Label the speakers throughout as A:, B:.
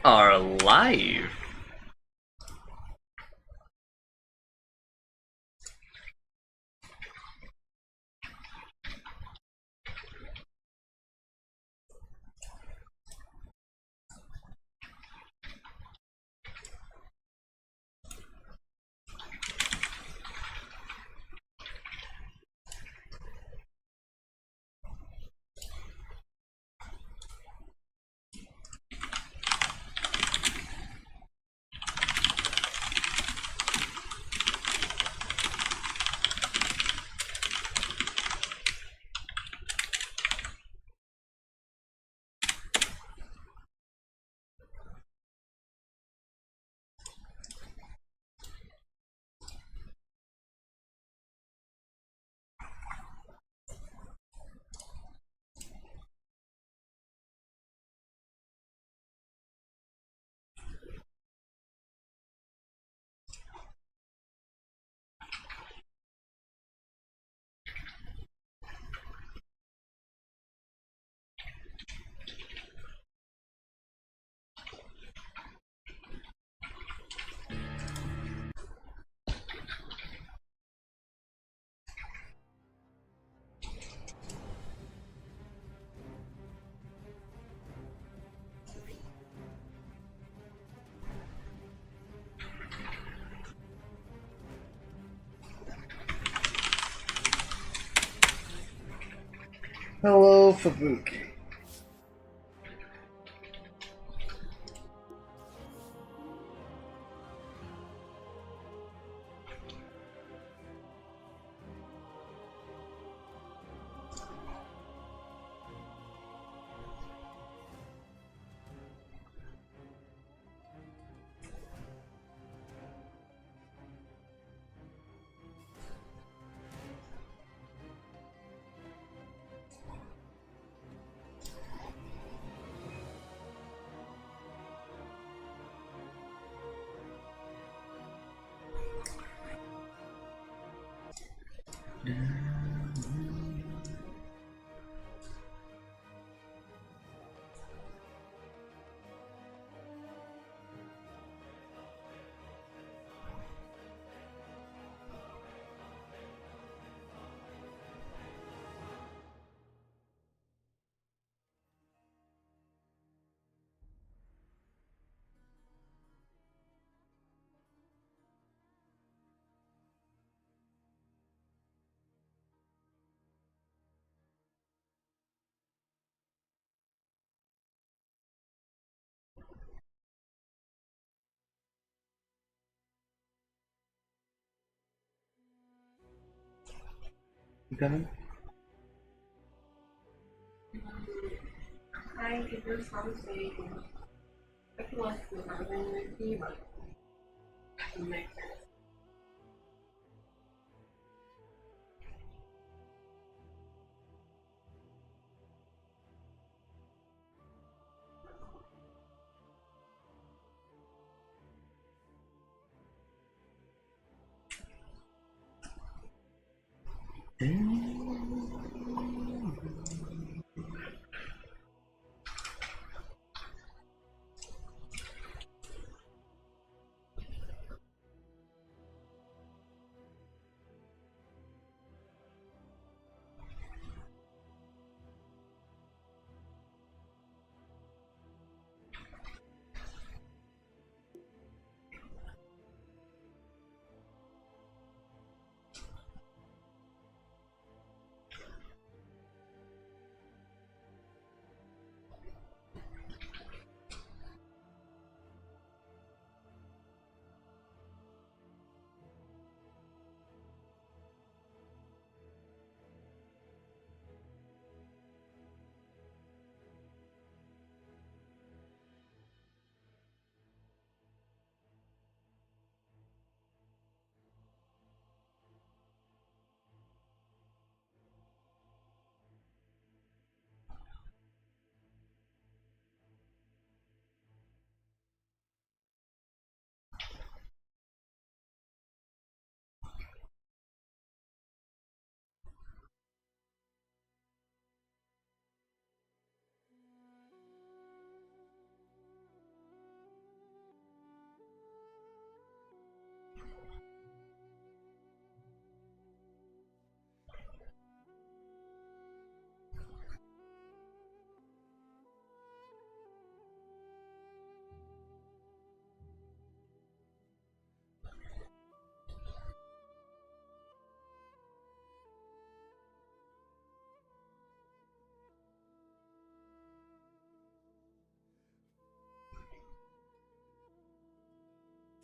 A: are live. Hello, Fabuki. You coming?
B: Hi, it was something it was having fever.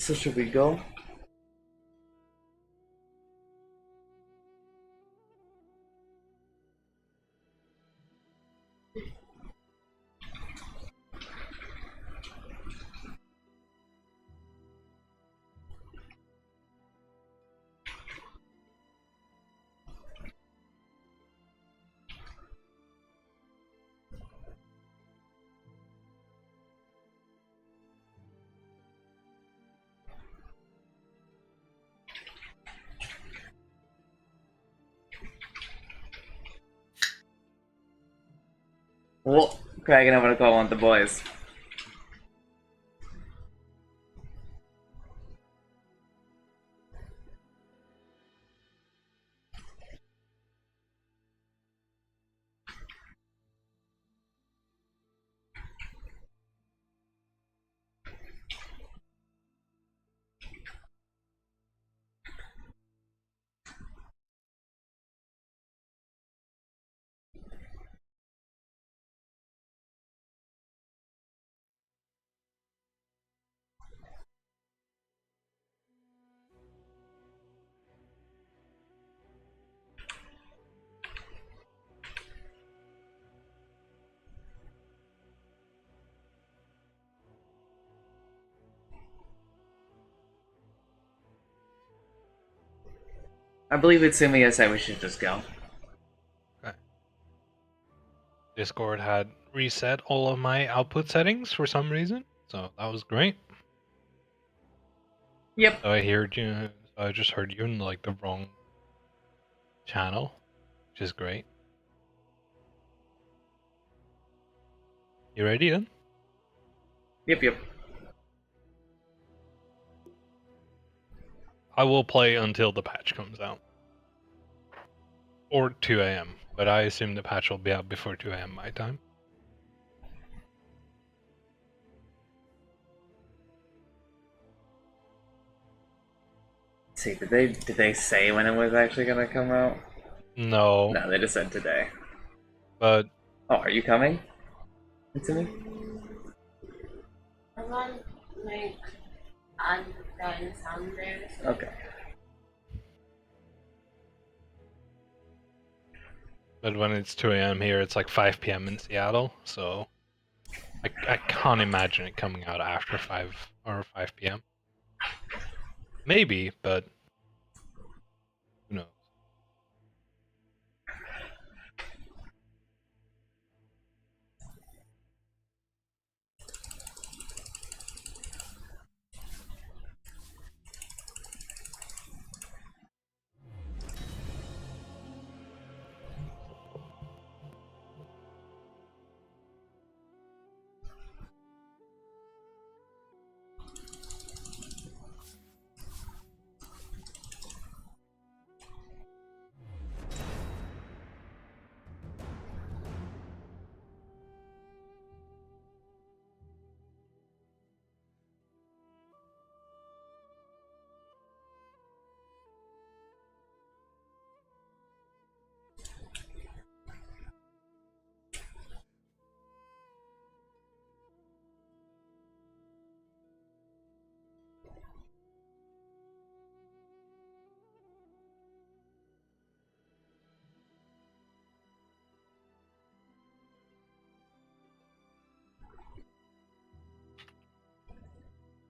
A: So should we go? Well, Craig and I'm gonna call on the boys. I believe Itsumi said we should just go.
C: Okay. Discord had reset all of my output settings for some reason, so that was great.
A: Yep.
C: So I just heard you in like the wrong channel, which is great. You ready then?
A: Yep.
C: I will play until the patch comes out. Or 2 a.m. But I assume the patch will be out before 2 a.m. my time.
A: See, did they say when it was actually gonna come out?
C: No.
A: No, they just said today.
C: But
A: Oh, are you coming? Itsumi?
B: I want like add friends on there. So
A: Okay.
C: when it's 2 a.m. here, it's like 5 p.m. in Seattle, so I can't imagine it coming out after 5 p.m. Maybe, but who knows?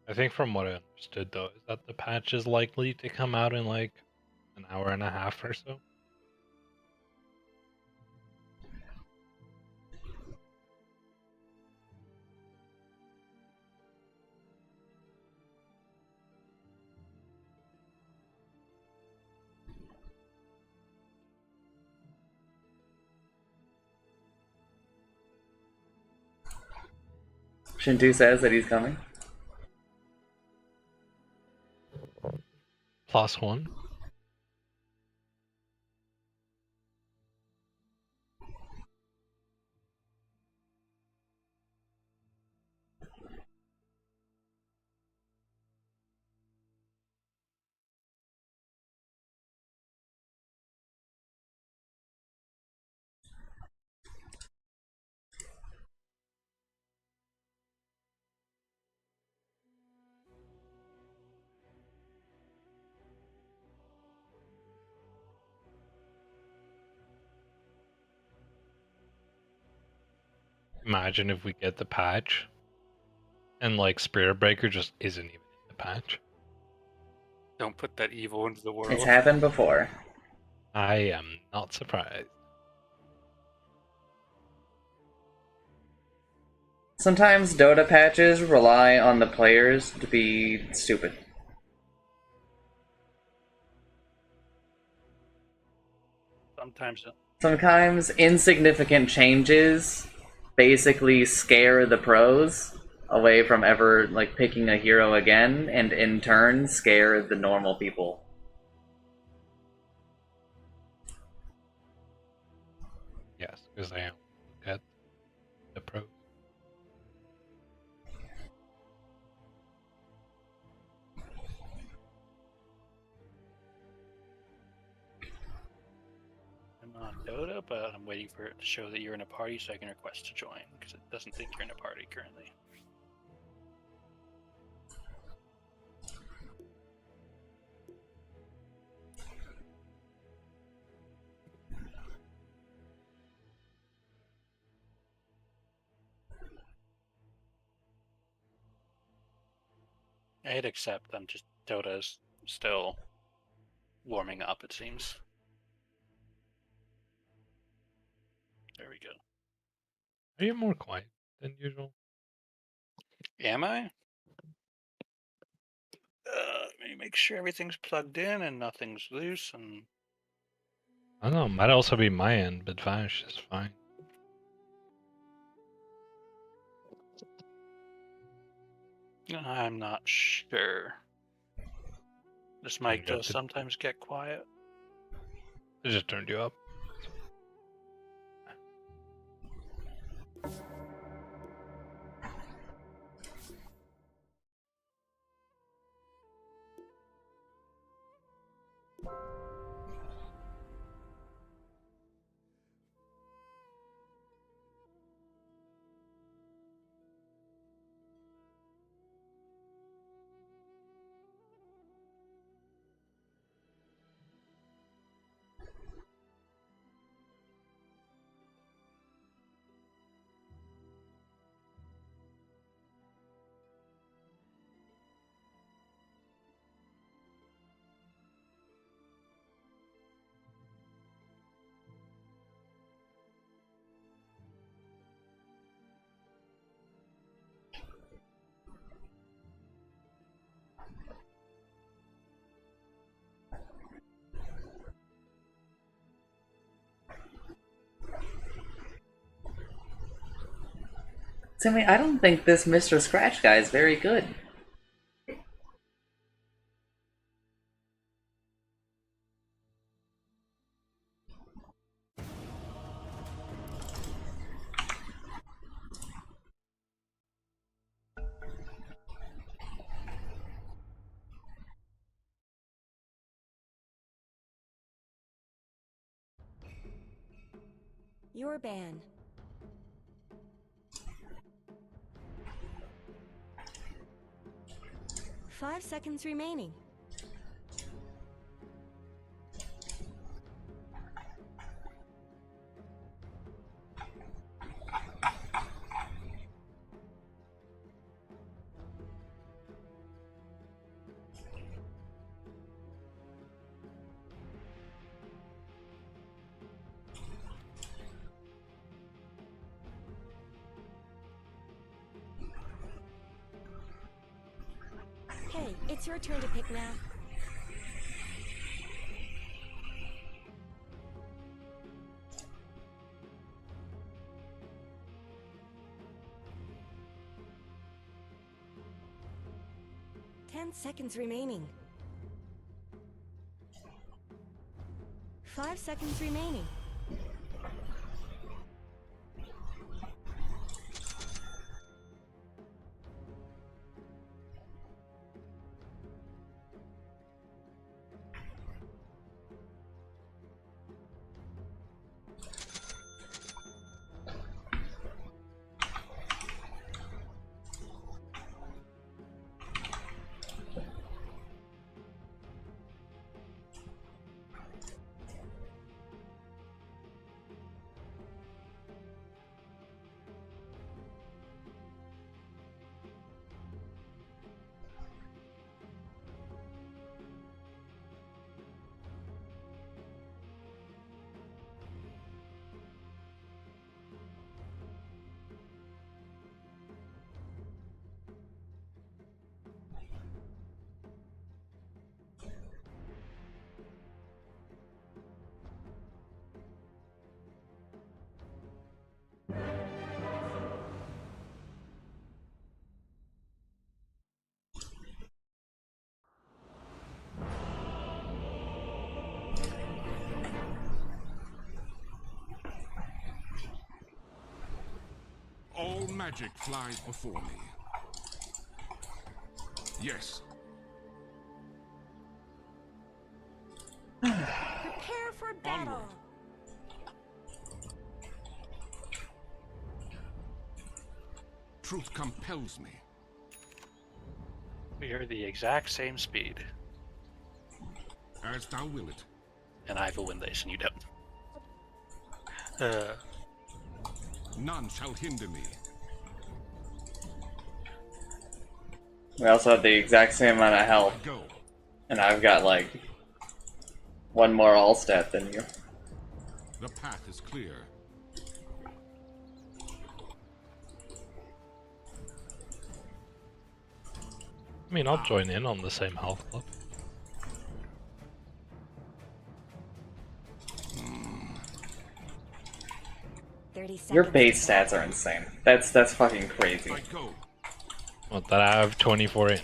C: I think from what I understood though, is that the patch is likely to come out in like an hour and a half or so.
A: Shintu says that he's coming.
C: +1. imagine if we get the patch and like Spirit Breaker just isn't even in the patch.
D: Don't put that evil into the world.
A: It's happened before.
C: I am not surprised.
A: Sometimes Dota patches rely on the players to be stupid. Sometimes insignificant changes basically scare the pros away from ever like picking a hero again, and in turn scare the normal people.
C: Yes, because I am at the pros.
D: I'm on Dota, but I'm waiting for it to show that you're in a party so I can request to join, because it doesn't think you're in a party currently. I hit accept, I'm just, Dota's still warming up, it seems. There we go.
C: Are you more quiet than usual?
D: Am I? Let me make sure everything's plugged in and nothing's loose, and
C: I don't know. Might also be my end, but Vash is fine.
D: I'm not sure. This mic
C: You got
D: does
C: the-
D: sometimes get quiet.
C: I just turned you up.
A: Timmy, I don't think this Mr. Scratch guy is very good.
E: Your ban. Five seconds remaining. Hey, it's your turn to pick now. Ten seconds remaining. 5 seconds remaining.
F: Magic flies before me. Yes.
E: Prepare for battle.
F: Onward. Truth compels me.
D: We are the exact same speed.
F: As thou will it.
D: And I will win this, and you don't.
F: None shall hinder me.
A: We also have the exact same amount of health,
F: Go.
A: and I've got like one more all stat than you.
F: The path is clear.
C: I mean, I'll join in on the same health club.
A: Your base stats are insane. That's fucking crazy.
F: I go.
C: Well, that I have 24 in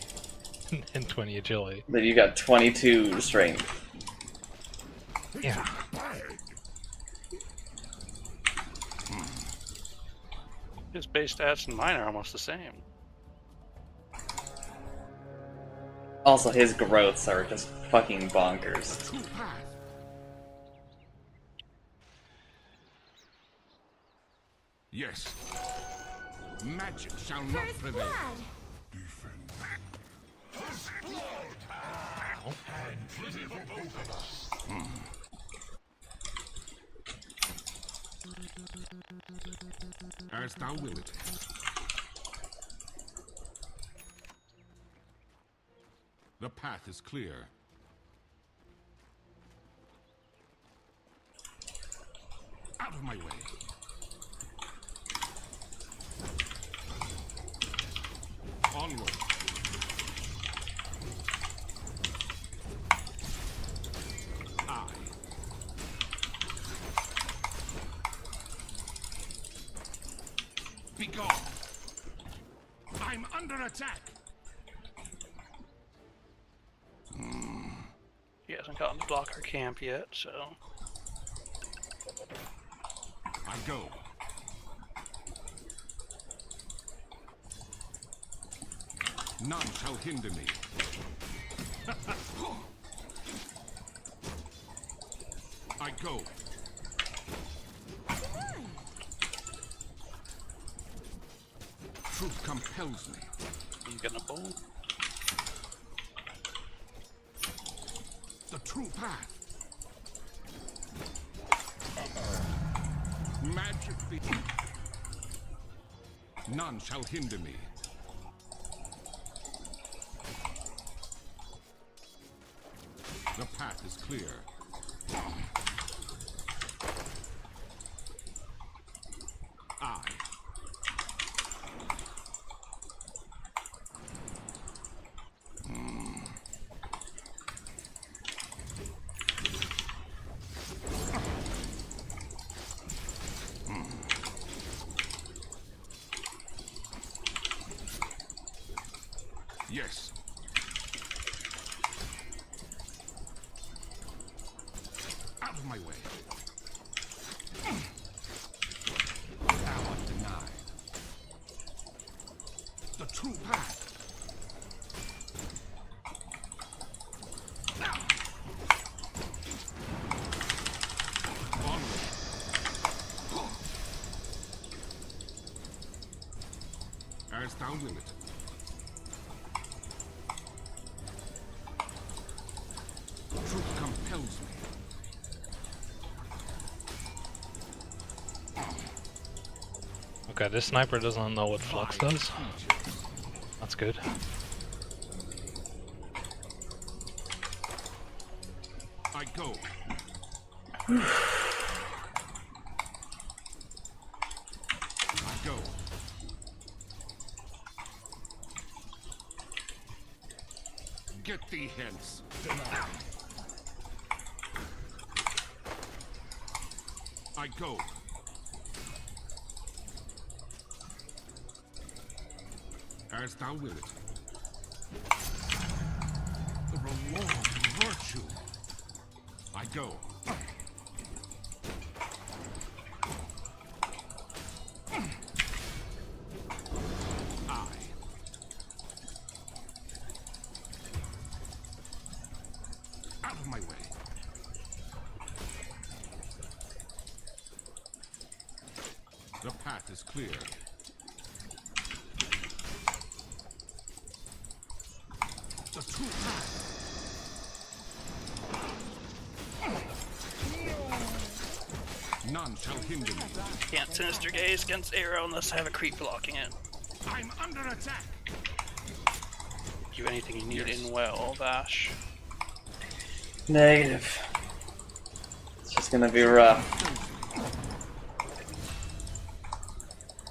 C: and 20 agility.
A: Then you got 22 strength.
C: Yeah.
D: His base stats and mine are almost the same.
A: Also, his growths are just fucking bonkers.
F: True path. Yes. Magic shall not
E: First
F: prevail.
E: blood.
F: As thou will it. The path is clear. Out of my way. Onward. I. Be gone. I'm under attack.
D: He hasn't gotten to block our camp yet, so...
F: I go. None shall hinder me. I go. Truth compels me.
D: Are you getting a bow?
F: The true path. Magic be. None shall hinder me. The path is clear. I. Yes. Out of my way. Power denied. The true path. Onward. As thou will it. Truth compels me.
C: Okay, this sniper doesn't know what flux does. That's good.
F: I go. I go. Get thee hence. I go. As thou will it. The reward of virtue. I go. path is clear. The true path. None shall hinder me.
D: Can't Sinister Gaze against Arrow unless I have a creep blocking it.
F: I'm under attack.
D: Do anything you need in well, Vash.
A: Negative. It's just gonna be rough.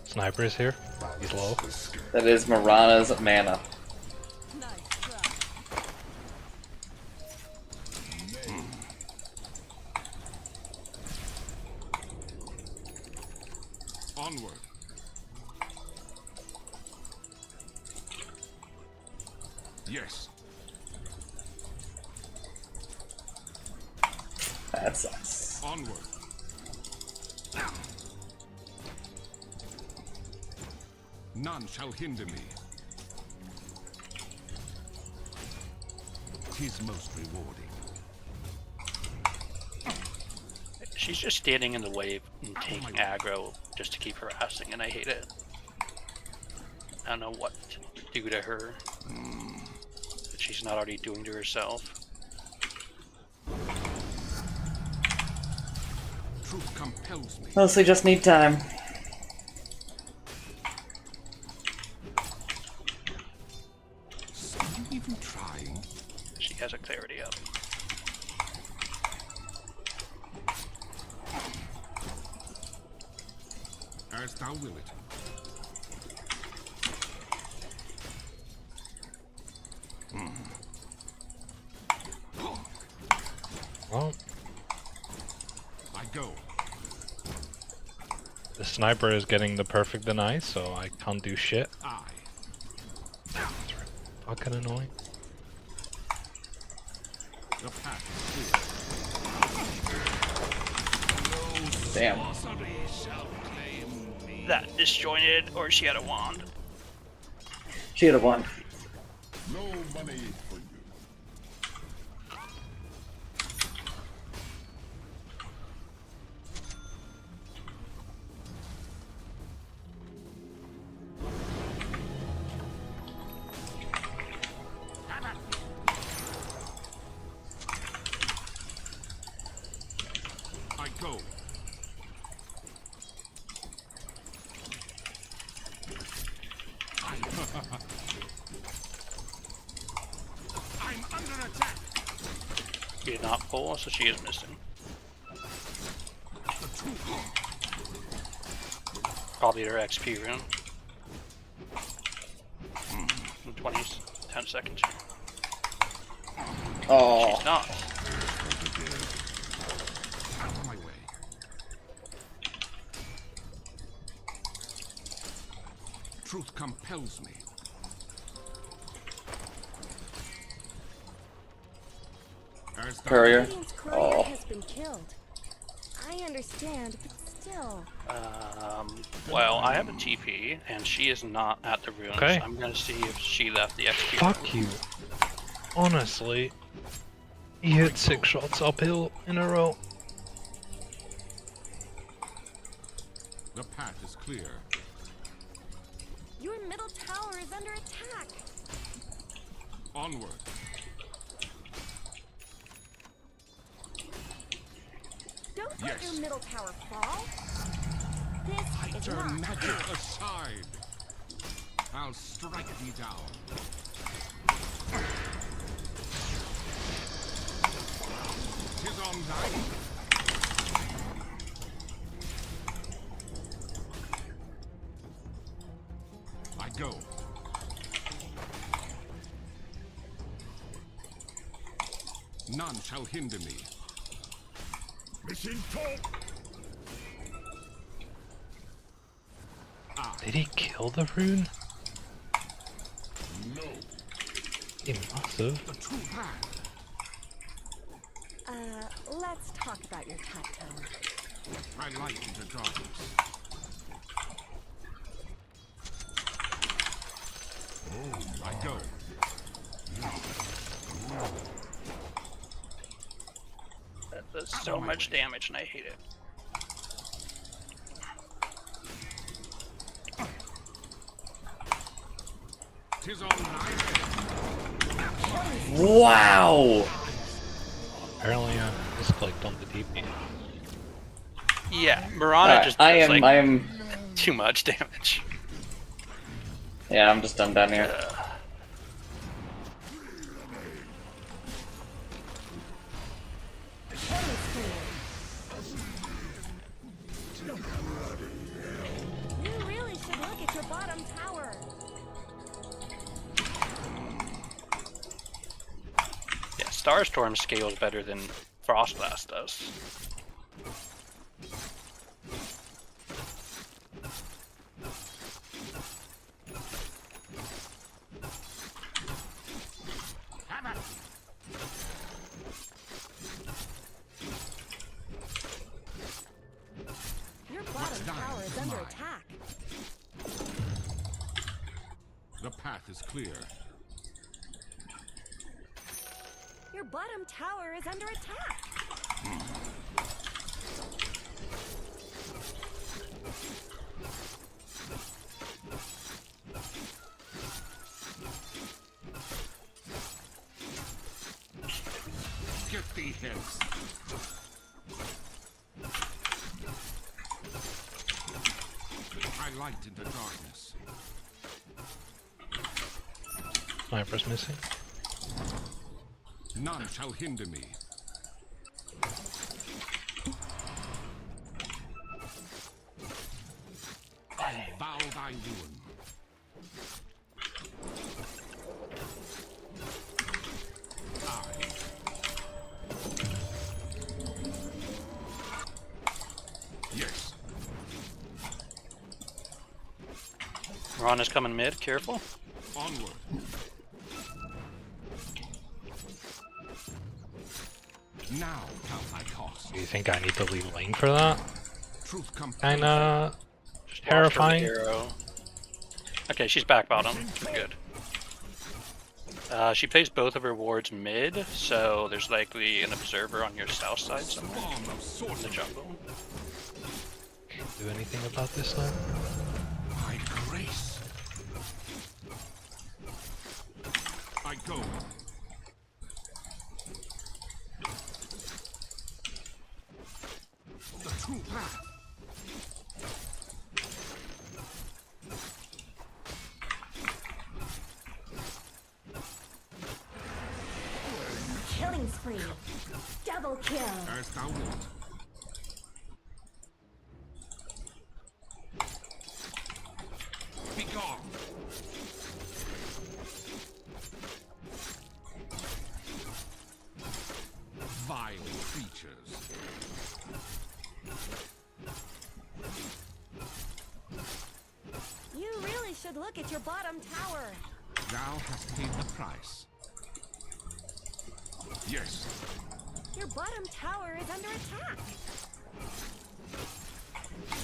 C: Sniper is here. He's low.
A: That is Mirana's mana.
F: Onward. Yes.
A: That sucks.
F: Onward. None shall hinder me. 'Tis most rewarding.
D: She's just standing in the wave and taking aggro just to keep harassing, and I hate it. I don't know what to do to her that she's not already doing to herself.
F: Truth compels me.
A: Mostly just need time.
F: Are you even trying?
D: She has a clarity up.
F: As thou will it.
C: Well,
F: I go.
C: the sniper is getting the perfect deny, so I can't do shit.
F: I.
C: Fucking annoying.
F: The path is clear.
A: Damn.
F: Sorcery shall claim me.
D: That disjointed, or she had a wand.
A: She had a one.
F: No money for you. I go. I'm under attack.
D: She did not pull, so she is missing.
F: The truth.
D: Probably her XP rune. 20, 10 seconds.
A: Oh,
D: She's not.
F: Out of my way. Truth compels me. As thou
A: courier.
E: Radiant's courier
A: Oh.
E: has been killed. I understand, but still.
D: Well, I have a TP, and she is not at the ruins.
C: Okay.
D: I'm gonna see if she left the XP.
C: Fuck you. Honestly, he hit 6 shots uphill in a row.
F: The path is clear.
E: Your middle tower is under attack.
F: Onward.
E: Don't let
F: Yes.
E: your middle tower fall. This is
F: Turn
E: not
F: magic aside. I'll strike thee down. Tis on thine. I go. None shall hinder me. Mission talk.
C: Did he kill the rune?
F: No.
C: He must have.
F: The true path.
E: Let's talk about your cat tower.
F: I light into darkness. I go.
D: That does so much damage, and I hate it.
F: 'Tis all night.
A: Wow!
C: Apparently, misclicked on the DP.
D: Yeah, Mirana just
A: I
D: does,
A: am.
D: like,
A: I am.
D: too much damage.
A: Yeah, I'm just done down here.
E: You really should look at your bottom tower.
D: Yeah, Starstorm scales better than Frostblast does.
E: Your bottom tower is under attack.
F: The path is clear.
E: Your bottom tower is under attack.
F: Get thee hence. I light in the darkness.
C: Sniper's missing.
F: None shall hinder me. I vow thy ruin. Yes.
D: Mirana's coming mid, careful.
F: Onward. Now count thy cost.
C: Do you think I need to leave lane for that?
F: Truth compels.
C: Kinda
D: Just
C: terrifying.
D: watch her with arrow. Okay, she's back bottom. Good. She plays both of her wards mid, so there's likely an observer on your south side somewhere
F: Spawn of
D: in the
F: sorcery.
D: jungle.
C: Do anything about this now?
F: By grace. I go. The true path.
E: Killing spree. Double kill.
F: As thou wilt. Be gone. Vile creatures.
E: You really should look at your bottom tower.
F: Thou hast paid the price. Yes.
E: Your bottom tower is under attack.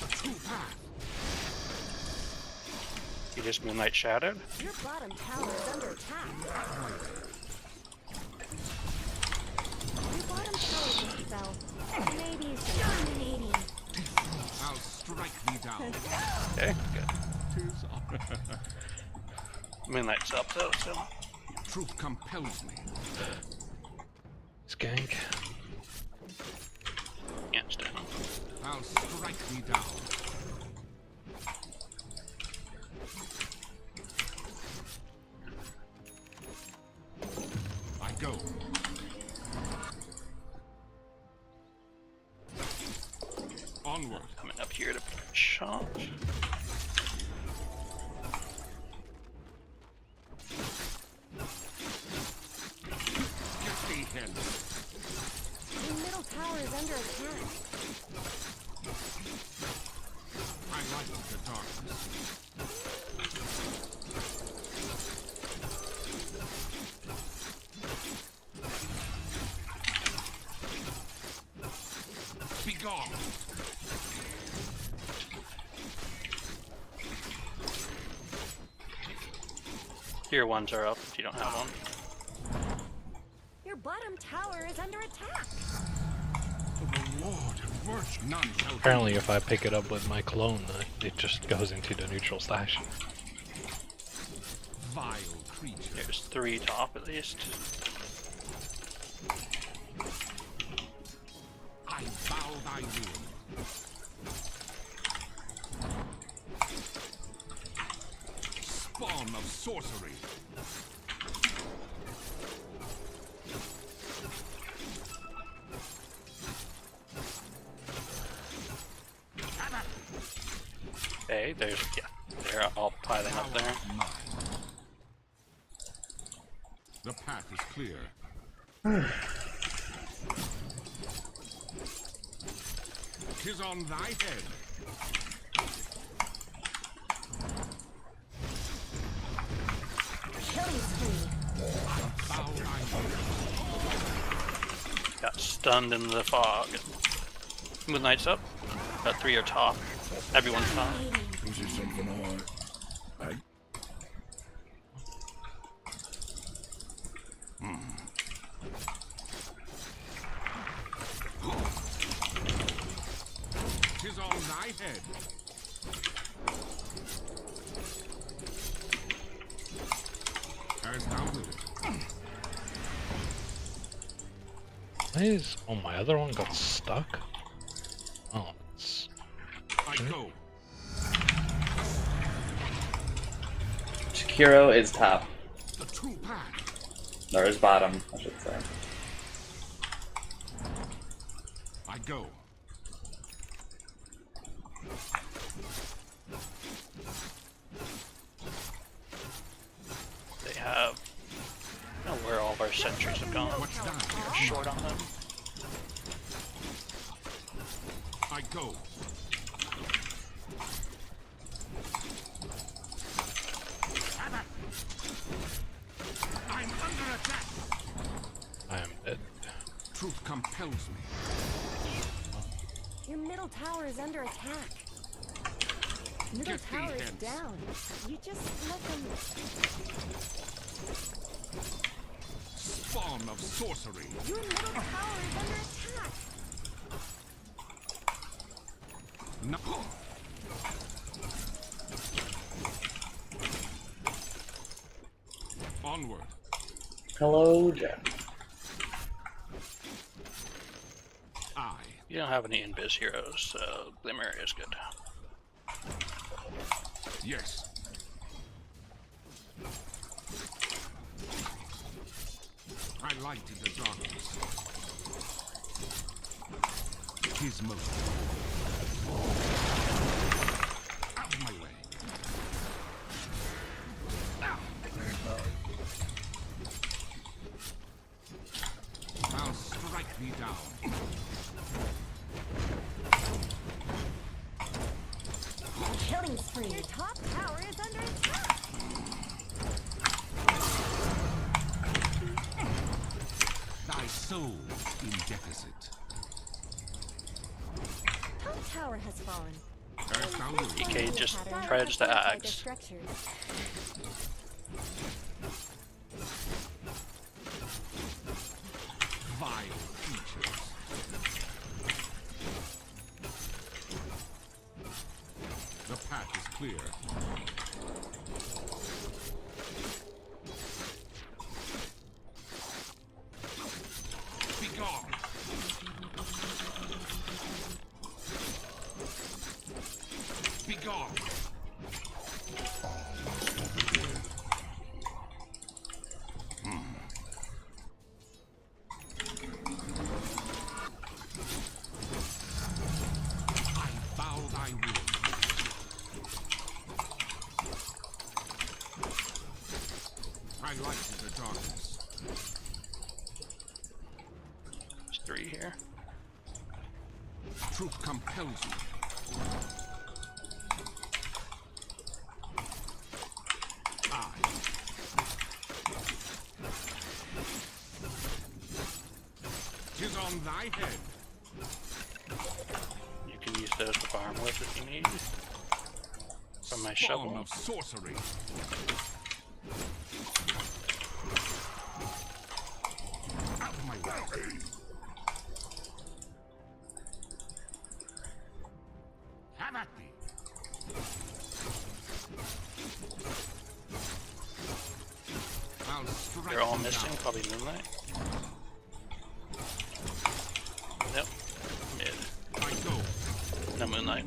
F: The true path.
D: You just Moonlight Shadowed?
E: Your bottom tower is under attack. Your bottom tower just fell. Maybe you should maybe.
F: I'll strike thee down.
D: Okay, good.
F: Tis
D: Moonlight's up though, so.
F: Truth compels me.
C: Skank.
D: Yeah, it's down.
F: I'll strike thee down. I go. Onward.
D: Coming up here to chop.
F: Get thee hence.
E: Your middle tower is under attack.
F: I light the darkness. Be gone.
D: Tier 1s are up if you don't have one.
E: Your bottom tower is under attack.
F: For the Lord of virtue. None shall
C: Apparently, if I pick it up with my clone, it just goes into the neutral stash.
F: Vile creature.
D: There's 3 top at least.
F: I bow thy will. Spawn of sorcery.
D: Okay, there's they're all piling up there.
F: Mine. The path is clear. Tis on thy head.
E: Killing spree.
F: Bow thy will.
D: Got stunned in the fog. Moon Knight's up. Got 3 are top. Everyone's top.
G: Is there something I...
F: Tis on thy head. As thou wilt.
C: Why is... Oh, my other one got stuck? Oh, it's...
F: I go.
A: Shakiro is top.
F: The true path.
A: Or is bottom, I should say.
F: I go.
D: They have. I don't know where all of our sentries have gone.
F: What's that?
D: We're short on them.
F: I go. I'm under attack.
C: I am dead.
F: Truth compels me.
E: Your middle tower is under attack. Middle
F: Get thee
E: tower is
F: hence.
E: down. You just let them.
F: Spawn of sorcery.
E: Your middle tower is under attack.
F: No. Onward.
A: Hello, Jen.
F: I.
D: You don't have any invis heroes, so Glimmer is good.
F: Yes. I light in the darkness. His most. Out of my way. Now strike me down.
E: Killing spree. Your top tower is under attack.
F: Thy soul in deficit.
E: Top tower has fallen.
F: As thou wilt.
D: DK just
E: Pattern
D: treads the
E: fortified their
D: axe.
E: structures.
F: Vile creatures. The path is clear. Be gone. Be gone. I bow thy will. I light in the darkness.
D: There's 3 here.
F: Truth compels me. I. Tis on thy head.
D: You can use those to farm with if you need. From my
F: Spawn
D: shovel.
F: of sorcery. Out of my way. Have at thee.
D: They're all missing, probably Moonlight. Nope. Mid.
F: I go.
D: No Moonlight.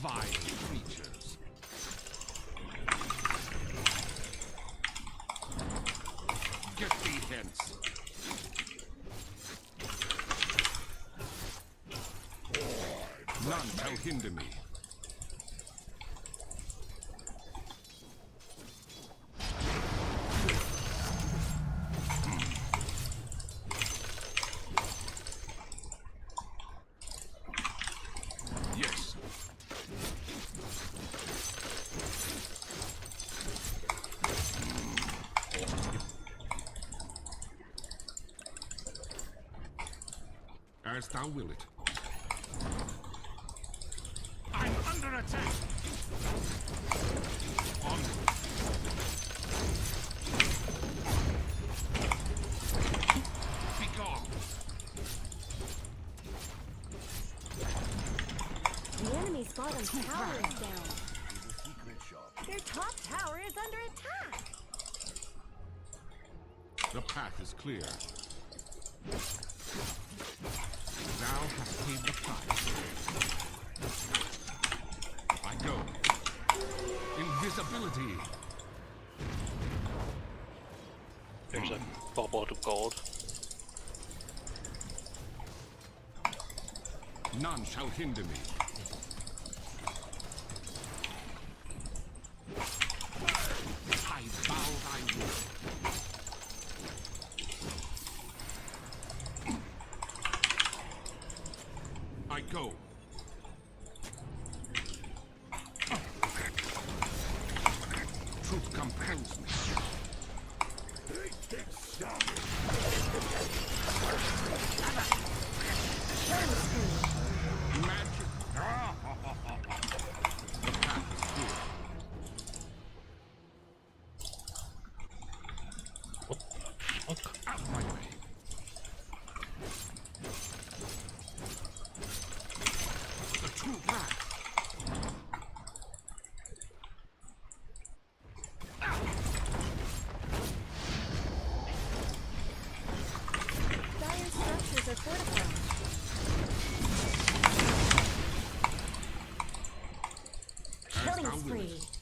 F: Vile creatures. Get thee hence. None shall hinder me. Yes. As thou will it. I'm under attack. Onward. Begone.
E: The enemy's bottom tower is down.
G: Secret shop.
E: Their top tower is under attack.
F: The path is clear. Thou hast paid the price. I go. Invisibility.
D: There's a bubble of gold.
F: None shall hinder me. I bow thy will. I go. Truth compels me. Magic. The path is clear. Out my way. The true path.
E: Dire structures are fortified.
F: As thou
E: Killing spree.
F: willest.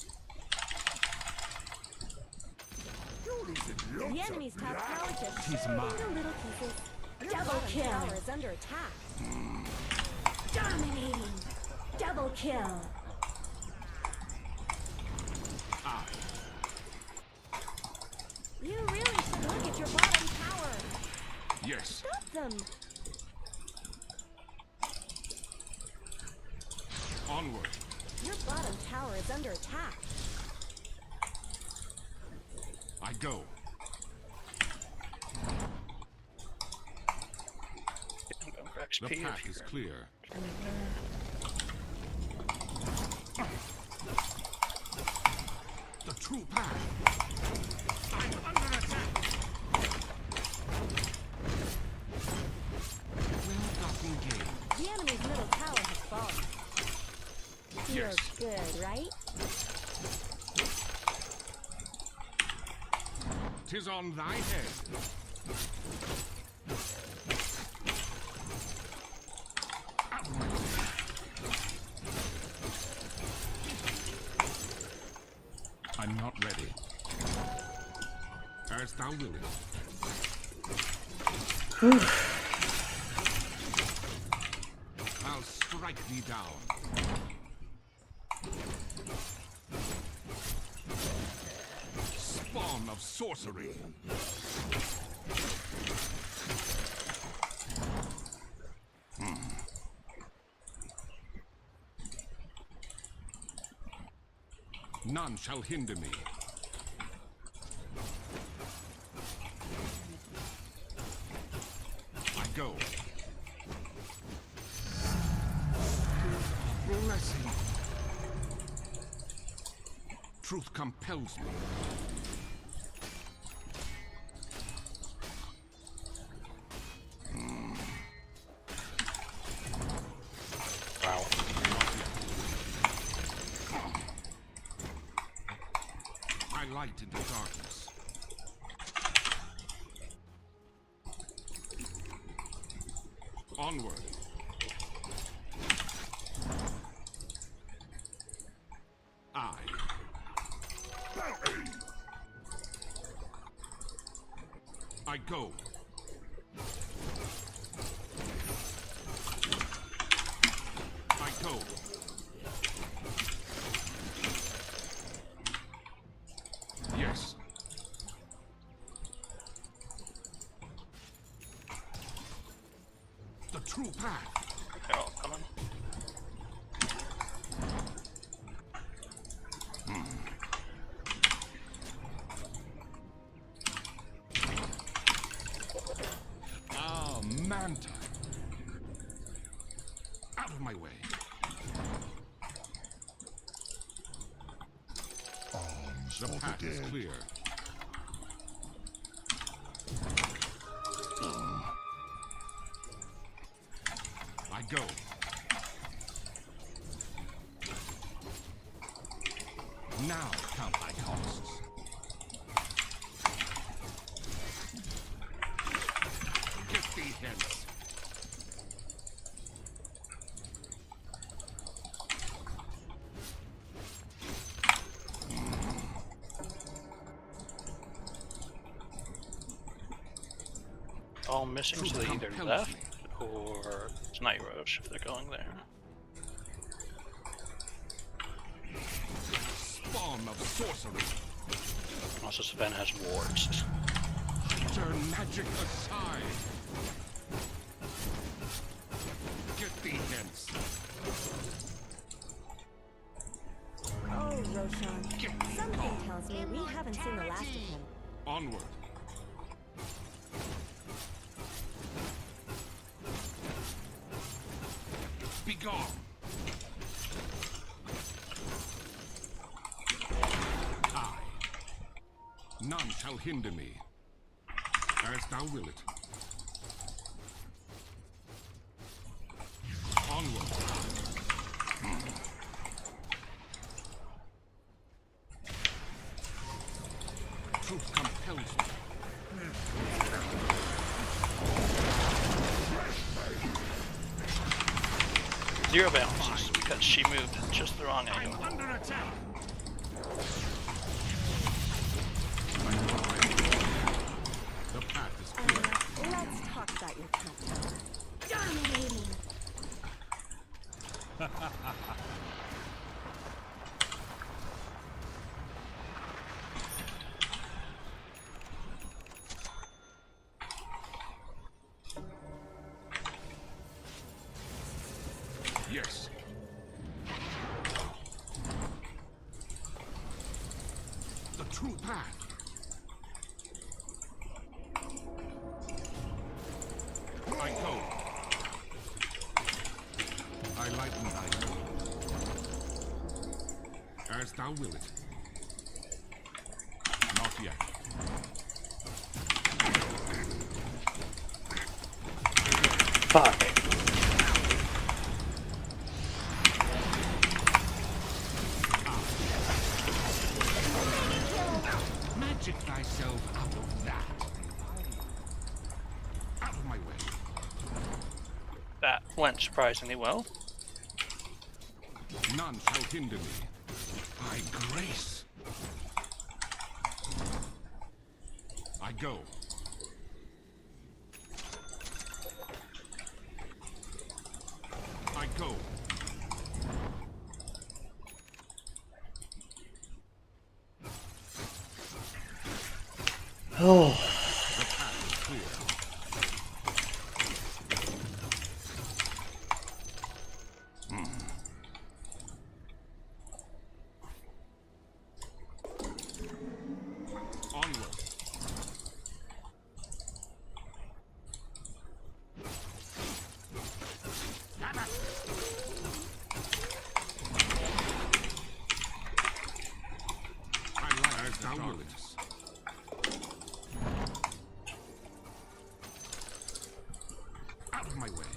E: The enemy's top tower just
F: Tis
E: shattered
F: mine.
E: into little pieces. Double kill. Tower is under attack. Dominating. Double kill.
F: I.
E: You really should look at your bottom tower.
F: Yes.
E: Stop them.
F: Onward.
E: Your bottom tower is under attack.
F: I go.
D: I'm going for
F: The
D: XP if
F: path is
D: you're
F: clear. The true path. I'm under attack. Well-gotten gain.
E: The enemy's middle tower has fallen. Feels
F: Yes.
E: good, right?
F: 'Tis on thy head. Out my way. I'm not ready. As thou willest. I'll strike thee down. Spawn of sorcery. None shall hinder me. I go. Blessing. Truth compels me.
C: Wow.
F: my light into darkness. Onward. I go. I go. Yes. The true path.
D: They're all coming.
F: Ah, Manta. Out of my way. The path is clear. I go. Now count my costs. Get thee hence.
D: All missing, so they either
F: compels
D: left
F: me.
D: or it's Night Roche if they're going there.
F: Spawn of sorcery.
D: Also, Sven has wards.
F: Turn magic aside. Get thee hence.
E: Oh, Roshan.
F: Get thee
E: Something
F: gone.
E: tells me we haven't seen the last of him.
F: Onward. Begone. I. None shall hinder me. As thou wilt. Onward. Truth compels me.
D: Zero bounces because she moved just the wrong angle.
F: Under attack. The path is clear.
E: Let's talk about your cat. Dominating.
F: Yes. The true path. I go. I lighten thy load. As thou wilt. Not yet.
A: Fuck.
F: Magic thyself out of that. Out of my way.
D: That went surprisingly well.
F: None shall hinder me. By grace. I go. I go.
A: Oh.
F: The path is clear. Onward. I like as thou wilt. Out of my way.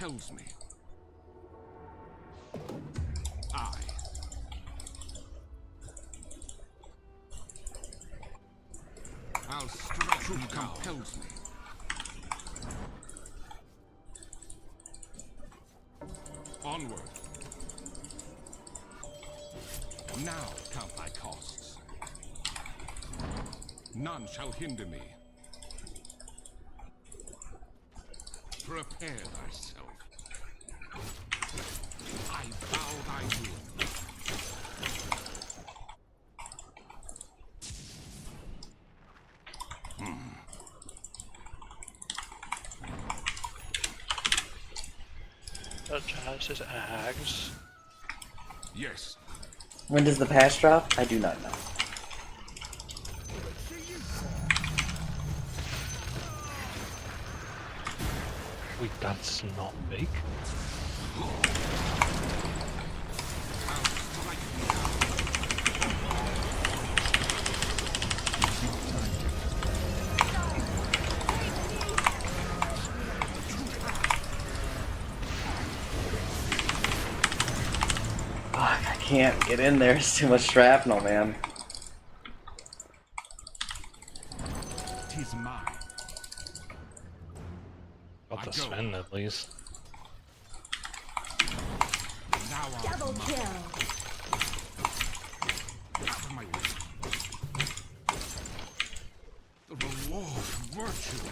F: compels me. I. I'll strike. Truth compels me. Onward. Now count thy costs. None shall hinder me. Prepare thyself. I bow thy ruin.
D: Jazz is Ags.
F: Yes.
A: When does the patch drop? I do not know.
C: Wait, that's not big.
A: Fuck, I can't get in there. It's too much shrapnel, man.
F: Tis mine.
C: Got the
F: I go.
C: Sven at least.
F: Now
E: Double kill.
F: out of my way. The reward of virtue.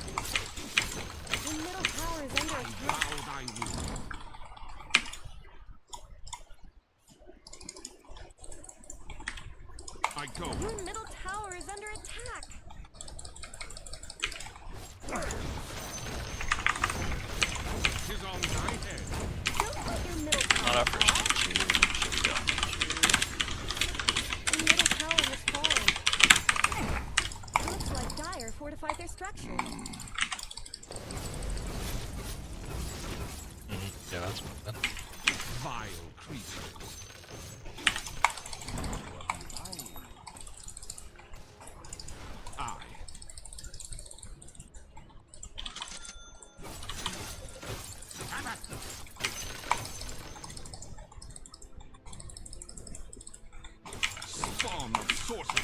E: The middle tower is under attack.
F: Bow thy ruin. I go.
E: Your middle tower is under attack.
F: Tis on thy head.
E: Don't let your middle
D: Not
E: tower
D: our
E: fall.
D: first two. So we
E: The middle tower has fallen. Looks like Dire fortified their structures.
C: Yeah, that's bad.
F: Vile creatures. I. Spawn of sorcery.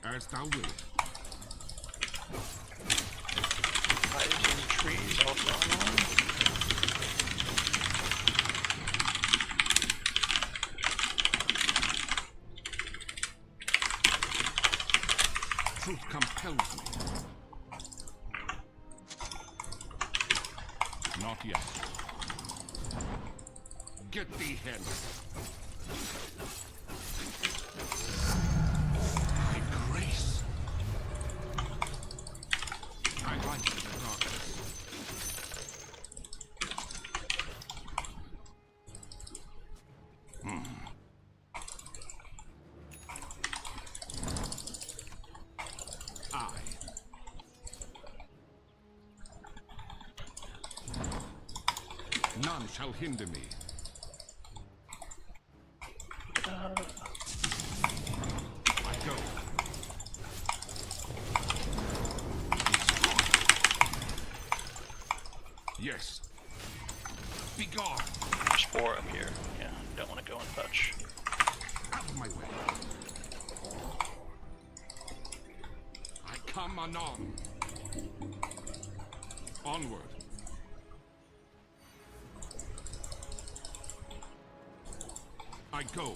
F: As thou wilt.
D: Fires in the trees also online.
F: Truth compels me. Not yet. Get thee hence. Thy grace. I like the darkness. I. None shall hinder me. I go. Yes. Begone.
D: There's 4 up here. Yeah, don't want to go and touch.
F: Out of my way. I come anon. Onward. I go.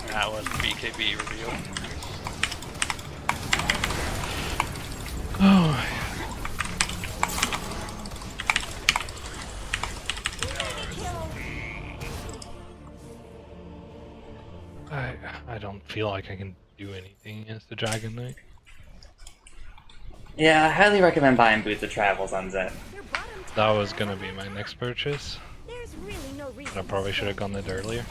D: That was the BKB reveal.
C: Oh, I don't feel like I can do anything against the Dragon Knight.
A: Yeah, I highly recommend buying Boots of Travels on Zen.
E: Your bottom
C: That
E: tower
C: was
E: is
C: gonna
E: under
C: be my
E: attack.
C: next purchase,
E: There's really no reason.
C: but I probably should have gone it earlier.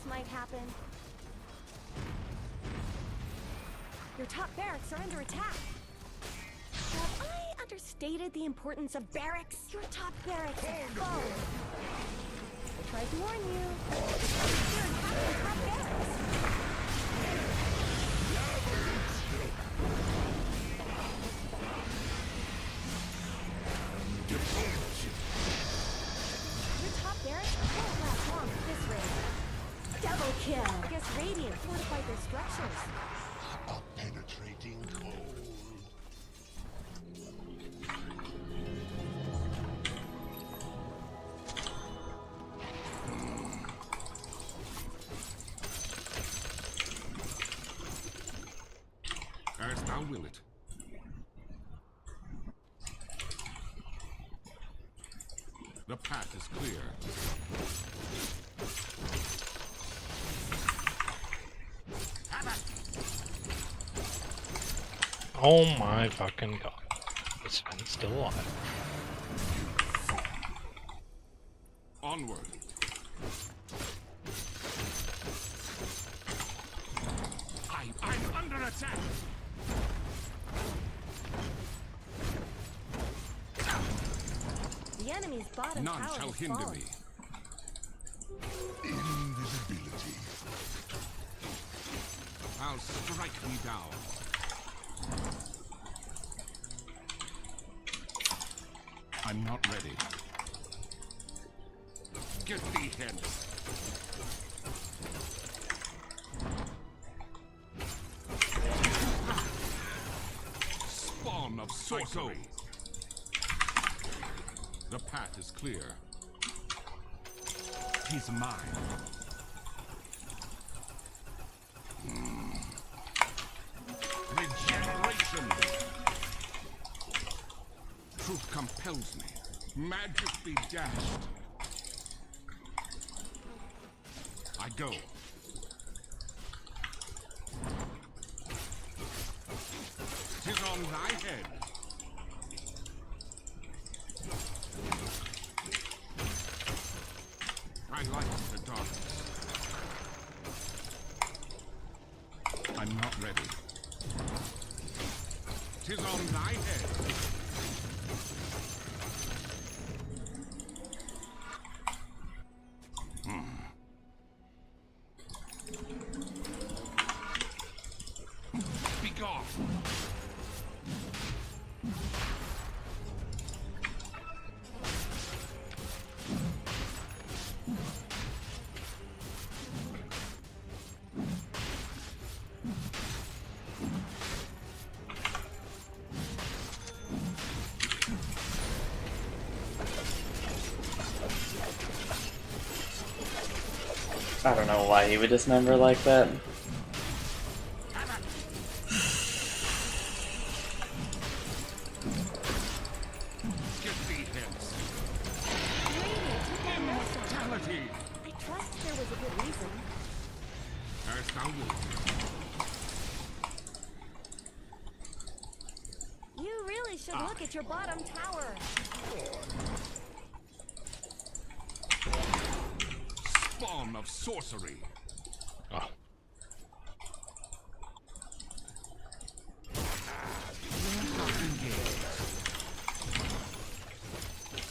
E: this might happen. Your top barracks are under attack. Have I understated the importance of barracks? Your top barracks are full. I tried to warn you. You're attacking top barracks. Your top barracks won't last long at this rate. Double kill. I guess Radiant fortified their structures.
F: A penetrating cold. As thou will it. The path is clear.
C: Oh my fucking god. This man's still alive.
F: Onward. I'm under attack.
E: The enemy's bottom
F: None
E: tower
F: shall
E: has
F: hinder
E: fallen.
F: me. Invisibility. I'll strike me down. I'm not ready. Get thee hence. Spawn of sorcery. The path is clear. 'Tis mine. Regeneration. Truth compels me. Magic be dashed. I go. Tis on thy head. I like the darkness. I'm not ready. Tis on thy head. Begone.
A: I don't know why he would dismember like that.
F: Get thee hence.
E: Radiant took down the missile.
F: Fatality.
E: I trust there was a good reason.
F: As thou wilt.
E: You really should look at your bottom tower.
F: Spawn of sorcery.
C: Oh.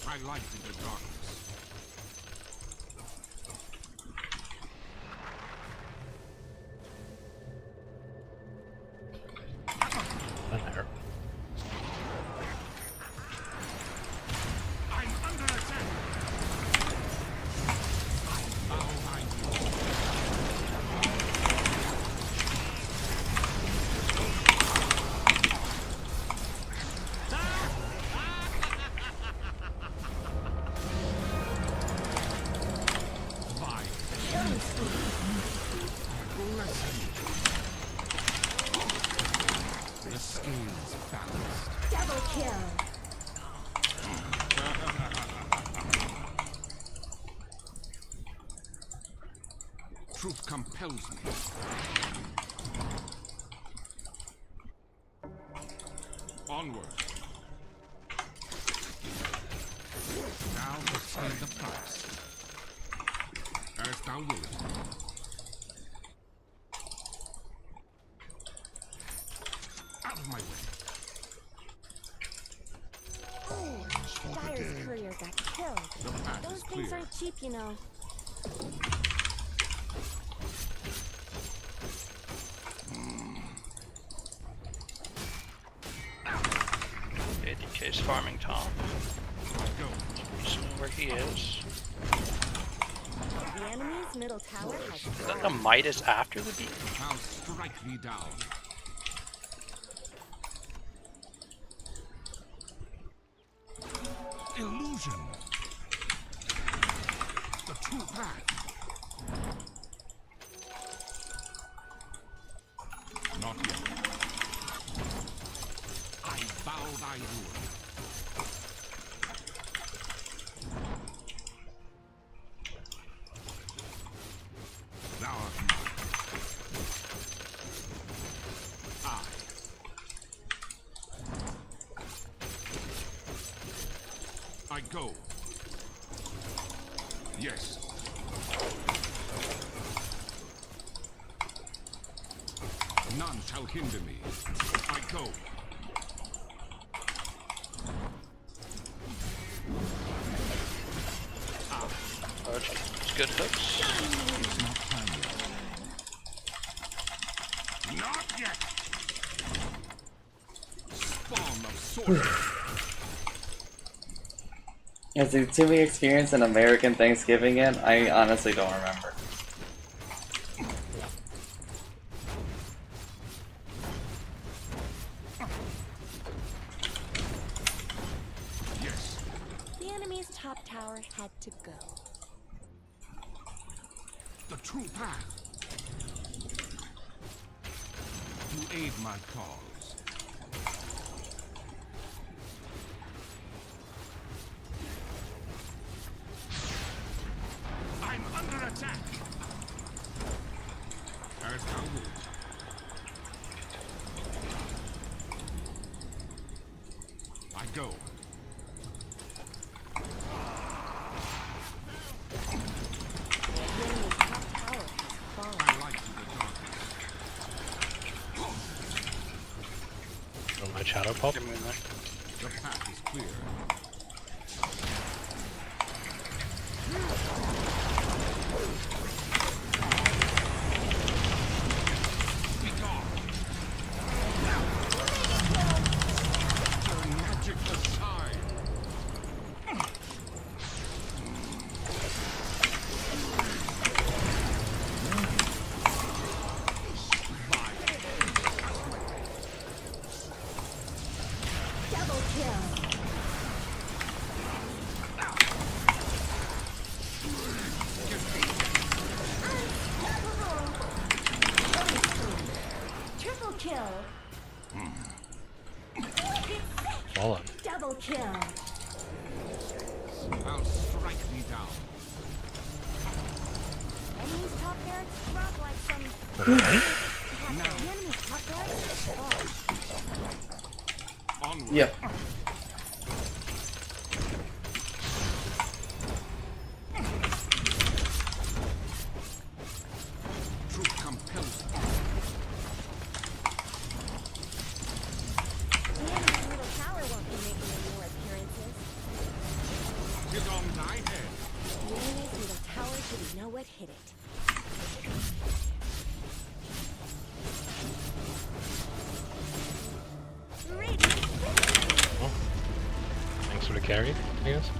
F: I light in the darkness.
C: There.
F: I'm under attack. Bow I Fine. Blessing. The scales balanced.
E: Double kill.
F: Truth compels me. Onward. Now to pay the price. As thou wilt. Out of my way.
E: Dire's courier got killed.
F: The path
E: Those
F: is
E: things
F: clear.
E: aren't cheap, you know.
D: ADK's farming top.
F: Go.
D: Just know where he is.
E: The enemy's middle tower has
D: Is that the Midas after the beat?
F: I'll strike thee down. Illusion. The true path. Not yet. I bow thy rule. Thou art mine. I go. Yes. None shall hinder me. I go.
D: Large, it's good hooks.
F: Not yet. Spawn of sword.
A: Has Utsumi experienced an American Thanksgiving yet? I honestly don't remember.
F: Yes.
E: The enemy's top tower had to go.
F: The true path. To aid my cause. I'm under attack. As thou wilt. I go.
E: The enemy's top tower has fallen.
F: I like the darkness.
C: On my shadow pop.
D: Give me that.
F: The path is clear. Be gone. Turn magic aside.
E: Double kill. Triple kill.
C: Well done.
E: Double kill.
F: I'll strike thee down.
E: Enemy's top barracks drop like some. The enemy's top barracks fall.
F: Onward.
A: Yep.
F: Truth compels me.
E: The enemy's middle tower won't be making any more appearances.
F: Tis on thy head.
E: The enemy's middle tower didn't know what hit it.
C: Thanks for the carry, I guess.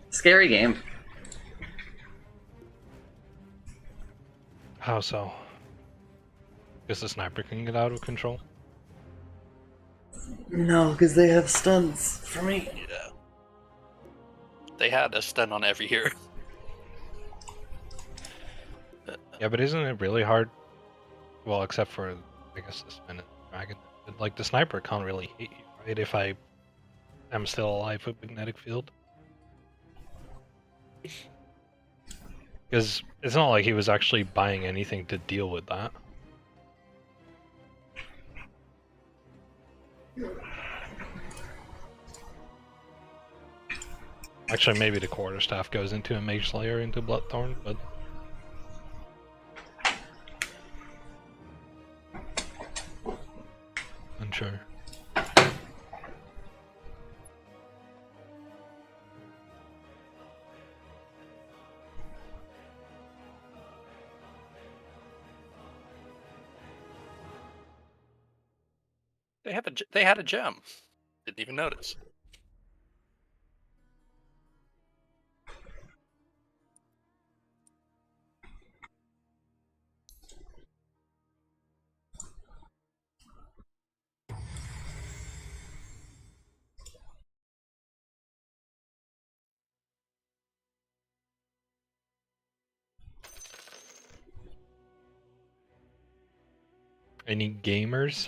A: Scary game.
C: How so? Guess the sniper can get out of control.
A: No, because they have stunts for me.
D: Yeah. They had a stun on every hero.
C: Yeah, but isn't it really hard? Well, except for, I guess, the spin and dragon. But, like, the sniper can't really hit you, right? If I am still alive with magnetic field. Because it's not like he was actually buying anything to deal with that. Actually, maybe the quarterstaff goes into a Mage Slayer into Bloodthorn, but unsure.
D: They had a gem. Didn't even notice.
C: Any gamers?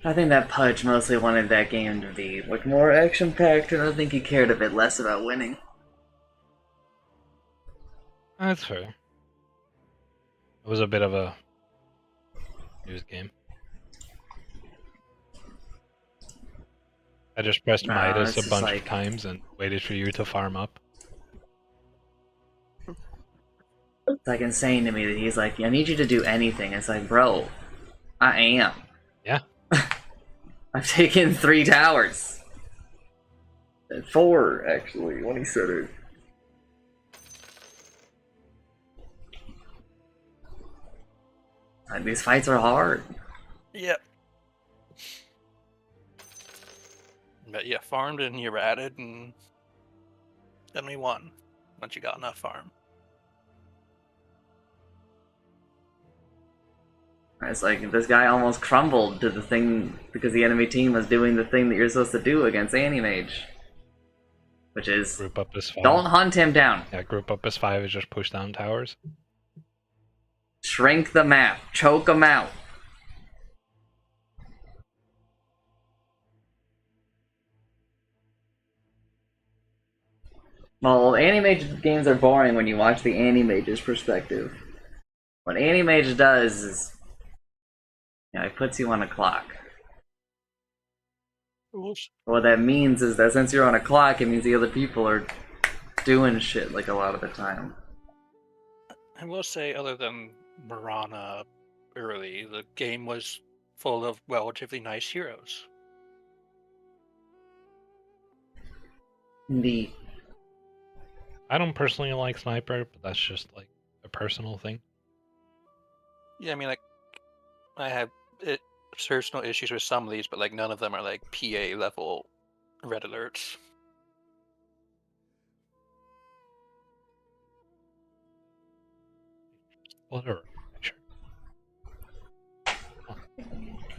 A: I think that Pudge mostly wanted that game to be like more action-packed, and I think he cared a bit less about winning.
C: That's fair. It was a bit of a news game. I just pressed
A: No,
C: Midas
A: it's
C: a
A: just
C: bunch
A: like-
C: of times and waited for you to farm up.
A: It's like insane to me that he's like, I need you to do anything. It's like, bro, I am.
C: Yeah.
A: I've taken 3 towers. 4, actually, when he said it. Like, these fights are hard.
D: Yep. But yeah, farmed and you ratted, and then we won once you got enough farm.
A: It's like, this guy almost crumbled to the thing because the enemy team was doing the thing that you're supposed to do against Anti-Mage. Which is,
C: Group up as 5.
A: don't hunt him down.
C: Yeah, group up as 5 is just push down towers.
A: Shrink the map. Choke him out. Well, Anti-Mage games are boring when you watch the Anti-Mage's perspective. What Anti-Mage does is, you know, it puts you on a clock. What that means is that since you're on a clock, it means the other people are doing shit like a lot of the time.
D: I will say, other than Mirana early, the game was full of relatively nice heroes.
A: Indeed.
C: I don't personally like Sniper, but that's just like a personal thing.
D: Yeah, I mean, like, I have personal issues with some of these, but like none of them are like PA level red alerts.
C: Whatever. Sure.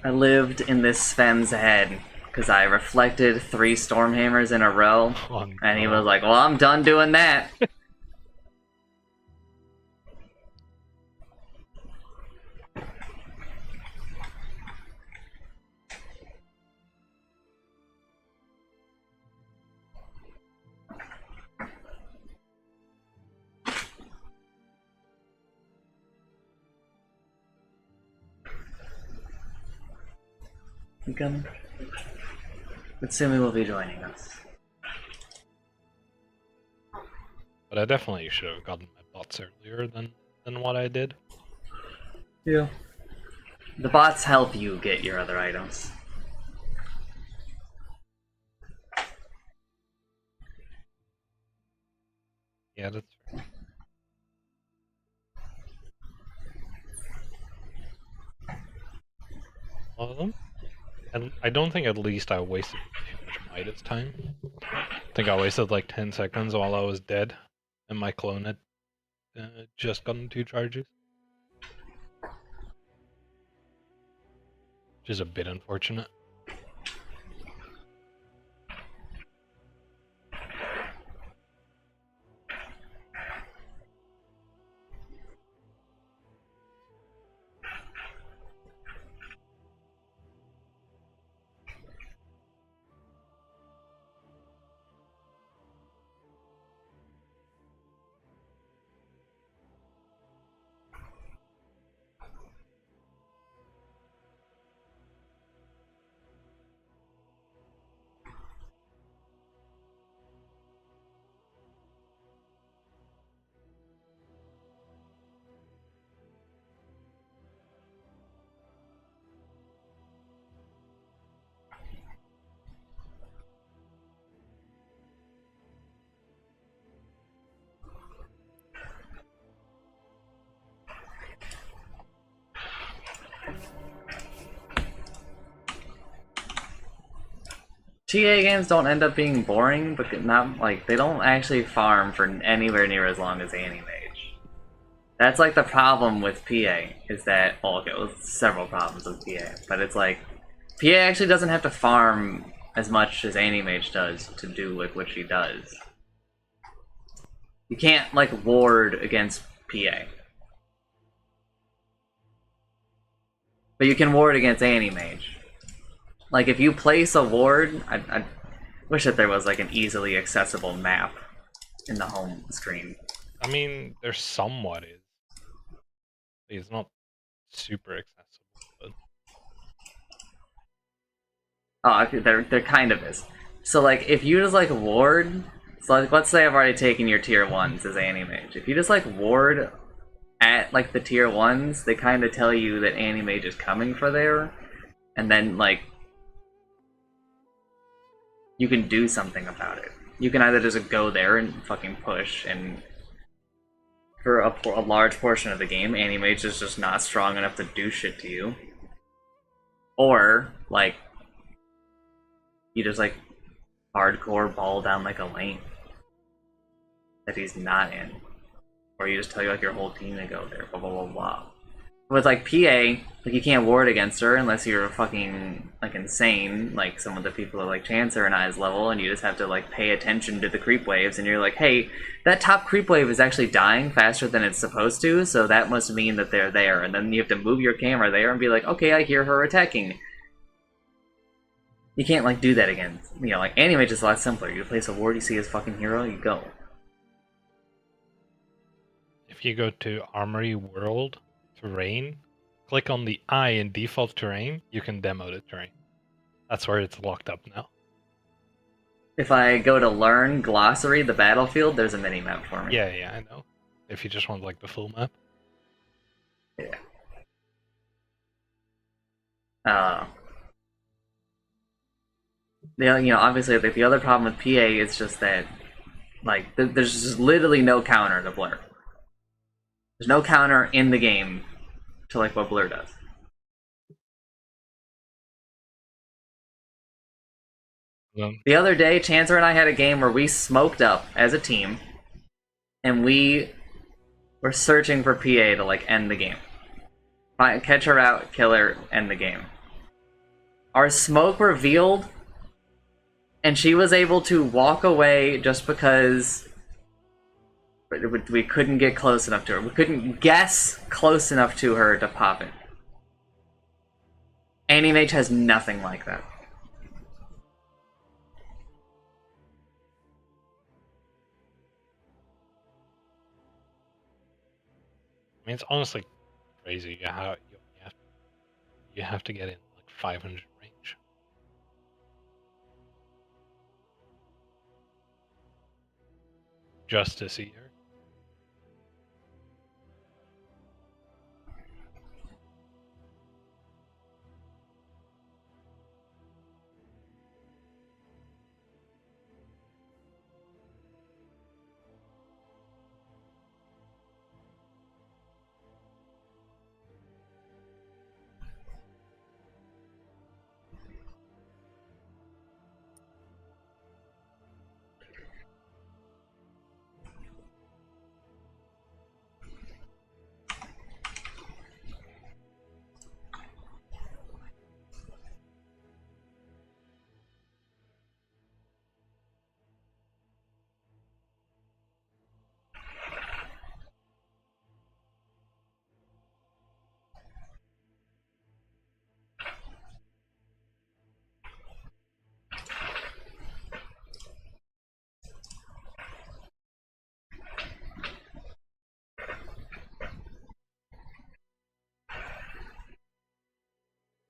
A: I lived in this Sven's head because I reflected 3 Stormhammers in a row,
C: Oh,
A: and he
C: no.
A: was like, well, I'm done doing that. You coming? But Sumi will be joining us.
C: But I definitely should have gotten my bots earlier than what I did.
A: Yeah. The bots help you get your other items.
C: Yeah, that's fair. All of them? And I don't think at least I wasted too much Midas time. I think I wasted like 10 seconds while I was dead, and my clone had just gotten 2 charges. Which is a bit unfortunate.
A: TA games don't end up being boring, but not like they don't actually farm for anywhere near as long as Anti-Mage. That's like the problem with PA, is that, well, okay, well, several problems with PA, but it's like, PA actually doesn't have to farm as much as Anti-Mage does to do like what she does. You can't like ward against PA. But you can ward against Anti-Mage. Like if you place a ward, I wish that there was like an easily accessible map in the home screen.
C: I mean, there somewhat is. It's not super accessible, but
A: Oh, okay, there kind of is. So like if you just like ward, so like let's say I've already taken your tier 1s as Anti-Mage. If you just like ward at like the tier 1s, they kind of tell you that Anti-Mage is coming for there, and then like you can do something about it. You can either just go there and fucking push, and for a large portion of the game, Anti-Mage is just not strong enough to do shit to you. Or, like, you just, like, hardcore ball down, like, a lane that he's not in. Or you just tell, like, your whole team to go there, blah, blah, blah, blah. With, like, PA, like, you can't ward against her unless you're fucking, like, insane, like some of the people at, like, Chancer and I's level, and you just have to, like, pay attention to the creep waves, and you're like, hey, that top creep wave is actually dying faster than it's supposed to, so that must mean that they're there, and then you have to move your camera there and be like, okay, I hear her attacking. You can't, like, do that again. You know, like, Anti-Mage is a lot simpler. You place a ward, you see his fucking hero, you go.
C: if you go to Armory World Terrain, click on the I in default terrain, you can demo the terrain. That's where it's locked up now.
A: If I go to Learn Glossary, the battlefield, there's a mini-map for me.
C: Yeah, I know. If you just want like the full map.
A: Yeah. You know, obviously, like, the other problem with PA is just that, like, there's just literally no counter to Blur. There's no counter in the game to, like, what Blur does. The other day, Chancer and I had a game where we smoked up as a team, and we were searching for PA to, like, end the game. Catch her out, kill her, end the game. Our smoke revealed, and she was able to walk away just because we couldn't get close enough to her. We couldn't guess close enough to her to pop it. Anti-Mage has nothing like that.
C: I mean, it's honestly crazy how you have to get in like 500 range. Just to see her.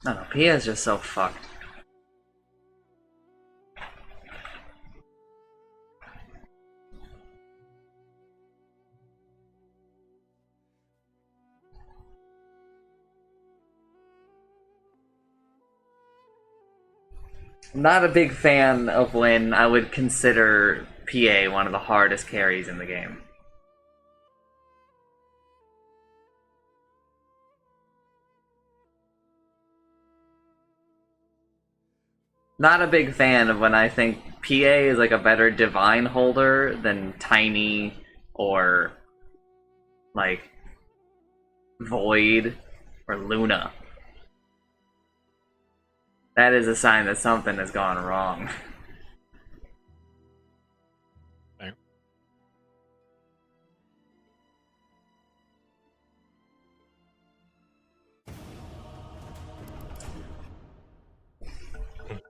A: No, PA is just so fucked. I'm not a big fan of when I would consider PA one of the hardest carries in the game. not a big fan of when I think PA is like a better divine holder than Tiny or like Void or Luna. That is a sign that something has gone wrong.
C: Fair.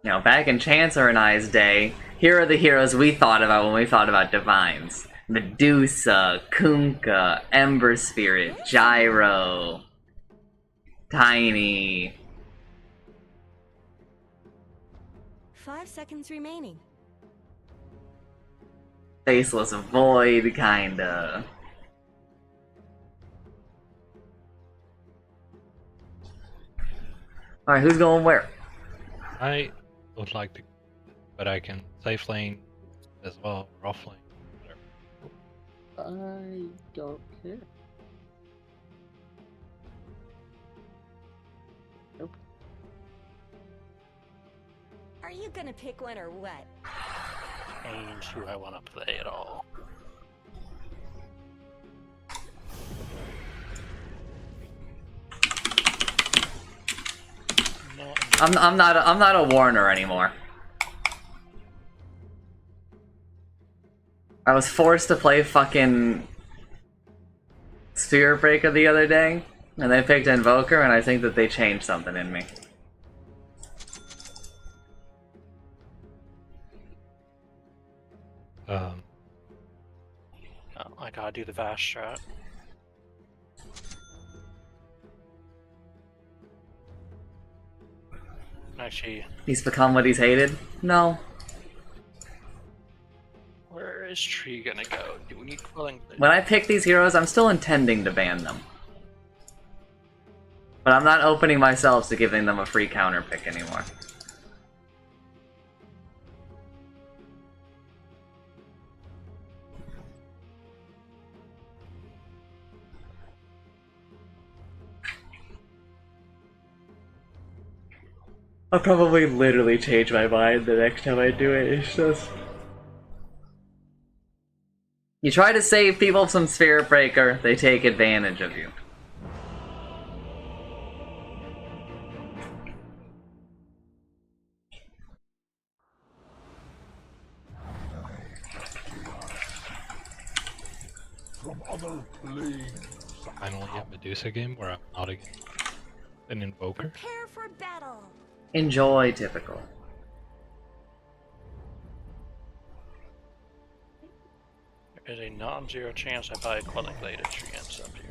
A: You know, back in Chancellor and I's day, here are the heroes we thought about when we thought about divines. Medusa, Kunkka, Ember Spirit, Gyro, Tiny.
E: 5 seconds remaining.
A: Faceless Void, kinda. Alright, who's going where?
C: I would like to, but I can safe lane as well, or off lane. Whatever.
H: I don't care. Nope.
E: Are you gonna pick one or what?
D: Change who I want to play at all. No,
A: I'm not a Warner anymore. I was forced to play fucking Sphere Breaker the other day, and they picked Invoker, and I think that they changed something in me.
D: oh, I gotta do the Vash strat. Actually,
A: He's become what he's hated? No.
D: where is Tree gonna go? Do we need Quelling?
A: When I pick these heroes, I'm still intending to ban them. But I'm not opening myself to giving them a free counter pick anymore. I'll probably literally change my mind the next time I do it. It's just... You try to save people from Sphere Breaker, they take advantage of you.
F: From other planes.
C: Finally a Medusa game where I'm not an invoker.
E: Prepare for battle.
A: Enjoy, typical.
D: There's a non-zero chance I buy a Quelling Blade if Tree ends up here.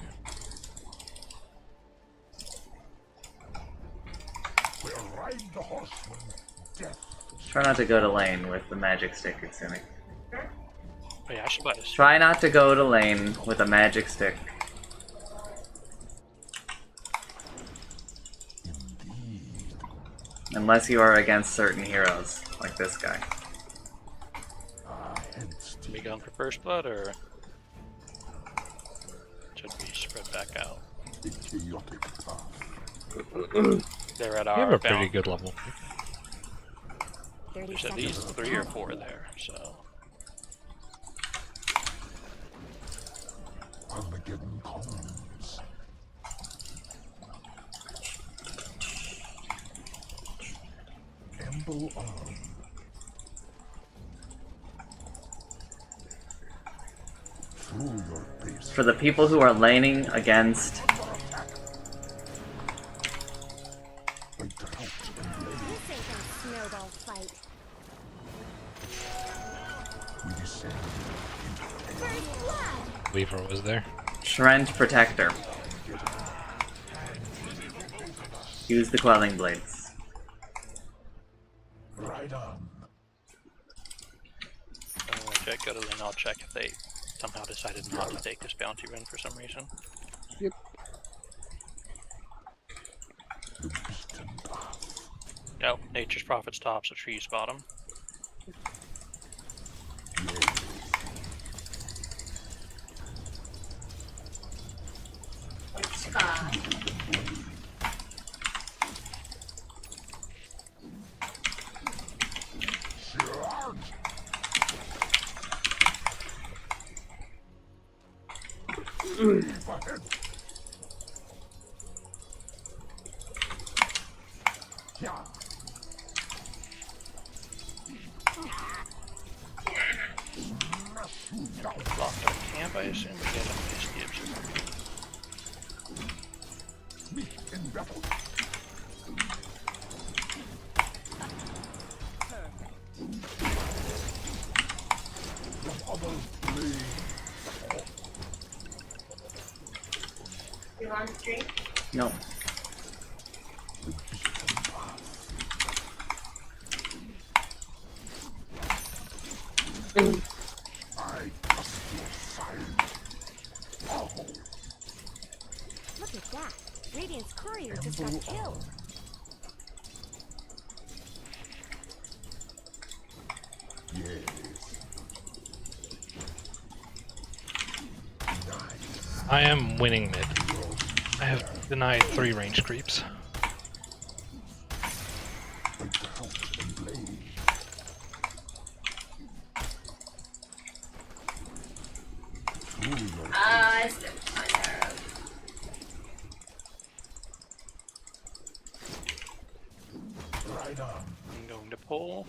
F: We'll ride the horseman. Death.
A: Try not to go to lane with the magic stick, Utsumi.
D: Oh yeah, I should buy this.
A: Try not to go to lane with a magic stick. Unless you are against certain heroes, like this guy.
F: Hence
D: We going for first blood or should we spread back out?
F: the chaotic path.
D: They're at
C: You
D: our
C: have a pretty
D: bound.
C: good level.
E: 30
D: There's at
E: seconds.
D: least 3 or 4 there, so
F: Armageddon comes. Emble on. Through your face.
A: For the people who are laning against
F: I drought and
E: This ain't no snowball fight.
F: we descend
E: First blood.
C: Weaver was there.
A: Shrent Protector. Use the Quelling Blades.
F: right on.
D: check go to lane, I'll check if they somehow decided not to take this bounty run for some reason.
H: Yep.
F: The distant path.
D: Nope, Nature's Prophet stops at Tree's bottom.
F: Yeah.
D: Locked our camp, I assume. We get on these cubes.
F: Meet in battle. From other planes.
B: You on stream?
A: No.
F: I trust your silence. Oh,
E: Look at that. Radiant's courier just got killed.
F: yes.
C: I am winning mid. I have denied 3 range creeps.
B: I stepped on arrow.
F: Right on.
D: I'm going to pull.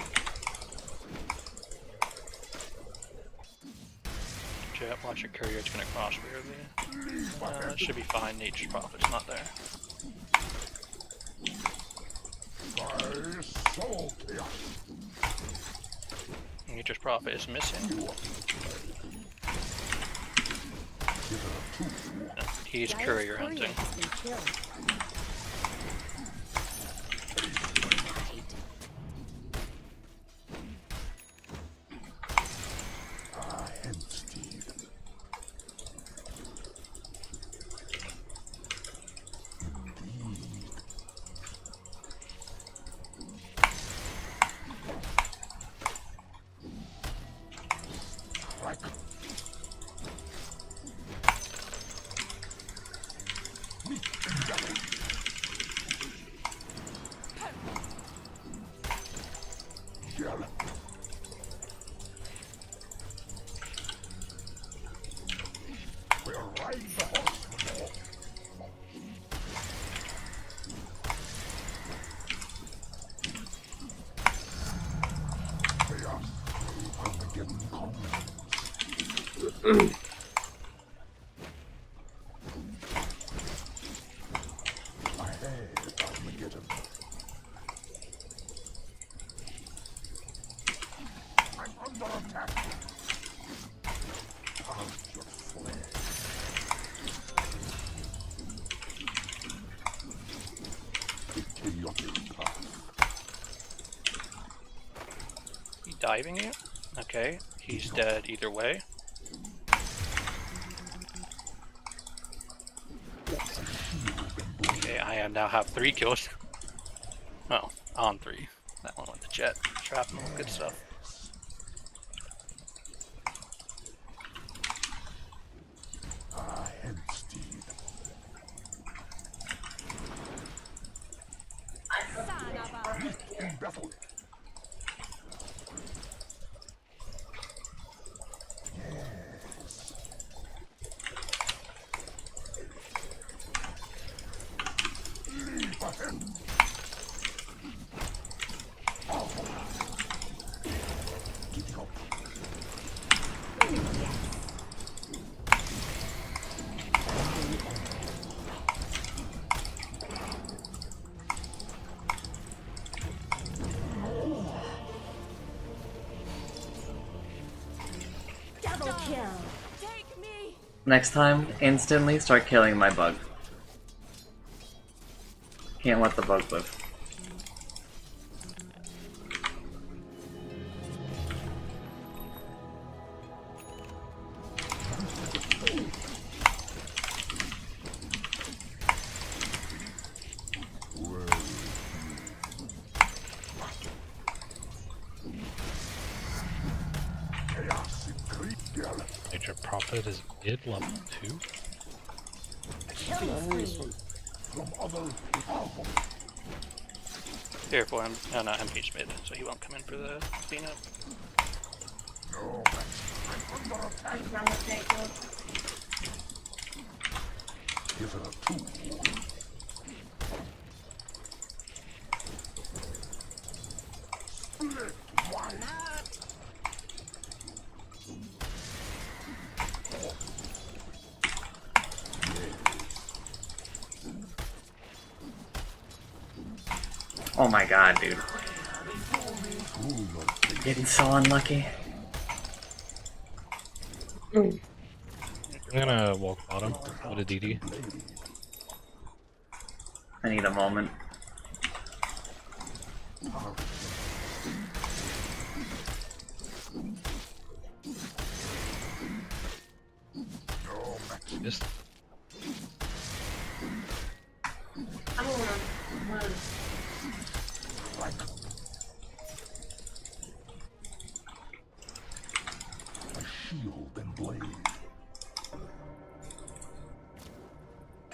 D: Jet, watch your courier, it's gonna cross weirdly. That should be fine, Nature's Prophet's not there.
F: My soul chaos.
D: Nature's Prophet is missing. He's
E: Dire's
D: courier hunting.
E: has been killed.
F: Steve. Strike. Yell. We'll ride the horse. Chaos. Armageddon comes. Ahead, Armageddon. I'm under attack. Count your flesh. Chaotic path.
D: He diving you? Okay, he's dead either way. Okay, I now have 3 kills. Oh, on 3. That one with the jet. Shrapnel, good stuff.
F: Ahead, Steve. In battle. Yes. Leap ahead. Oh. Giddy up.
E: Double kill. Take me.
A: Next time, instantly start killing my bug. Can't let the bug live.
F: Chaos increase. Yell.
C: Nature Prophet is mid level 2.
E: Killing spree.
F: From other. Oh.
D: Careful, no, MP's mid, so he won't come in for the cleanup.
F: No, I'm under attack.
B: I'm trying to take those.
F: Hitherto. Split wide.
A: Oh my god, dude. Getting so unlucky.
C: I'm gonna walk bottom with a DD.
A: I need a moment.
C: Just
B: I don't wanna run.
F: Shield and blade.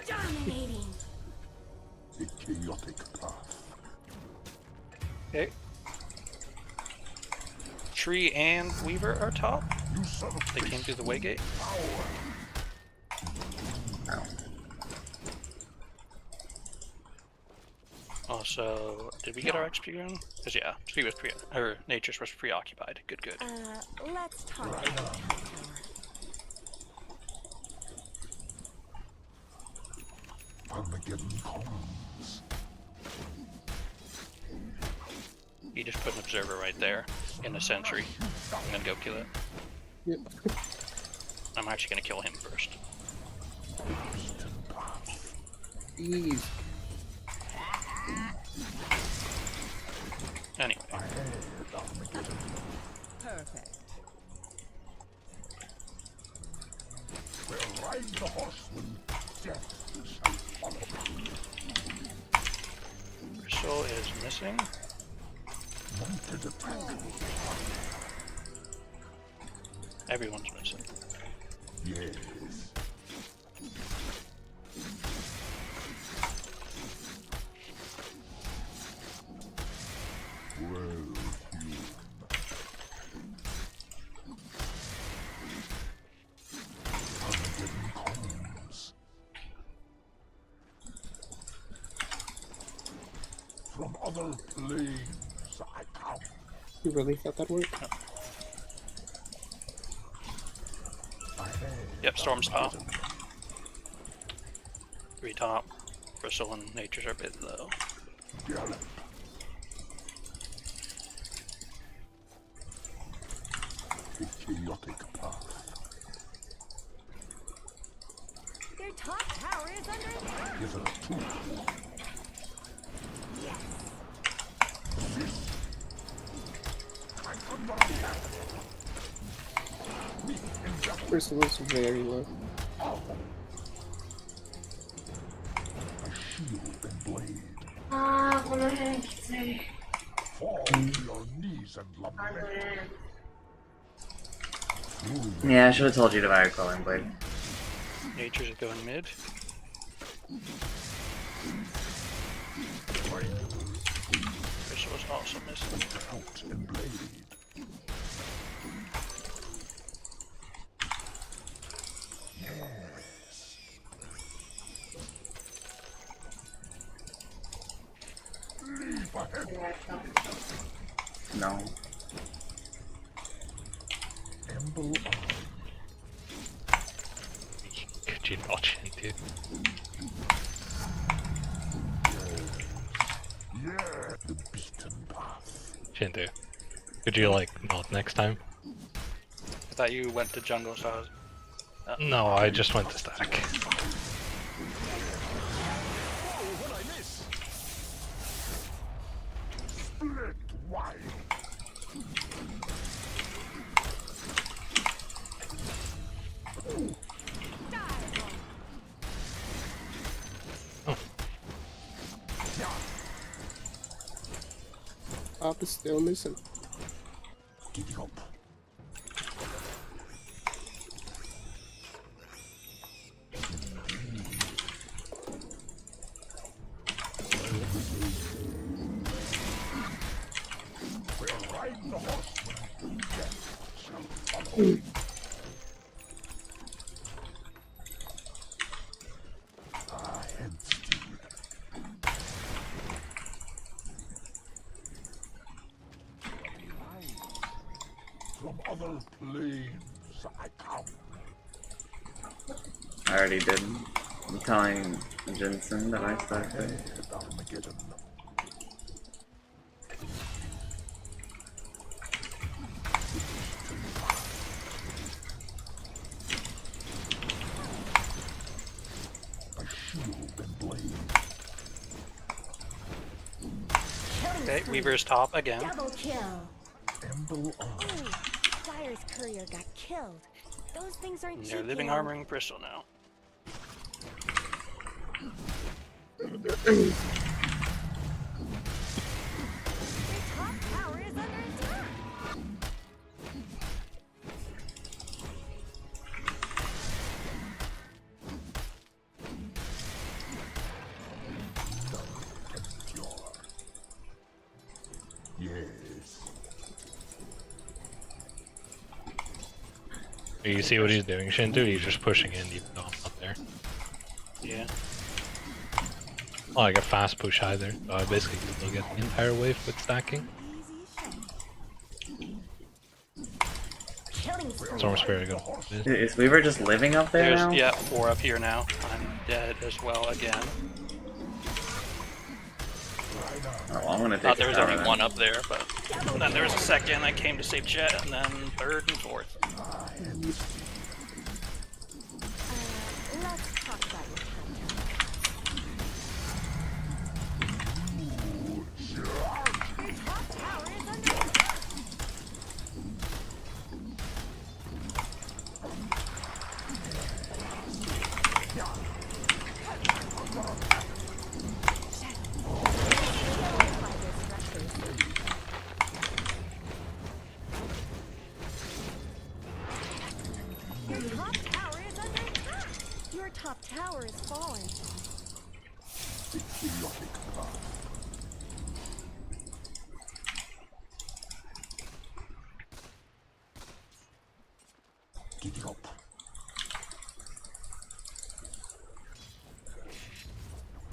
E: Dominating.
F: A chaotic path.
D: Okay. Tree and Weaver are top.
F: Usurp
D: They came through the Waygate. Also, did we get our XP rune? Because yeah, Tree was or Nature's was preoccupied. Good, good.
E: Let's talk about the top tower.
F: Armageddon comes.
D: You just put an observer right there in the sentry. I'm gonna go kill it.
H: Yep.
D: I'm actually gonna kill him first.
H: Ease.
D: Anyway,
E: Perfect.
F: We'll ride the horseman. Death shall follow.
D: Bristol is missing.
F: Mounted attack.
D: Everyone's missing.
F: Yes. Well, human. Armageddon comes. From other planes I come.
H: You really thought that worked?
D: Yep, Storm's top. 3 top. Bristol and Nature's are a bit low.
F: Gallop. A chaotic path.
E: Their top tower is under attack.
F: Hitherto.
H: Bristol is very low.
F: A shield and blade.
B: What the heck? Say.
F: Fall to your knees and lament.
A: Yeah, I should have told you to buy a Quelling Blade.
D: Nature's going mid. Bristol is also missing.
F: Out and blade. Yes. Leave ahead.
A: No.
F: Emble on.
C: could you not, Shintu?
F: Yeah, the beaten path.
C: Shintu, could you like not next time?
D: I thought you went to jungle, so I was...
C: No, I just went to stack.
F: What I miss? Split wide.
H: Top is still missing.
F: Giddy up. We'll ride the horseman. Death shall follow. From other planes, I come.
A: I already did. I'm telling Jensen that I started.
F: Armageddon. A shield and blade.
D: Okay, Weaver's top again.
E: Double kill.
F: Emble on.
E: Ooh, Dire's courier got killed. Those things aren't
D: They're
E: cheap,
D: living
E: you know.
D: armoring Bristol now.
E: Your top tower is under attack.
F: Yes.
C: You see what he's doing, Shindu? He's just pushing in even though I'm not there.
D: Yeah.
C: Well, like a fast push either, so I basically can still get the entire wave with stacking.
E: Easy shot. Killing spree.
C: Storm Spirit go.
A: Is Weaver just living up there
D: There's
A: now?
D: yeah, 4 up here now. I'm dead as well again.
A: Oh, well, I'm gonna take
D: Thought there was
A: a
D: only
A: tower
D: 1 up there, but then there was a second that came to save Jet, and then 3rd and 4th.
E: Let's talk about your counter. Your top tower is under attack. Your top tower is under attack. Your top tower is fallen.
F: Idiotic path. Giddy up.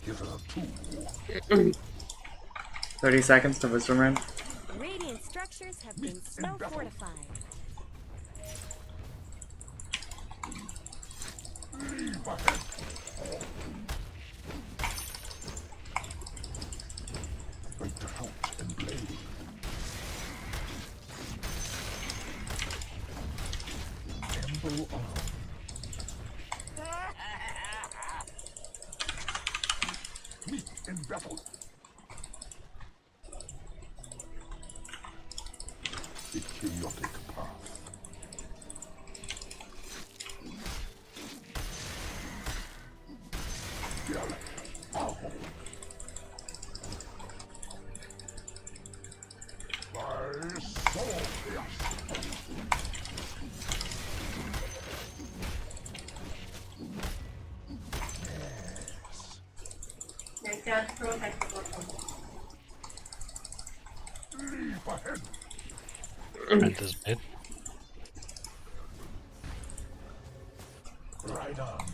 F: Hitherto.
A: 30 seconds to Wisdom Rune.
E: Radiant structures have been snow fortified.
F: Leave ahead. Like the help and blade. Emble on. Meet in battle. The chaotic path. My soul,
B: My dad protects the bottom.
F: leave ahead.
C: Rent is mid.
F: Ride on.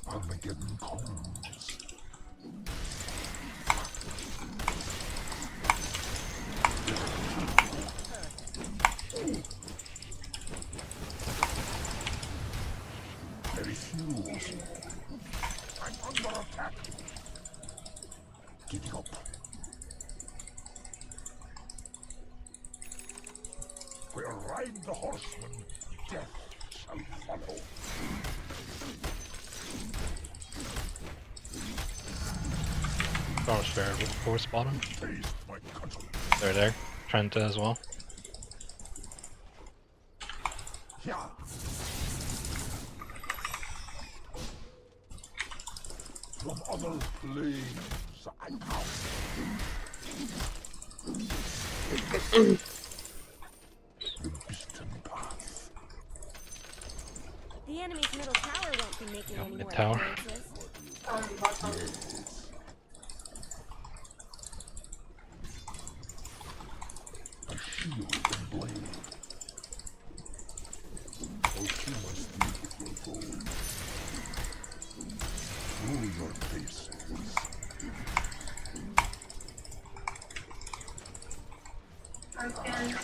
F: Armageddon comes. I refuse. I'm under attack. Giddy up. Where ride the horseman, death shall follow.
C: Storm Spirit with force bottom.
F: Taste my cudgel.
C: They're there. Trenta as well.
F: Yeah. From other planes, I come. The distant path.
E: The enemy's middle tower won't be making
C: Yep,
E: any
C: mid
E: more
C: tower.
E: appearances.
B: Bottom.
F: A shield and blade. Oh, she must beautiful foe. Through your faces.
B: Broken.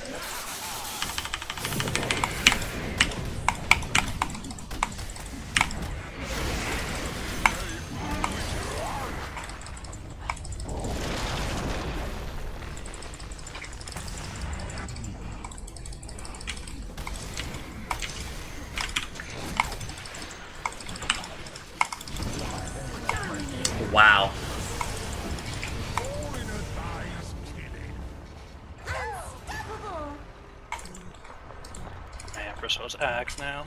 A: Wow.
E: Unstoppable!
D: I have Bristol's axe now.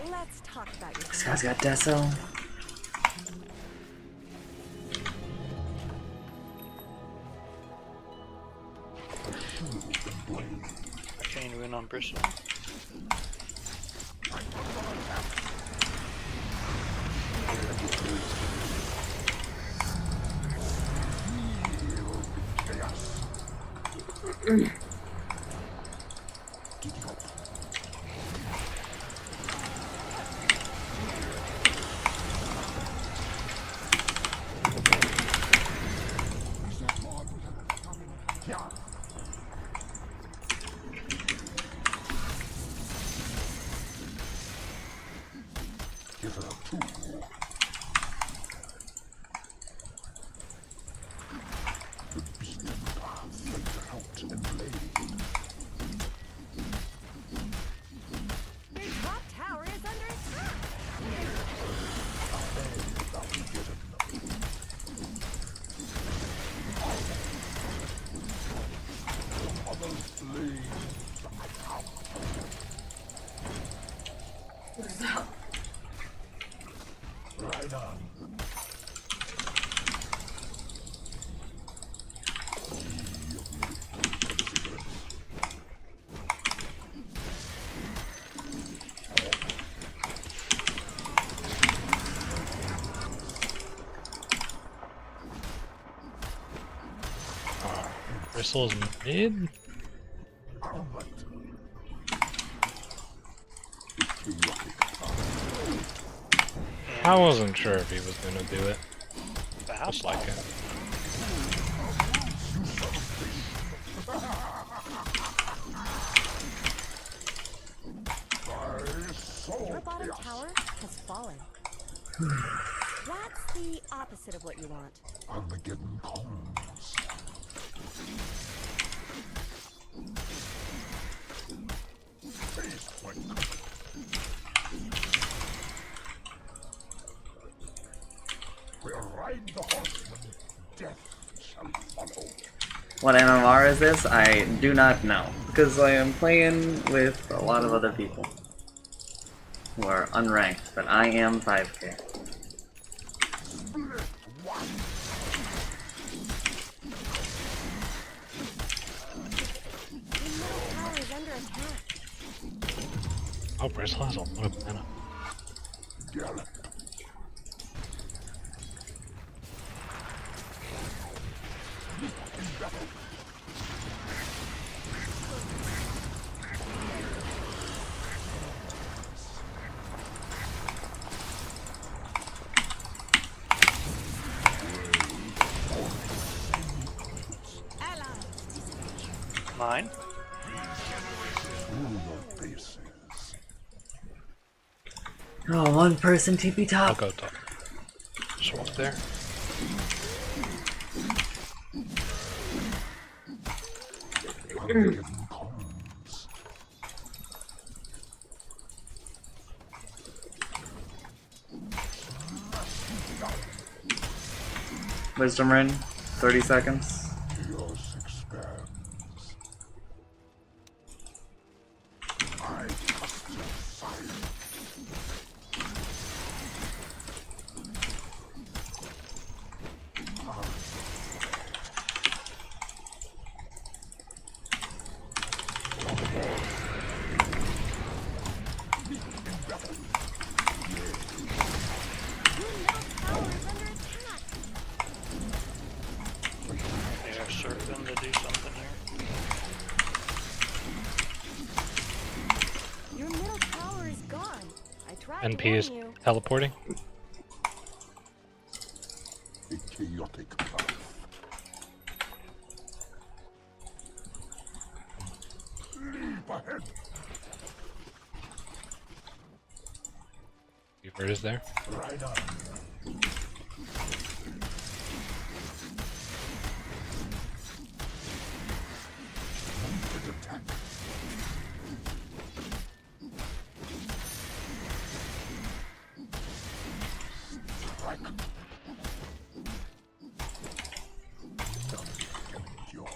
E: Let's talk about your
A: This guy's got Deso.
D: Chain rune on Bristol.
F: Give her a tool. The beacon path fades out and blade.
E: Your top tower is under attack!
F: Right on.
C: Bristle's mid? I wasn't sure if he was gonna do it. Just like it.
E: Your bottom tower has fallen. That's the opposite of what you want.
F: Armageddon comes. Face point. We'll ride the horseman. Death shall follow.
A: What MMR is this? I do not know. Because I am playing with a lot of other people who are unranked, but I am 5K.
F: Split one.
E: Your middle tower is under attack.
C: Oh, Bristle has a lot of mana.
F: Gallop.
D: Mine.
F: Rule your bases.
A: Oh, one person TP
C: I'll
A: top.
C: go top. Swap there.
F: Armageddon comes.
A: Wisdom Ring, 30 seconds.
F: Chaos expands. I trust your fire.
E: Your middle tower is under attack.
D: They are certain to do something here.
E: to
C: NP
E: warn
C: is
E: you.
C: teleporting.
F: A chaotic path. Leap ahead.
C: Weaver is there.
F: Ride on. Mounted attack. Strike. Endure.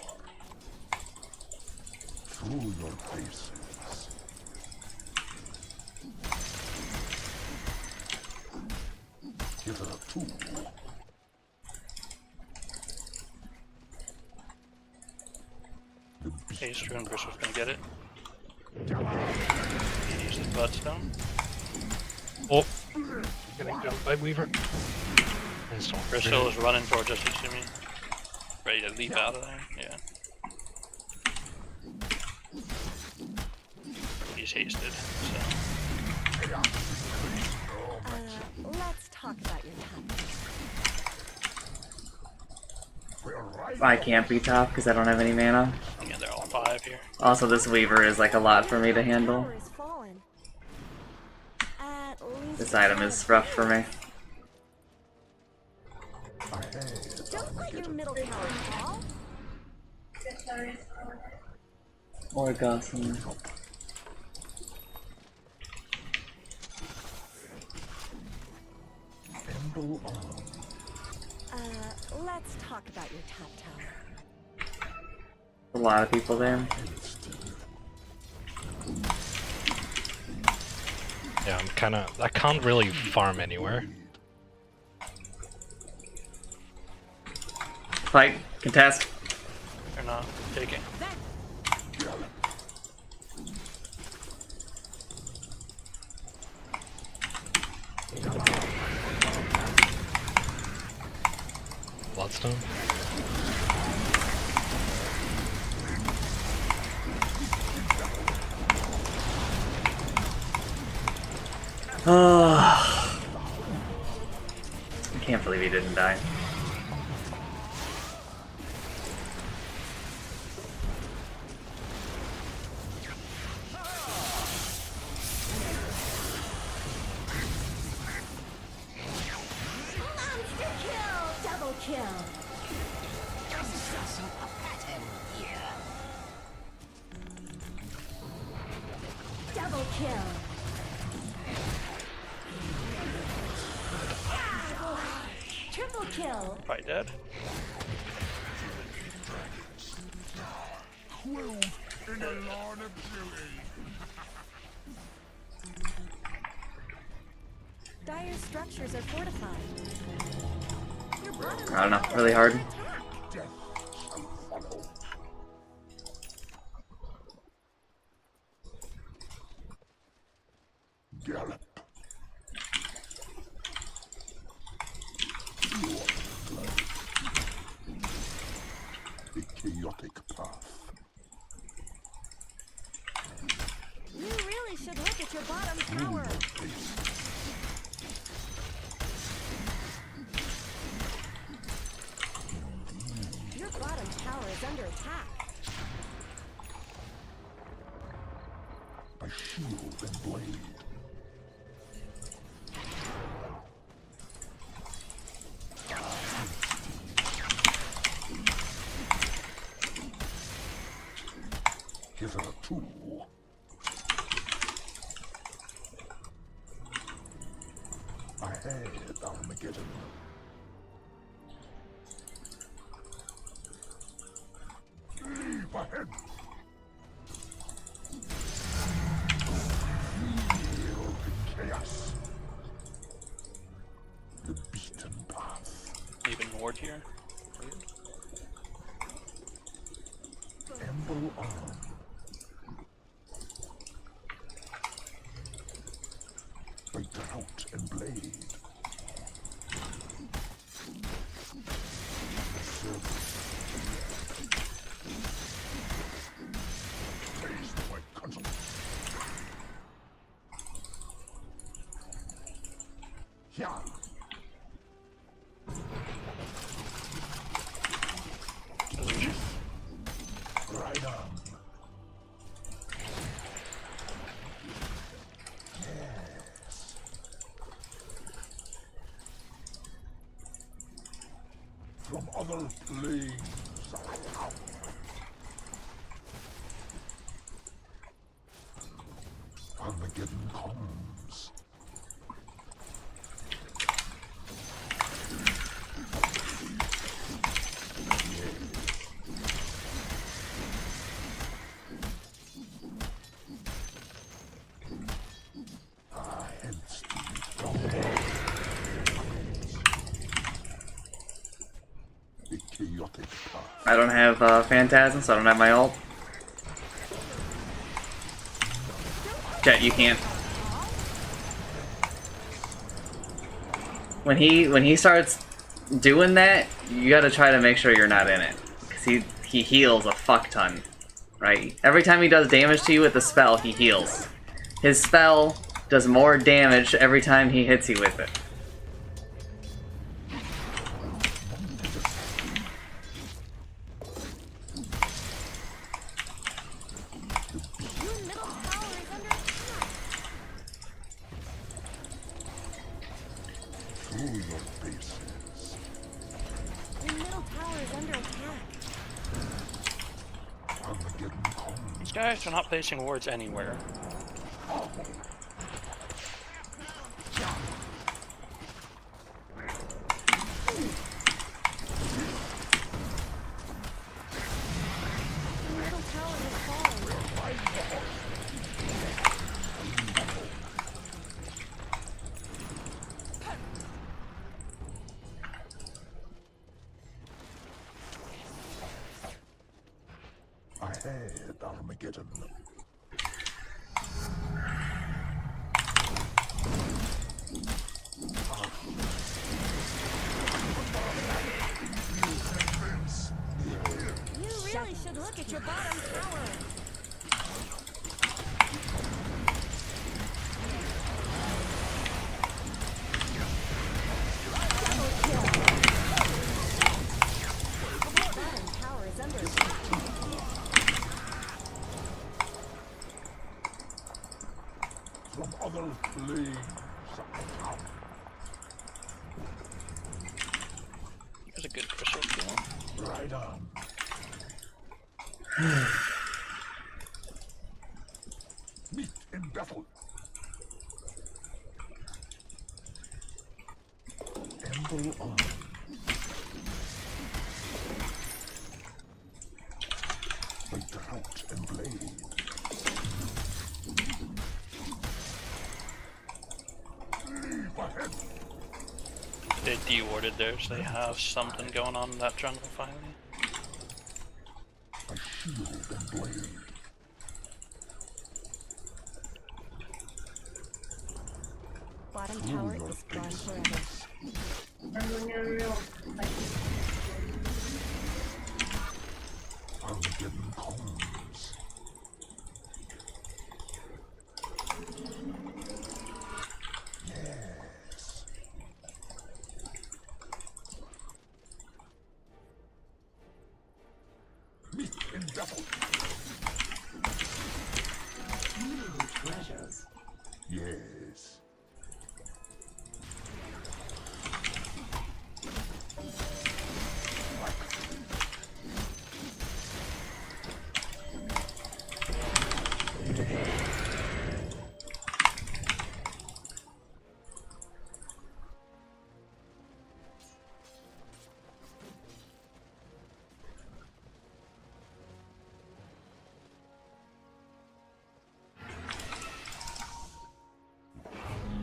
F: Through your paces. Hitherto. The beast
D: Hey, Struan Bristle's gonna get it. He used his bloodstone.
C: Oh, getting jumped by Weaver. And Storm
D: Bristol is running towards us, assuming. Ready to leap out of there. Yeah. He's hasted, so.
E: Let's talk about your tactics.
A: I can't be top because I don't have any mana.
D: Yeah, they're all 5 here.
A: Also, this Weaver is like a lot for me to handle.
E: Tower is fallen. At least
A: This item is rough for me.
E: don't let your middle tower fall.
A: Or Gossamer.
F: Emble on.
E: Let's talk about your top tower.
A: A lot of people there.
C: Yeah, I can't really farm anywhere.
A: Fight, contest.
D: They're not taking.
C: Bloodstone.
A: I can't believe he didn't die.
E: Monster kill! Double kill! Double kill! Triple kill!
D: Probably dead.
F: Clothed in a lawn of beauty.
E: Dire structures are fortified. Your bottom
A: I don't know, really hard.
E: attack.
F: Death shall follow. Gallop. A chaotic path.
E: You really should look at your bottom tower. Your bottom tower is under attack.
F: By shield and blade. Hitherto. Ahead, Armageddon. Leap ahead. Yield to chaos. The beaten path.
D: Even ward here.
F: Emble on. By drought and blade. Service. Taste my conscience. other planes. Armageddon comes. Hence the chaotic path.
A: I don't have Phantasm, so I don't have my ult. Jet, you can't. When he starts doing that, you gotta try to make sure you're not in it. Because he heals a fuck ton. Right? Every time he does damage to you with a spell, he heals. His spell does more damage every time he hits you with it.
E: Your middle tower is under attack.
F: Through your faces.
E: Your middle tower is under attack.
F: Armageddon comes.
D: These guys are not placing wards anywhere.
E: Your middle tower is falling.
F: Ahead, Armageddon.
E: You really should look at your bottom tower. Bottom tower is under attack.
F: From other planes.
D: There's a good crystal kill.
F: Right on. Meet in battle. Emble on. By drought and blade. Leave ahead.
D: They de-warded there, so they have something going on in that jungle finally.
F: A shield and blade.
E: Bottom tower is gone forever.
F: Armageddon comes. Yes. Meet in battle.
B: Treasures.
F: Yes.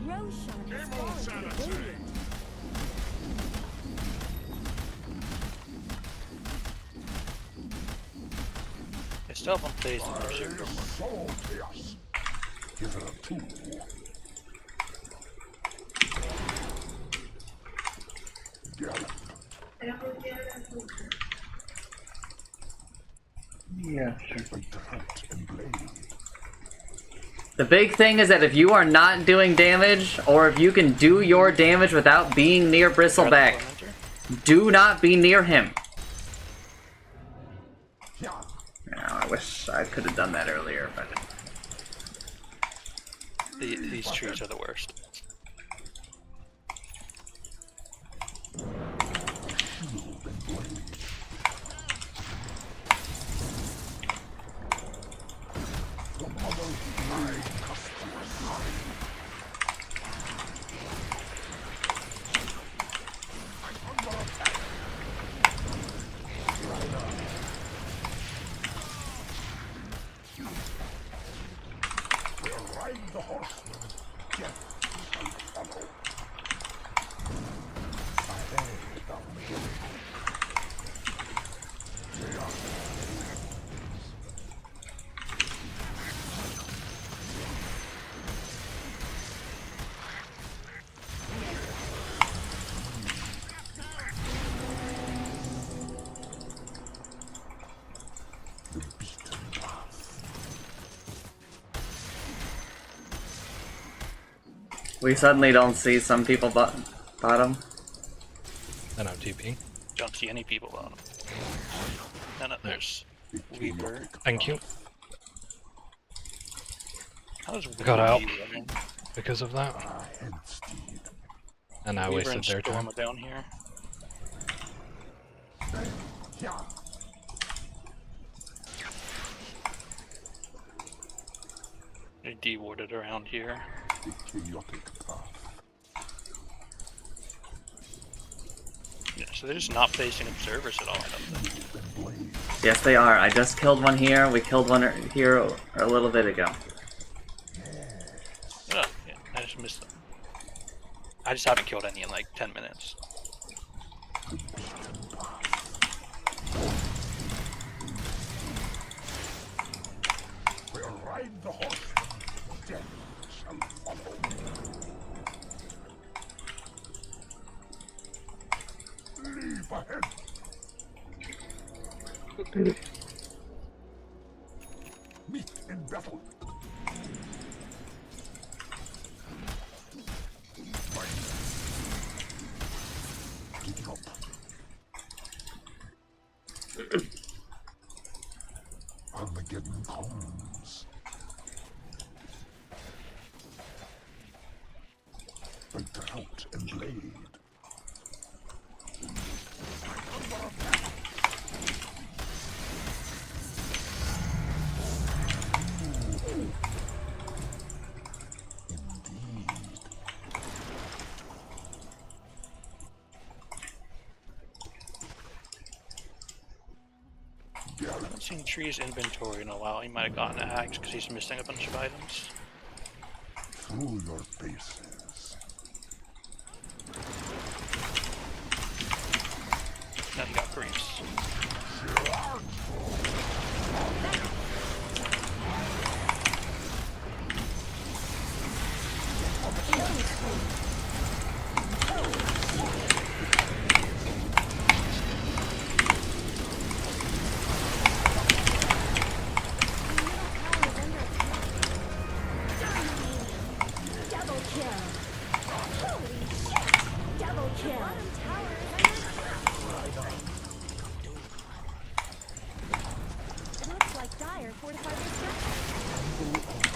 E: Roshan has fallen to the Radiant.
D: They still haven't placed the berserker.
F: Soul chaos. Give her a tool. Gallop.
A: Yeah, sure.
F: By drought and blade.
A: The big thing is that if you are not doing damage, or if you can do your damage without being near Bristleback, do not be near him.
F: Yeah.
A: I wish I could have done that earlier, but
D: These trees are the worst.
F: Shield and blade. the horseman, death shall follow. Ahead of me. They are the beaten path.
A: We suddenly don't see some people bottom.
C: And I'm TPing.
D: Don't see any people on them. None of there's Weaver.
C: Thank you.
D: How does
C: got out.
D: Weaver running?
C: Because of that.
F: Head steed.
C: And I
D: Weaver
C: wasted
D: and
C: their
D: Storm
C: time.
D: are down here.
F: Yeah.
D: They de-warded around here.
F: The chaotic path.
D: Yeah, so they're just not facing observers at all, I don't think.
F: And blade.
A: Yes, they are. I just killed one here. We killed one here a little bit ago.
D: Oh, yeah, I just missed them. I just haven't killed any in like 10 minutes.
F: The beaten path. We'll ride the horseman, death shall follow. Leave ahead. Meet in battle. Get up. Armageddon comes. Fight the out and blade. Indeed.
D: I haven't seen Tree's inventory in a while. He might have gotten axed because he's missing a bunch of items.
F: Through your paces.
D: Then he got creeps.
E: Double kill. Holy shit! Double kill. It looks like Dire fortified their structure.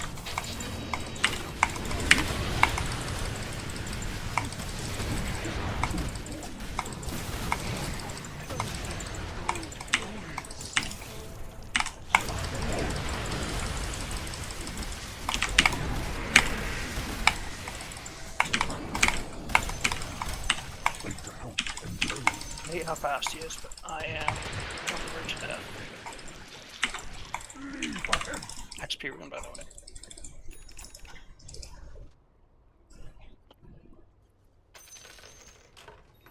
F: Fight the out and blade.
D: I hate how fast he is, but I am on the verge of death.
F: Leave ahead.
D: XP rune, by the way.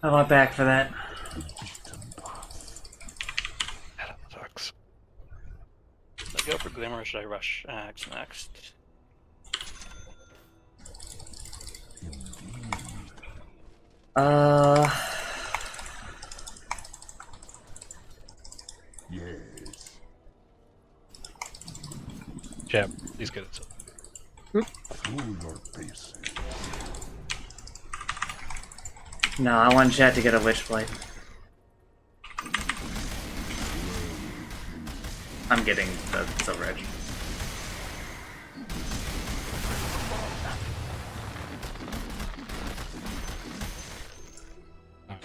A: I went back for that.
F: Beaten path.
C: That sucks.
D: Should I go for Glimmer or should I rush Axe next?
F: Indeed. Yes.
C: Jab, please get it.
F: Through your paces.
A: No, I want Jet to get a Witchblade. I'm getting the Silver Edge.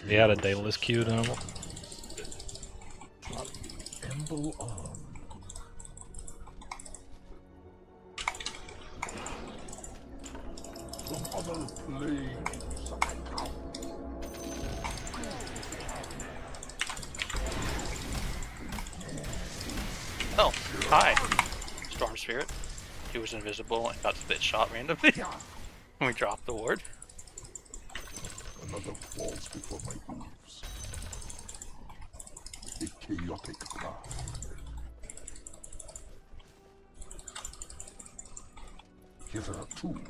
C: He had a Daedalus queued on him.
F: Tremble on. From other planes I come.
D: Oh, hi! Storm Spirit. he was invisible and got spit shot randomly when we dropped the ward.
F: Another falls before my hooves. A chaotic path. Hitherto.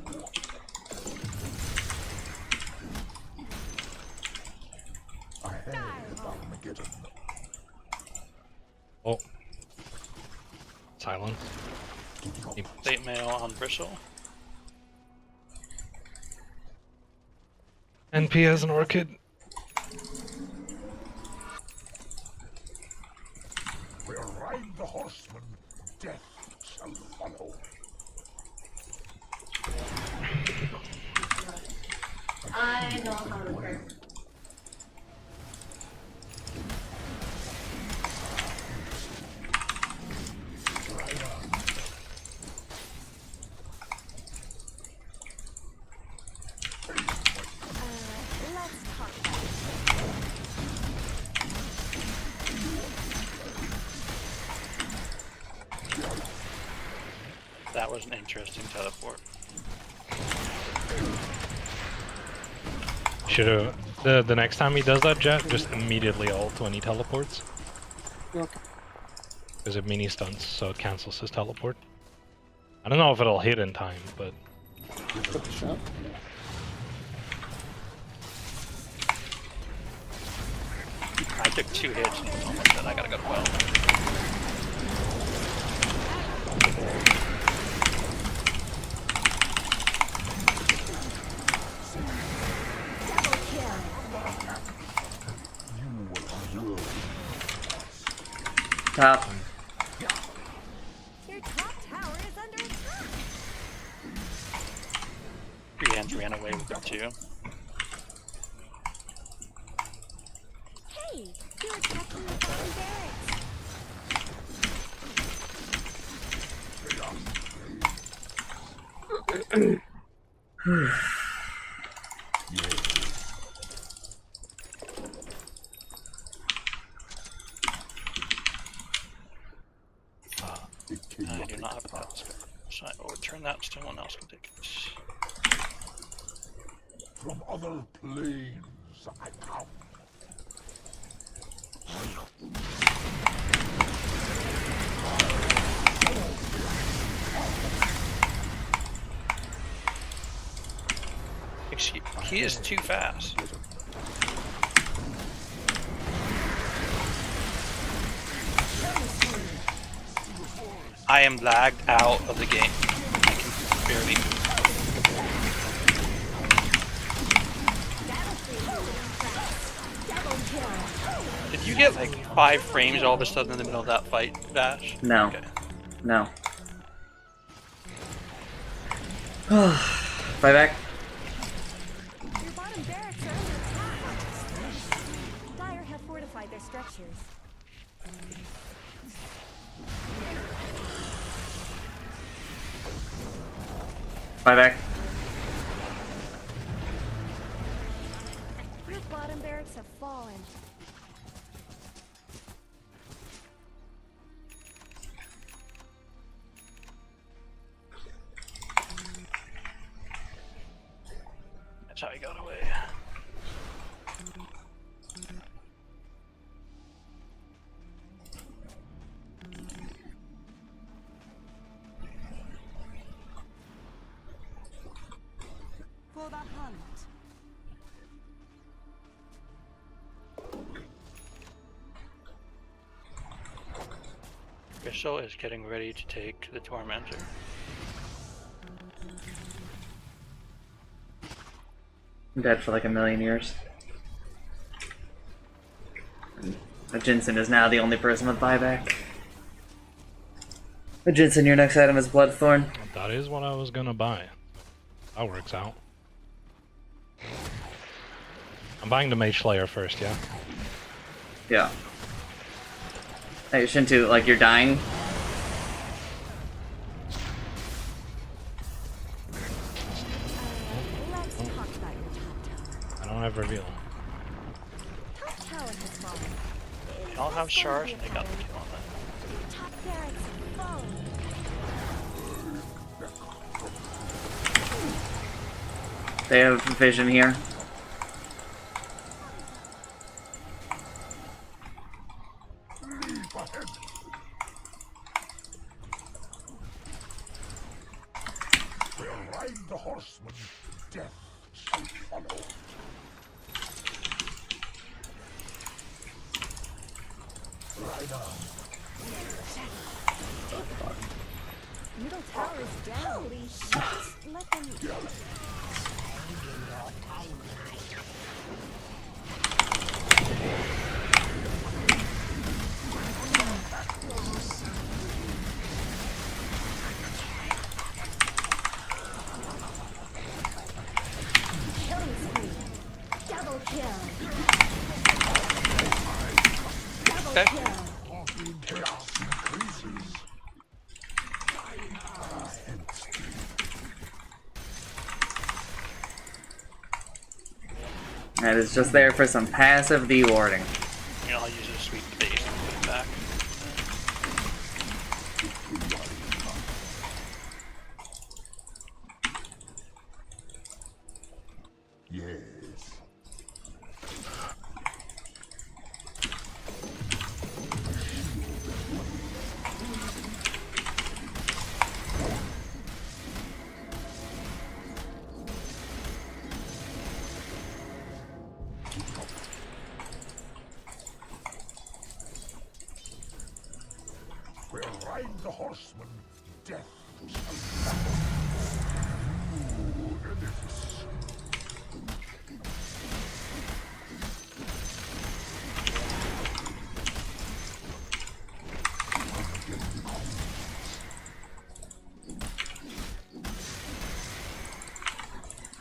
F: Ahead of Armageddon.
C: Oh. Silence.
D: Late mail on Bristle.
C: NP has an orchid.
F: Where ride the horsemen, death shall follow.
B: I know how to work.
E: Let's talk about it.
D: That was an interesting teleport.
C: Should've the next time he does that, Jet, just immediately ult when he teleports.
H: Okay.
C: Because it mini stunts, so it cancels his teleport. I don't know if it'll hit in time, but
H: Put the shot.
D: I took 2 hits and was almost dead. I gotta go to well.
E: Double kill.
A: Top.
E: Your top tower is under attack.
D: Brienne's ran away with them too.
E: Hey, you're attacking the bottom barracks.
D: I do not have that spell, so I will return that so someone else can take it.
F: From other planes I come.
D: He is too fast. I am lagged out of the game. I can barely move.
E: Double kill.
D: Did you get like 5 frames all of a sudden in the middle of that fight, Vash?
A: No.
D: Okay.
A: No. Buyback.
E: Your bottom barracks are under attack. Dire have fortified their structures.
A: Buyback.
E: Your bottom barracks have fallen.
D: That's how he got away.
E: For the hunt.
D: Crystal is getting ready to take the Tormentor.
A: I'm dead for like a million years. And Jensen is now the only person with buyback. But Jensen, your next item is Bloodthorn.
C: that is what I was gonna buy. That works out. I'm buying the Mage Slayer first, yeah?
A: Yeah. Hey, Shintu, like you're dying?
E: Let's talk about your top tower.
C: I don't have reveal.
E: Top tower has fallen.
D: They all have shards and they got the kill on that.
E: Top barracks have fallen.
A: They have vision here.
F: Leap ahead. We'll ride the horseman. Death shall follow. Ride on.
E: Middle tower is down. Holy shit. Let them... Killing spree. Double kill. Double
D: Okay.
E: kill.
F: Chaos increases.
A: That is just there for some passive dewarding.
D: You know, I'll use a sweep the base and put it back.
F: Yes. We'll ride the horseman. Death shall follow. Ooh, edifice.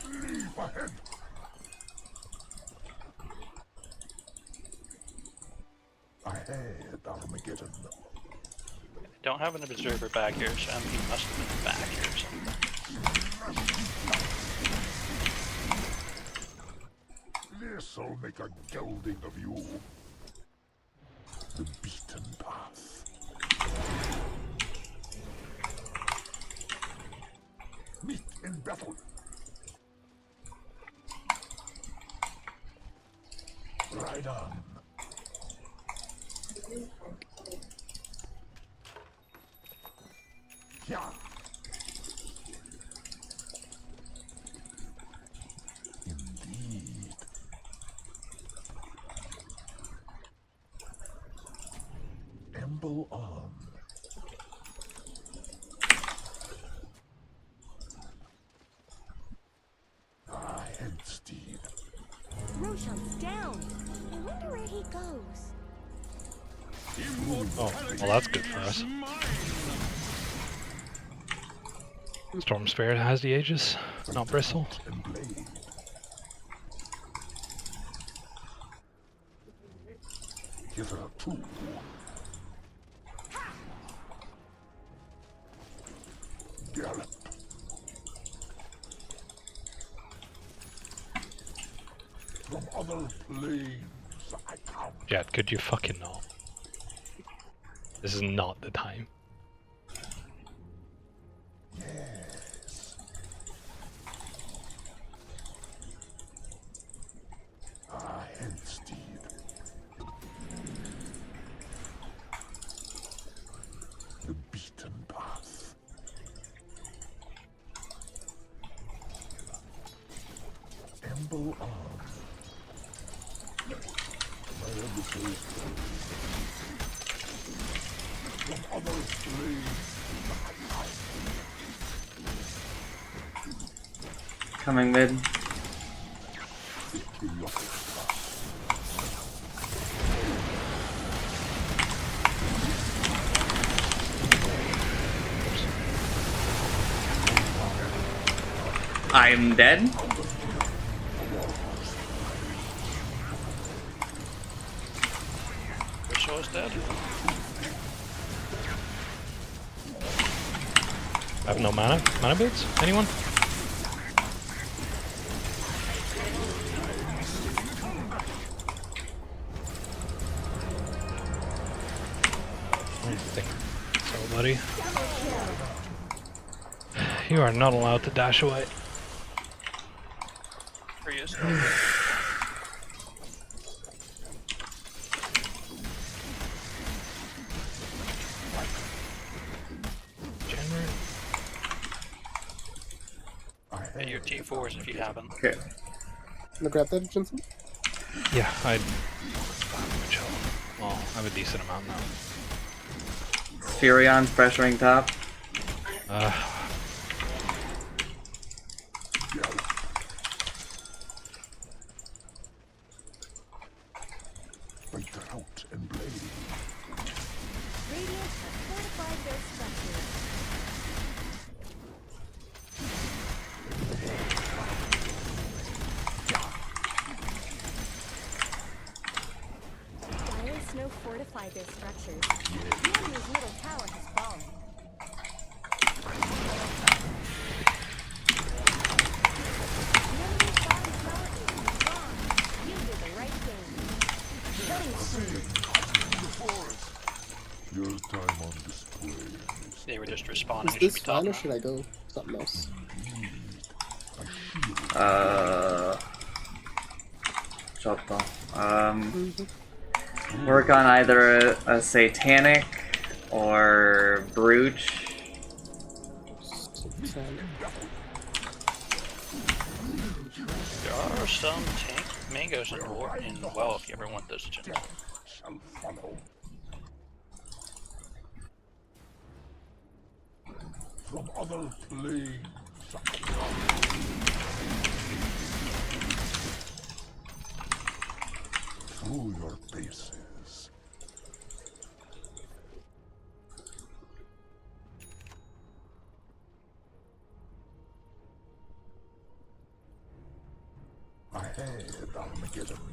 F: Leap ahead. Ahead, Armageddon.
D: I don't have an observer back here, so he must have been back here or something.
F: This'll make a gelding of you. The beaten path. Meet in battle. Ride on. Yeah. Indeed. Emble on. Ah, head steed.
E: Roshan's down. I wonder where he goes.
C: Oh, well that's good for us. Storm Spirit has the Aegis, not Bristle.
F: And blade. Hitherto. Gallop. From other planes I come.
C: Jet, could you fucking not? This is not the time.
F: Yes. Ah, head steed. The beaten path. Emble on. My adversaries from other slaves.
A: Coming mid. I'm dead.
D: Bristle is dead.
C: I have no mana. Mana boots? Anyone? I don't think so, buddy. You are not allowed to dash away.
D: Darius.
C: January.
D: Get your T4s if you haven't.
A: Okay.
H: Gonna grab that, Jensen?
C: Yeah, I'd chill. Well, I have a decent amount now.
A: Furion's pressuring top.
F: Fight out and blade.
E: Radiant has fortified their structures. Dire Snow fortified their structures. The enemy's middle tower has fallen. The enemy's bottom tower is gone. You did the right thing. Killing spree.
F: Your time on display.
D: They were just respawning.
H: Is
D: I should
H: this
D: be
H: fine
D: talking
H: or
D: about.
H: should I go something else?
A: Shotgun. Work on either a satanic or brooch.
D: There are some tank mangoes in the well if you ever want those gems.
F: Shall follow. From other planes. Through your bases. Ahead, Armageddon.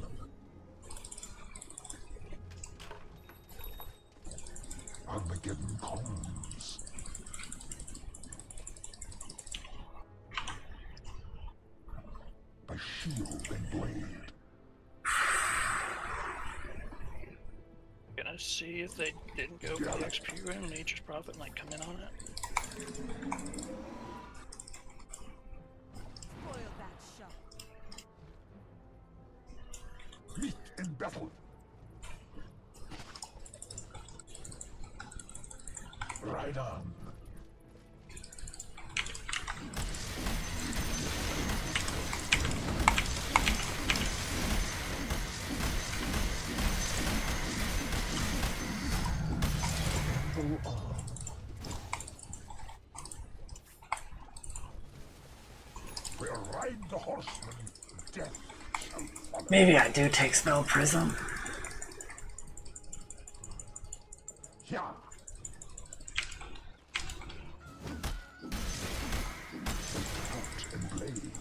F: Armageddon comes. By shield and blade.
D: Gonna see if they didn't go for the XP room. Nature's Prophet might come in on it.
E: Spoil that shot.
F: Meet in battle. Ride on. Go on. Where ride the horseman, death shall follow.
A: Maybe I do take spell prism.
F: Yeah. Out and blade.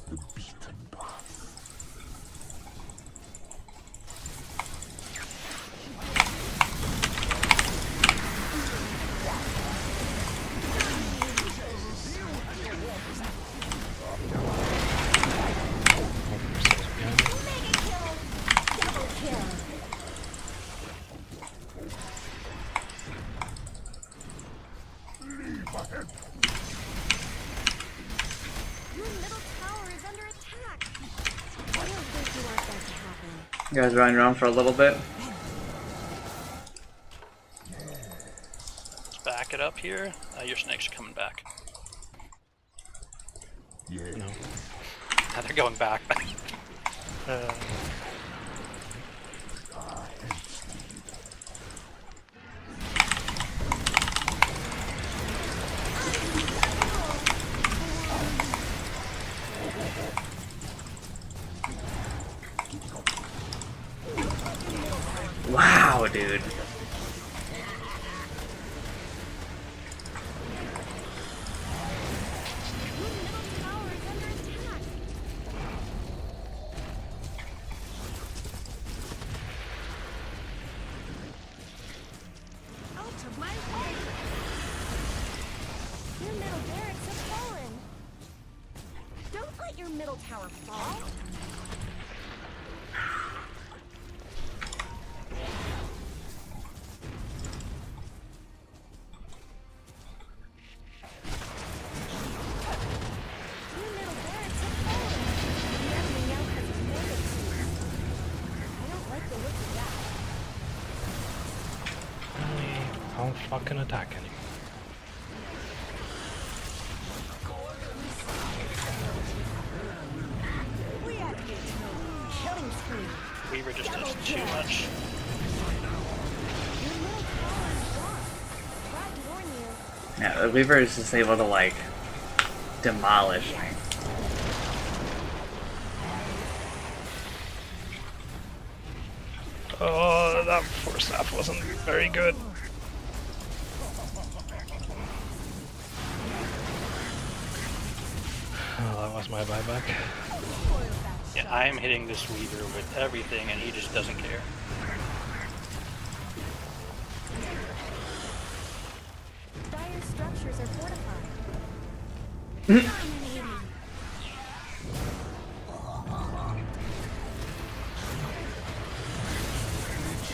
F: The beaten path.
E: Mega kill. Double kill.
F: Leave ahead.
E: Your middle tower is under attack. I don't think you want that to happen.
A: You guys running around for a little bit.
D: Let's back it up here. Your snakes are coming back.
F: Yeah.
C: No.
D: Now they're going back.
A: Wow, dude.
E: Your middle tower is under attack. Out of my way. Your middle barracks have fallen. Don't let your middle tower fall.
C: fucking attack anymore.
E: Killing spree.
D: Weaver just does too much.
E: Your middle tower is lost. Tried to warn you.
A: Yeah, the Weaver is just able to like demolish me.
C: Oh, that force snap wasn't very good. Oh, that was my buyback.
D: Yeah, I'm hitting this Weaver with everything, and he just doesn't care.
E: Dire structures are fortified. Dominating.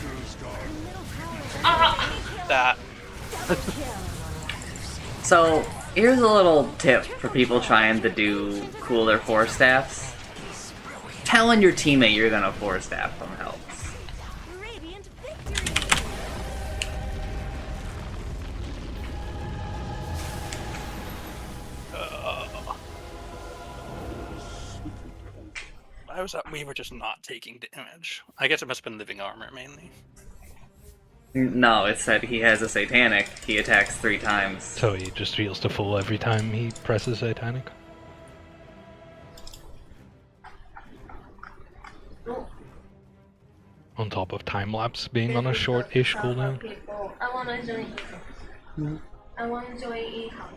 E: Your middle tower is
D: That
E: double kill.
A: So here's a little tip for people trying to do cooler force staffs. Telling your teammate you're gonna force staff them helps.
E: Radiant victory.
D: why was that Weaver just not taking damage? I guess it must have been living armor mainly.
A: No, it said he has a satanic. He attacks 3 times.
C: So he just heals to full every time he presses Satanic. On top of time lapse being on a short-ish cooldown.
B: People. I want to join e-house. I want to join e-house.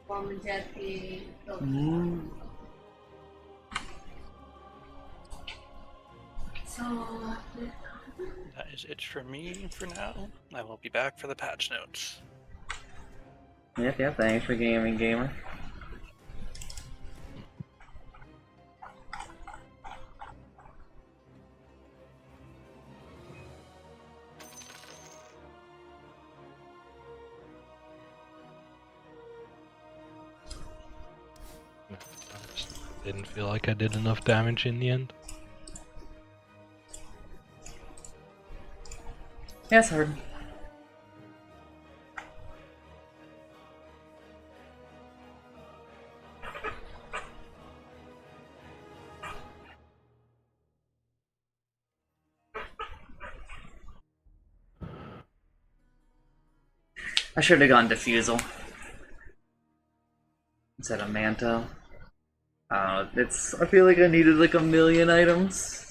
B: 我们家的狗。So.
D: That is it for me for now. I will be back for the patch notes.
A: Yep, thanks for gaming, gamer.
C: I just didn't feel like I did enough damage in the end.
A: Yes, hard. I should have gone Diffusal instead of Manto. I feel like I needed like a million items.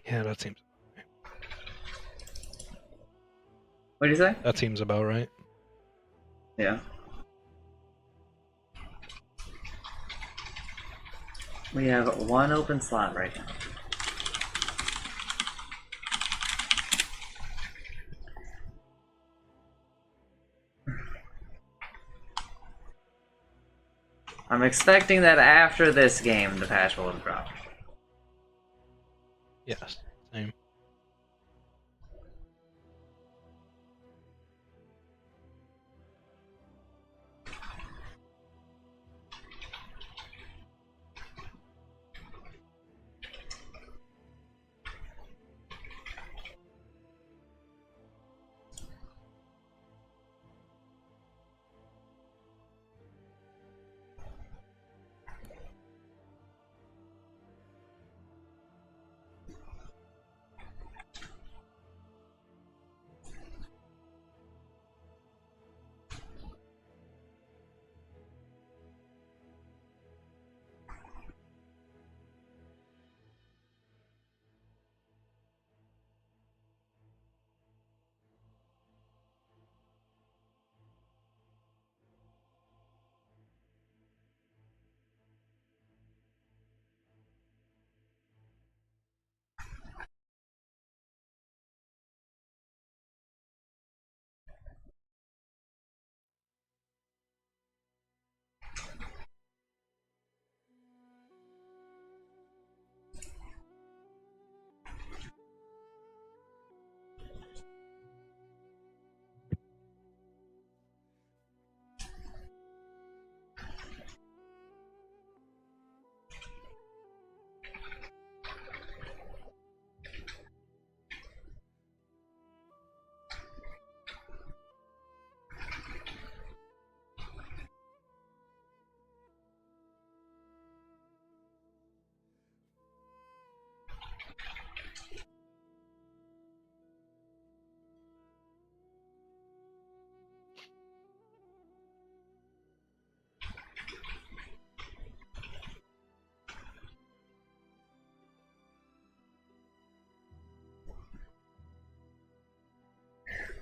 C: Yeah, that seems
A: What do you say?
C: that seems about right.
A: Yeah. We have 1 open slot right now. I'm expecting that after this game, the patch will have dropped.
C: Yes, same.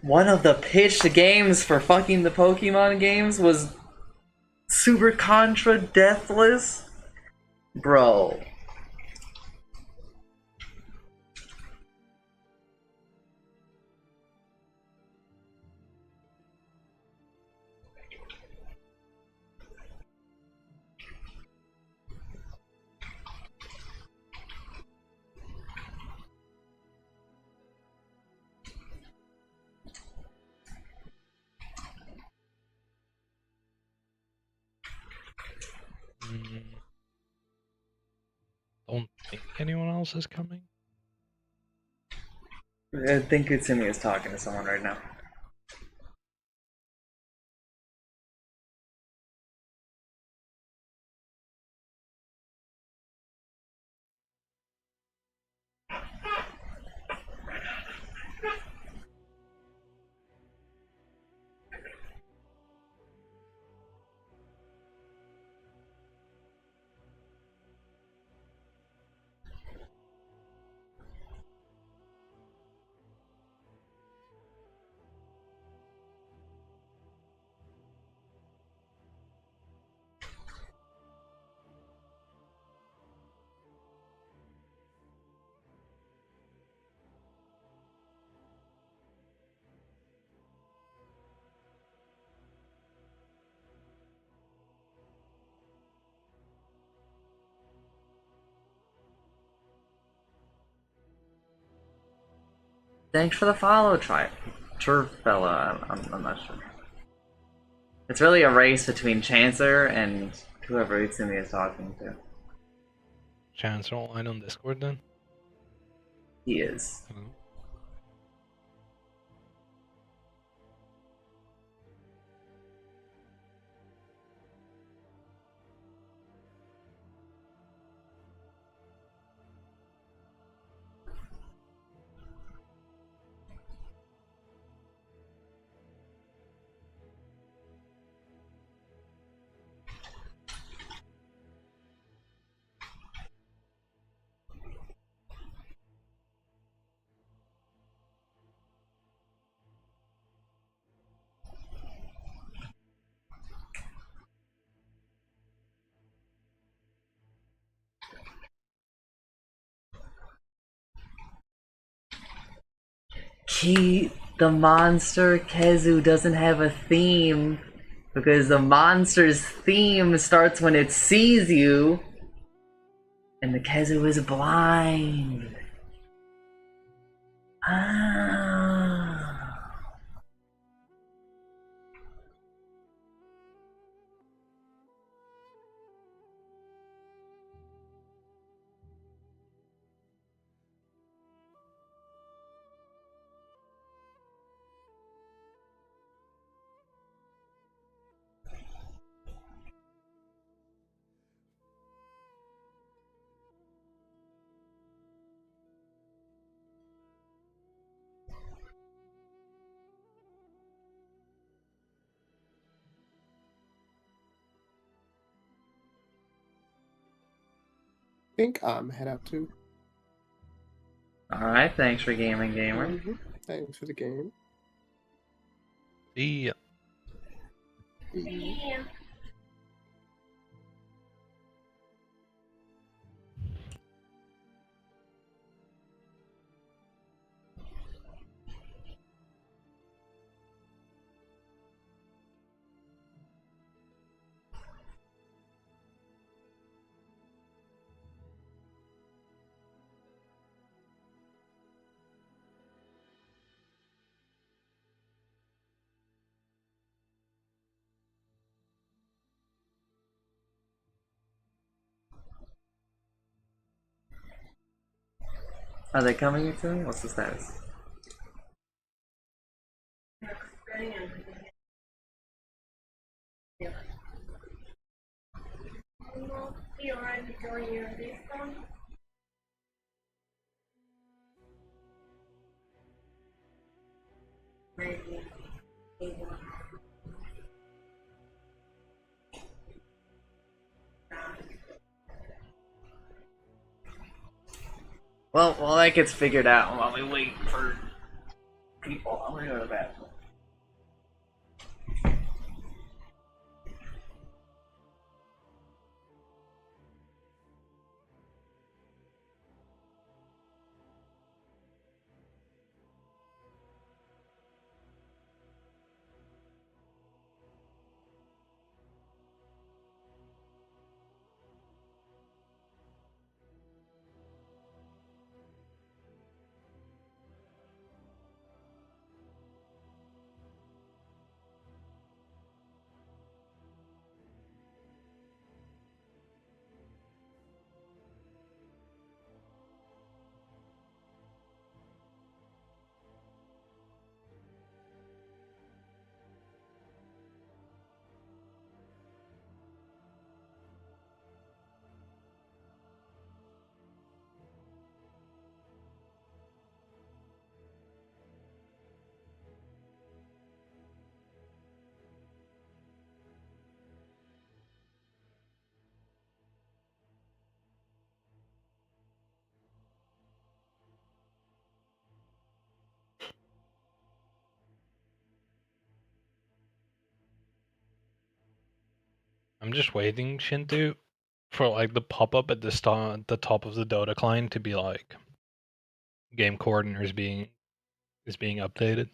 A: One of the pitched games for fucking the Pokemon games was Super Contra Deathless? Bro.
C: Don't think anyone else is coming.
A: I think Utsumi is talking to someone right now. Thanks for the follow, fella. I'm not sure. It's really a race between Chancer and whoever Utsumi is talking to.
C: Chance online on Discord then?
A: He is.
C: Mhm.
A: The monster Kezu doesn't have a theme because the monster's theme starts when it sees you, and the Kezu is blind. Ah.
H: I think I'm head out too.
A: Alright, thanks for gaming, gamer.
H: Thanks for the game.
C: See ya.
B: Yeah.
A: Are they coming to me? What's the status?
B: You already joined your Discord? Maybe.
A: Well, that gets figured out while we wait for people. I'm gonna go to the bathroom.
C: I'm just waiting, Shintu, for like the pop-up at the top of the Dota client to be like game coordinator is being updated.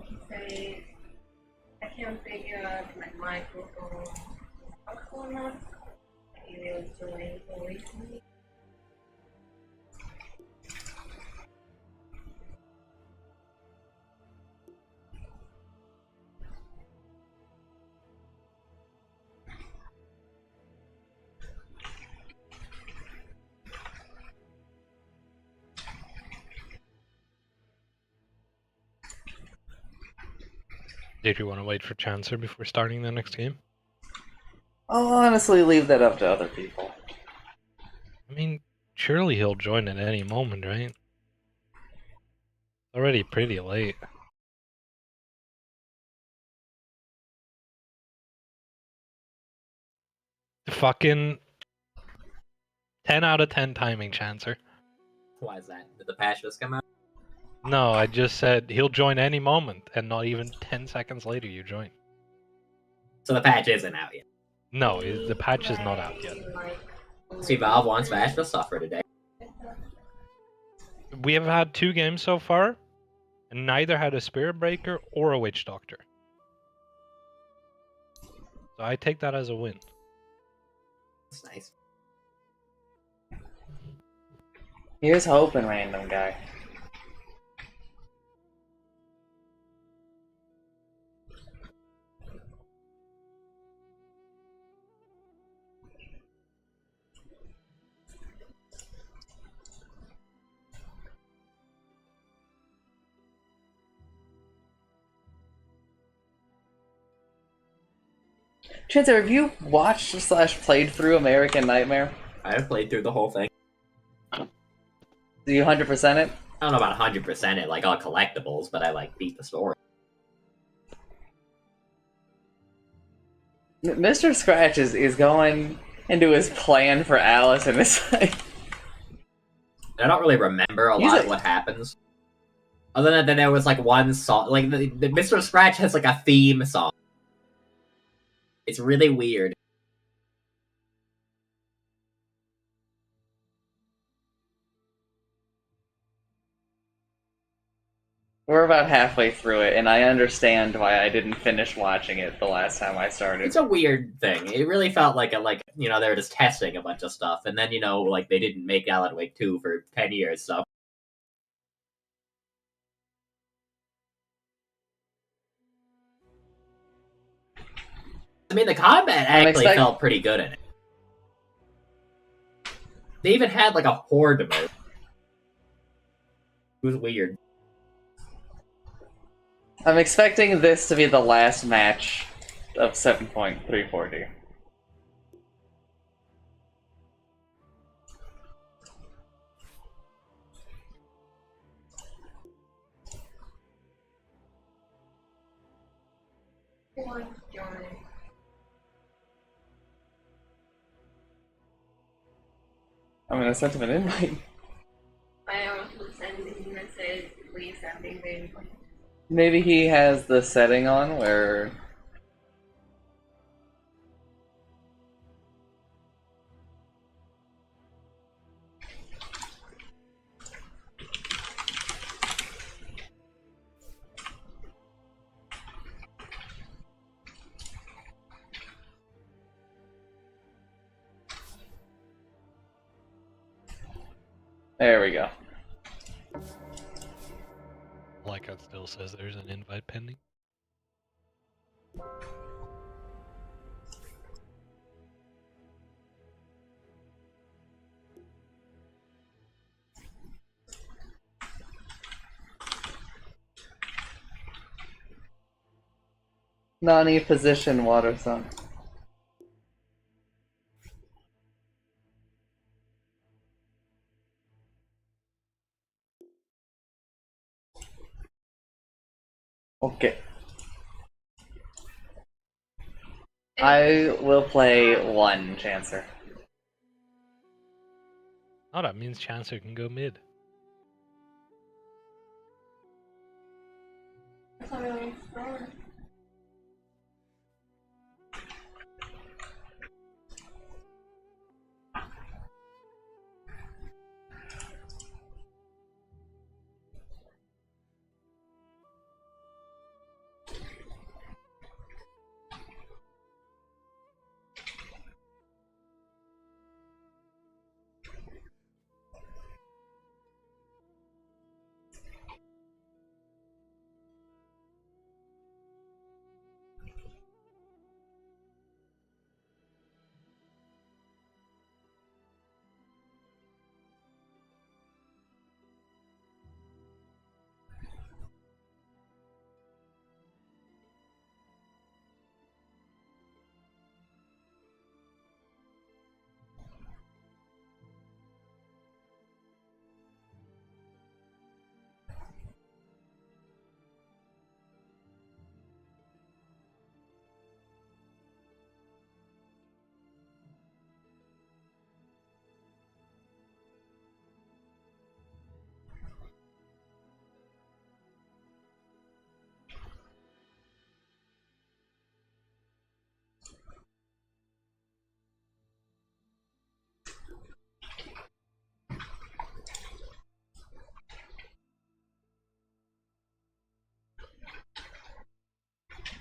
B: he said, I can't figure out my microphone or not. He was doing recently.
C: Did you want to wait for Chancer before starting the next game?
A: I'll honestly leave that up to other people.
C: I mean, surely he'll join at any moment, right? Already pretty late. Fucking 10 out of 10 timing, Chancer.
I: Why is that? Did the patch just come out?
C: No, I just said he'll join any moment, and not even 10 seconds later you join.
I: So the patch isn't out yet.
C: No, the patch is not out yet.
I: See, Valve wants Vash to suffer today.
C: We have had 2 games so far, and neither had a Spirit Breaker or a Witch Doctor. So I take that as a win.
I: That's nice.
A: Here's hoping, random guy. Chancer, have you watched / played through American Nightmare?
I: I have played through the whole thing.
A: Do you 100% it?
I: I don't know about 100% it, like all collectibles, but I like beat the story.
A: Mr. Scratch is going into his plan for Alice, and it's like...
I: I don't really remember a lot of what happens. Other than that, there was like one song, like the Mr. Scratch has like a theme song. It's really weird.
A: We're about halfway through it, and I understand why I didn't finish watching it the last time I started.
I: It's a weird thing. It really felt like they were just testing a bunch of stuff, and then like they didn't make Alan Wake 2 for 10 years, so. I mean, the combat actually felt pretty good in it. They even had like a horde mode. It was weird.
A: I'm expecting this to be the last match of 7.340. I'm gonna send him an invite.
B: I also sent him a message, please send him the invite.
A: Maybe he has the setting on where... There we go.
C: Like it still says there's an invite pending.
A: Nani position water sun. Okay. I will play one Chancer.
C: Oh, that means Chancer can go mid.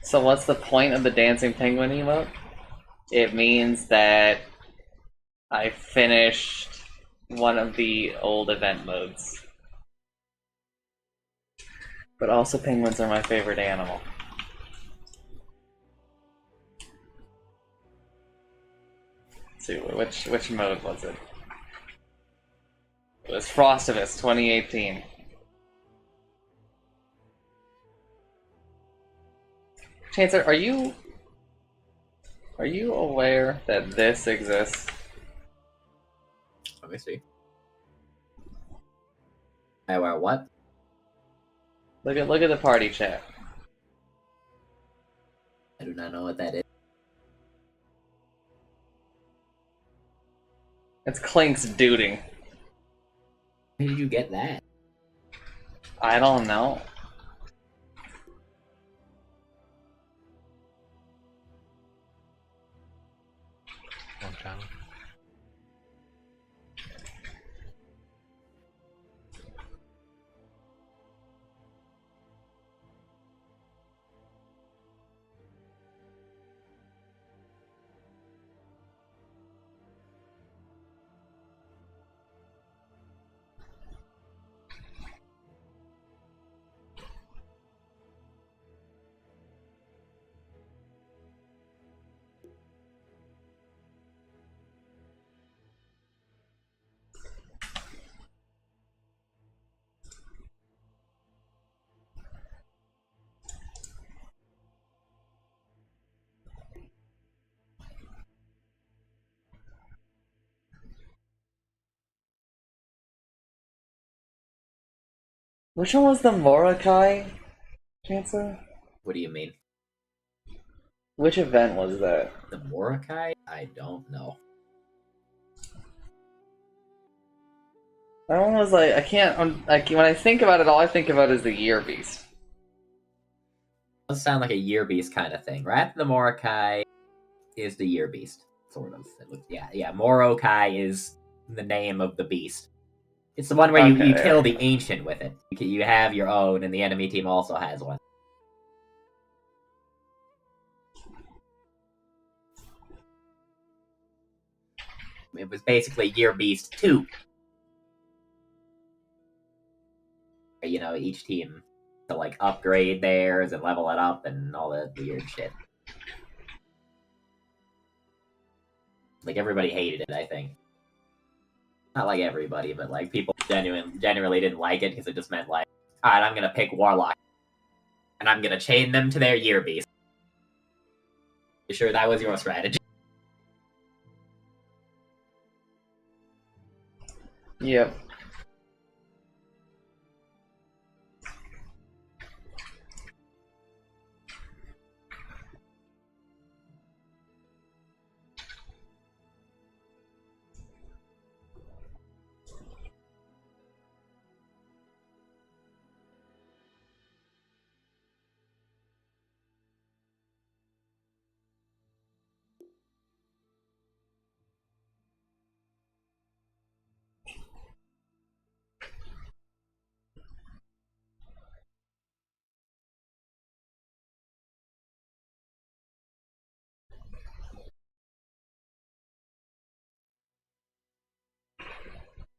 A: So what's the point of the dancing penguin emote? It means that I finished one of the old event modes. But also penguins are my favorite animal. Let's see, which mode was it? It was Frostivus 2018. Chancer, are you aware that this exists?
I: Let me see. Aware what?
A: Look at the party chat.
I: I do not know what that is.
A: It's Clink's duding.
I: Where did you get that?
A: I don't know.
C: Wrong channel.
A: Which one was the Morokai, Chancer?
I: What do you mean?
A: Which event was that?
I: The Morokai? I don't know.
A: That one was like, I can't, when I think about it, all I think about is the Year Beast.
I: Does sound like a Year Beast kind of thing. Right after the Morokai is the Year Beast, sort of. Yeah. Morokai is the name of the beast. It's the one where you kill the ancient with it. You have your own, and the enemy team also has one. It was basically Year Beast 2. You know, each team to like upgrade theirs and level it up and all that weird shit. Like everybody hated it, I think. Not like everybody, but like people genuinely didn't like it because it just meant like, alright, I'm gonna pick Warlock. And I'm gonna chain them to their Year Beast. You sure that was your strategy?
A: Yep.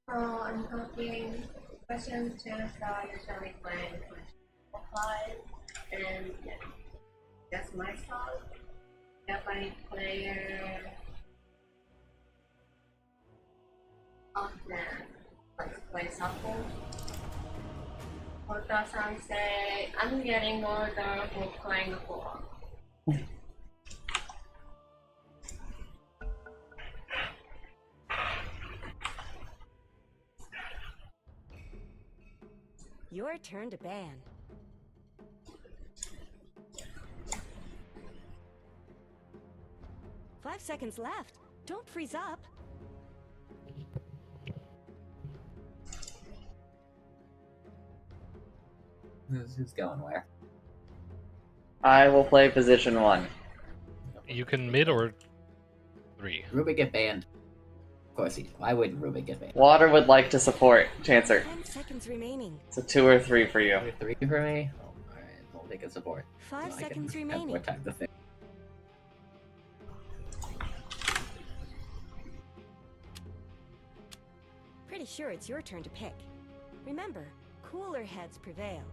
B: I'm talking questions just usually playing five and yeah, that's my style. Japanese player often like play shuffle. Kota-san say, I'm getting older for playing four.
E: Your turn to ban. Five seconds left. Don't freeze up.
I: Who's going where?
A: I will play position 1.
C: You can mid or 3.
I: Rubik get banned. Of course he did. Why wouldn't Rubik get banned?
A: Water would like to support, Chancer.
E: 10 seconds remaining.
A: It's a 2 or 3 for you.
I: 3 for me? Oh, alright. Well, They can support.
E: 5
I: I
E: seconds
I: can have more
E: remaining.
I: time to think.
E: Pretty sure it's your turn to pick. Remember, cooler heads prevail.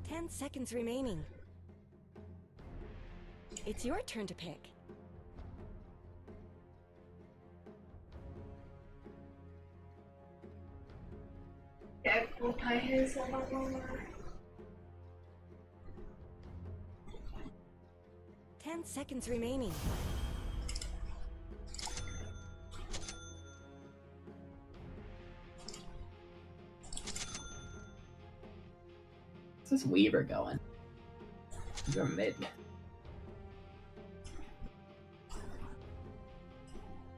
E: Ten seconds remaining. It's your turn to pick.
B: Careful, tie his over.
E: 10 seconds remaining.
I: Where's this Weaver going? You're mid.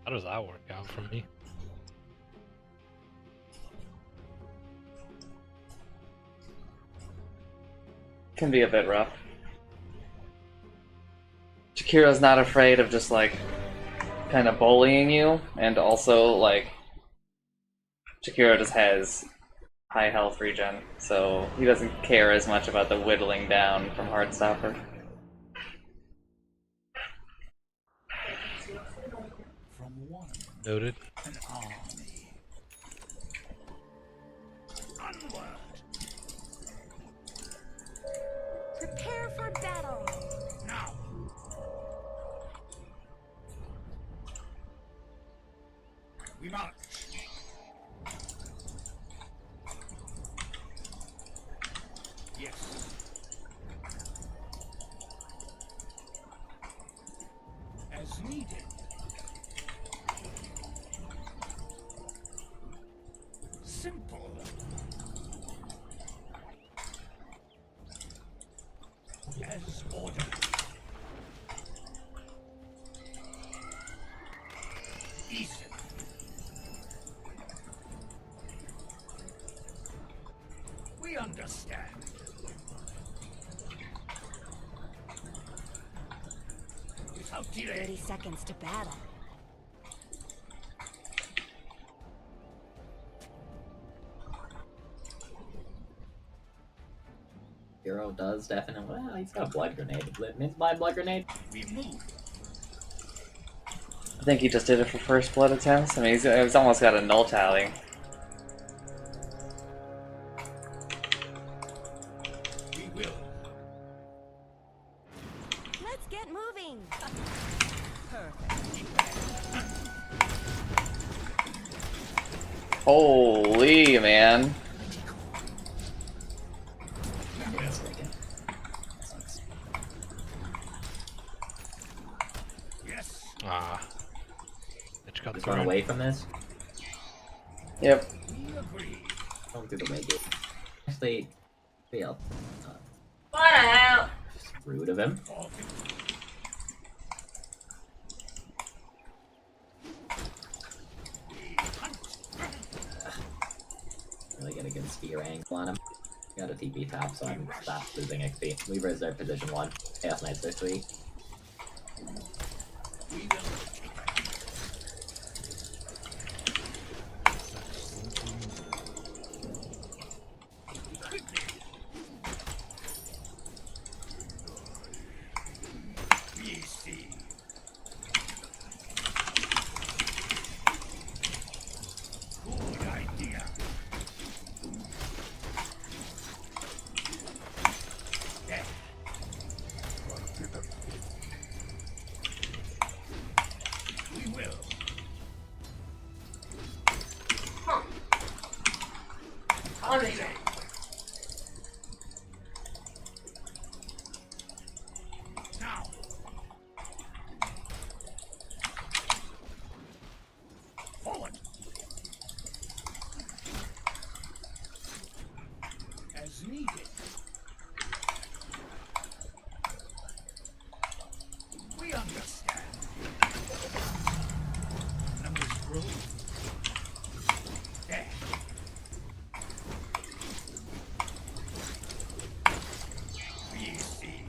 C: How does that work out for me?
A: Can be a bit rough. Shakira's not afraid of just like kind of bullying you, and also like Shakira just has high health regen, so he doesn't care as much about the whittling down from Heartstopper.
G: From one,
C: Noted.
G: an army. Onward!
E: Prepare for battle.
G: Now! We march! Yes. As needed. Simple. As ordered. Easy. We understand. Without delay.
E: 30 seconds to battle.
I: Hero does definitely. Well, he's got a blood grenade. Mid's my blood grenade.
G: We move.
A: I think he just did it for first blood attempts. I mean, he's almost got a null tally.
G: We will.
E: Let's get moving.
A: Holy man.
G: Yes.
C: Ah. Bitch got
I: Just run
C: thrown.
I: away from this.
A: Yep.
G: We agree.
I: Going through the way gate. Actually, failed.
B: What the hell?
I: Rude of him.
G: For victory. We hunt.
I: Really get a good spear angle on him. Got a TP top, so I'm stopped losing XP. Weaver is their position 1. Chaos Knights are 3.
G: We will take it. Quickly. We see. Good idea. There. We will.
B: Huh. What is it?
G: Now. Forward. As needed. We understand. Numbers grow. There. We see.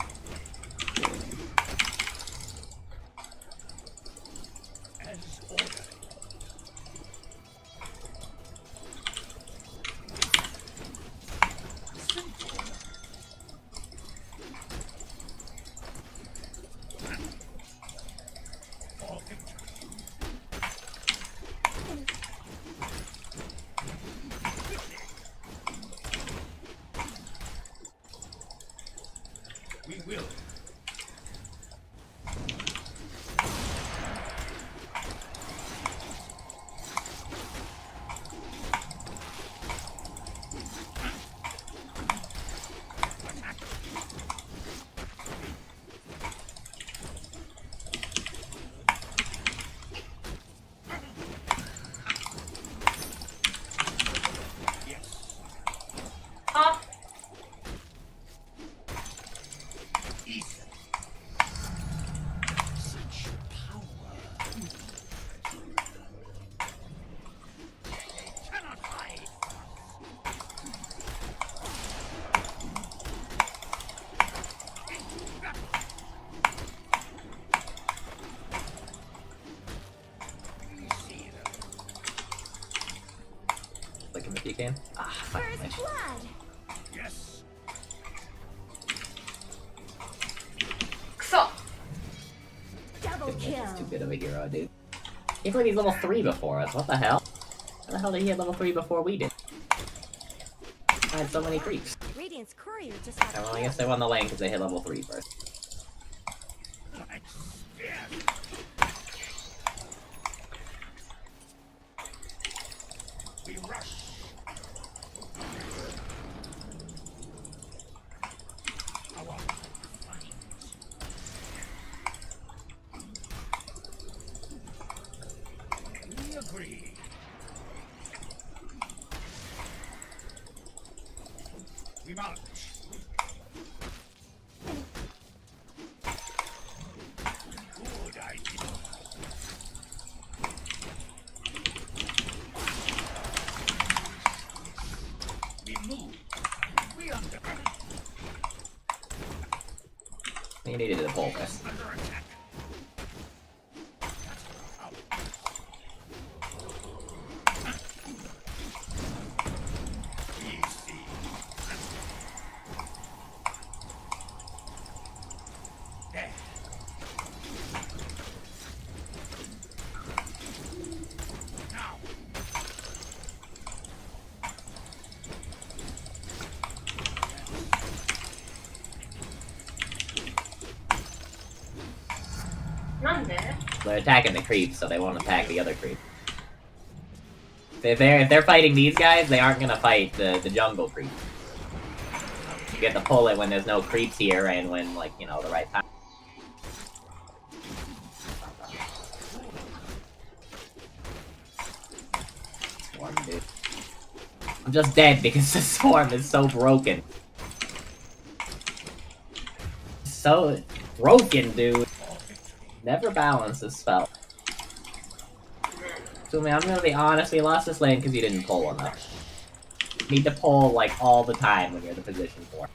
I: can. Ah, fucking
E: First
I: wish.
E: blood.
G: Yes.
B: Kuso!
E: Double
I: Fucking Wish is
E: kill.
I: too good of a hero, dude. Can't believe he's level 3 before us. What the hell? How the hell did he hit level 3 before we did? I had so many creeps.
E: Radiant's courier just got
I: Well, I guess they won the lane because they hit level 3 first.
G: We rush. Our finds. We agree. We march. Good idea. We move. We under
I: He needed to pull this.
G: attack. Easy. There. Now.
B: Nande?
I: They're attacking the creeps, so they won't attack the other creep. If they're fighting these guys, they aren't gonna fight the jungle creep. You get to pull it when there's no creeps here and when, like, you know, the right time. Swarm, dude. I'm just dead because the swarm is so broken. So broken, dude. Never balance this spell. So, man, I'm gonna be honest, we lost this lane because you didn't pull enough. You need to pull, like, all the time when you're in the position for it.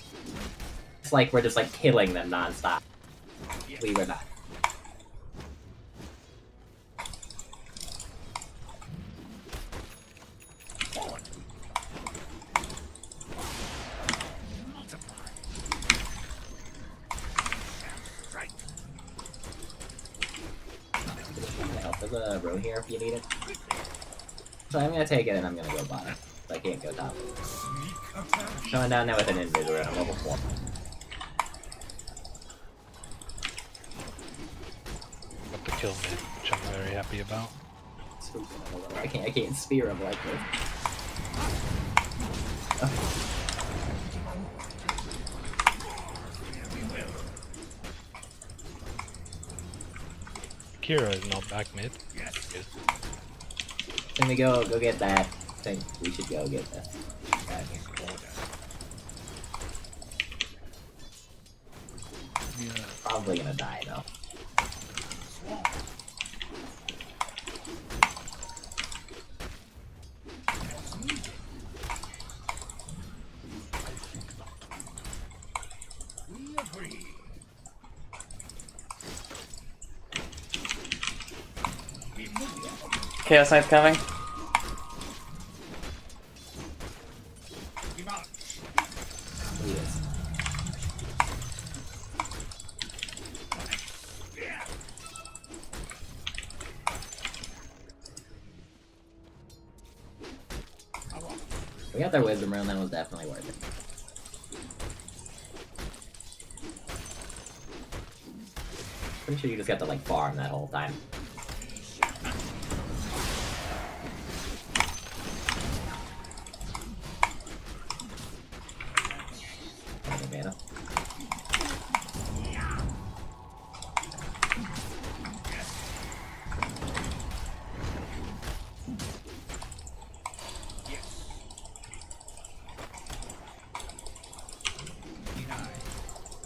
I: It's like we're just, like, killing them non-stop. We were not.
G: Forward. Multiply. Strike.
I: Can I help with a row here if you need it? So I'm gonna take it and I'm gonna go bottom. I can't go top.
G: Sneak attack.
I: Coming down there with an invis around level 4.
C: Got the kill mid, which I'm very happy about.
I: Spooked him a little. I can't spear him like this.
C: Kira is not back mid.
G: Yes.
C: Good.
I: Can we go get that? I think we should go get that. Probably gonna die though.
G: We agree. We move.
A: Chaos Knight's coming.
G: We march.
I: He is. We got their wisdom rune, that was definitely worth it. Pretty sure you just got to like farm that whole time. Okay, mana.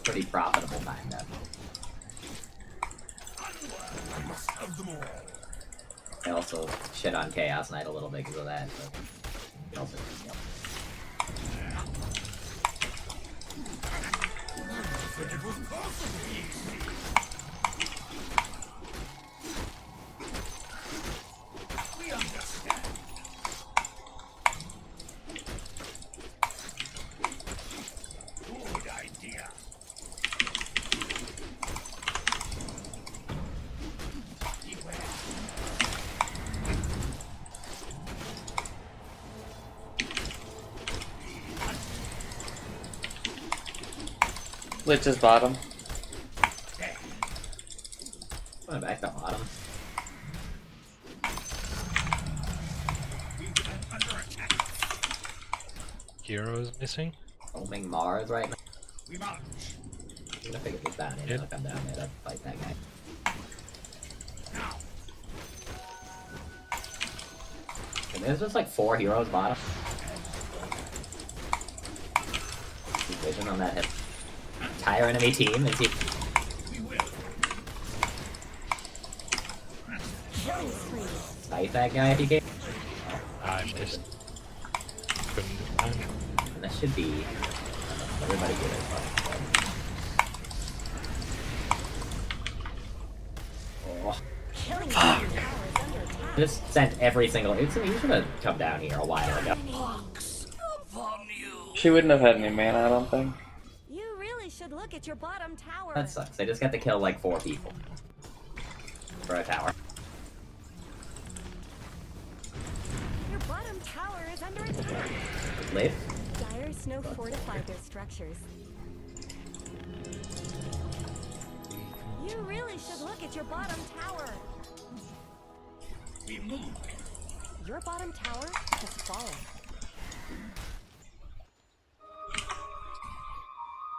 I: Pretty profitable time though.
G: I must have them all.
I: I also shit on Chaos Knight a little bit because of that, but he also you know.
G: But it was possible. We understand.
A: Lich is bottom.
I: Going back to bottom.
C: Hero is missing.
I: Roaming Mars right now.
G: We march.
I: I'm gonna figure this down here.
C: Yep.
I: I'll come down there to fight that guy. And there's just like 4 heroes bottom. Vision on that hit. Entire enemy team and see.
G: We will.
E: Killing spree.
I: Fight that guy if you can.
C: I missed. Couldn't this time.
I: And that should be. Everybody get it. Oh.
E: Killing spree. Tower is under attack.
I: Just sent every single. You should have come down here a while ago.
G: Pox upon you.
A: She wouldn't have had any mana, I don't think.
E: You really should look at your bottom tower.
I: That sucks. They just got to kill like 4 people for a tower.
E: Your bottom tower is under attack.
I: Live.
E: Dire Snow fortified their structures. You really should look at your bottom tower.
G: We move.
E: Your bottom tower has fallen.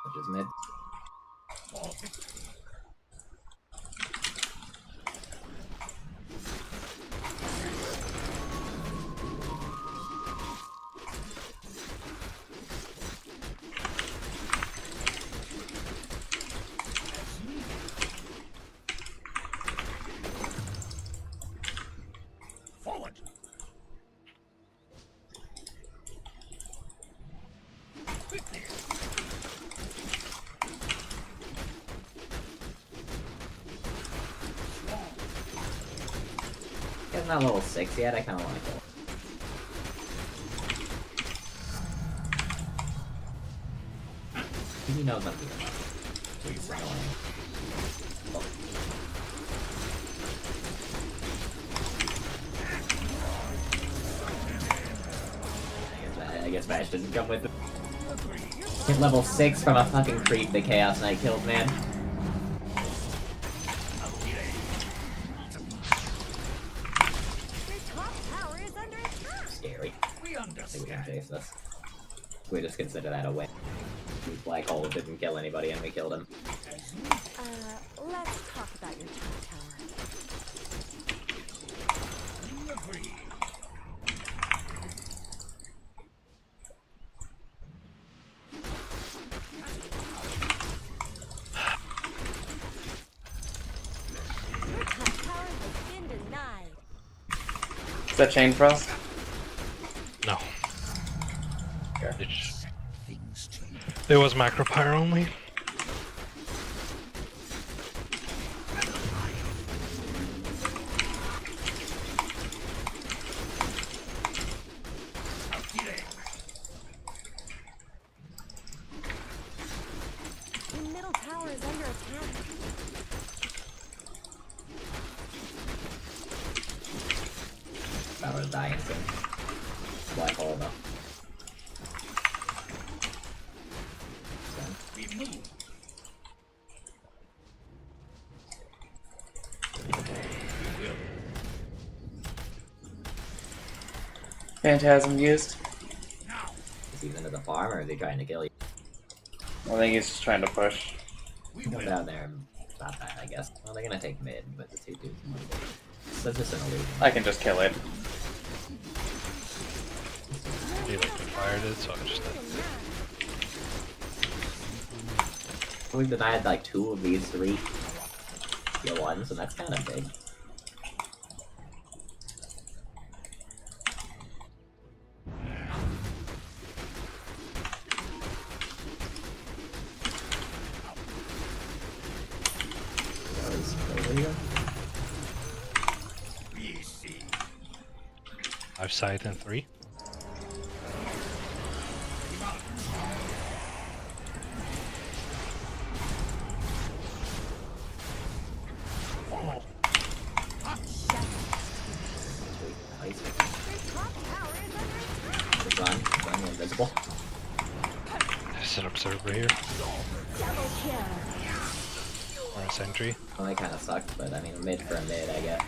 I: Which is mid.
G: For victory. Forward. Quickly.
I: He's not level 6 yet. I kind of want to kill him. He knows I'm here. Please, annoying. Oh. I guess Vash didn't come with him. Hit level 6 from a fucking creep the Chaos Knight killed, man.
E: Your top tower is under attack.
I: Scary.
G: We
I: I think we can
G: understand.
I: chase this. We just consider that a win. The black hole didn't kill anybody and we killed him.
E: Let's talk about your top tower.
G: Agree.
E: Your top tower has been denied.
A: Is that Chain Frost?
C: No.
A: Here.
G: Things change.
C: It was macro pyre only.
E: Your middle tower is under attack.
I: Power's dying soon. Black hole though.
G: We move.
A: Phantasm used.
G: Now.
I: Is he into the farm or is he trying to kill you?
A: I think he's just trying to push.
G: We
I: Come
G: will.
I: down there and stop that, I guess. Well, they're gonna take mid, but the 2 dudes. That's just an illusion.
A: I can just kill it.
C: He like fired it, so I just
I: We've denied like 2 of these 3 tier 1s, and that's kind of big.
G: We see.
C: I've sight in 3.
I: Nice.
E: Your top tower is under attack.
I: Just run, you're invisible.
C: Yes. Set up server here.
E: Double kill.
C: Or a sentry.
I: Well, they kind of sucked, but I mean, mid for a mid, I guess.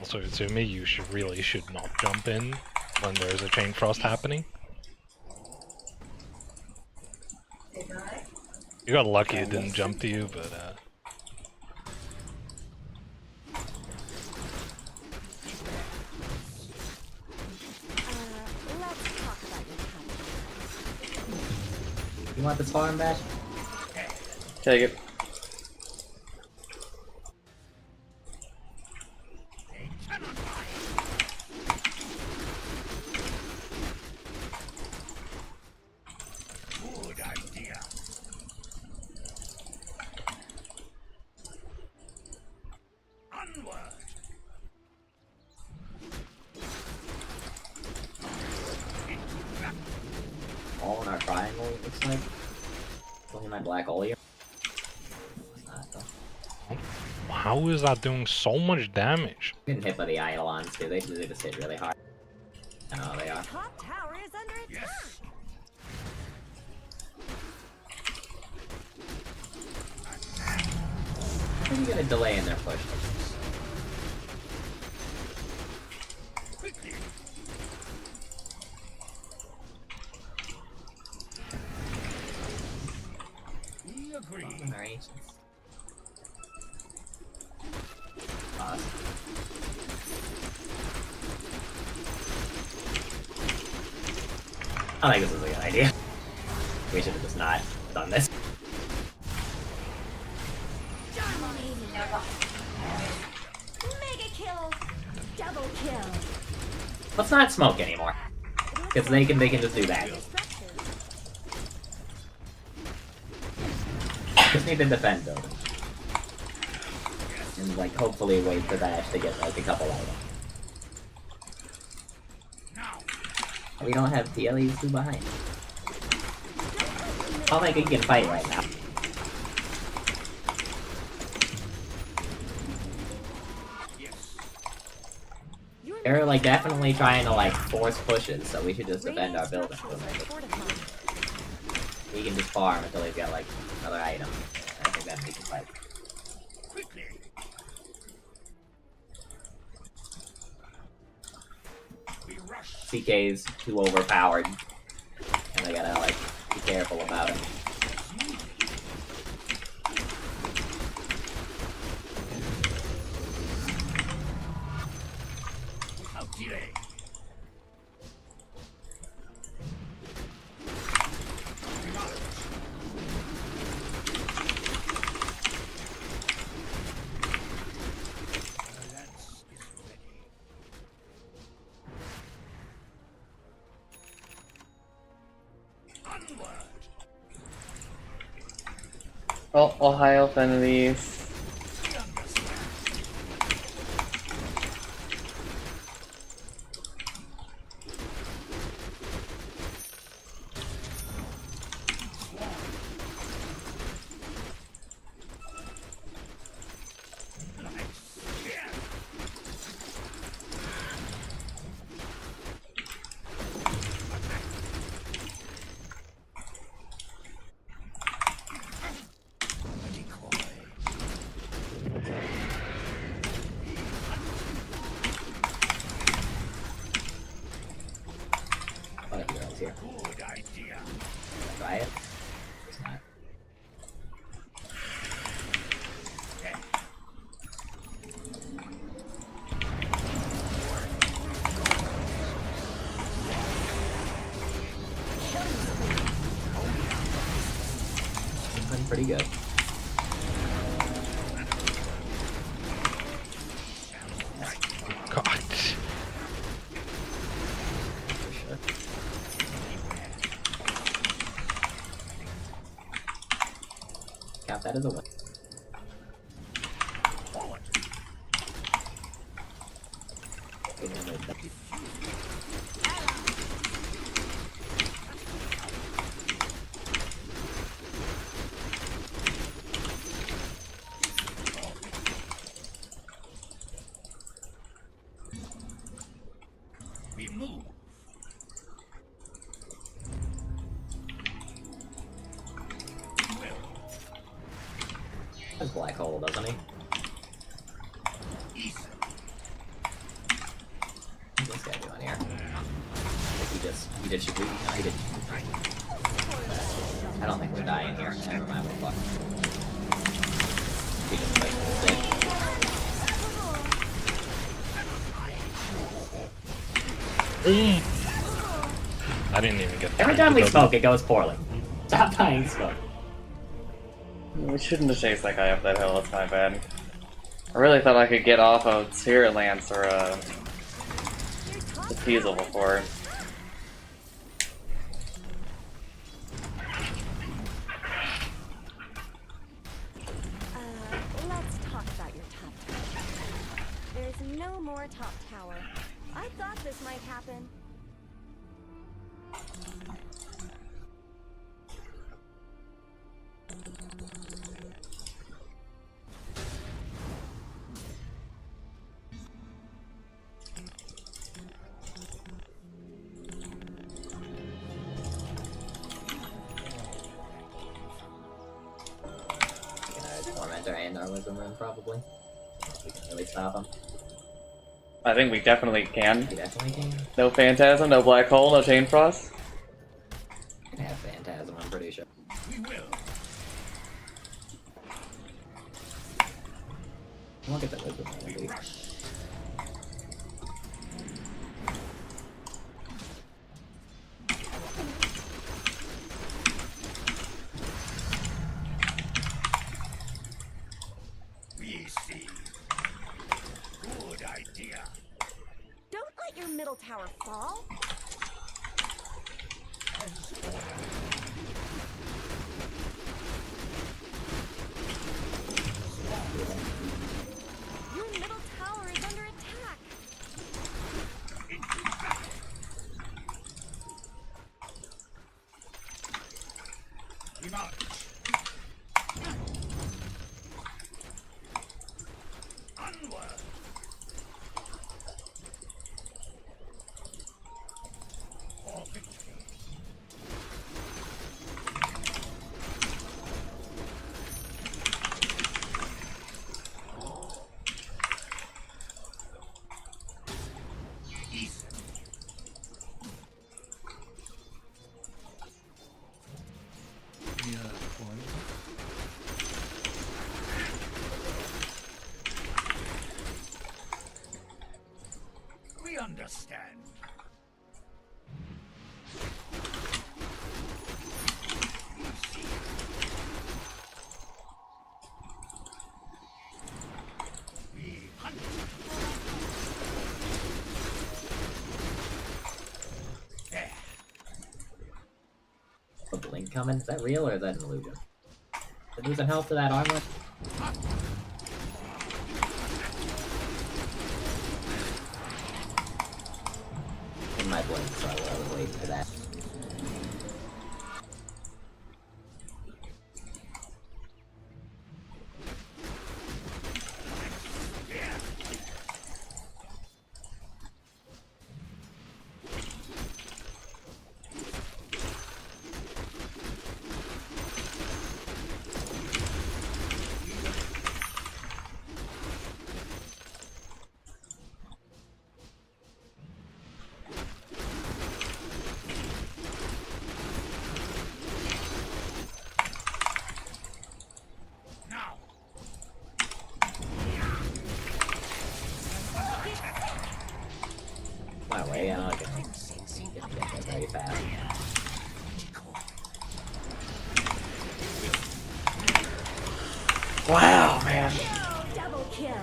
C: Also, Izumi, you really should not jump in when there's a chain frost happening.
B: Did I?
C: You got lucky it didn't jump to you, but
E: Let's talk about your time.
I: You want this farm, Vash?
A: Take it.
G: Good idea. Onward.
I: All in our triangle, it looks like. Only my black hole here. It's not, though.
C: how is that doing so much damage?
I: Getting hit by the Eidolons too, they just hit really hard. I know they are.
E: Top tower is under attack.
G: Yes.
I: How are you gonna delay in their push?
G: Quickly. We agree.
I: Our ancients. Awesome. I think this is a good idea. We should have just not done this.
E: Mega kill. Double kill.
I: Let's not smoke anymore. Because they can just do that. Just need to defend building. And like hopefully wait for Vash to get like a couple items.
G: Now.
I: We don't have PLEs too behind. I don't think he can fight right now.
G: Yes.
I: They're like definitely trying to like force pushes, so we should just defend our building. He can just farm until he's got like another item. I think that he can fight.
G: Quickly. We rush.
I: CK's too overpowered, and they gotta like be careful about him.
G: Without delay. The lance is ready. Onward.
A: Oh, Ohio affinities.
I: What if heroes here?
G: Good idea.
I: Try it. It's not. It's been pretty good.
C: God.
I: For sure. Count that as a win. Good one right there. Has black hole, doesn't he? What's this guy doing here? He did shoot. No, he didn't. I don't think we're dying here. Never mind, what the fuck. He just like
C: I didn't even get.
I: Every time we smoke, it goes poorly. Stop dying smoke.
A: We shouldn't have chased that guy up that hill, it's my bad. I really thought I could get off of Spirit Lance or Teasel before.
E: Let's talk about your top tower. There's no more top tower. I thought this might happen.
I: Tormentor and our Wisdom Rune, probably. We can really stop him.
A: I think we definitely can.
I: We definitely can.
A: No Phantasm, no Black Hole, no Chain Frost.
I: We can have Phantasm, I'm pretty sure.
G: We will.
I: Look at the Wisdom Rune, dude.
G: We see. Good idea.
E: Don't let your middle tower fall. Your middle tower is under attack.
G: We march. Onward. For victory. East. We understand. We see. We hunt. There.
I: The blink coming? Is that real or is that an illusion? Is it losing health to that armor? In my blink, so I was waiting for that.
G: Now.
I: My way, I know I can get there very fast.
A: Wow, man.
E: Double kill.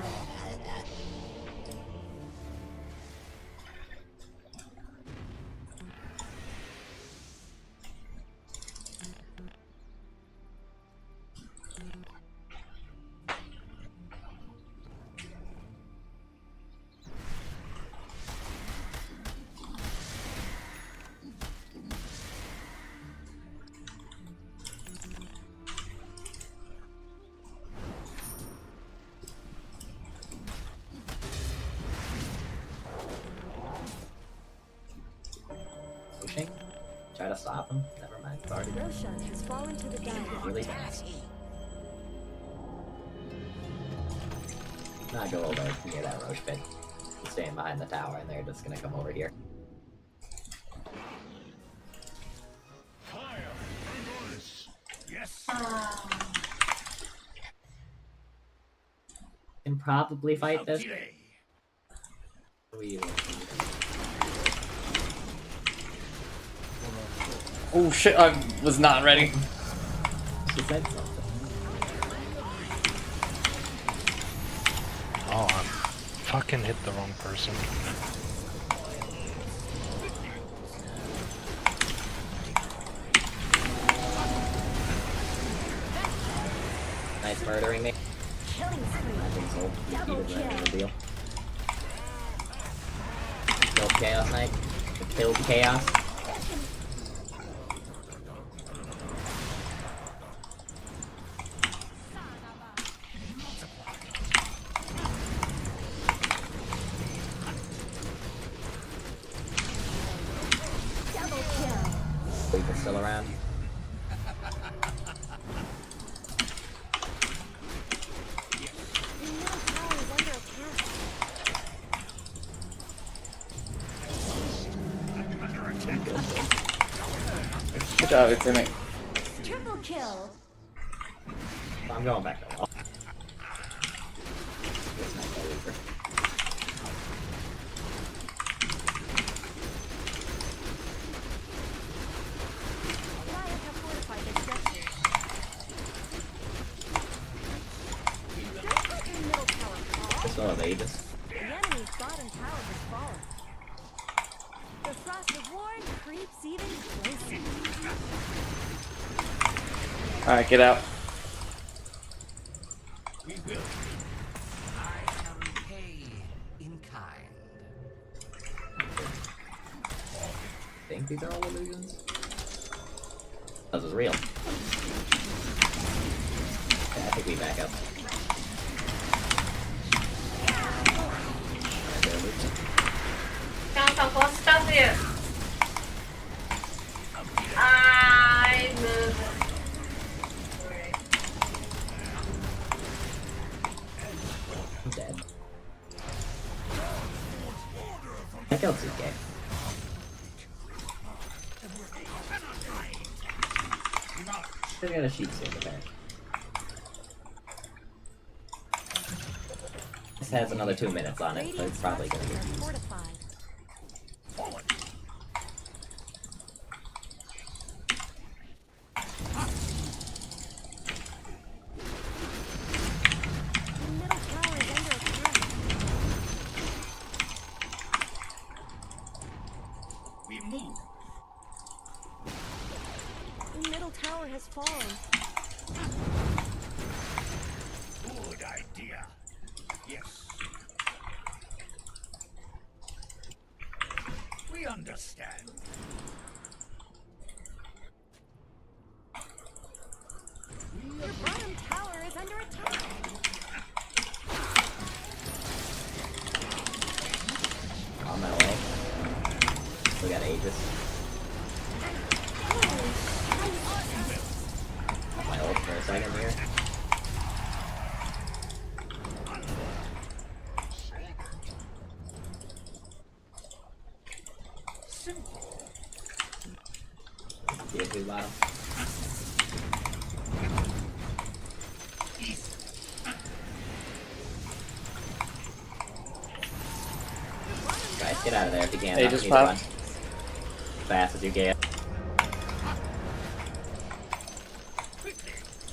I: Pushing? Try to stop him? Never mind. It's already
E: Roshan has fallen to the dive.
I: really fast. Not go over near that roach pit. He's staying behind the tower, and they're just gonna come over here.
G: Yes.
I: Can probably fight
G: Without
I: this.
G: delay.
A: Oh shit, I was not ready.
I: She said something.
C: Oh, I fucking hit the wrong person.
I: Nice murdering me.
E: Killing spree.
I: I think so.
E: Double
I: Even that
E: kill.
I: deal. Killed Chaos Knight. Killed Chaos.
E: Double kill.
I: Sleep is still around.
E: Your middle tower is under attack.
A: Good job, it's in it.
E: Triple kill.
I: I'm going back to wall. This might go over.
E: Alliance have fortified their structures. Don't let your middle tower fall.
I: Just will evade this.
E: The enemy's bottom tower has fallen. The frost of war creeps even closer.
A: Alright, get out.
G: We will. I shall repay in kind.
I: I think these are all illusions. This is real. Yeah, I think we back up.
B: Jangan sampai stuff ya. I move.
I: I'm dead. I killed CK. Still got a sheep in the back. This has another 2 minutes on it, so it's probably gonna get used.
E: Fortified. The middle tower is under attack.
G: We move.
E: The middle tower has fallen.
G: Good idea. Yes. We understand.
E: Your bottom tower is under attack.
I: On my way. We got Aegis. My ult for a second here. PS2 bottom. Guys, get out of there if you can.
A: They
I: Not
A: just
I: need to
A: popped.
I: run. Fast as you can.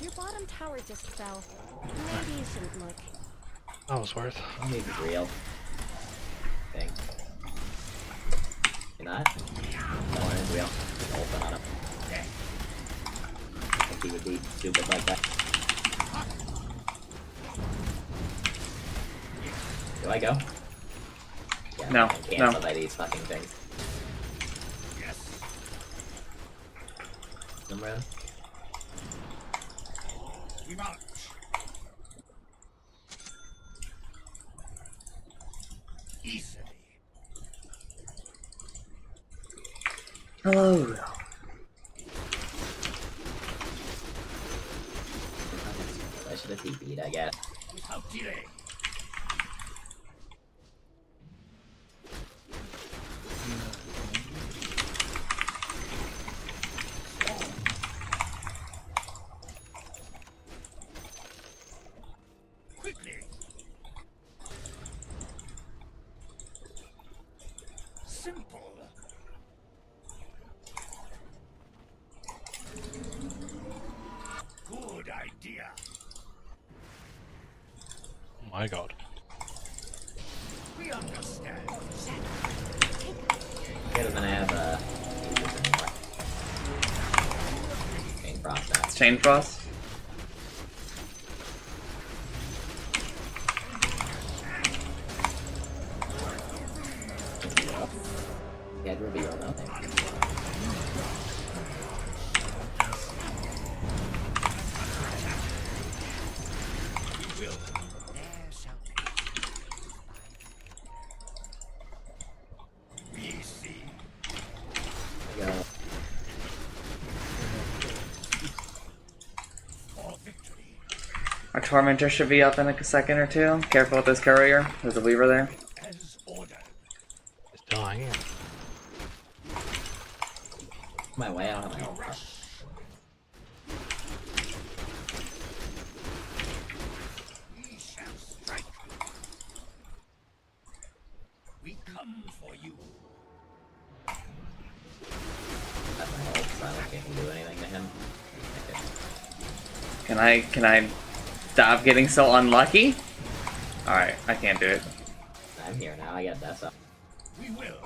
E: Your bottom tower just fell. Maybe you shouldn't look.
C: That was worth.
I: I think it's real. Thing. You're not? No one is real. Ult on him. I think he would be stupid like that. Do I go? Yeah,
A: No,
I: I'm canceled by these fucking things.
G: Yes.
I: Come around.
G: We march. Easily.
A: Hello.
I: I should have TP'd, I guess.
G: Without delay.
C: my god.
G: We understand.
I: He doesn't have Chain Frost now.
A: It's Chain Frost.
I: He had reveal, nothing.
G: There shall be. We see.
I: There you go.
G: For victory.
A: Our Tormentor should be up in a second or two. Careful with this courier. There's a Weaver there.
G: As ordered.
C: It's dying.
I: My way, I don't have my own.
G: We shall strike. We come for you.
I: That's my ult, so I don't think I can do anything to him. Okay.
A: Can I stop getting so unlucky? Alright, I can't do it.
I: I'm here now, I get that up.
G: We will.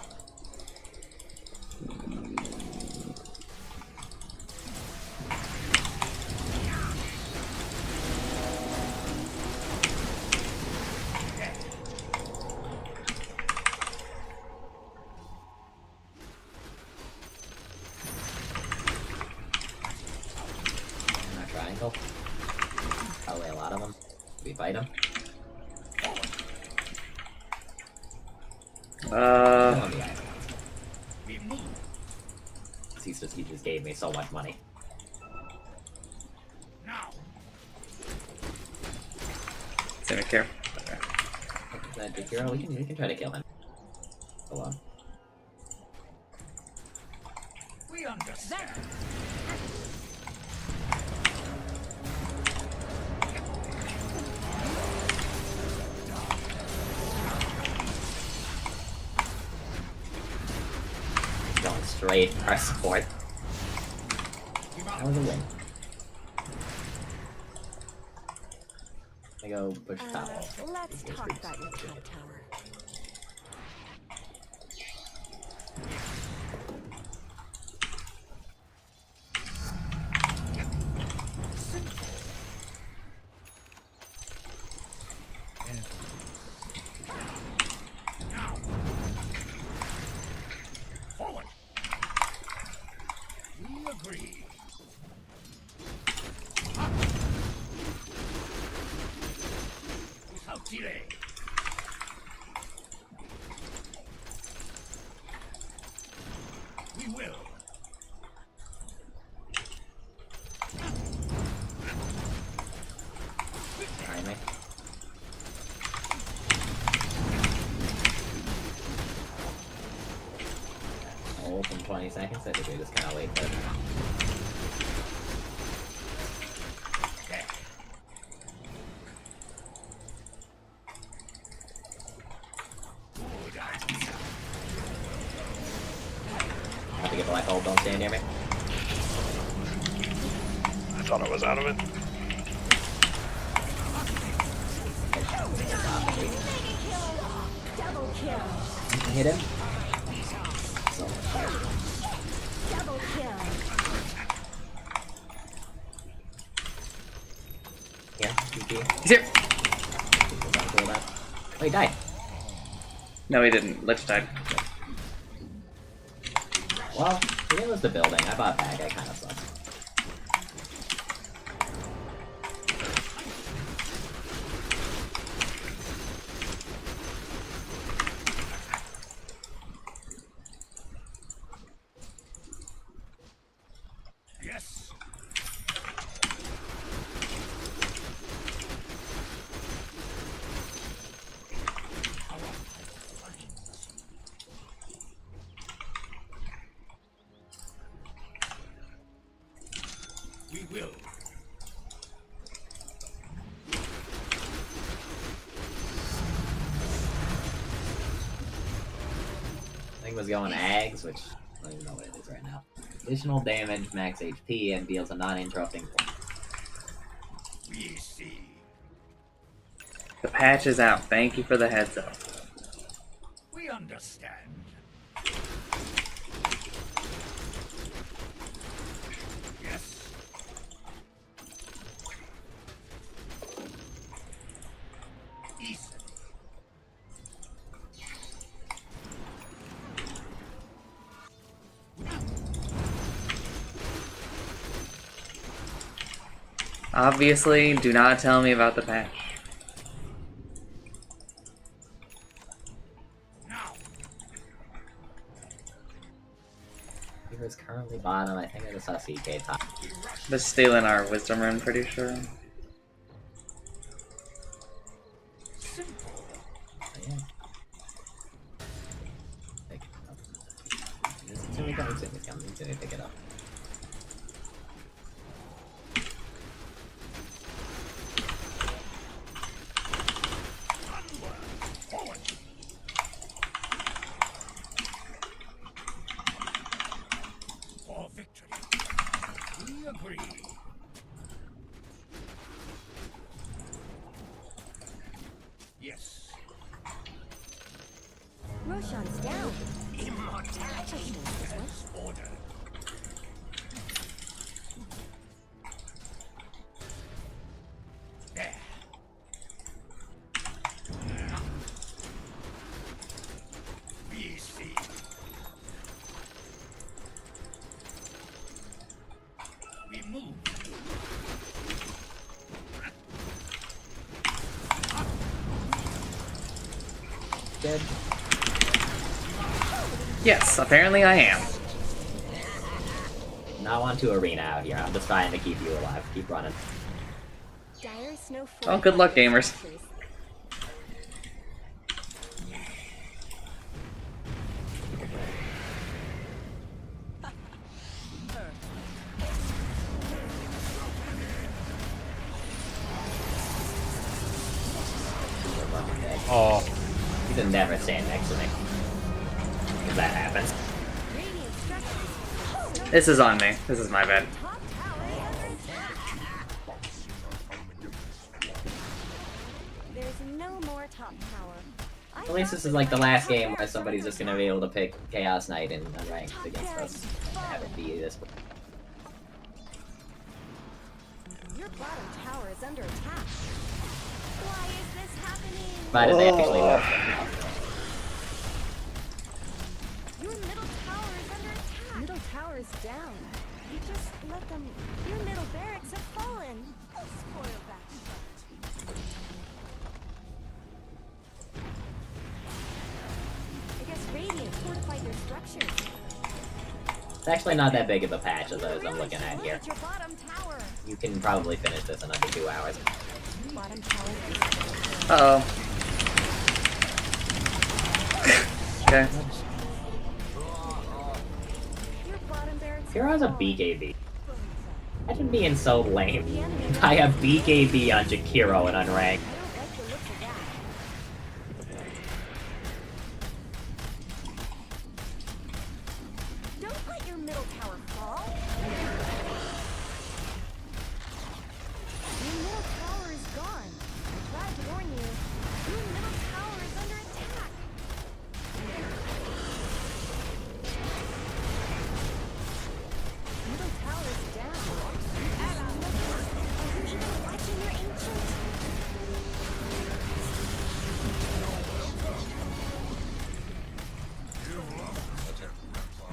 I: Triangle. Probably a lot of them. We fight them.
G: We move.
I: He just gave me so much money.
G: Now.
A: Same here.
I: Is that big hero? We can try to kill him. Hold on.
G: We understand.
I: Going straight for our support. That was a win. I go push top.
E: Let's talk about your top tower.
G: Forward. We agree. Without delay. We will.
I: Behind me. I'll open 20 seconds. I think we just kind of wait for it. I have to get the black hole. Don't stand near me.
C: I thought I was out of it.
E: Double kill.
I: Hit him.
E: Double kill.
I: Here, GG.
A: He's here!
I: Oh, he died.
A: No, he didn't. Lich died.
I: Well, he didn't lose the building. I bought back. I kind of sucks.
G: Yes. We will.
I: Thing was going Ags, which I don't even know what it is right now. Additional damage, max HP, and deals a non-interrupting point.
G: We see.
A: The patch is out. Thank you for the heads up.
G: We understand. Yes. Easily.
A: Obviously, do not tell me about the patch.
G: Now.
I: Weaver's currently bottom. I think I just saw CK top.
A: They're stealing our wisdom rune, pretty sure.
G: Simple.
I: But yeah. Pick it up. It's gonna come, it's gonna come. He's gonna pick it up.
G: Forward. For victory. We agree. Yes.
E: Roshan's down.
G: Immortality. That's order. There. Be seen. We move.
I: Dead.
A: Yes, apparently I am.
I: Not want to arena out here. I'm just trying to keep you alive. Keep running.
E: Dire's no
A: Oh, good luck, gamers.
C: Oh,
I: You should never stand next to me. If that happens.
E: Radiant structures.
A: This is on me. This is my bad.
E: Top tower is under attack. There's no more top tower.
I: At least this is like the last game where somebody's just gonna be able to pick Chaos Knight and unranked against us. And have it be this.
E: Your bottom tower is under attack. Why is this happening?
I: Might have actually
A: Whoa.
I: worked.
E: Your middle tower is under attack. Middle tower is down. You just let them. Your middle barracks have fallen. Spoil that. I guess Radiant fortified their structures.
I: It's actually not that big of a patch as I'm looking at here.
E: Your bottom tower.
I: You can probably finish this in under 2 hours.
E: Bottom tower.
A: Uh oh. Okay.
E: Your bottom barracks.
I: Hero's a BKB. Imagine being so lame. I have BKB on Jakiro and unranked.
E: I don't like the looks of that. Don't let your middle tower fall. Your middle tower is gone. I tried to warn you. Your middle tower is under attack. Middle tower is down. Are you even watching your ancient?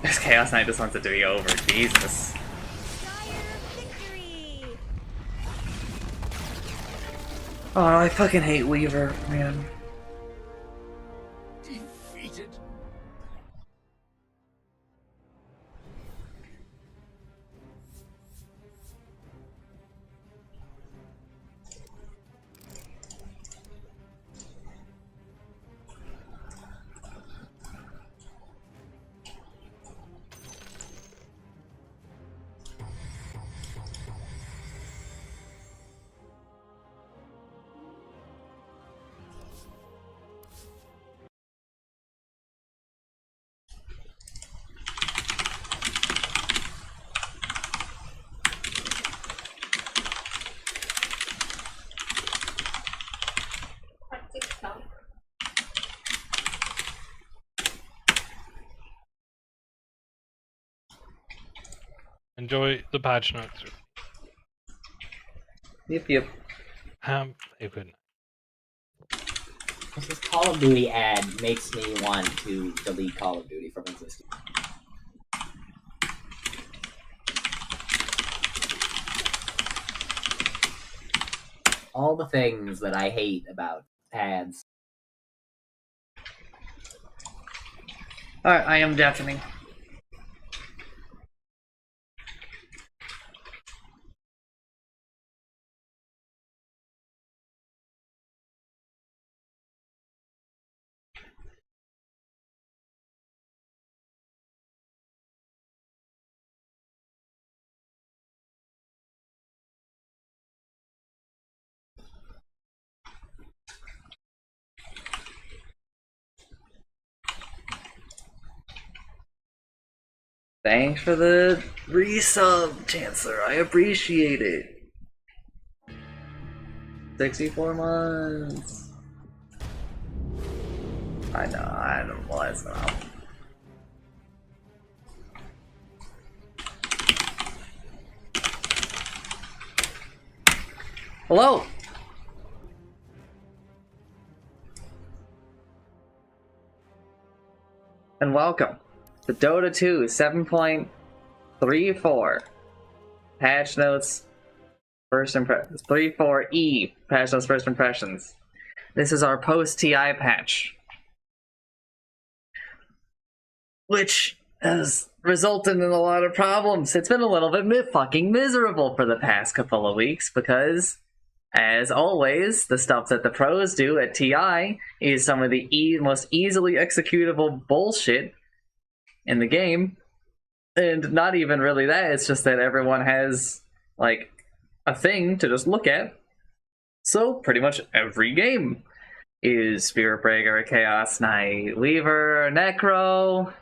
A: This Chaos Knight just wants it to be over. Jesus.
E: Dire victory!
A: Oh, I fucking hate Weaver, man.
G: Defeated.
C: Enjoy the patch notes.
A: Yep.
C: Have a good night.
I: This Call of Duty ad makes me want to delete Call of Duty from existence. All the things that I hate about ads.
A: Alright, I am deafening. Thanks for the resub, Chancellor. I appreciate it. 64 months. I don't know what's up. Hello! And welcome to Dota 2 7.34 patch notes first impressions 3.4e patch notes first impressions. This is our post TI patch, which has resulted in a lot of problems. It's been a little bit fucking miserable for the past couple of weeks because, as always, the stuff that the pros do at TI is some of the most easily executable bullshit in the game. And not even really that, it's just that everyone has, like, a thing to just look at. So, pretty much every game is Spirit Breaker, Chaos Knight, Weaver, Necro,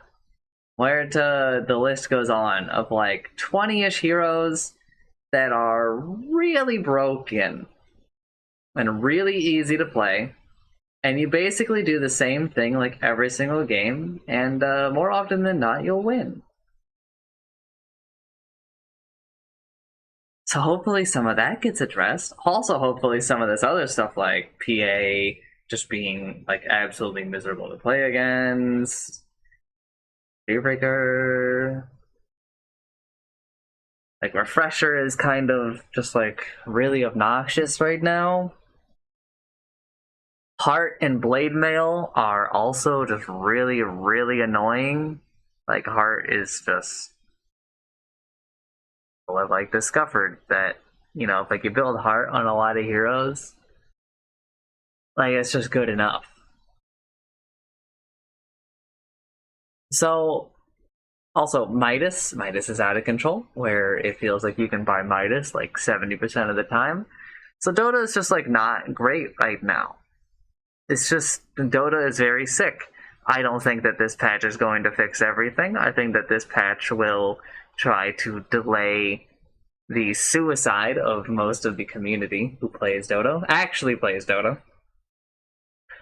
A: the list goes on, of like 20-ish heroes that are really broken and really easy to play, and you basically do the same thing like every single game, and more often than not, you'll win. So hopefully some of that gets addressed. Also, hopefully some of this other stuff like PA just being like absolutely miserable to play against, Daybreaker, like Refresher is kind of just like really obnoxious right now. Heart and Blade Mail are also just really, really annoying. Like Heart is just, well, I've like discovered that, you know, if like you build Heart on a lot of heroes, like it's just good enough. So, also Midas is out of control, where it feels like you can buy Midas like 70% of the time. So Dota is just like not great right now. It's just, Dota is very sick. I don't think that this patch is going to fix everything. I think that this patch will try to delay the suicide of most of the community who plays Dota, actually plays Dota,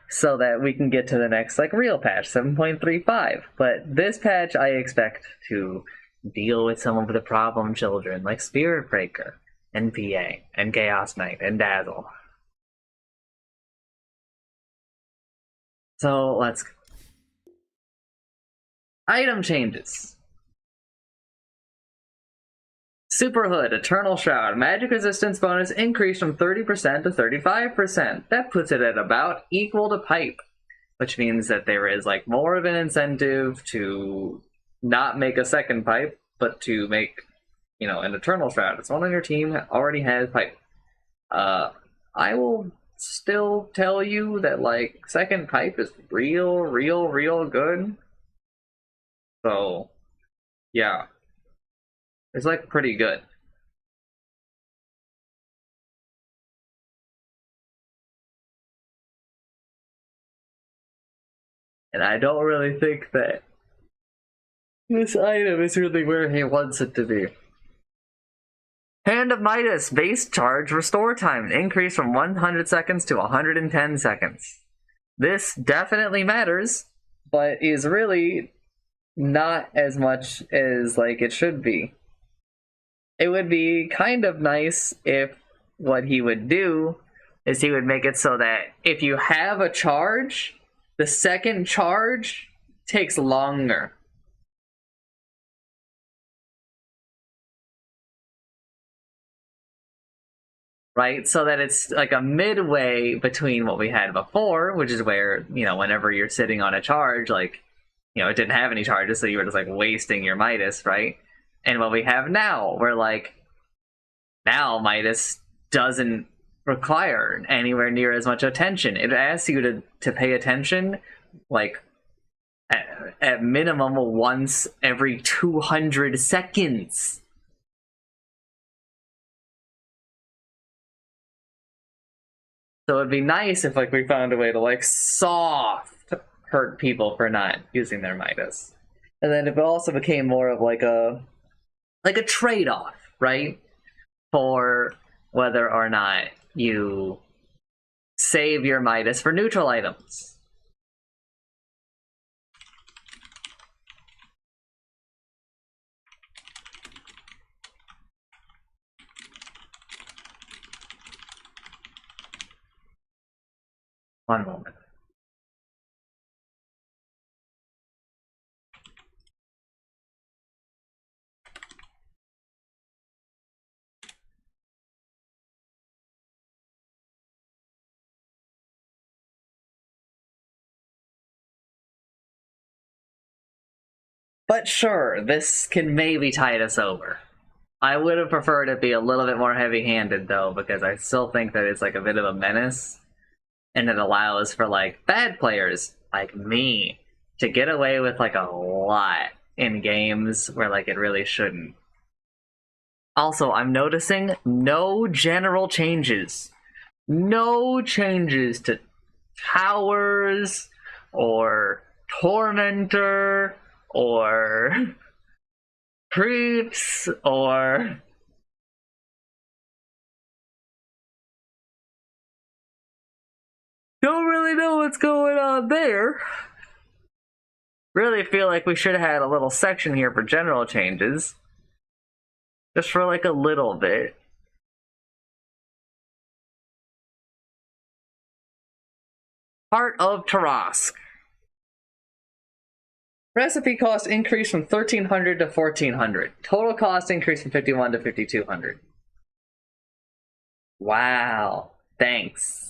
A: so that we can get to the next like real patch, 7.35. But this patch I expect to deal with some of the problem children like Spirit Breaker and PA and Chaos Knight and Dazzle. So let's go. Item changes. Super Hood, Eternal Shroud, magic resistance bonus increased from 30% to 35%. That puts it at about equal to Pipe, which means that there is like more of an incentive to not make a second Pipe, but to make, you know, an Eternal Shroud. If someone on your team already has Pipe. I will still tell you that like second Pipe is real good. So, yeah. It's like pretty good. And I don't really think that this item is really where he wants it to be. Hand of Midas, base charge restore time increased from 100 seconds to 110 seconds. This definitely matters, but is really not as much as like it should be. It would be kind of nice if what he would do is he would make it so that if you have a charge, the second charge takes longer. Right? So that it's like a midway between what we had before, which is where, you know, whenever you're sitting on a charge, like, you know, it didn't have any charges, so you were just like wasting your Midas, right? And what we have now, where like, now Midas doesn't require anywhere near as much attention. It asks you to pay attention, like, at minimum once every 200 seconds. So it'd be nice if like we found a way to like soft hurt people for not using their Midas. And then it also became more of like a trade-off, right? For whether or not you save your Midas for neutral items. One moment. But sure, this can maybe tide us over. I would have preferred it be a little bit more heavy-handed, though, because I still think that it's like a bit of a menace. And it allows for, like, bad players, like me, to get away with, like, a lot in games where, like, it really shouldn't. Also, I'm noticing no general changes. No changes to towers, or Tormentor, or creeps, or don't really know what's going on there. Really feel like we should have had a little section here for general changes. Just for like a little bit. Heart of Tarask. Recipe cost increased from 1,300 to 1,400. Total cost increased from 51 to 5,200. Wow. Thanks.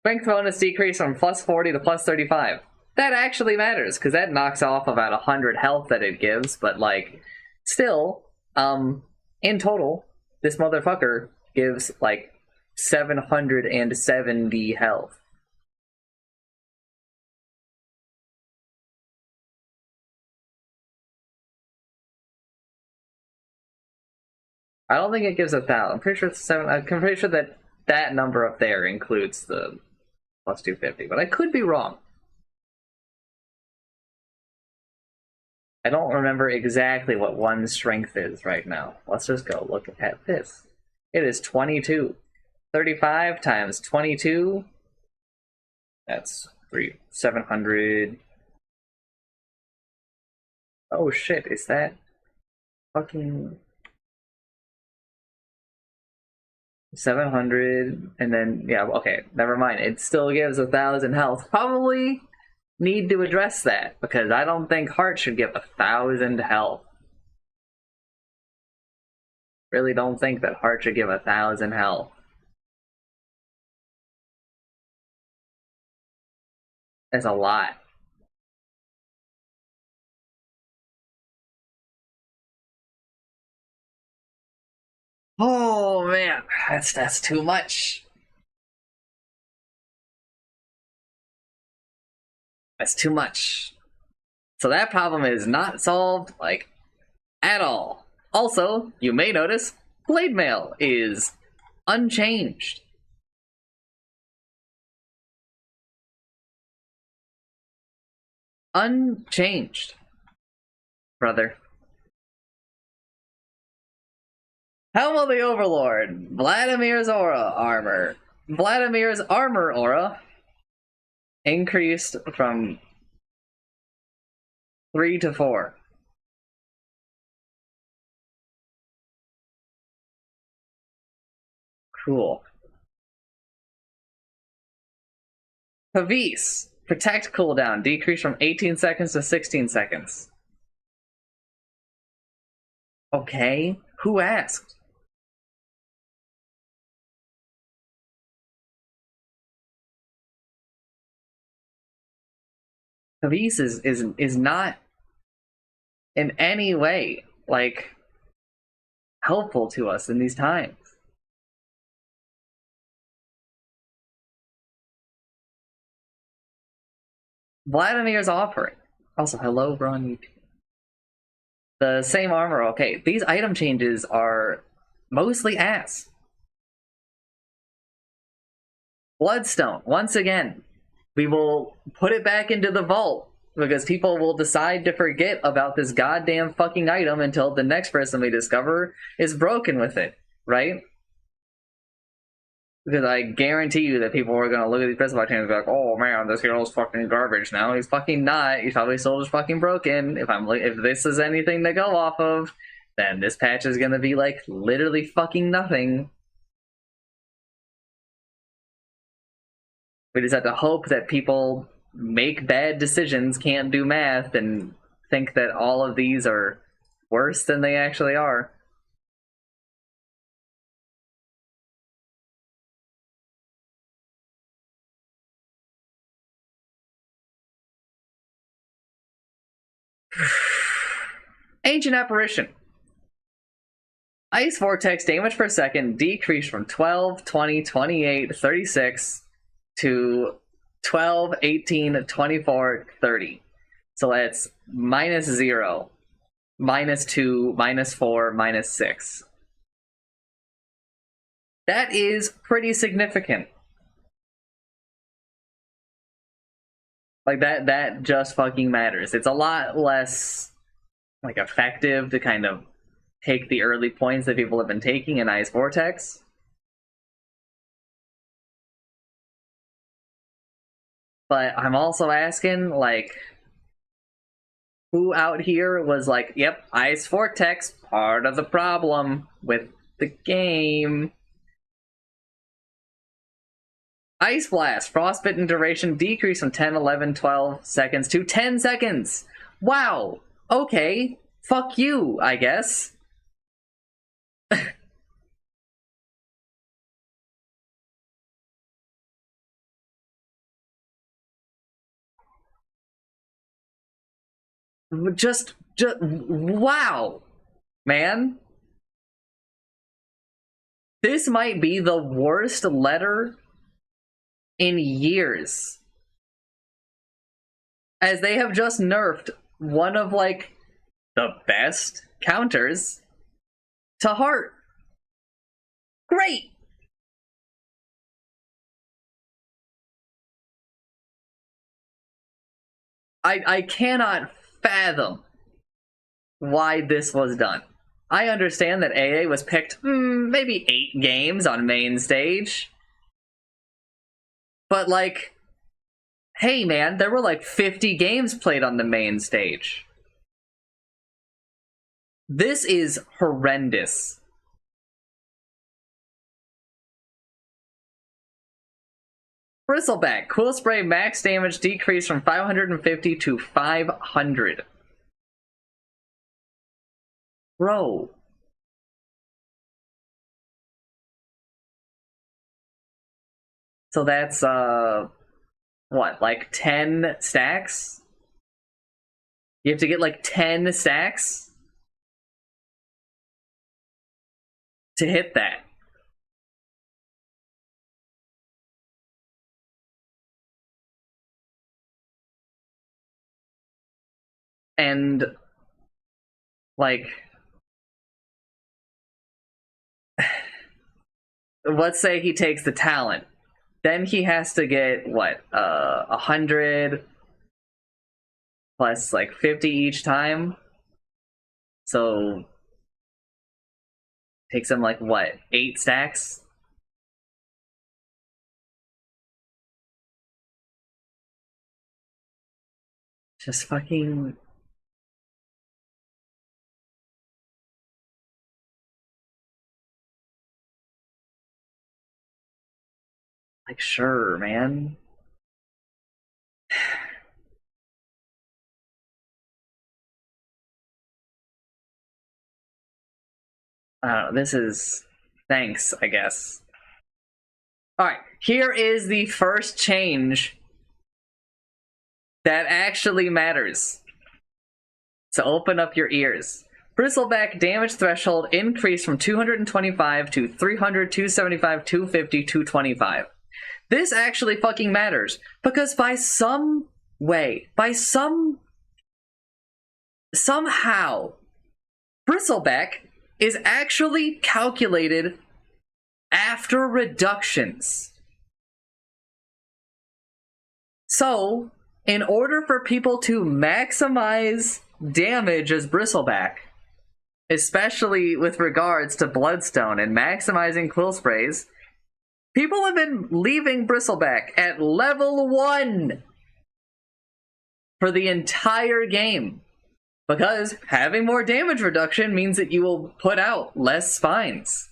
A: Strength bonus decrease from plus 40 to plus 35. That actually matters, because that knocks off about 100 health that it gives, but, like, still, in total, this motherfucker gives, like, 770 health. I don't think it gives 1,000. I'm pretty sure it's 7. I'm pretty sure that that number up there includes the plus 250, but I could be wrong. I don't remember exactly what one's strength is right now. Let's just go look at this. It is 22. 35 times 22. That's 700. Oh shit, is that fucking 700? And then, yeah, okay, never mind. It still gives 1,000 health. Probably need to address that, because I don't think Heart should give 1,000 health. Really don't think that Heart should give 1,000 health. That's a lot. Oh man, that's too much. That's too much. So that problem is not solved, like, at all. Also, you may notice, Blade Mail is unchanged. Unchanged. Brother. Helm of the Overlord. Vladimir's aura armor. Vladimir's armor aura increased from 3 to 4. Cool. Havis. Protect cooldown. Decrease from 18 seconds to 16 seconds. Okay. Who asked? Havis is not in any way, like, helpful to us in these times. Vladimir's offering. Also, hello, Ron. The same armor. Okay, these item changes are mostly ass. Bloodstone. Once again, we will put it back into the vault because people will decide to forget about this goddamn fucking item until the next person we discover is broken with it, right? Because I guarantee you that people are going to look at these Pistol changes and be like, oh man, this hero's fucking garbage now. He's fucking not. He's probably still just fucking broken. If this is anything to go off of, then this patch is going to be like literally fucking nothing. We just have to hope that people make bad decisions, can't do math, and think that all of these are worse than they actually are. Ancient Apparition. Ice Vortex damage per second decreased from 12, 20, 28, 36 to 12, 18, 24, 30. So that's -0, -2, -4, -6. That is pretty significant. Like, that just fucking matters. It's a lot less, like, effective to kind of take the early points that people have been taking in Ice Vortex. But I'm also asking, like, who out here was like, yep, Ice Vortex, part of the problem with the game. Ice Blast, frostbitten duration decreased from 10, 11, 12 seconds to 10 seconds. Wow. Okay. Fuck you, I guess. Just wow, man. This might be the worst letter in years, as they have just nerfed one of, like, the best counters to Heart. Great! I cannot fathom why this was done. I understand that AA was picked maybe 8 games on main stage. But, like, hey man, there were like 50 games played on the main stage. This is horrendous. Bristleback, Quill Spray max damage decreased from 550 to 500. Bro. So that's, what, like 10 stacks? You have to get like 10 stacks to hit that. And, like, let's say he takes the talent. Then he has to get, what, 100 plus, like, 50 each time? So, takes him, like, what, 8 stacks? Just fucking... Like, sure, man. I don't know. This is thanks, I guess. All right, here is the first change that actually matters. So open up your ears. Bristleback damage threshold increased from 225 to 300, 275, 250, 225. This actually fucking matters because by some way, somehow, Bristleback is actually calculated after reductions. So, in order for people to maximize damage as Bristleback, especially with regards to Bloodstone and maximizing Quill Sprays, people have been leaving Bristleback at level 1 for the entire game. Because having more damage reduction means that you will put out less spines.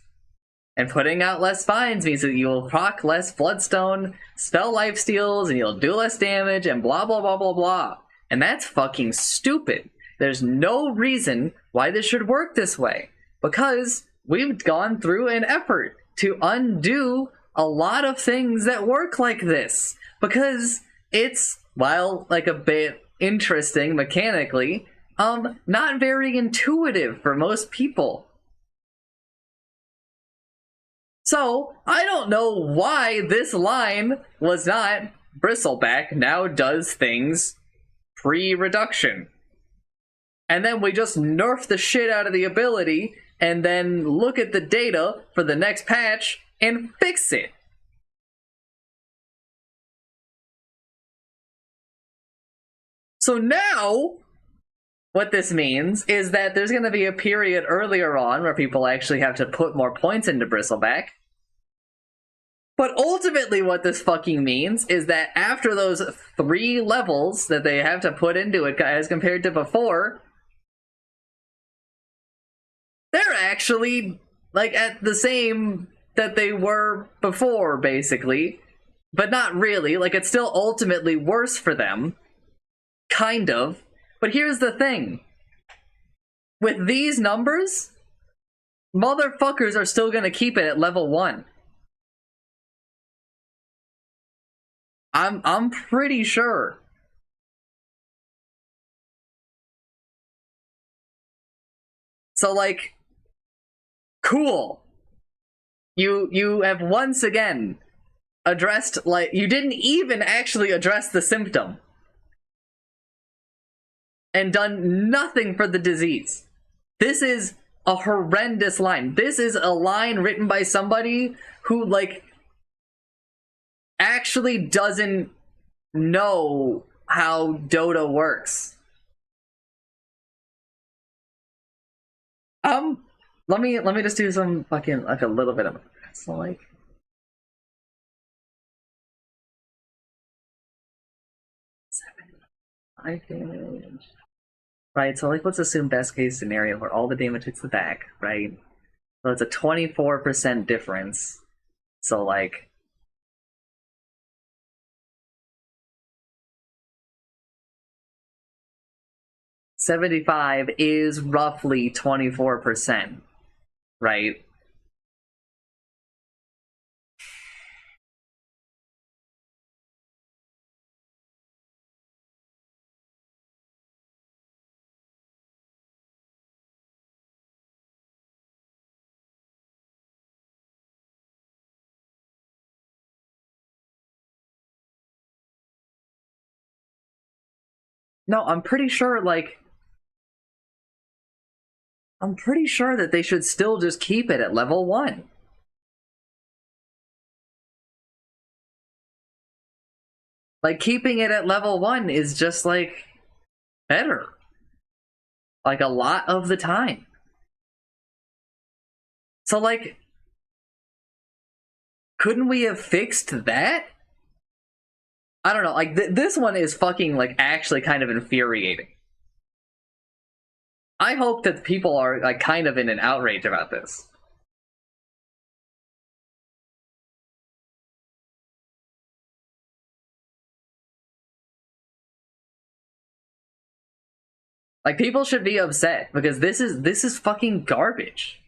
A: And putting out less spines means that you will proc less Bloodstone, spell lifesteals, and you'll do less damage, and blah blah blah blah blah. And that's fucking stupid. There's no reason why this should work this way. Because we've gone through an effort to undo a lot of things that work like this. Because it's, while like a bit interesting mechanically, not very intuitive for most people. So, I don't know why this line was not Bristleback now does things pre-reduction. And then we just nerf the shit out of the ability and then look at the data for the next patch and fix it. So now, what this means is that there's going to be a period earlier on where people actually have to put more points into Bristleback. But ultimately what this fucking means is that after those 3 levels that they have to put into it as compared to before, they're actually like at the same that they were before, basically. But not really. Like, it's still ultimately worse for them. Kind of. But here's the thing. With these numbers, motherfuckers are still gonna keep it at level 1. I'm pretty sure. So, like, cool. You have once again addressed, like, you didn't even actually address the symptom. And done nothing for the disease. This is a horrendous line. This is a line written by somebody who, like, actually doesn't know how Dota works. Let me just do some fucking, like, a little bit of it. So, like, I damage. Right, so like let's assume best case scenario where all the damage hits the back, right? So it's a 24% difference. So like 75 is roughly 24%, right? No, I'm pretty sure, like, I'm pretty sure that they should still just keep it at level 1. Like, keeping it at level 1 is just, like, better. Like, a lot of the time. So, like, couldn't we have fixed that? I don't know, like, this one is fucking, like, actually kind of infuriating. I hope that people are, like, kind of in an outrage about this. Like, people should be upset because this is fucking garbage.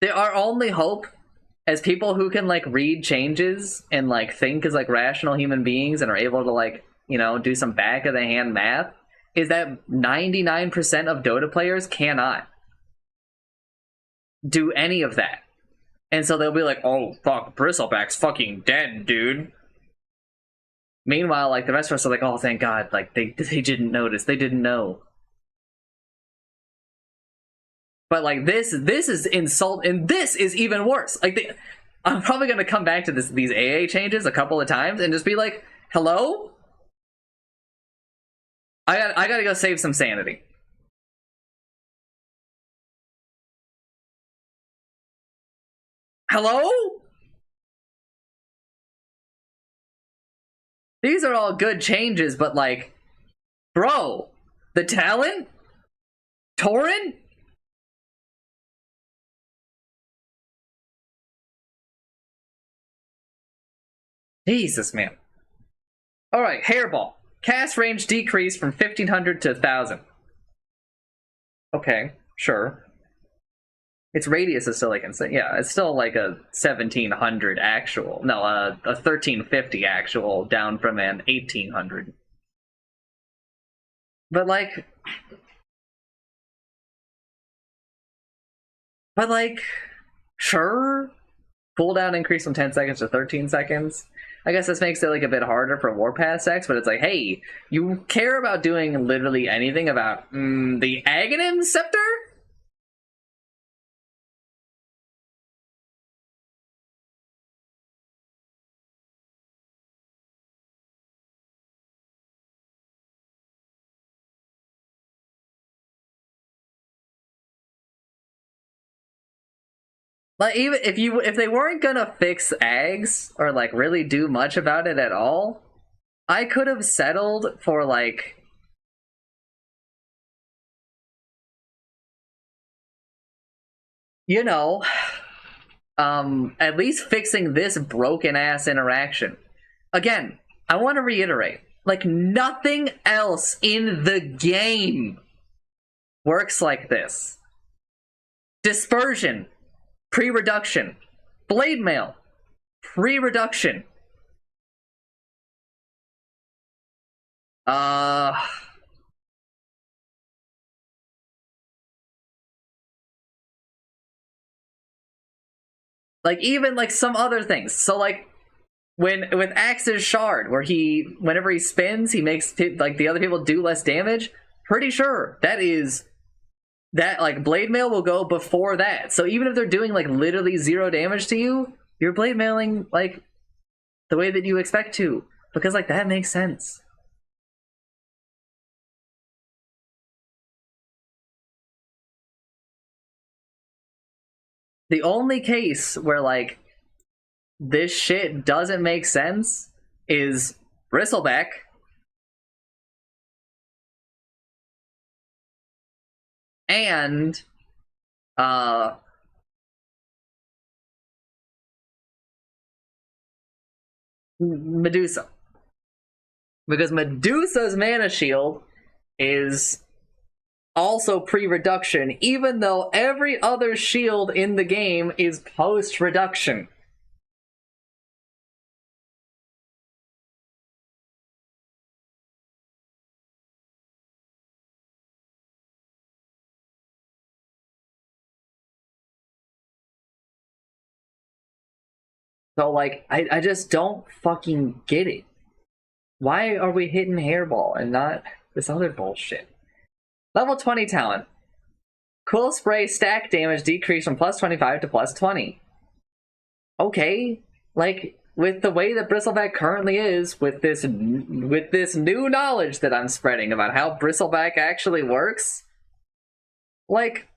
A: Our only hope as people who can like read changes and like think as like rational human beings and are able to like, you know, do some back of the hand math is that 99% of Dota players cannot do any of that. And so they'll be like, oh fuck, Bristleback's fucking dead, dude. Meanwhile, like the rest of us are like, oh thank God, like they didn't notice, they didn't know. But like this is insult, and this is even worse. Like I'm probably gonna come back to these AA changes a couple of times and just be like, hello? I gotta go save some sanity. Hello? These are all good changes, but like, bro, the talent? Torin? Jesus, man. Alright, Hairball. Cast range decreased from 1500 to 1000. Okay, sure. Its radius is still like insane. Yeah, it's still like a 1700 actual. No, a 1350 actual down from an 1800. But like, sure. Cooldown increase from 10 seconds to 13 seconds. I guess this makes it like a bit harder for Warpath decks, but it's like, hey, you care about doing literally anything about the Aghanim Scepter? Like, even if they weren't gonna fix Ags or like really do much about it at all, I could have settled for like, you know, at least fixing this broken ass interaction. Again, I want to reiterate, like nothing else in the game works like this. Dispersion. Pre-reduction. Blade Mail. Pre-reduction. Like even like some other things. So like with Axe's Shard, where whenever he spins, he makes like the other people do less damage. Pretty sure that like blade mail will go before that. So even if they're doing like literally 0 damage to you, you're blade mailing like the way that you expect to, because like that makes sense. The only case where like this shit doesn't make sense is Bristleback. And Medusa. Because Medusa's mana shield is also pre-reduction, even though every other shield in the game is post-reduction. So, like, I just don't fucking get it. Why are we hitting Hairball and not this other bullshit? Level 20 talent. Cool Spray stack damage decreased from plus 25 to plus 20. Okay, like, with the way that Bristleback currently is, with this new knowledge that I'm spreading about how Bristleback actually works, like,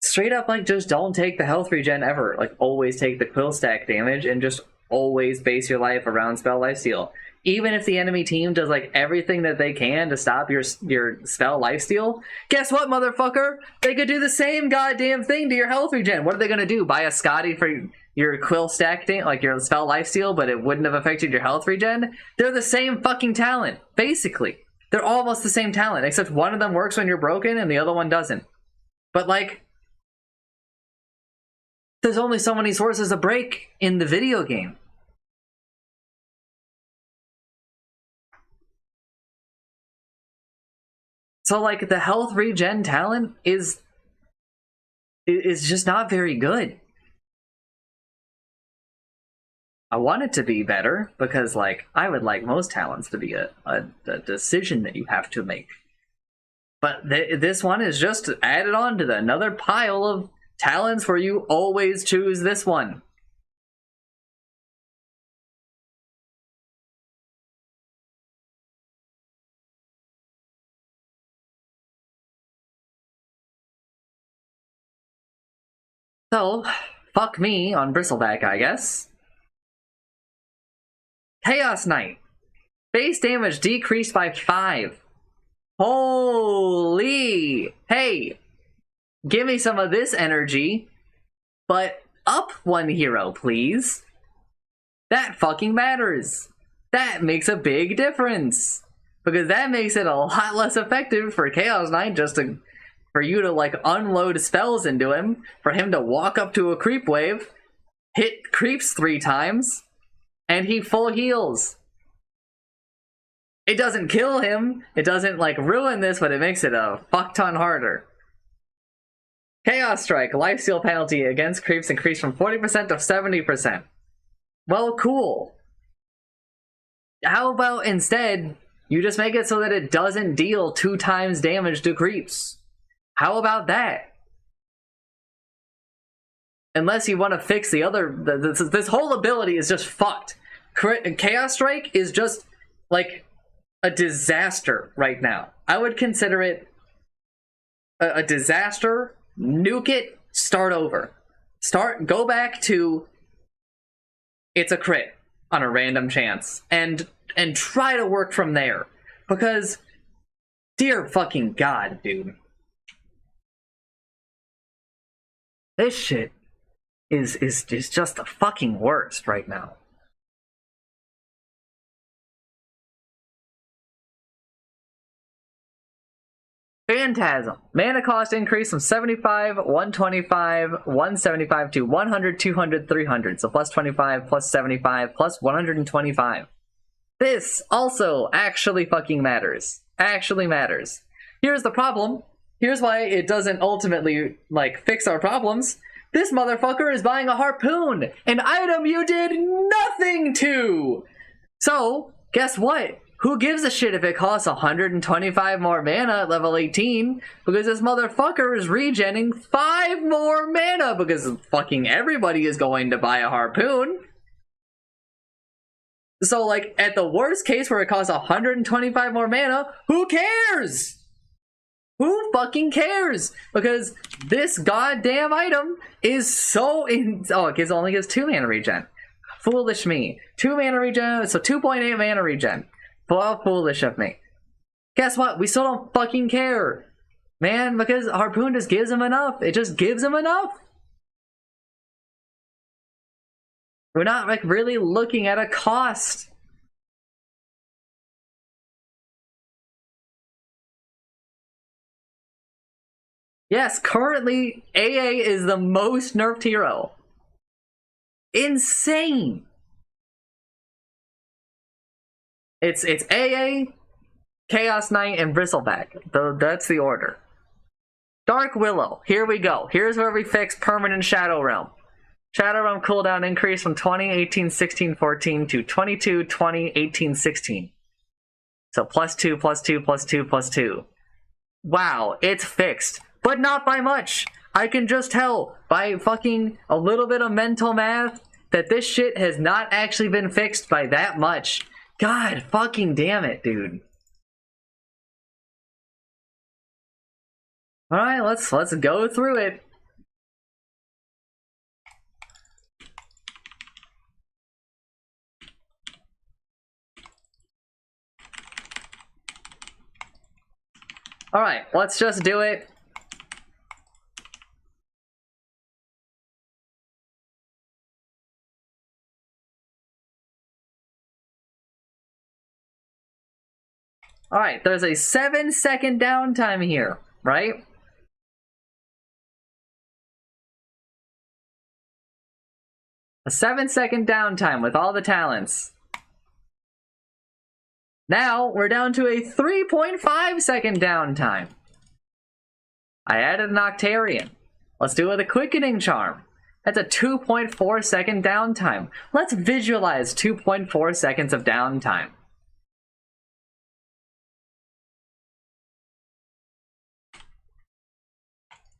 A: straight up, like, just don't take the health regen ever. Like, always take the quill stack damage and just always base your life around spell lifesteal. Even if the enemy team does, like, everything that they can to stop your spell lifesteal, guess what, motherfucker? They could do the same goddamn thing to your health regen. What are they gonna do? Buy a Scotty for your quill stack thing, like your spell lifesteal, but it wouldn't have affected your health regen. They're the same fucking talent, basically. They're almost the same talent, except one of them works when you're broken and the other one doesn't. But like, there's only so many sources of break in the video game. So like, the health regen talent is just not very good. I want it to be better because, like, I would like most talents to be a decision that you have to make. But this one is just added on to another pile of talents where you always choose this one. So, fuck me on Bristleback, I guess. Chaos Knight. Base damage decreased by 5. Holy! Hey! Give me some of this energy, but up one hero, please. That fucking matters. That makes a big difference. Because that makes it a lot less effective for Chaos Knight just to, for you to like unload spells into him, for him to walk up to a creep wave, hit creeps 3 times, and he full heals. It doesn't kill him, it doesn't like ruin this, but it makes it a fuck ton harder. Chaos Strike, lifesteal penalty against creeps increased from 40% to 70%. Well, cool. How about instead, you just make it so that it doesn't deal 2 times damage to creeps? How about that? Unless you want to fix the other... This whole ability is just fucked. Chaos Strike is just, like, a disaster right now. I would consider it a disaster. Nuke it, start over. Go back to it's a crit on a random chance and try to work from there. Because, dear fucking god, dude. This shit is just the fucking worst right now. Phantasm. Mana cost increase from 75, 125, 175 to 100, 200, 300. So plus 25, plus 75, plus 125. This also actually fucking matters. Actually matters. Here's the problem. Here's why it doesn't ultimately, like, fix our problems. This motherfucker is buying a harpoon, an item you did nothing to! So, guess what? Who gives a shit if it costs 125 more mana at level 18? Because this motherfucker is regenning 5 more mana because fucking everybody is going to buy a harpoon. So, like, at the worst case where it costs 125 more mana, who cares? Who fucking cares? Because this goddamn item is so oh, it only gives 2 mana regen. Foolish me. 2 mana regen, so 2.8 mana regen. Well, foolish of me. Guess what? We still don't fucking care. Man, because Harpoon just gives him enough. It just gives him enough. We're not, like, really looking at a cost. Yes, currently, AA is the most nerfed hero. Insane. It's AA, Chaos Knight, and Bristleback. That's the order. Dark Willow. Here we go. Here's where we fix permanent Shadow Realm. Shadow Realm cooldown increase from 20, 18, 16, 14 to 22, 20, 18, 16. So plus 2, plus 2, plus 2, plus 2. Wow, it's fixed. But not by much. I can just tell by fucking a little bit of mental math that this shit has not actually been fixed by that much. God fucking damn it, dude. Alright, let's go through it. Alright, let's just do it. Alright, there's a 7-second downtime here, right? A 7-second downtime with all the talents. Now, we're down to a 3.5-second downtime. I added an Octarian. Let's do it with a Quickening Charm. That's a 2.4-second downtime. Let's visualize 2.4 seconds of downtime.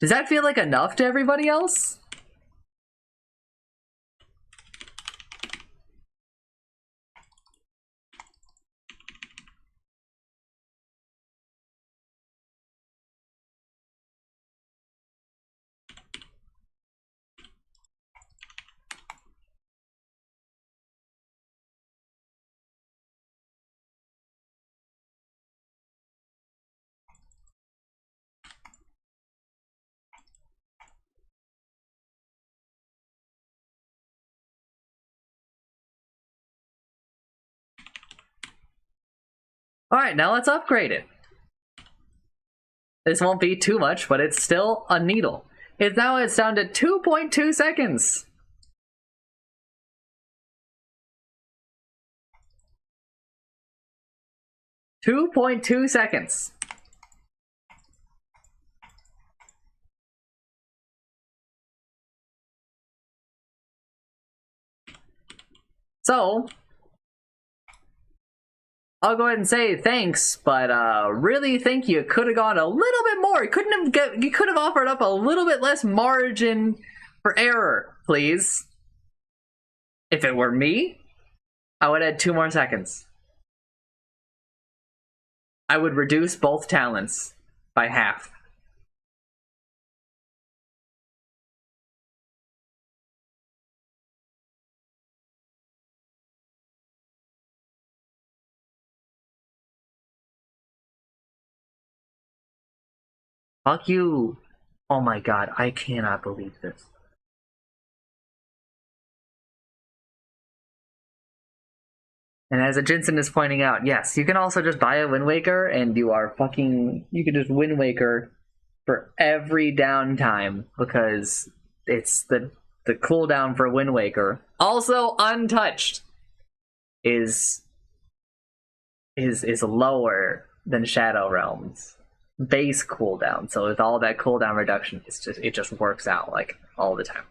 A: Does that feel like enough to everybody else? Alright, now let's upgrade it. This won't be too much, but it's still a needle. It's down to 2.2 seconds. .2 seconds. So, I'll go ahead and say thanks, but really think you could have gone a little bit more. You could have offered up a little bit less margin for error, please. If it were me, I would add 2 more seconds. I would reduce both talents by half. Fuck you. Oh my god, I cannot believe this. And as Jensen is pointing out, yes, you can also just buy a Wind Waker and you can just Wind Waker for every downtime because it's the cooldown for Wind Waker. Also untouched is lower than Shadow Realms base cooldown. So with all that cooldown reduction, it just works out like all the time.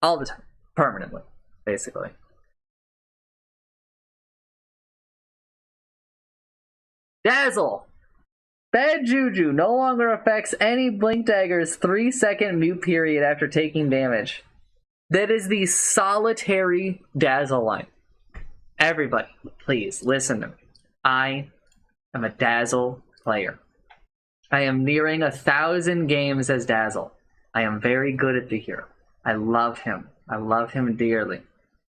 A: All the time. Permanently, basically. Dazzle! Bad Juju no longer affects any Blink Dagger's 3-second mute period after taking damage. That is the solitary Dazzle line. Everybody, please listen to me. I am a Dazzle player. I am nearing 1,000 games as Dazzle. I am very good at the hero. I love him. I love him dearly.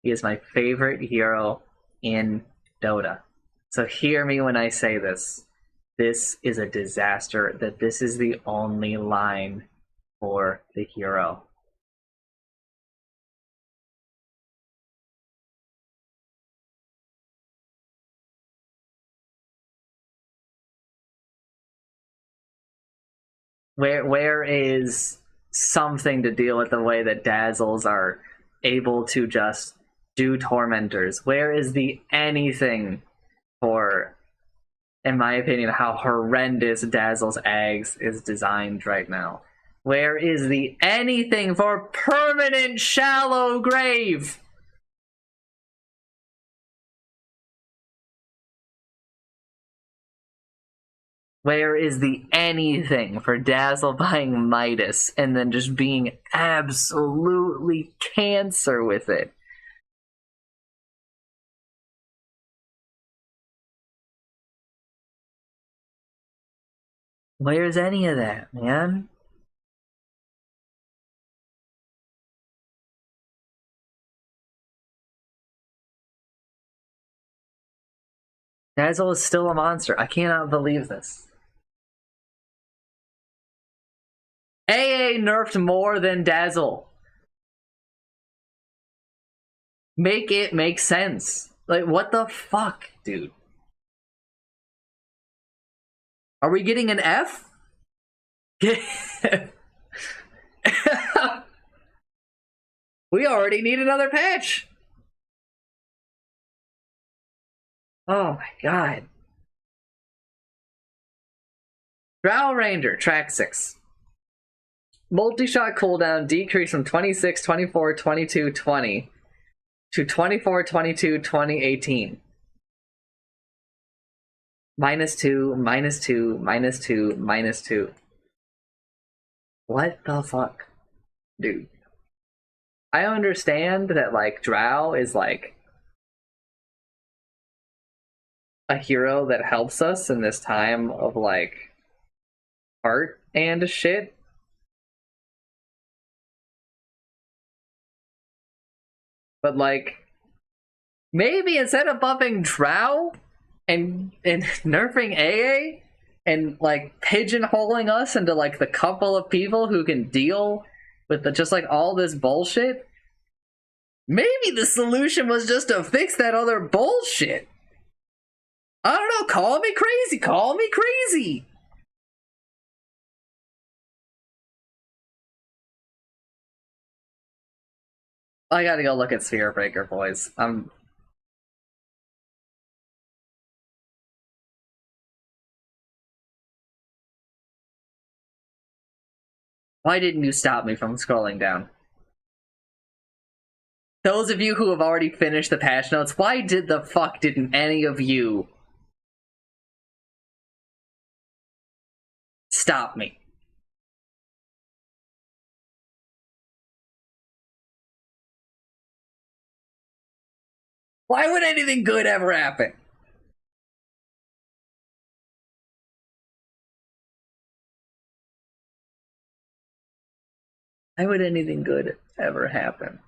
A: He is my favorite hero in Dota. So hear me when I say this. This is a disaster, that this is the only line for the hero. Where is something to deal with the way that Dazzles are able to just do Tormentors? Where is the anything for, in my opinion, how horrendous Dazzle's Eggs is designed right now? Where is the anything for permanent Shallow Grave? Where is the anything for Dazzle buying Midas and then just being absolutely cancer with it? Where's any of that, man? Dazzle is still a monster. I cannot believe this. AA nerfed more than Dazzle. Make it make sense. Like, what the fuck, dude? Are we getting an F? We already need another patch. Oh my god. Drow Ranger, track 6. Multi-shot cooldown decreased from 26, 24, 22, 20 to 24, 22, 20, 18. -2, -2, -2, -2. What the fuck? Dude. I understand that, like, Drow is, like, a hero that helps us in this time of, like, art and shit. But, like, maybe instead of buffing Drow and nerfing AA and, like, pigeonholing us into, like, the couple of people who can deal with just, like, all this bullshit, maybe the solution was just to fix that other bullshit. I don't know, call me crazy, call me crazy! I gotta go look at Sphere Breaker, boys. Why didn't you stop me from scrolling down? Those of you who have already finished the patch notes, why the fuck didn't any of you stop me? Why would anything good ever happen? Why would anything good ever happen?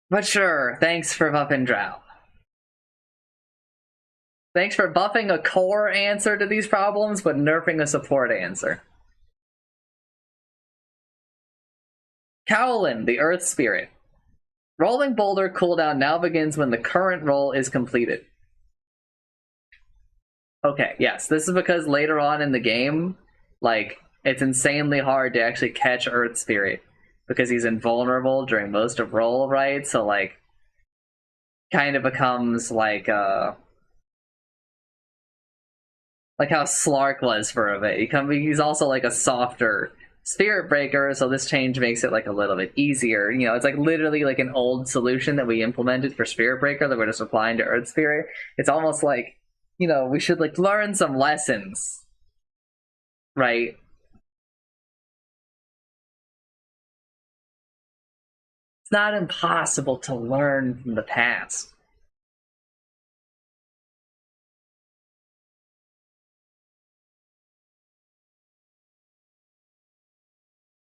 A: But sure, thanks for buffing Drow. Thanks for buffing a core answer to these problems, but nerfing a support answer. Cowlin, the Earth Spirit. Rolling Boulder cooldown now begins when the current roll is completed. Okay, yes, this is because later on in the game, like, it's insanely hard to actually catch Earth Spirit because he's invulnerable during most of roll, right? So, like, kind of becomes like how Slark was for a bit. He's also like a softer Spirit Breaker, so this change makes it like a little bit easier. You know, it's like literally like an old solution that we implemented for Spirit Breaker that we're just applying to Earth Spirit. It's almost like, you know, we should like learn some lessons, right? It's not impossible to learn from the past.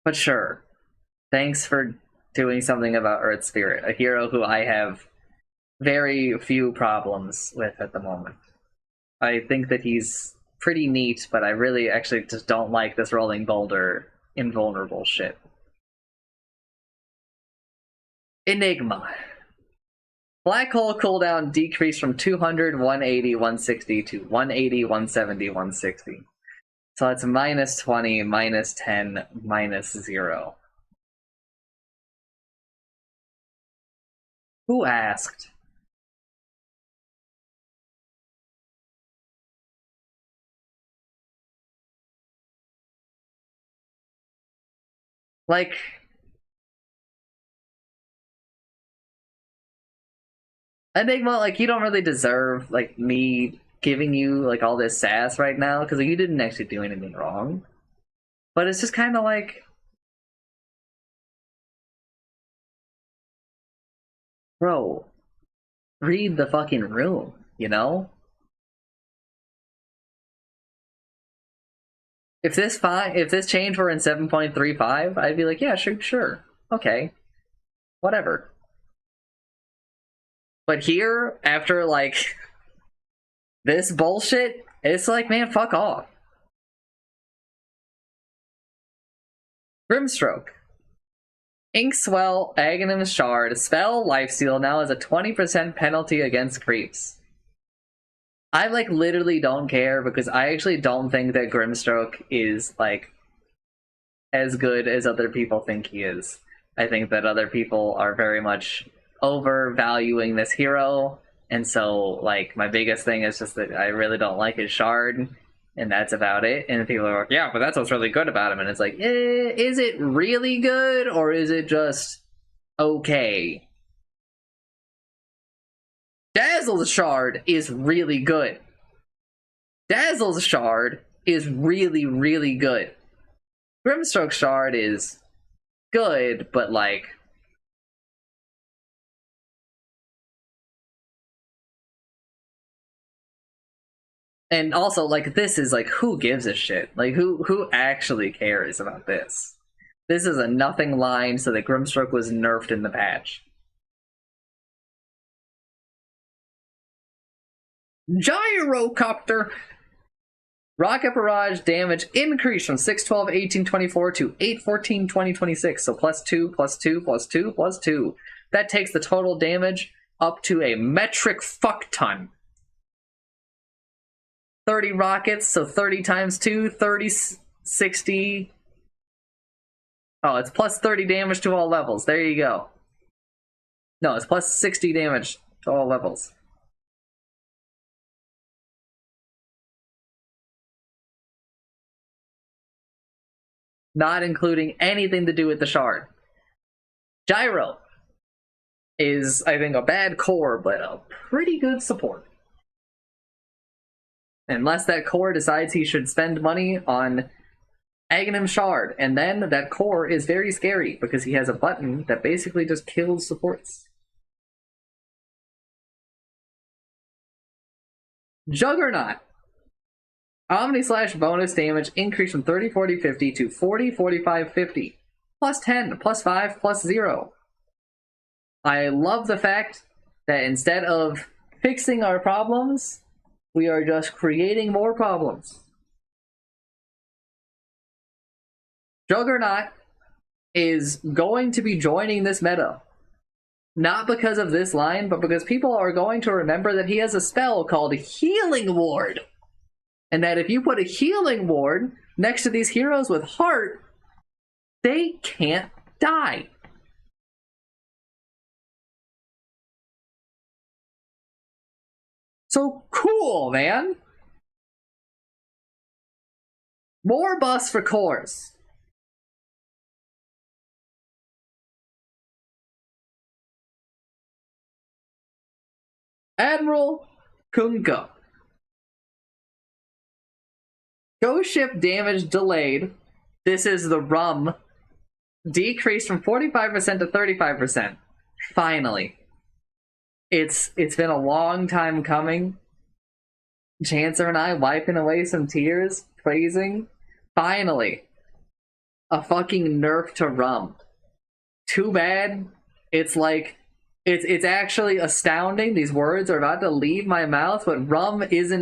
A: But sure, thanks for doing something about Earth Spirit, a hero who I have very few problems with at the moment. I think that he's pretty neat, but I really actually just don't like this Rolling Boulder invulnerable shit. Enigma. Black Hole cooldown decreased from 200, 180, 160 to 180, 170, 160. So it's -20, -10, -0. Who asked? Like, Enigma, like, you don't really deserve, like, me giving you, like, all this sass right now, because you didn't actually do anything wrong. But it's just kind of like, bro, read the fucking room, you know? If this change were in 7.35, I'd be like, yeah, sure, okay, whatever. But here, after, like, this bullshit, it's like, man, fuck off. Grimstroke. Inkswell, Aghanim Shard, Spell, Lifesteal now has a 20% penalty against creeps. I, like, literally don't care because I actually don't think that Grimstroke is, like, as good as other people think he is. I think that other people are very much overvaluing this hero, and so, like, my biggest thing is just that I really don't like his shard, and that's about it. And people are like, yeah, but that's what's really good about him. And it's like, is it really good, or is it just okay? Dazzle's shard is really good. Dazzle's shard is really, really good. Grimstroke shard is good, but like... And also, like, this is, like, who gives a shit? Like, who actually cares about this? This is a nothing line so that Grimstroke was nerfed in the patch. Gyrocopter! Rocket Barrage damage increased from 612, 1824 to 814, 2026. So plus 2, plus 2, plus 2, plus 2. That takes the total damage up to a metric fuck ton. 30 rockets, so 30 times 2, 30, 60. Oh, it's plus 30 damage to all levels. There you go. No, it's plus 60 damage to all levels. Not including anything to do with the shard. Gyro is, I think, a bad core, but a pretty good support. Unless that core decides he should spend money on Aghanim Shard, and then that core is very scary because he has a button that basically just kills supports. Juggernaut. Omni slash bonus damage increased from 30, 40, 50 to 40, 45, 50. Plus 10, plus 5, plus 0. I love the fact that instead of fixing our problems, we are just creating more problems. Juggernaut is going to be joining this meta. Not because of this line, but because people are going to remember that he has a spell called Healing Ward. And that if you put a Healing Ward next to these heroes with heart, they can't die. So cool, man. More buffs for cores. Admiral Kunko. Ghost ship damage delayed. This is the rum. Decreased from 45% to 35%. Finally. It's been a long time coming. Chancer and I wiping away some tears, praising. Finally. A fucking nerf to rum. Too bad. It's like... It's actually astounding. These words are about to leave my mouth, but rum is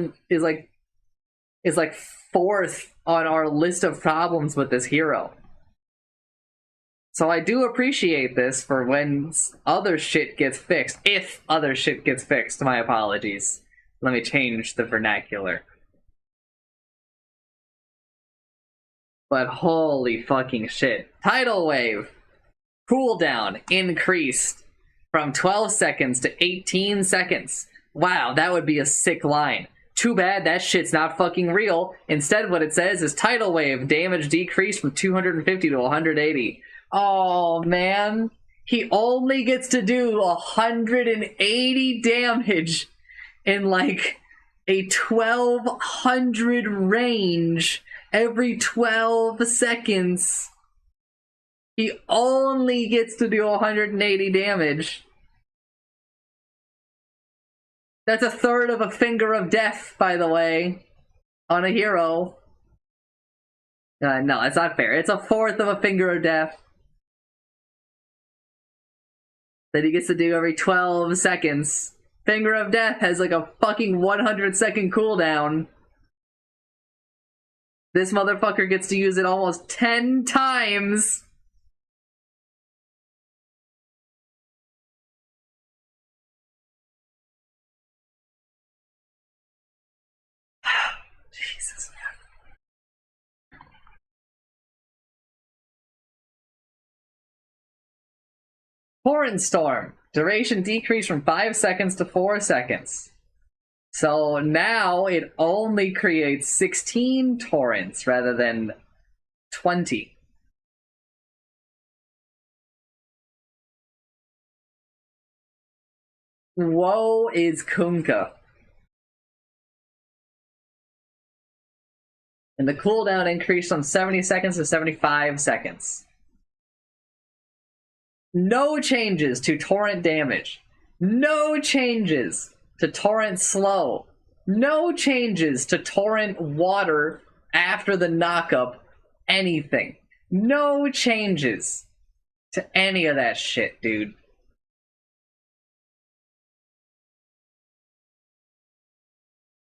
A: like fourth on our list of problems with this hero. So I do appreciate this for when other shit gets fixed. If other shit gets fixed, my apologies. Let me change the vernacular. But holy fucking shit. Tidal Wave. Cooldown increased from 12 seconds to 18 seconds. Wow, that would be a sick line. Too bad that shit's not fucking real. Instead, what it says is Tidal Wave damage decreased from 250 to 180. Oh, man. He only gets to do 180 damage in, like, a 1200 range every 12 seconds. He only gets to do 180 damage. That's a third of a finger of death, by the way, on a hero. No, it's not fair. It's a fourth of a finger of death that he gets to do every 12 seconds. Finger of Death has like a fucking 100-second cooldown. This motherfucker gets to use it almost 10 times. Jesus. Torrent Storm. Duration decreased from 5 seconds to 4 seconds. So now it only creates 16 torrents rather than 20. Woe is Kunkka. And the cooldown increased from 70 seconds to 75 seconds. No changes to torrent damage. No changes to torrent slow. No changes to torrent water after the knockup. Anything. No changes to any of that shit, dude.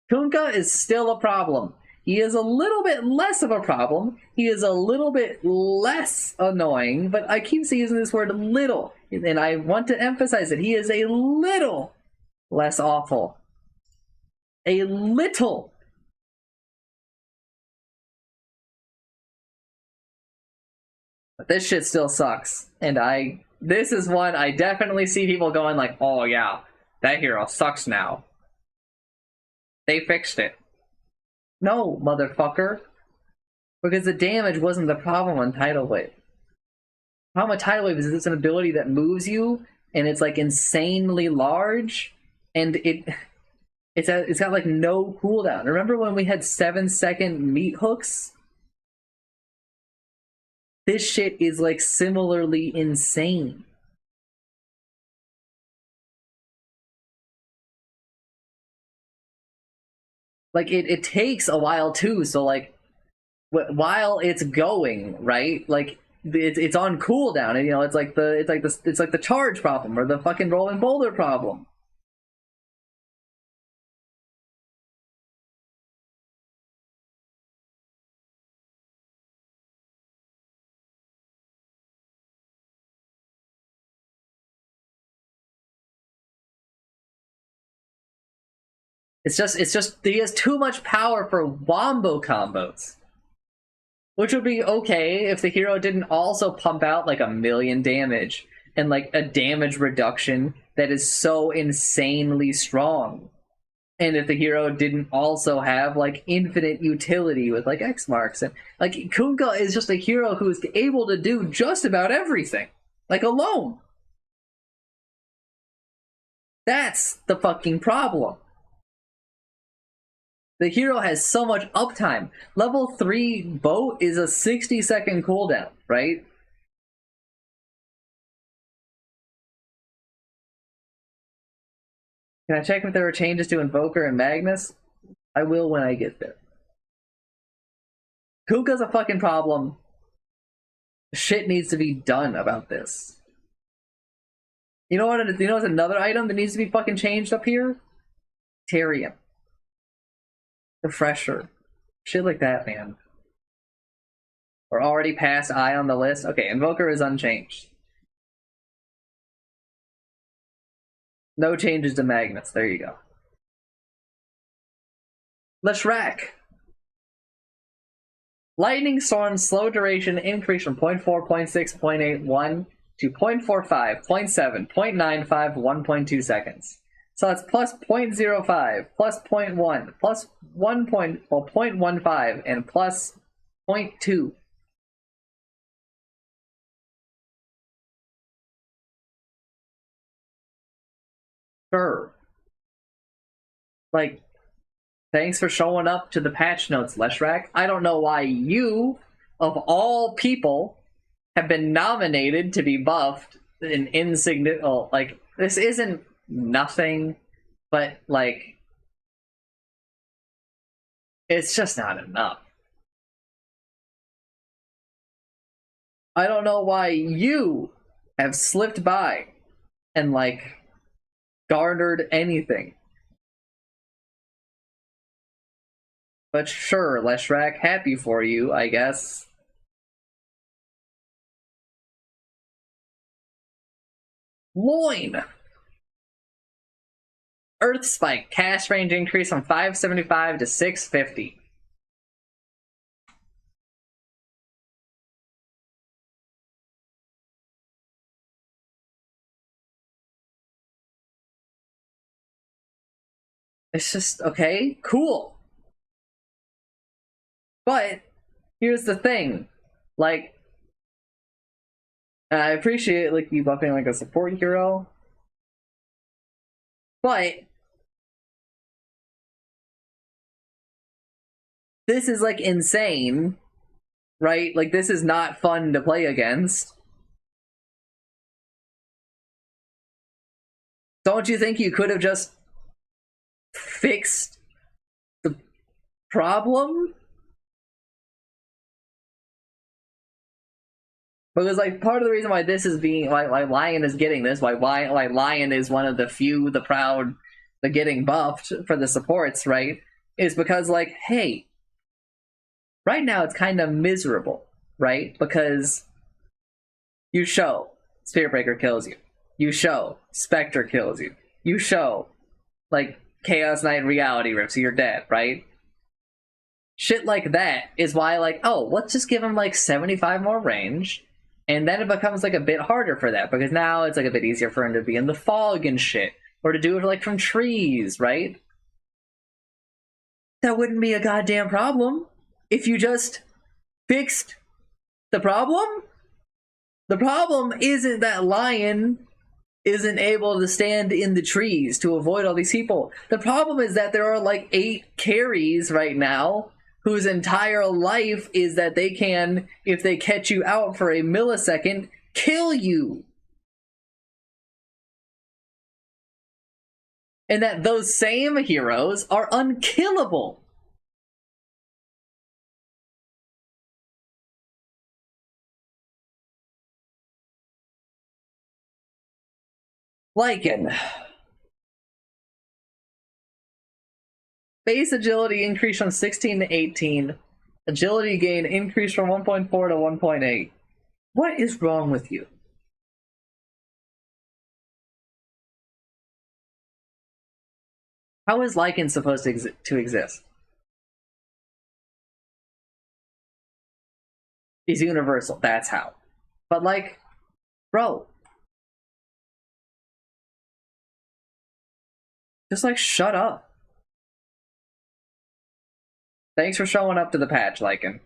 A: Kunkka is still a problem. He is a little bit less of a problem. He is a little bit less annoying, but I keep using this word little, and I want to emphasize that he is a little less awful. A little. But this shit still sucks. And this is one I definitely see people going like, oh yeah, that hero sucks now. They fixed it. No, motherfucker. Because the damage wasn't the problem on Tidal Wave. The problem with Tidal Wave is it's an ability that moves you, and it's like insanely large, and it's got like no cooldown. Remember when we had 7-second meat hooks? This shit is like similarly insane. Like it takes a while too, so like while it's going, right? Like it's on cooldown, and you know it's like the charge problem or the fucking rolling boulder problem. It's just he has too much power for wombo combos. Which would be okay if the hero didn't also pump out like 1,000,000 damage and like a damage reduction that is so insanely strong. And if the hero didn't also have like infinite utility with like X marks, and like Kunkka is just a hero who is able to do just about everything, like alone. That's the fucking problem. The hero has so much uptime. Level 3 boat is a 60-second cooldown, right? Can I check if there were changes to Invoker and Magnus? I will when I get there. Kunkka's a fucking problem. Shit needs to be done about this. You know what? You know what's another item that needs to be fucking changed up here? Tyrion. Refresher. Shit like that, man. We're already past I on the list. Okay, Invoker is unchanged. No changes to Magnus. There you go. Leshrac. Lightning Storm's slow duration increased from 0.4, 0.6, 0.81 to 0.45, 0.7, 0.95, 1.2 seconds. So that's plus 0.05, plus 0.1, plus 0.15, and plus 0.2. Sure. Like, thanks for showing up to the patch notes, Leshrac. I don't know why you, of all people, have been nominated to be buffed in insignificant. Like, this isn't nothing, but like it's just not enough. I don't know why you have slipped by and like garnered anything. But sure, Leshrac, happy for you, I guess. Loin! Earth Spike, cast range increase from 575 to 650. It's just, okay, cool. But here's the thing. Like, I appreciate like you buffing like a support hero. But this is like insane, right? Like this is not fun to play against. Don't you think you could have just fixed the problem? Because like part of the reason why this is being why Lion is getting this, why Lion is one of the few, the proud, the getting buffed for the supports, right? Is because like, hey, right now it's kind of miserable, right? Because you show Spirit Breaker kills you. You show Spectre kills you. You show like Chaos Knight Reality rips you, you're dead, right? Shit like that is why like, oh, let's just give him like 75 more range. And then it becomes like a bit harder for that because now it's like a bit easier for him to be in the fog and shit. Or to do it like from trees, right? That wouldn't be a goddamn problem if you just fixed the problem. The problem isn't that Lion isn't able to stand in the trees to avoid all these people. The problem is that there are like 8 carries right now whose entire life is that they can, if they catch you out for a millisecond, kill you. And that those same heroes are unkillable. Lycan. Base agility increased from 16 to 18. Agility gain increased from 1.4 to 1.8. What is wrong with you? How is Lycan supposed to exist? He's universal, that's how. But like, bro. Just like, shut up. Thanks for showing up to the patch, Lycan.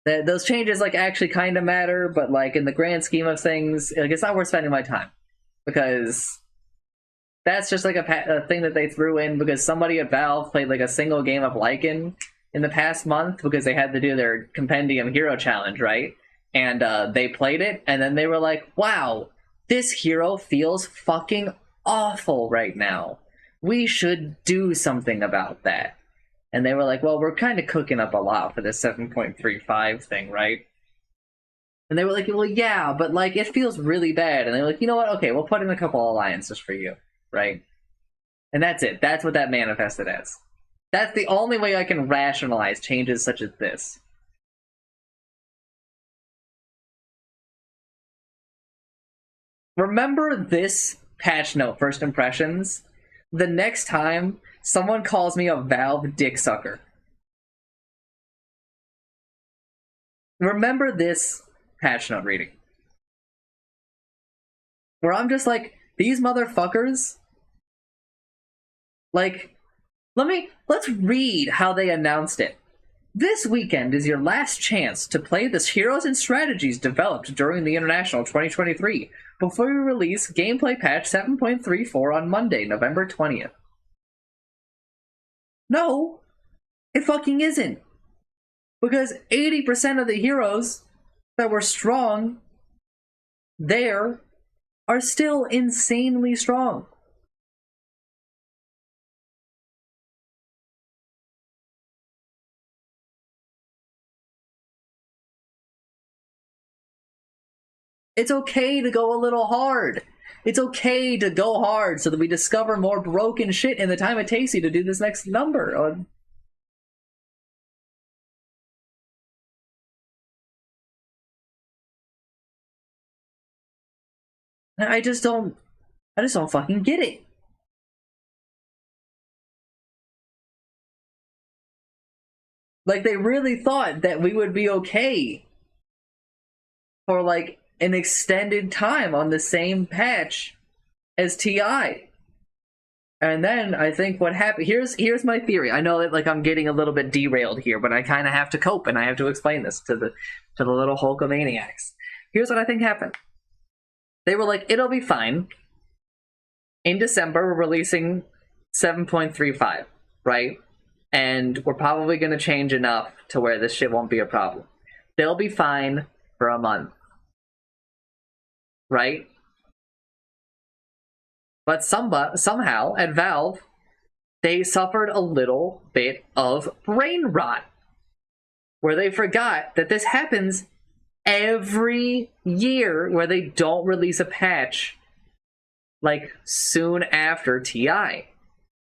A: Those changes like actually kind of matter, but like in the grand scheme of things, like it's not worth spending my time because that's just like a thing that they threw in because somebody at Valve played like a single game of Lycan in the past month because they had to do their Compendium Hero Challenge, right? And they played it, and then they were like, "Wow, this hero feels fucking awful right now. We should do something about that." And they were like, well, we're kind of cooking up a lot for this 7.35 thing, right? And they were like, well, yeah, but like, it feels really bad. And they were like, you know what? Okay, we'll put in a couple alliances for you, right? And that's it. That's what that manifested as. That's the only way I can rationalize changes such as this. Remember this patch note, first impressions? The next time someone calls me a Valve dick sucker. Remember this patch note reading. Where I'm just like, these motherfuckers, like, let's read how they announced it. This weekend is your last chance to play the heroes and strategies developed during the International 2023 before we release gameplay patch 7.34 on Monday, November 20th. No, it fucking isn't. Because 80% of the heroes that were strong there are still insanely strong. It's okay to go a little hard. It's okay to go hard so that we discover more broken shit in the time it takes you to do this next number. I just don't fucking get it. Like, they really thought that we would be okay for, like, an extended time on the same patch as TI. And then I think what happened, here's my theory. I know that like I'm getting a little bit derailed here, but I kind of have to cope and I have to explain this to the little Hulkamaniacs. Here's what I think happened. They were like, it'll be fine. In December, we're releasing 7.35, right? And we're probably going to change enough to where this shit won't be a problem. They'll be fine for a month. Right? But somehow, at Valve, they suffered a little bit of brain rot. Where they forgot that this happens every year, where they don't release a patch like soon after TI.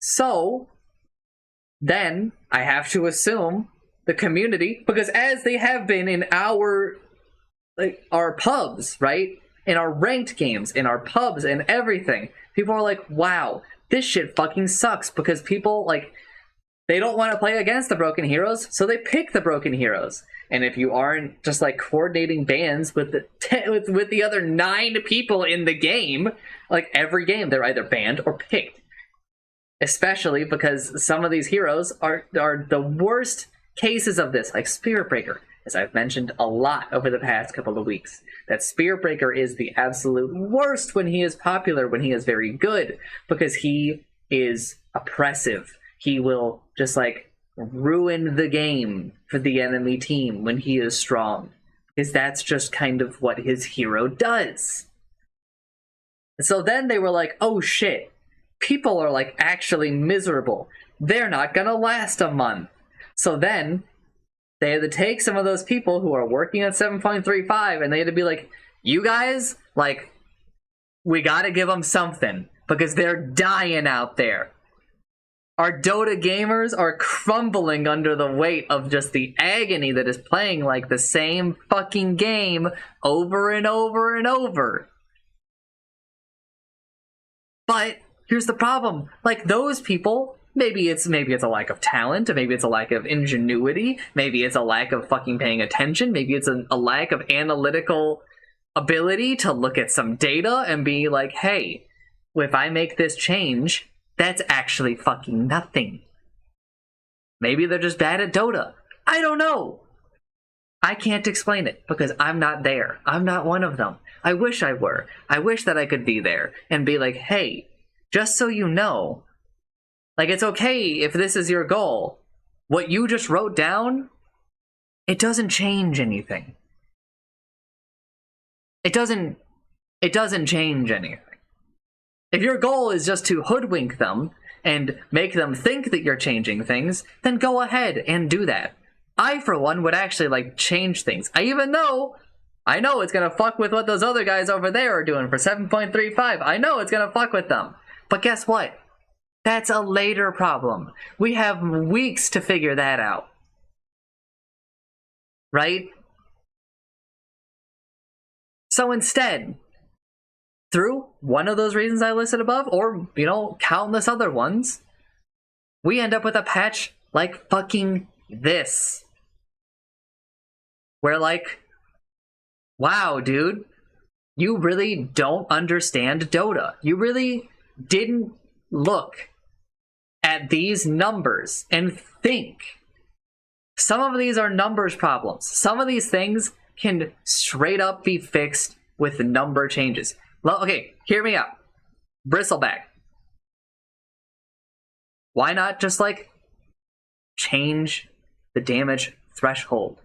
A: So then I have to assume the community, because as they have been in our pubs, right? In our ranked games, in our pubs and everything, people are like, wow, this shit fucking sucks, because people, like, they don't want to play against the broken heroes, so they pick the broken heroes. And if you aren't just like coordinating bans with the with the other 9 people in the game, like every game they're either banned or picked. Especially because some of these heroes are the worst cases of this, like Spirit Breaker, as I've mentioned a lot over the past couple of weeks. That Spirit Breaker is the absolute worst when he is popular, when he is very good, because he is oppressive. He will just like ruin the game for the enemy team when he is strong, because that's just kind of what his hero does. So then they were like, oh shit, people are like actually miserable. They're not gonna last a month. So then they had to take some of those people who are working at 7.35 and they had to be like, you guys, like, we gotta give them something, because they're dying out there. Our Dota gamers are crumbling under the weight of just the agony that is playing like the same fucking game over and over and over. But here's the problem. Like, those people, maybe it's a lack of talent, maybe it's a lack of ingenuity, maybe it's a lack of fucking paying attention, maybe it's a lack of analytical ability to look at some data and be like, hey, if I make this change, that's actually fucking nothing. Maybe they're just bad at Dota. I don't know. I can't explain it because I'm not there. I'm not one of them. I wish I were. I wish that I could be there and be like, hey, just so you know, like, it's okay if this is your goal. What you just wrote down, it doesn't change anything. It doesn't change anything. If your goal is just to hoodwink them and make them think that you're changing things, then go ahead and do that. I, for one, would actually, like, change things. I know it's gonna fuck with what those other guys over there are doing for 7.35. I know it's gonna fuck with them. But guess what? That's a later problem. We have weeks to figure that out. Right? So instead, through one of those reasons I listed above, or, you know, countless other ones, we end up with a patch like fucking this. Where, like, wow, dude, you really don't understand Dota. You really didn't look at these numbers and think. Some of these are numbers problems. Some of these things can straight up be fixed with number changes. Okay, hear me out. Bristleback. Why not just, like, change the damage threshold?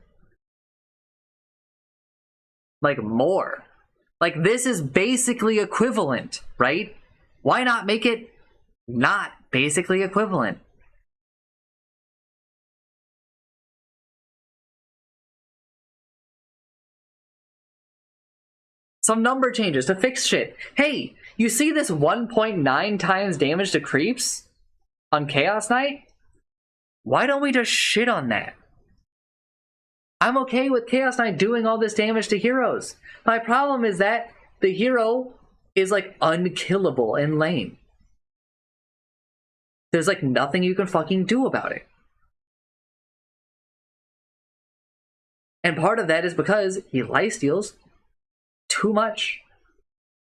A: Like, more. Like, this is basically equivalent, right? Why not make it not basically equivalent? Some number changes to fix shit. Hey, you see this 1.9 times damage to creeps on Chaos Knight? Why don't we just shit on that? I'm okay with Chaos Knight doing all this damage to heroes. My problem is that the hero is, like, unkillable in lane. There's, like, nothing you can fucking do about it. And part of that is because he lifesteals too much.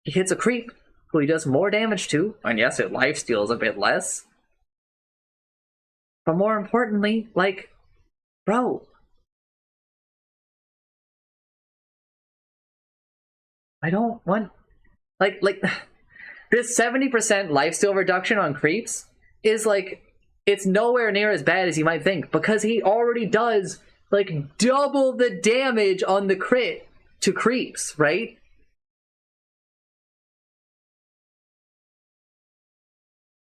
A: He hits a creep, who he does more damage to, and yes, it lifesteals a bit less. But more importantly, like, bro, I don't want, like, this 70% lifesteal reduction on creeps is like, it's nowhere near as bad as you might think, because he already does, like, double the damage on the crit to creeps, right?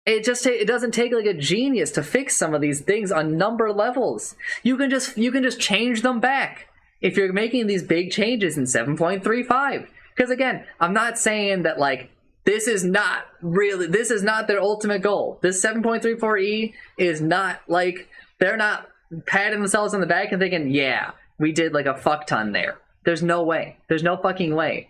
A: It doesn't take like a genius to fix some of these things on number levels. You can just change them back if you're making these big changes in 7.35. Because again, I'm not saying that like this is not their ultimate goal. This 7.34E is not like, they're not patting themselves on the back and thinking, yeah, we did like a fuck ton there. There's no way. There's no fucking way.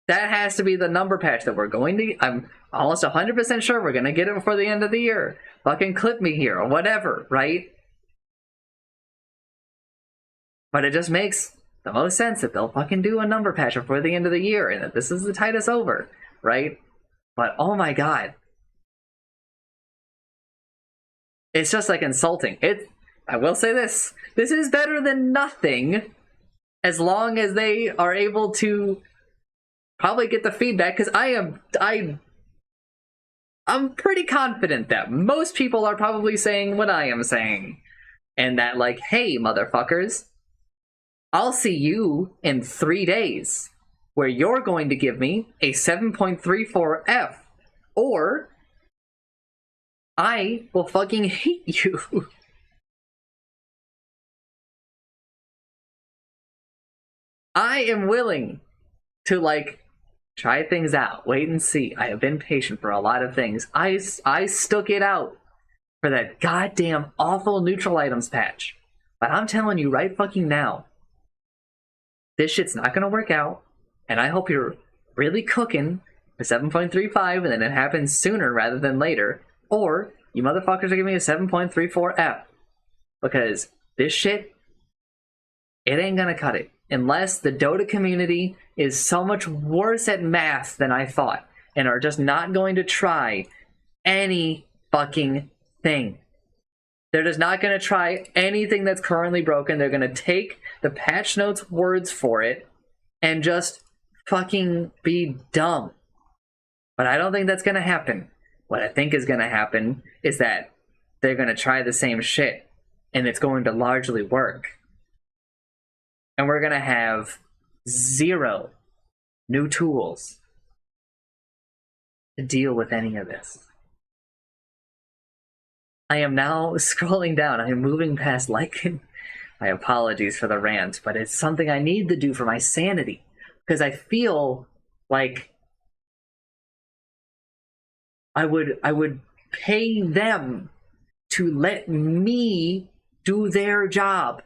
A: That has to be the number patch that we're going to... I'm almost 100% sure we're going to get it before the end of the year. Fucking clip me here, or whatever, right? But it just makes the most sense that they'll fucking do a number patch before the end of the year, and that this is the tide us over, right? But oh my god. It's just like insulting. I will say this. This is better than nothing, as long as they are able to probably get the feedback, because I'm pretty confident that most people are probably saying what I am saying. And that like, hey, motherfuckers, I'll see you in 3 days, where you're going to give me a 7.34 F, or I will fucking hate you. I am willing to like try things out, wait and see. I have been patient for a lot of things. I stuck it out for that goddamn awful neutral items patch. But I'm telling you right fucking now, this shit's not gonna work out, and I hope you're really cooking for 7.35 and then it happens sooner rather than later, or you motherfuckers are giving me a 7.34 F. Because this shit, it ain't gonna cut it. Unless the Dota community is so much worse at math than I thought, and are just not going to try any fucking thing. They're just not going to try anything that's currently broken. They're going to take the patch notes words for it and just fucking be dumb. But I don't think that's going to happen. What I think is going to happen is that they're going to try the same shit, and it's going to largely work. And we're going to have 0 new tools to deal with any of this. I am now scrolling down. I am moving past Lycan. My apologies for the rant, but it's something I need to do for my sanity. Because I feel like I would pay them to let me do their job.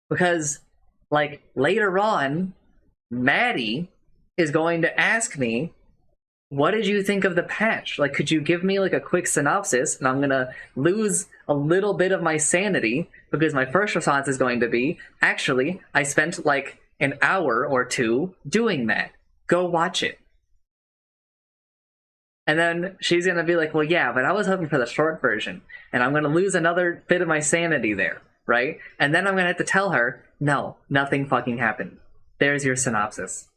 A: Because, like, later on, Maddie is going to ask me, what did you think of the patch? Like, could you give me, like, a quick synopsis? And I'm gonna lose a little bit of my sanity, because my first response is going to be, actually, I spent, like, an hour or 2 doing that. Go watch it. And then she's gonna be like, well, yeah, but I was hoping for the short version. And I'm gonna lose another bit of my sanity there. Right? And then I'm gonna have to tell her, no, nothing fucking happened. There's your synopsis.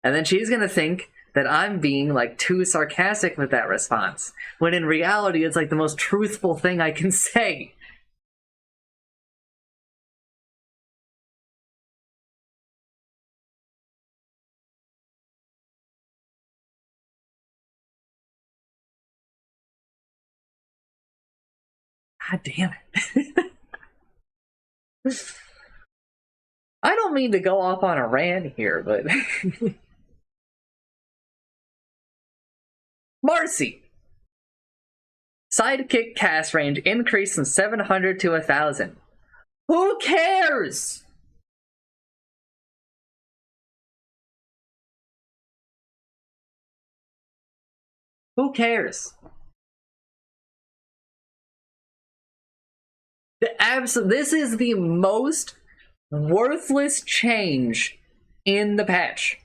A: And then she's gonna think that I'm being, like, too sarcastic with that response, when in reality it's, like, the most truthful thing I can say. God damn it. I don't mean to go off on a rant here, but... Marcy! Sidekick cast range increased from 700 to 1,000. Who cares? Who cares? This is the most worthless change in the patch.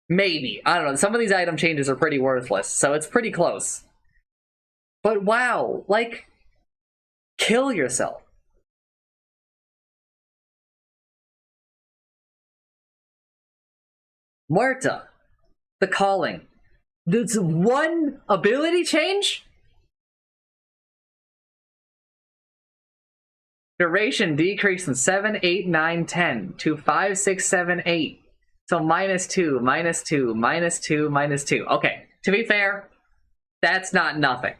A: Maybe. I don't know. Some of these item changes are pretty worthless, so it's pretty close. But wow, like, kill yourself. Muerta, the calling. There's one ability change? Duration decreased from 7, 8, 9, 10 to 5, 6, 7, 8. So -2, -2, -2, -2. Okay, to be fair, that's not nothing.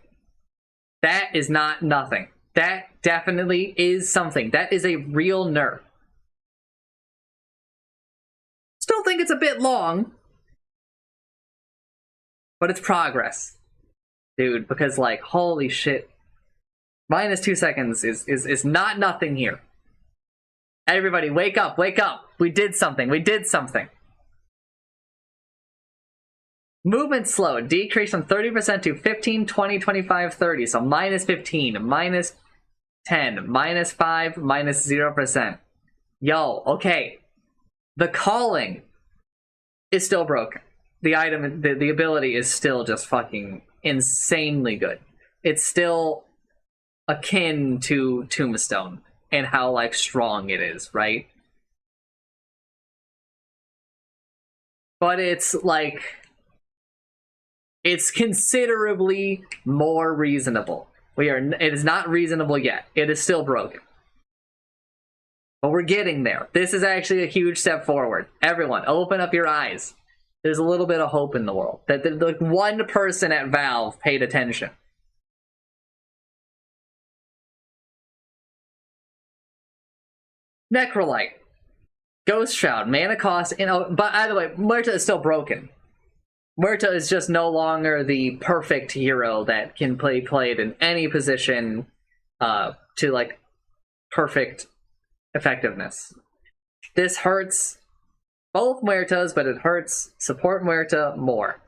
A: That is not nothing. That definitely is something. That is a real nerf. Still think it's a bit long, but it's progress. Dude, because like, holy shit. -2 seconds is not nothing here. Everybody, wake up, wake up. We did something, we did something. Movement slow, decrease from 30% to 15, 20, 25, 30. So -15, -10, -5, -0%. Yo, okay. The calling is still broken. The item, the ability is still just fucking insanely good. It's still akin to Tombstone and how like strong it is, right? But it's like, it's considerably more reasonable. It is not reasonable yet. It is still broken. But we're getting there. This is actually a huge step forward. Everyone, open up your eyes. There's a little bit of hope in the world. That like one person at Valve paid attention. Necrolite. Ghost Shroud. Mana cost. But either way, Muerta is still broken. Muerta is just no longer the perfect hero that can be played in any position to like perfect effectiveness. This hurts both Muertas, but it hurts support Muerta more.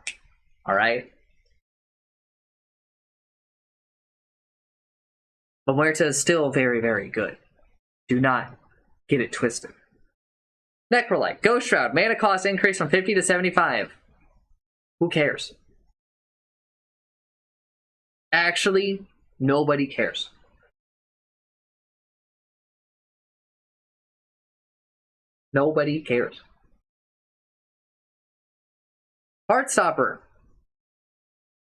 A: Alright? But Muerta is still very, very good. Do not get it twisted. Necrolite. Ghost Shroud. Mana cost increase from 50 to 75. Who cares? Actually, nobody cares. Nobody cares. Heartstopper.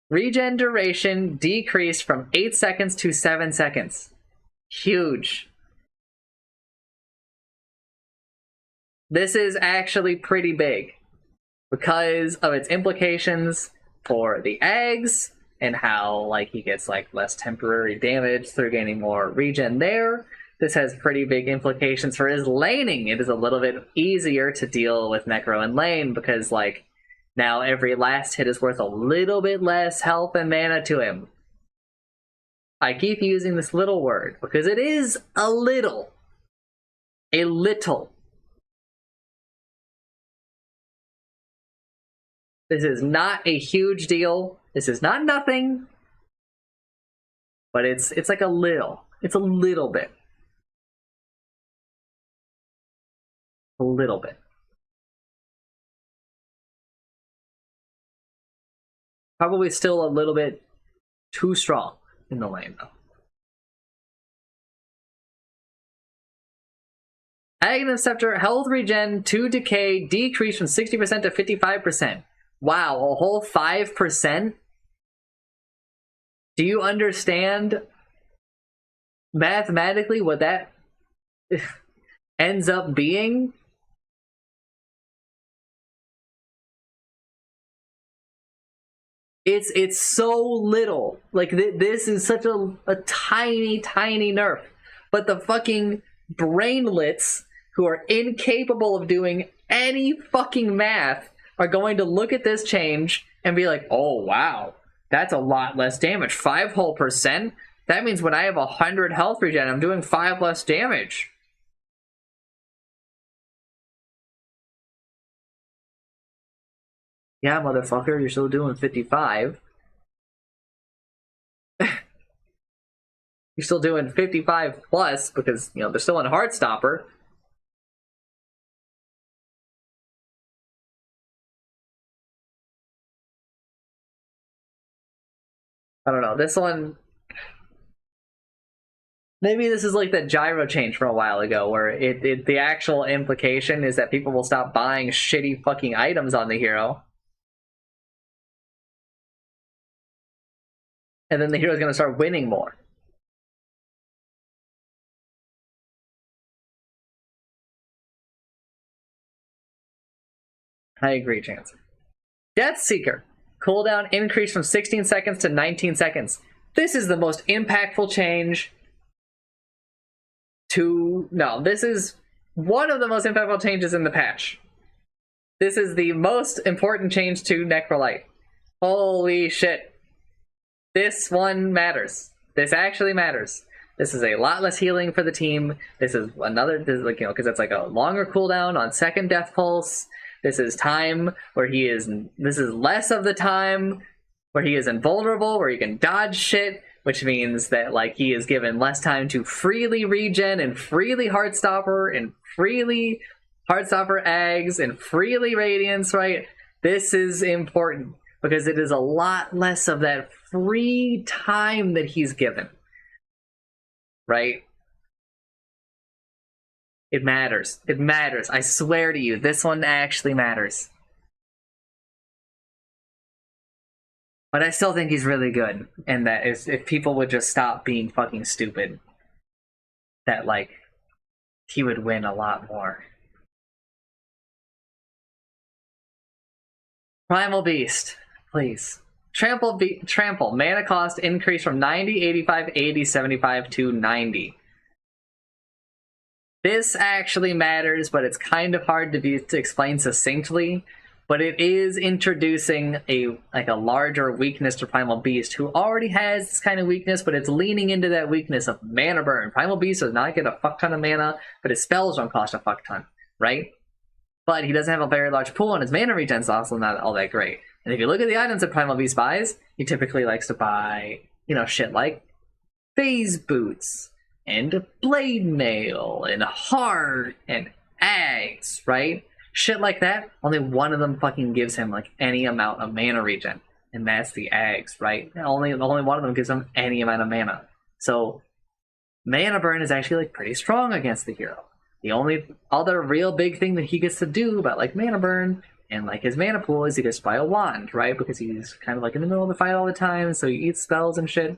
A: Regen duration decreased from 8 seconds to 7 seconds. Huge. This is actually pretty big because of its implications for the eggs and how like he gets like less temporary damage through gaining more regen there. This has pretty big implications for his laning. It is a little bit easier to deal with Necro and lane because like now every last hit is worth a little bit less health and mana to him. I keep using this little word because it is a little. A little. This is not a huge deal. This is not nothing. But it's like a little. It's a little bit. A little bit. Probably still a little bit too strong in the lane, though. Aghanim Scepter, health regen, 2 decay, decrease from 60% to 55%. Wow, a whole 5%? Do you understand mathematically what that ends up being? It's so little. Like, this is such a tiny, tiny nerf. But the fucking brainlets who are incapable of doing any fucking math are going to look at this change and be like, oh, wow, that's a lot less damage. 5 whole %? That means when I have 100 health regen, I'm doing 5 less damage. Yeah, motherfucker, you're still doing 55. You're still doing 55 plus because, you know, they're still in Heartstopper. I don't know. This one... Maybe this is like that gyro change from a while ago, where the actual implication is that people will stop buying shitty fucking items on the hero. And then the hero's gonna start winning more. I agree, Chance. Deathseeker. Cooldown increased from 16 seconds to 19 seconds. This is the most impactful change no, this is one of the most impactful changes in the patch. This is the most important change to Necrolite. Holy shit. This one matters. This actually matters. This is a lot less healing for the team. This is like, you know, because it's like a longer cooldown on second Death Pulse. This is time where this is less of the time where he is invulnerable, where he can dodge shit, which means that, like, he is given less time to freely regen and freely Heartstopper and freely Heartstopper eggs and freely Radiance, right? This is important because it is a lot less of that free time that he's given, right? It matters. It matters. I swear to you, this one actually matters. But I still think he's really good, and that if people would just stop being fucking stupid, that, like, he would win a lot more. Primal Beast, please. Trample. Mana cost increased from 90, 85, 80, 75 to 90. This actually matters, but it's kind of hard to explain succinctly. But it is introducing a larger weakness to Primal Beast, who already has this kind of weakness, but it's leaning into that weakness of mana burn. Primal Beast does not get a fuck ton of mana, but his spells don't cost a fuck ton, right? But he doesn't have a very large pool, and his mana regen is also not all that great. And if you look at the items that Primal Beast buys, he typically likes to buy, you know, shit like Phase Boots, and Blade Mail, and Heart, and Eggs, right? Shit like that, only one of them fucking gives him, like, any amount of mana regen. And that's the eggs, right? Only one of them gives him any amount of mana. So, mana burn is actually, like, pretty strong against the hero. The only other real big thing that he gets to do about, like, mana burn and, like, his mana pool is he gets to buy a wand, right? Because he's kind of, like, in the middle of the fight all the time, so he eats spells and shit.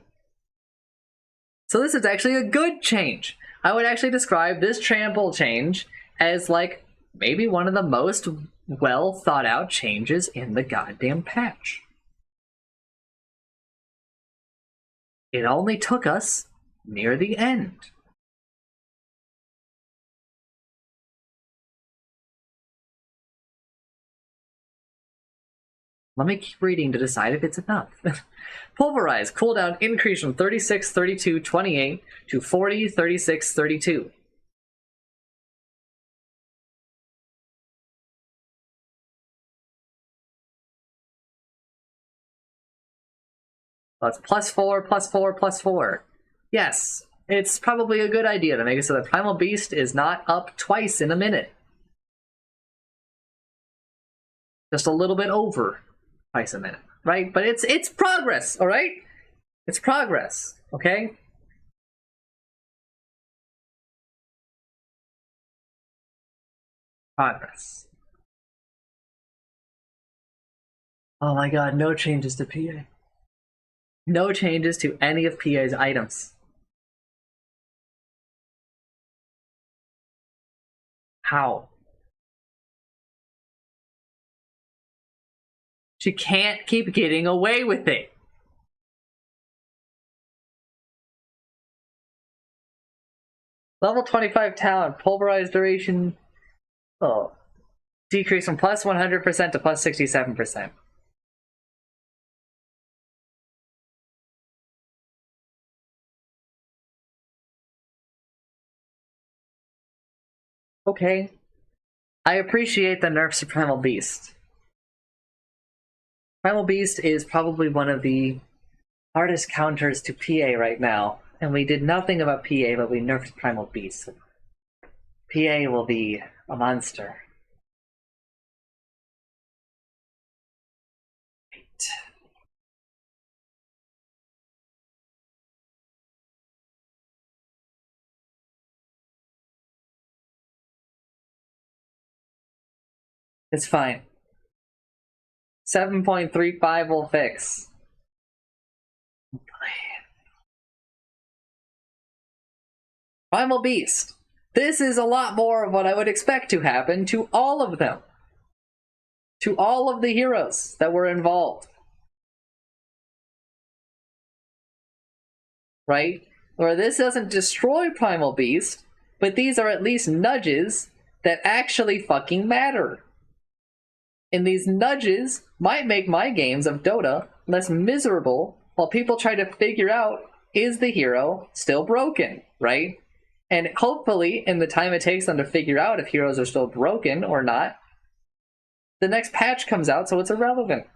A: So this is actually a good change. I would actually describe this trample change as, like, maybe one of the most well thought out changes in the goddamn patch. It only took us near the end. Let me keep reading to decide if it's enough. Pulverize, cooldown increase from 36, 32, 28 to 40, 36, 32. That's +4, +4, +4. Yes, it's probably a good idea to make it so that Primal Beast is not up twice in a minute. Just a little bit over twice a minute, right? But it's progress, all right? It's progress, okay? Progress. Oh my god, no changes to PA. No changes to any of PA's items. How? She can't keep getting away with it. Level 25 talent, pulverized duration. Oh. Decrease from +100% to +67%. Okay. I appreciate the nerfs to Primal Beast. Primal Beast is probably one of the hardest counters to PA right now, And we did nothing about PA, but we nerfed Primal Beast. PA will be a monster. It's fine. 7.35 will fix. Primal Beast. This is a lot more of what I would expect to happen to all of them. To all of the heroes that were involved. Right? Where this doesn't destroy Primal Beast, but these are at least nudges that actually fucking matter. And these nudges might make my games of Dota less miserable while people try to figure out, is the hero still broken, right? And hopefully, in the time it takes them to figure out if heroes are still broken or not, the next patch comes out so it's irrelevant.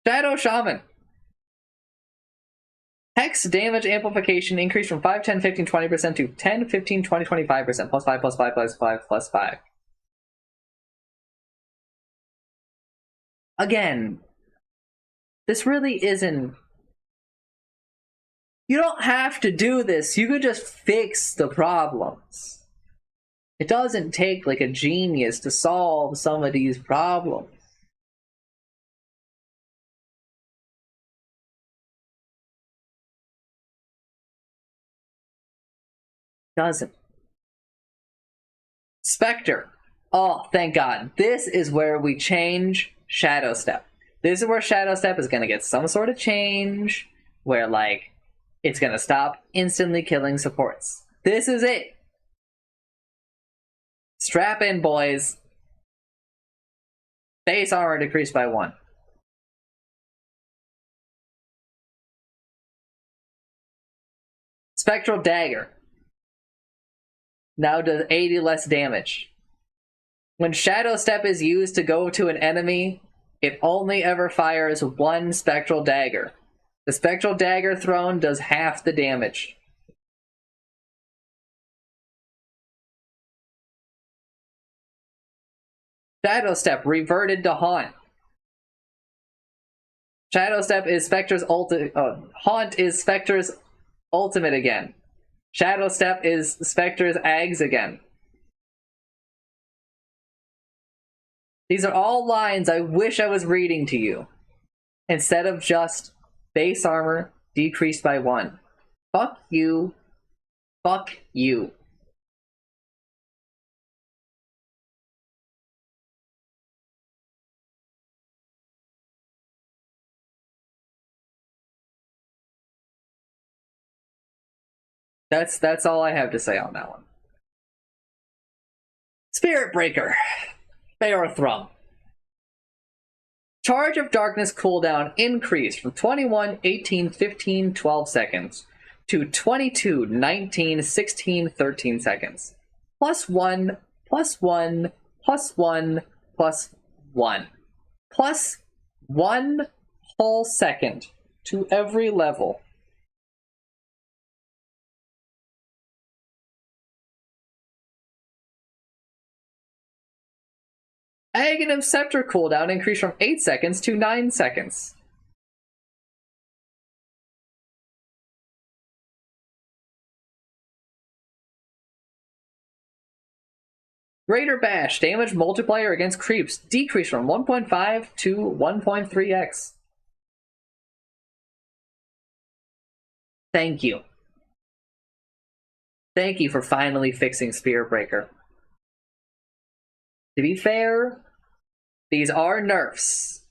A: Shadow Shaman. Hex damage amplification increased from 5, 10, 15, 20% to 10, 15, 20, 25%. Plus 5, plus 5, plus 5, plus 5. Again, this really isn't... You don't have to do this. You could just fix the problems. It doesn't take like a genius to solve some of these problems. Doesn't. Spectre. Oh, thank God. This is where we change Shadow Step. This is where Shadow Step is going to get some sort of change where, like, it's going to stop instantly killing supports. This is it. Strap in, boys. Base armor decreased by 1. Spectral Dagger. Now does 80 less damage. When Shadow Step is used to go to an enemy, it only ever fires 1 Spectral Dagger. The Spectral Dagger thrown does half the damage. Shadow Step reverted to Haunt. Shadow Step is Spectre's Haunt is Spectre's ultimate again. Shadow Step is Spectre's Ags again. These are all lines I wish I was reading to you, instead of just base armor decreased by 1. Fuck you. Fuck you. That's all I have to say on that one. Spirit Breaker. Thrum. Charge of Darkness cooldown increased from 21, 18, 15, 12 seconds to 22, 19, 16, 13 seconds. Plus 1, plus 1, plus 1, plus 1. Plus 1 whole second to every level. Aghanim Scepter cooldown increased from 8 seconds to 9 seconds. Greater Bash damage multiplier against creeps decreased from 1.5 to 1.3x. Thank you. Thank you for finally fixing Spirit Breaker. To be fair, these are nerfs.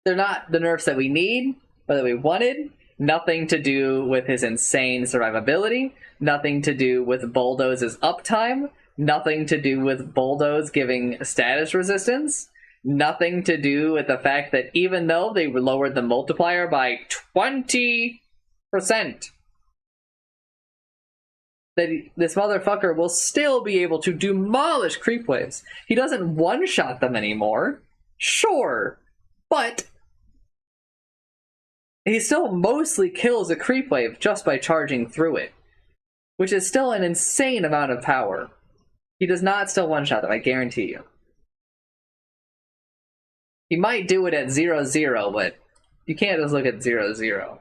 A: They're not the nerfs that we need, or that we wanted. Nothing to do with his insane survivability. Nothing to do with Bulldoze's uptime. Nothing to do with Bulldoze giving status resistance. Nothing to do with the fact that even though they lowered the multiplier by 20%, that this motherfucker will still be able to demolish creep waves. He doesn't one-shot them anymore, sure, but he still mostly kills a creep wave just by charging through it, which is still an insane amount of power. He does not still one-shot them, I guarantee you. He might do it at 0-0, but you can't just look at 0-0.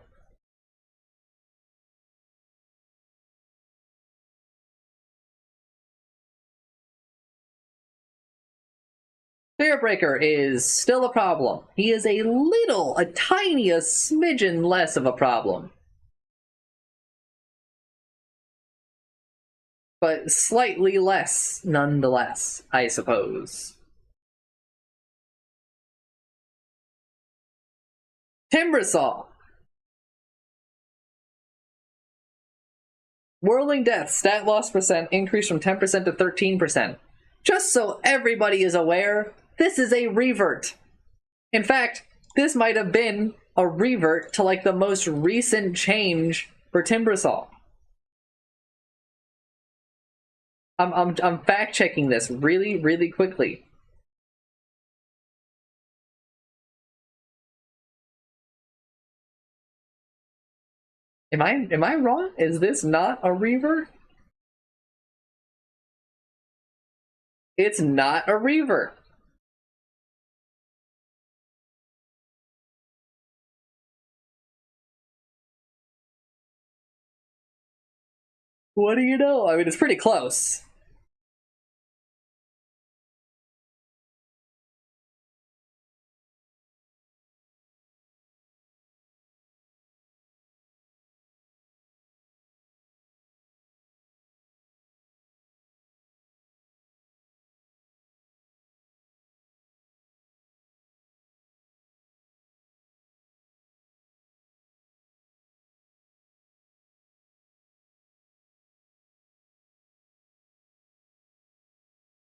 A: Fearbreaker is still a problem. He is a tiny, a smidgen less of a problem. But slightly less, nonetheless, I suppose. Timbersaw. Whirling Death, stat loss percent increased from 10% to 13%. Just so everybody is aware, this is a revert. In fact, this might have been a revert to like the most recent change for Timbersaw. I'm fact checking this really quickly. Am I wrong? Is this not a revert? It's not a revert. What do you know? I mean, it's pretty close.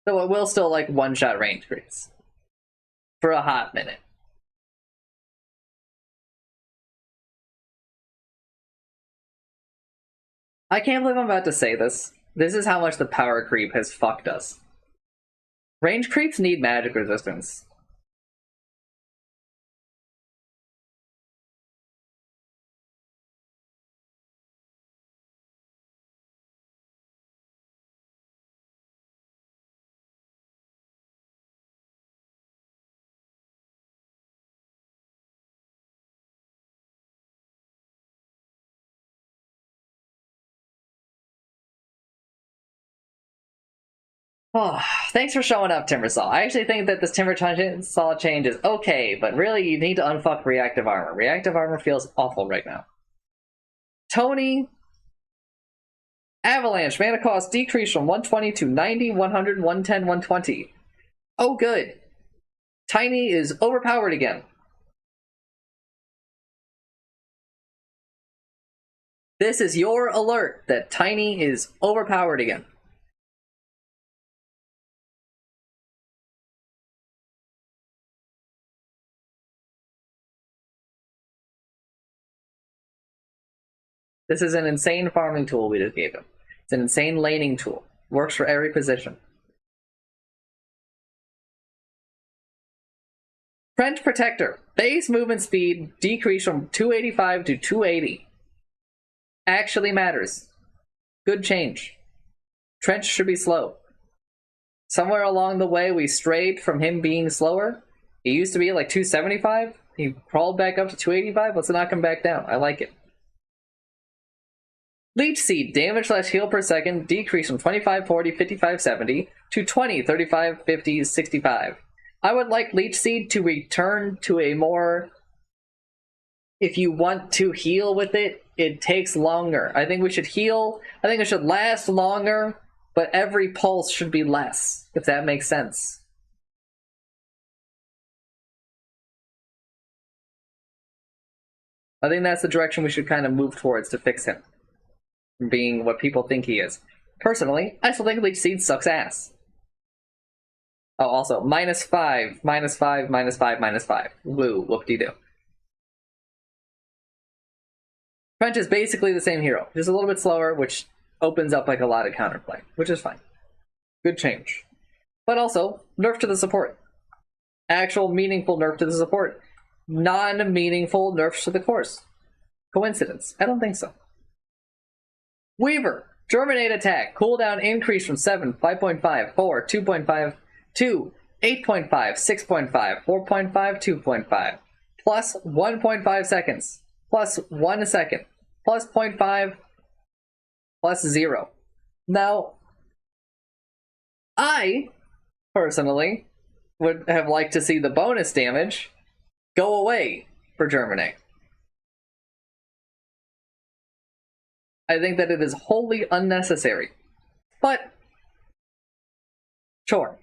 A: So it will still like one-shot range creeps. For a hot minute. I can't believe I'm about to say this. This is how much the power creep has fucked us. Range creeps need magic resistance. Oh, thanks for showing up, Timbersaw. I actually think that this Timbersaw change is okay, but really you need to unfuck reactive armor. Reactive armor feels awful right now. Tony, Avalanche, mana cost decreased from 120 to 90, 100, 110, 120. Oh good. Tiny is overpowered again. This is your alert that Tiny is overpowered again. This is an insane farming tool we just gave him. It's an insane laning tool. Works for every position. Trench Protector. Base movement speed decreased from 285 to 280. Actually matters. Good change. Trench should be slow. Somewhere along the way we strayed from him being slower. He used to be like 275. He crawled back up to 285. Let's knock him back down. I like it. Leech Seed, damage / heal per second, decreased from 25, 40, 55, 70 to 20, 35, 50, 65. I would like Leech Seed to return to a more... If you want to heal with it, it takes longer. I think we should heal. I think it should last longer, but every pulse should be less, if that makes sense. I think that's the direction we should kind of move towards to fix him. Being what people think he is. Personally, I still think Leech Seed sucks ass. Oh, also, -5, -5, -5, -5. Woo, whoop-de-doo. Trench is basically the same hero, just a little bit slower, which opens up like a lot of counterplay, which is fine. Good change. But also, nerf to the support. Actual meaningful nerf to the support. Non-meaningful nerfs to the course. Coincidence? I don't think so. Weaver. Germinate attack. Cooldown increase from 7, 5.5, 4, 2.5, 2, 8.5, 6.5, 4.5, 2.5. Plus 1.5 seconds. Plus 1 second. Plus 0.5. Plus 0. Now, I, personally, would have liked to see the bonus damage go away for Germinate. I think that it is wholly unnecessary. But, sure.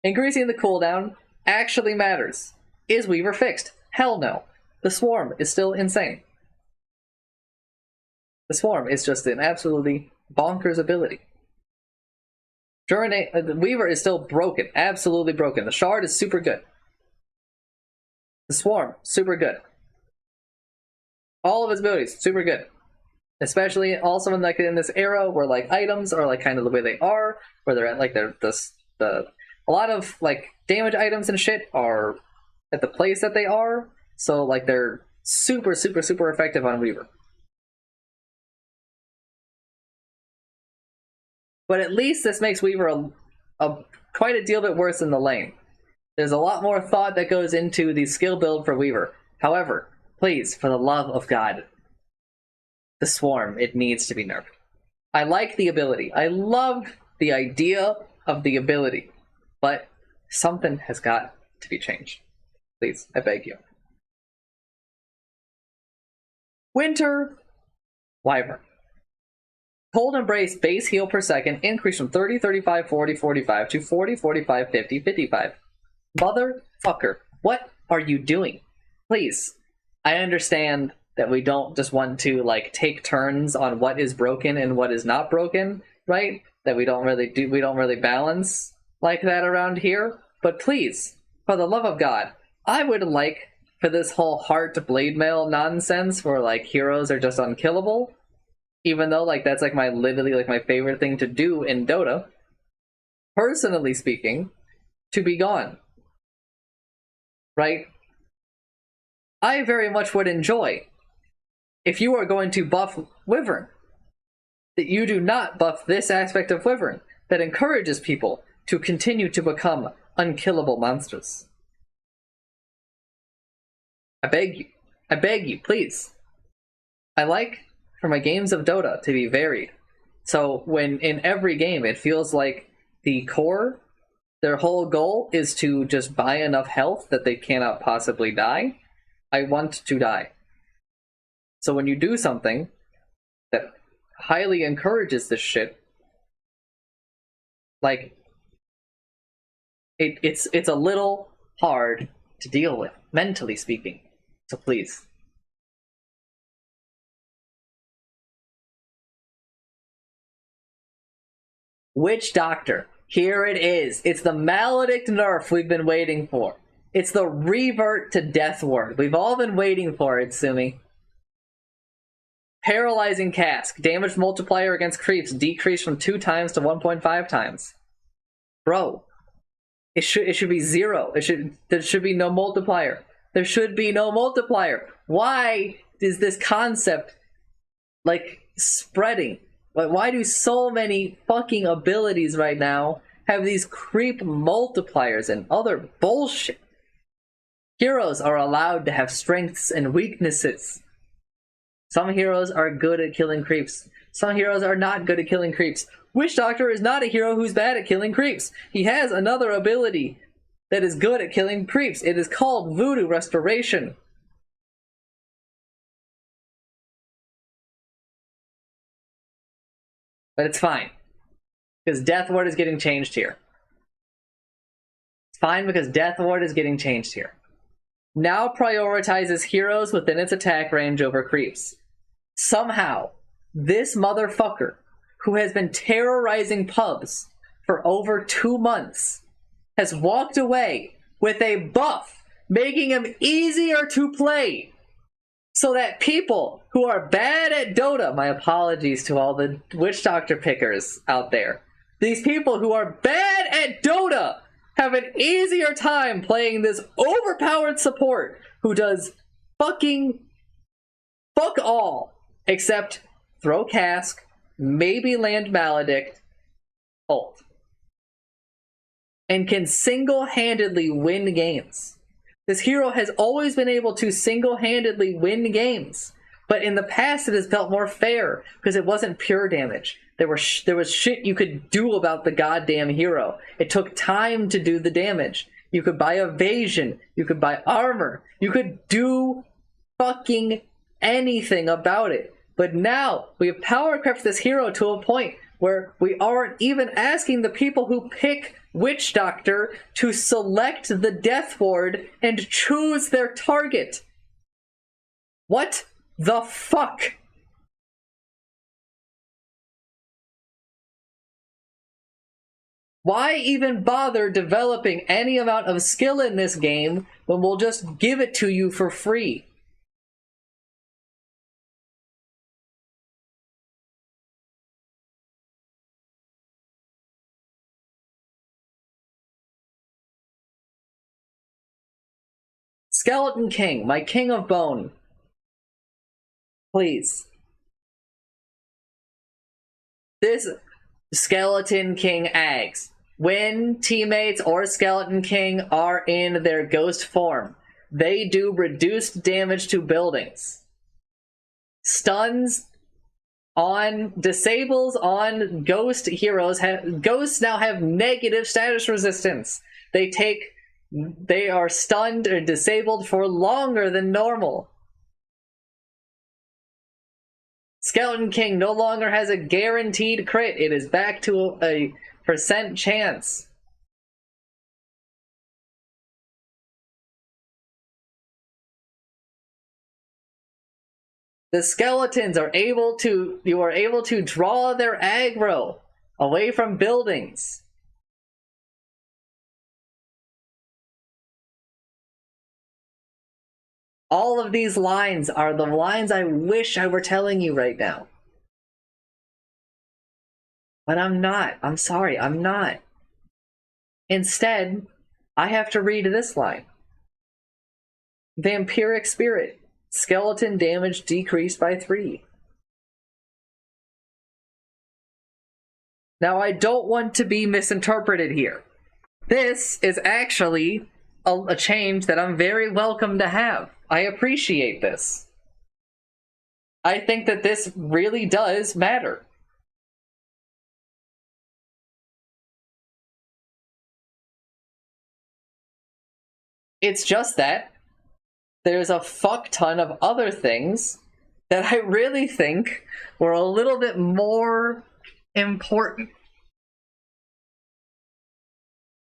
A: Increasing the cooldown actually matters. Is Weaver fixed? Hell no. The Swarm is still insane. The Swarm is just an absolutely bonkers ability. The Weaver is still broken. Absolutely broken. The Shard is super good. The Swarm, super good. All of his abilities, super good. Especially also in like in this era where like items are like kind of the way they are, where they're at like a lot of like damage items and shit are at the place that they are. So like they're super effective on Weaver. But at least this makes Weaver quite a deal bit worse in the lane. There's a lot more thought that goes into the skill build for Weaver. However, please, for the love of God, the Swarm, it needs to be nerfed. I like the ability. I love the idea of the ability. But something has got to be changed. Please, I beg you. Winter Wyvern. Cold Embrace base heal per second increase from 30, 35, 40, 45 to 40, 45, 50, 55. Motherfucker, what are you doing? Please, I understand that we don't just want to like take turns on what is broken and what is not broken, right? That we don't really balance like that around here. But please, for the love of God, I would like for this whole heart blade mail nonsense where like heroes are just unkillable, even though like that's like literally like my favorite thing to do in Dota, personally speaking, to be gone. Right? I very much would enjoy if you are going to buff Wyvern, that you do not buff this aspect of Wyvern that encourages people to continue to become unkillable monsters. I beg you, please. I like for my games of Dota to be varied. So when in every game it feels like the core, their whole goal is to just buy enough health that they cannot possibly die, I want to die. So when you do something that highly encourages this shit, like it's a little hard to deal with, mentally speaking. So please. Witch Doctor. Here it is. It's the Maledict nerf we've been waiting for. It's the revert to Death Ward. We've all been waiting for it, Sumi. Paralyzing Cask. Damage multiplier against creeps decreased from 2 times to 1.5 times. Bro. It should be 0. There should be no multiplier. There should be no multiplier. Why is this concept like spreading? Why do so many fucking abilities right now have these creep multipliers and other bullshit? Heroes are allowed to have strengths and weaknesses. Some heroes are good at killing creeps. Some heroes are not good at killing creeps. Witch Doctor is not a hero who's bad at killing creeps. He has another ability that is good at killing creeps. It is called Voodoo Restoration. But it's fine, because Death Ward is getting changed here. It's fine because Death Ward is getting changed here. Now prioritizes heroes within its attack range over creeps. Somehow, this motherfucker, who has been terrorizing pubs for over 2 months, has walked away with a buff, making him easier to play. so that people who are bad at Dota, my apologies to all the Witch Doctor pickers out there, these people who are bad at Dota have an easier time playing this overpowered support who does fucking fuck all except throw cask, maybe land maledict, ult, and can single-handedly win games. This hero has always been able to single-handedly win games, but in the past it has felt more fair because it wasn't pure damage. There was shit you could do about the goddamn hero. It took time to do the damage. You could buy evasion, you could buy armor, you could do fucking anything about it. But now we have power crept this hero to a point where we aren't even asking the people who pick Witch Doctor to select the Death Ward and choose their target. What the fuck? Why even bother developing any amount of skill in this game when we'll just give it to you for free? Skeleton King, my king of bone. Please. This Skeleton King Ags. When teammates or Skeleton King are in their ghost form, they do reduced damage to buildings. Stuns on disables on ghost heroes. Ghosts now have negative status resistance. They are stunned or disabled for longer than normal. Skeleton King no longer has a guaranteed crit. It is back to a percent chance. The skeletons you are able to draw their aggro away from buildings. All of these lines are the lines I wish I were telling you right now. But I'm not. I'm sorry, I'm not. Instead, I have to read this line. Vampiric Spirit. Skeleton damage decreased by 3. Now, I don't want to be misinterpreted here. This is actually a change that I'm very welcome to have. I appreciate this. I think that this really does matter. It's just that there's a fuck ton of other things that I really think were a little bit more important.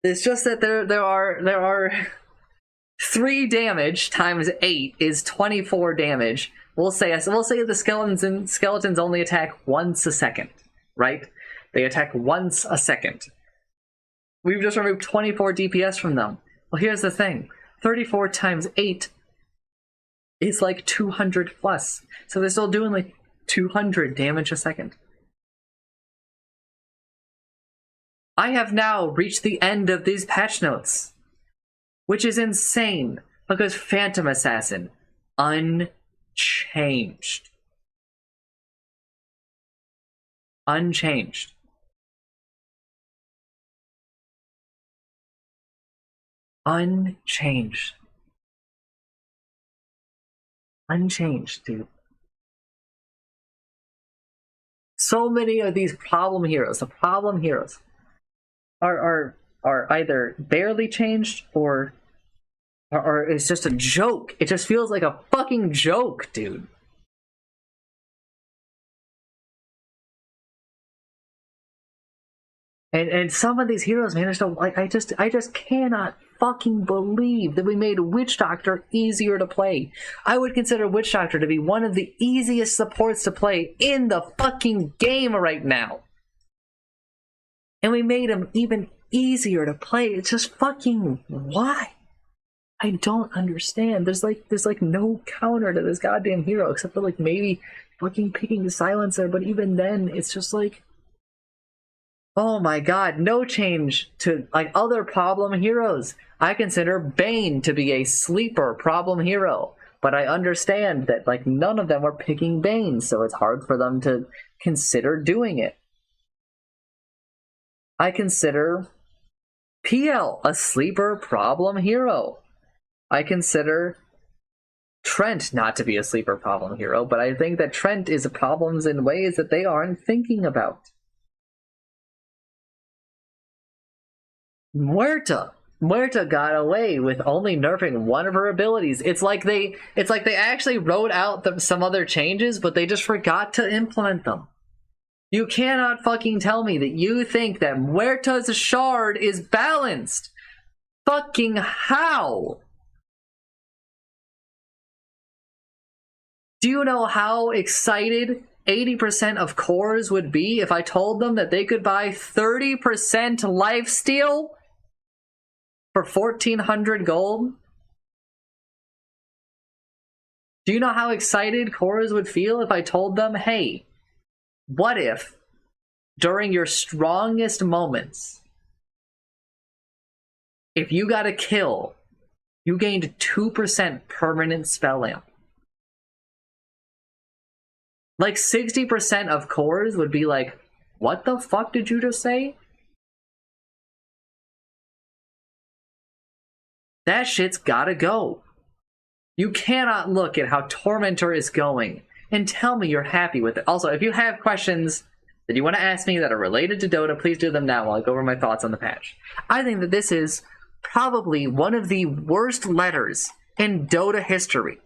A: It's just that there are 3 damage times 8 is 24 damage. We'll say the skeletons only attack once a second, right? They attack once a second. We've just removed 24 DPS from them. Well, here's the thing. 34 times 8 is like 200 plus. So they're still doing like 200 damage a second. I have now reached the end of these patch notes, which is insane because Phantom Assassin, unchanged. Unchanged. Unchanged. Unchanged, dude. So many of these problem heroes, the problem heroes, are either barely changed or it's just a joke. It just feels like a fucking joke, dude. And some of these heroes, man, I just cannot fucking believe that we made Witch Doctor easier to play. I would consider Witch Doctor to be one of the easiest supports to play in the fucking game right now. And we made him even easier to play. It's just fucking why? I don't understand. There's like no counter to this goddamn hero except for like maybe fucking picking the silencer, but even then it's just like, oh my god, no change to like other problem heroes. I consider Bane to be a sleeper problem hero, but I understand that like none of them were picking Bane, so it's hard for them to consider doing it. I consider PL a sleeper problem hero. I consider Trent not to be a sleeper problem hero, but I think that Trent is problems in ways that they aren't thinking about. Muerta got away with only nerfing one of her abilities. It's like they actually wrote out some other changes, but they just forgot to implement them. You cannot fucking tell me that you think that Muerta's shard is balanced. Fucking how? Do you know how excited 80% of cores would be if I told them that they could buy 30% lifesteal for 1,400 gold? Do you know how excited cores would feel if I told them, hey, what if during your strongest moments, if you got a kill, you gained 2% permanent spell amp? Like 60% of cores would be like, what the fuck did you just say? That shit's gotta go. You cannot look at how Tormentor is going and tell me you're happy with it. Also, if you have questions that you want to ask me that are related to Dota, please do them now while I go over my thoughts on the patch. I think that this is probably one of the worst letters in Dota history.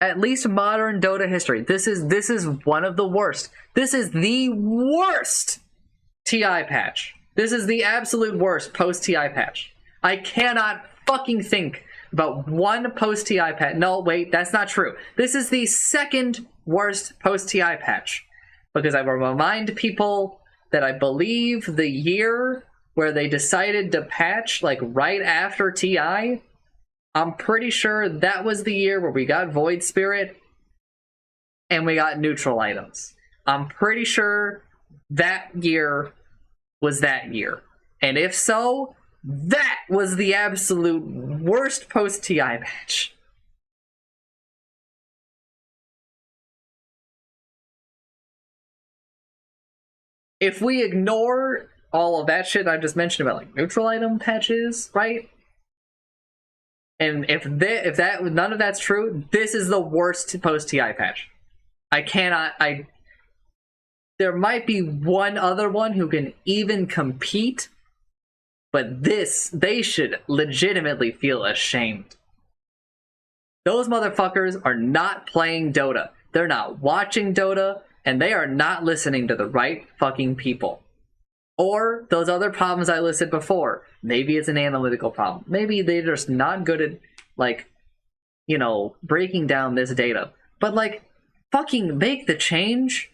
A: At least modern Dota history. This is one of the worst. This is the worst TI patch. This is the absolute worst post-TI patch. I cannot fucking think about one post-TI patch. No, wait, that's not true. This is the second worst post-TI patch. Because I will remind people that I believe the year where they decided to patch, like right after TI, I'm pretty sure that was the year where we got Void Spirit and we got neutral items. I'm pretty sure that year was that year. And if so, that was the absolute worst post-TI patch. If we ignore all of that shit I just mentioned about like neutral item patches, right? And if none of that's true, this is the worst post-TI patch. There might be one other one who can even compete, but they should legitimately feel ashamed. Those motherfuckers are not playing Dota. They're not watching Dota, and they are not listening to the right fucking people. Or those other problems I listed before. Maybe it's an analytical problem. Maybe they're just not good at, like, you know, breaking down this data. But, like, fucking make the change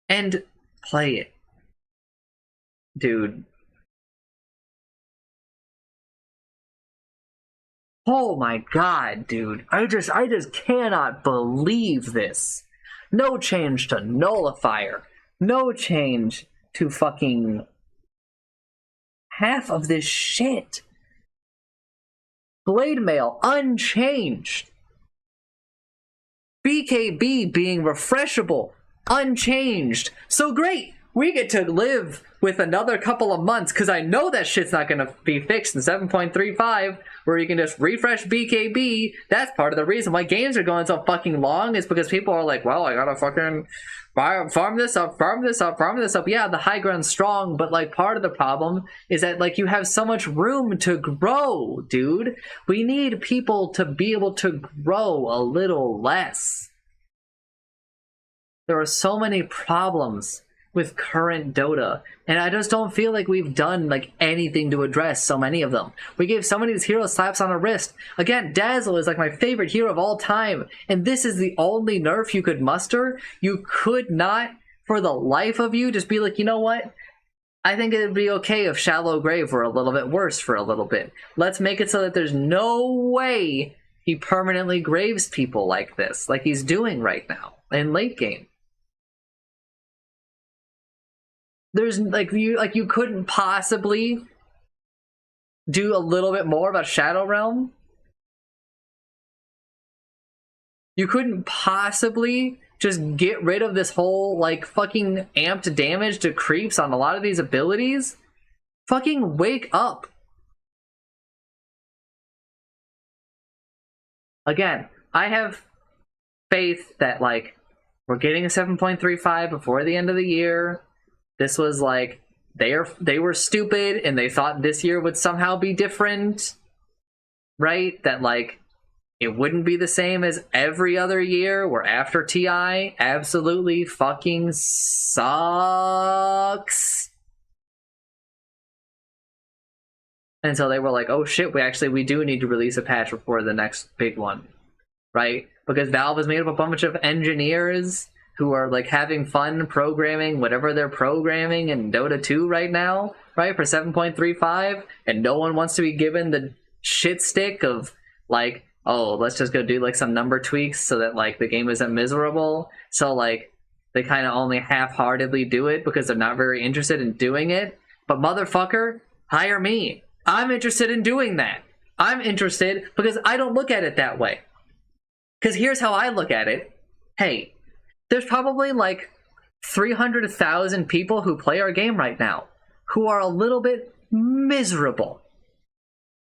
A: and play it. Dude. Oh my god, dude. I just cannot believe this. No change to Nullifier. No change to fucking half of this shit. Blade Mail unchanged. BKB being refreshable unchanged. So great, we get to live with another couple of months, because I know that shit's not going to be fixed in 7.35, where you can just refresh BKB. That's part of the reason why games are going so fucking long, is because people are like, well, I gotta fucking farm this up. Yeah, the high ground's strong, but like part of the problem is that like you have so much room to grow, dude. We need people to be able to grow a little less. There are so many problems with current Dota, and I just don't feel like we've done like anything to address so many of them. We gave so many of these heroes slaps on the wrist. Again, Dazzle is like my favorite hero of all time, and this is the only nerf you could muster. You could not, for the life of you, just be like, you know what? I think it would be okay if Shallow Grave were a little bit worse for a little bit. Let's make it so that there's no way he permanently graves people like this, like he's doing right now in late game. There's you couldn't possibly do a little bit more about Shadow Realm. You couldn't possibly just get rid of this whole, like, fucking amped damage to creeps on a lot of these abilities? Fucking wake up. Again, I have faith that, like, we're getting a 7.35 before the end of the year. This was, like, they were stupid and they thought this year would somehow be different. Right? That, like, it wouldn't be the same as every other year, where after TI absolutely fucking sucks. And so they were like, oh shit, we do need to release a patch before the next big one. Right? Because Valve has made up a bunch of engineers who are, like, having fun programming whatever they're programming in Dota 2 right now, right, for 7.35, and no one wants to be given the shit stick of, like, oh, let's just go do, like, some number tweaks so that, like, the game isn't miserable. So, like, they kind of only half-heartedly do it because they're not very interested in doing it. But motherfucker, hire me. I'm interested in doing that. I'm interested because I don't look at it that way. Because here's how I look at it. Hey, there's probably, like, 300,000 people who play our game right now who are a little bit miserable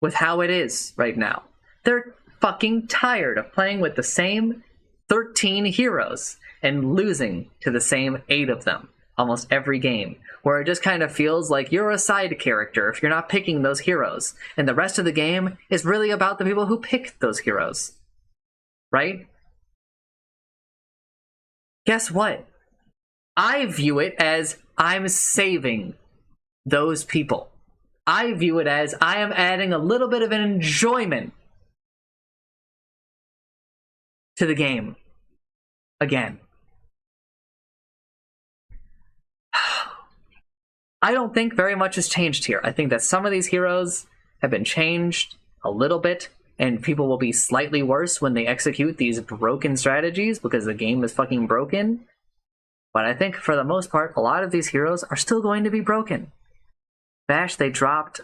A: with how it is right now. They're fucking tired of playing with the same 13 heroes and losing to the same 8 of them almost every game, where it just kind of feels like you're a side character if you're not picking those heroes, and the rest of the game is really about the people who pick those heroes. Right? Guess what? I view it as I'm saving those people. I view it as I am adding a little bit of an enjoyment to the game. Again. I don't think very much has changed here. I think that some of these heroes have been changed a little bit, and people will be slightly worse when they execute these broken strategies because the game is fucking broken. But I think for the most part, a lot of these heroes are still going to be broken. Vash, they dropped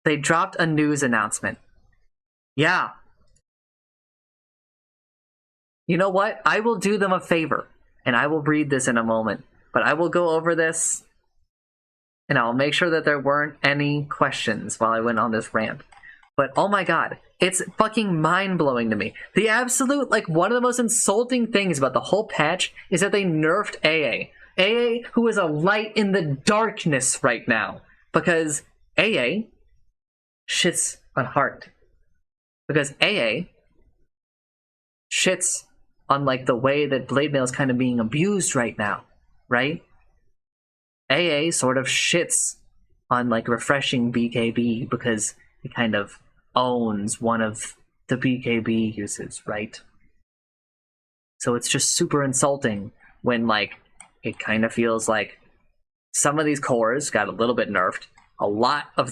A: a news announcement. Yeah. You know what? I will do them a favor, and I will read this in a moment. But I will go over this, and I'll make sure that there weren't any questions while I went on this rant. But oh my god, it's fucking mind-blowing to me. The absolute, like, one of the most insulting things about the whole patch is that they nerfed AA. AA, who is a light in the darkness right now. Because AA shits on heart. Because AA shits on, like, the way that Blade Mail is kind of being abused right now. Right? AA sort of shits on, like, refreshing BKB because it kind of owns one of the BKB uses, right? So it's just super insulting when, like, it kind of feels like some of these cores got a little bit nerfed. A lot of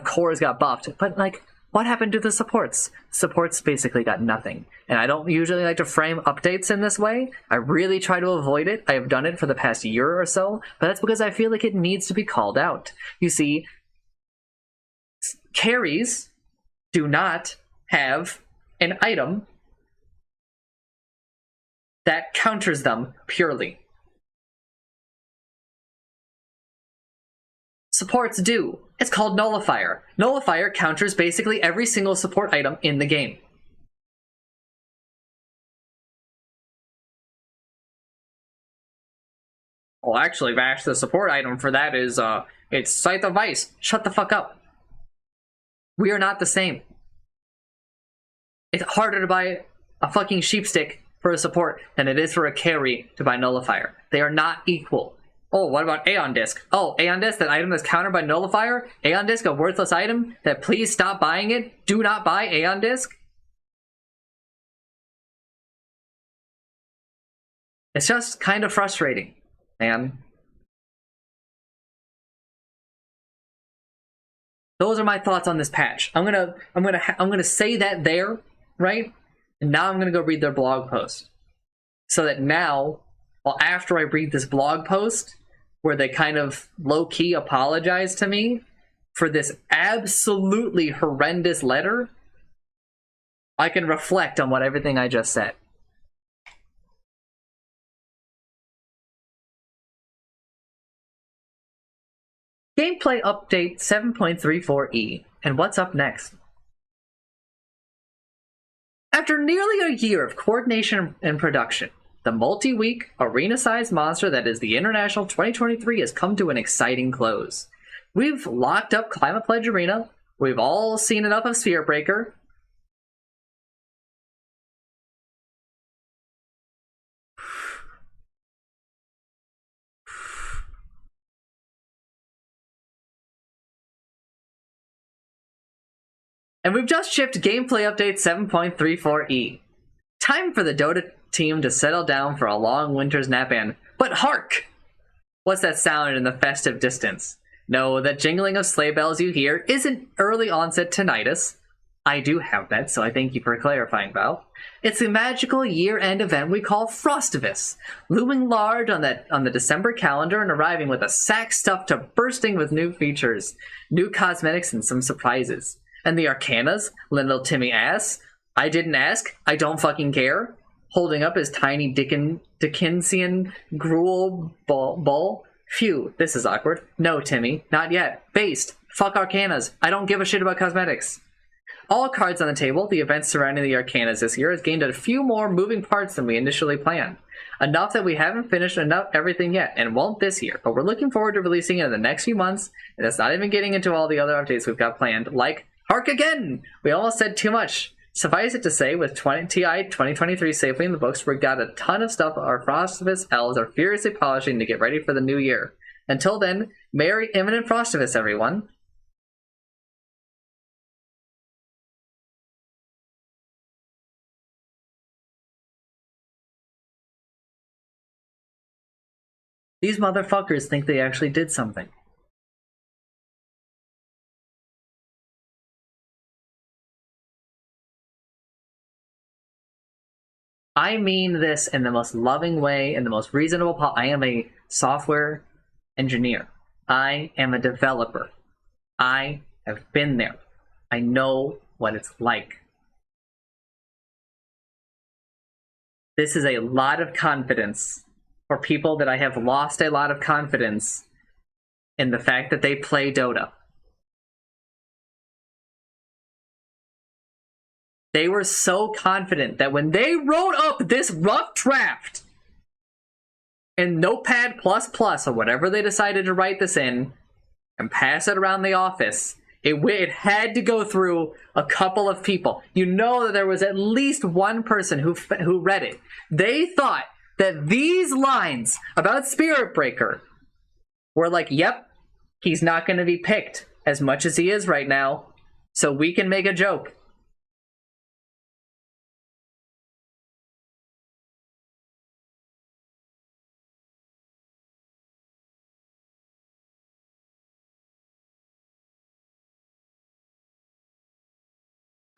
A: cores got buffed, but, like, what happened to the supports? Supports basically got nothing. And I don't usually like to frame updates in this way. I really try to avoid it. I have done it for the past year or so, but that's because I feel like it needs to be called out. You see, carries do not have an item that counters them purely. Supports do. It's called Nullifier. Nullifier counters basically every single support item in the game. Well, actually, Vash, the support item for that is, it's Scythe of Ice. Shut the fuck up. We are not the same. It's harder to buy a fucking sheepstick for a support than it is for a carry to buy Nullifier. They are not equal. Oh, what about Aeon Disc? Oh, Aeon Disc, that item that's countered by Nullifier? Aeon Disc, a worthless item? That please stop buying it? Do not buy Aeon Disc? It's just kind of frustrating, man. Those are my thoughts on this patch. I'm gonna say that there, right? And now I'm gonna go read their blog post. So that now, well, after I read this blog post, where they kind of low-key apologize to me for this absolutely horrendous letter, I can reflect on what everything I just said. Gameplay update 7.34e, and what's up next? After nearly a year of coordination and production, the multi-week, arena-sized monster that is the International 2023 has come to an exciting close. We've locked up Climate Pledge Arena, we've all seen enough of Spirit Breaker, and we've just shipped gameplay update 7.34e. Time for the Dota team to settle down for a long winter's nap and... But hark! What's that sound in the festive distance? No, that jingling of sleigh bells you hear isn't early onset tinnitus. I do have that, so I thank you for clarifying, Val. It's the magical year-end event we call Frostivus, looming large on the December calendar and arriving with a sack stuffed to bursting with new features, new cosmetics, and some surprises. And the Arcanas, little Timmy ass. I didn't ask, I don't fucking care. Holding up his tiny Dickensian gruel bowl. Phew, this is awkward. No, Timmy, not yet. Based. Fuck Arcanas. I don't give a shit about cosmetics. All cards on the table, the events surrounding the Arcanas this year has gained a few more moving parts than we initially planned. Enough that we haven't finished everything yet, and won't this year, but we're looking forward to releasing it in the next few months, and that's not even getting into all the other updates we've got planned, like Hark again! We almost said too much. Suffice it to say, with TI 2023 safely in the books, we've got a ton of stuff our Frostivus elves are furiously polishing to get ready for the new year. Until then, Merry imminent Frostivus, everyone. These motherfuckers think they actually did something. I mean this in the most loving way, in the most reasonable I am a software engineer. I am a developer. I have been there. I know what it's like. This is a lot of confidence for people that I have lost a lot of confidence in the fact that they play Dota. They were so confident that when they wrote up this rough draft in Notepad++ or whatever they decided to write this in and pass it around the office, it had to go through a couple of people. You know that there was at least one person who read it. They thought that these lines about Spirit Breaker were like, yep, he's not going to be picked as much as he is right now, so we can make a joke.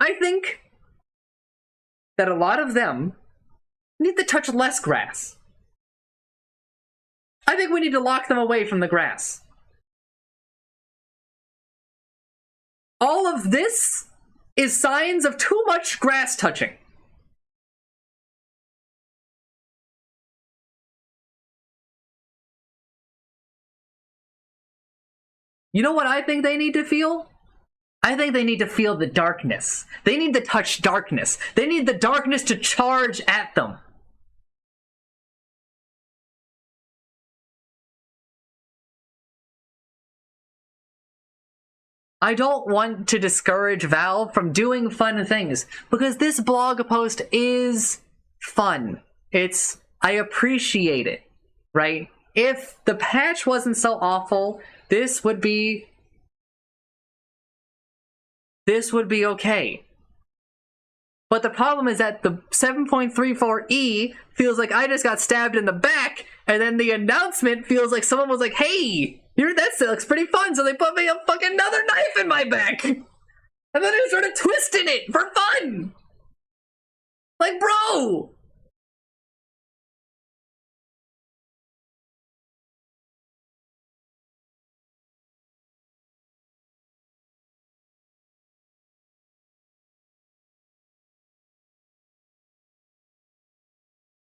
A: I think that a lot of them need to touch less grass. I think we need to lock them away from the grass. All of this is signs of too much grass touching. You know what I think they need to feel? I think they need to feel the darkness. They need to touch darkness. They need the darkness to charge at them. I don't want to discourage Valve from doing fun things, because this blog post is fun. I appreciate it, right? If the patch wasn't so awful, this would be okay. But the problem is that the 7.34E feels like I just got stabbed in the back, and then the announcement feels like someone was like, hey, that looks pretty fun, so they put me a fucking another knife in my back. And then they started twisting it for fun. Like, bro.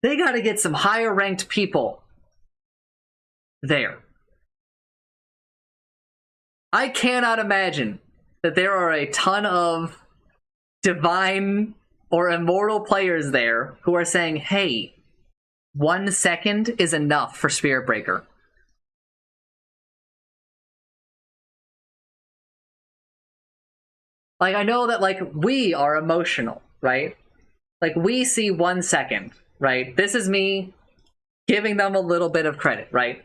A: They gotta get some higher ranked people there. I cannot imagine that there are a ton of divine or immortal players there who are saying, hey, 1 second is enough for Spirit Breaker. Like, I know that, like, we are emotional, right? Like, we see 1 second, right? This is me giving them a little bit of credit, right?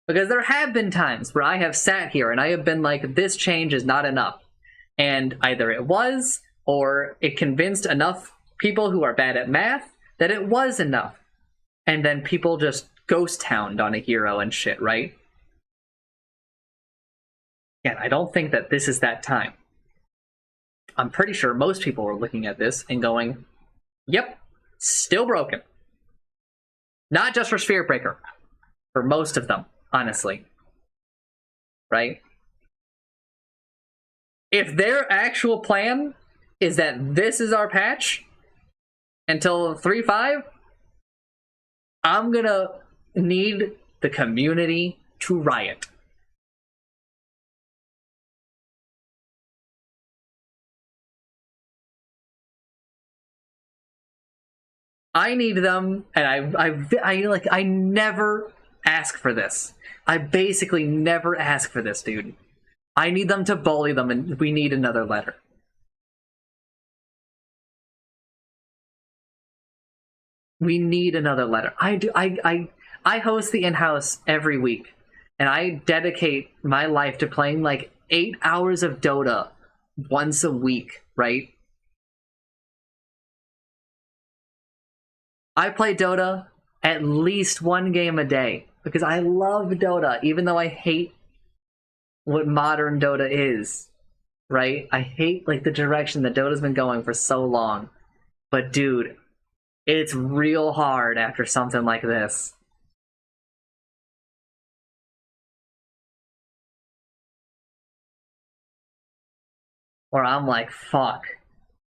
A: Because there have been times where I have sat here and I have been like, this change is not enough. And either it was, or it convinced enough people who are bad at math that it was enough. And then people just ghost towned on a hero and shit, right? And I don't think that this is that time. I'm pretty sure most people were looking at this and going, yep, still broken. Not just for Spirit Breaker, for most of them, honestly. Right? If their actual plan is that this is our patch until 3.5, I'm gonna need the community to riot. I need them, and I never ask for this. I basically never ask for this, dude. I need them to bully them, and we need another letter. We need another letter. I host the in-house every week, and I dedicate my life to playing like 8 hours of Dota once a week, right? I play Dota at least 1 game a day because I love Dota, even though I hate what modern Dota is, right? I hate like the direction that Dota's been going for so long. But dude, it's real hard after something like this. Where I'm like, fuck.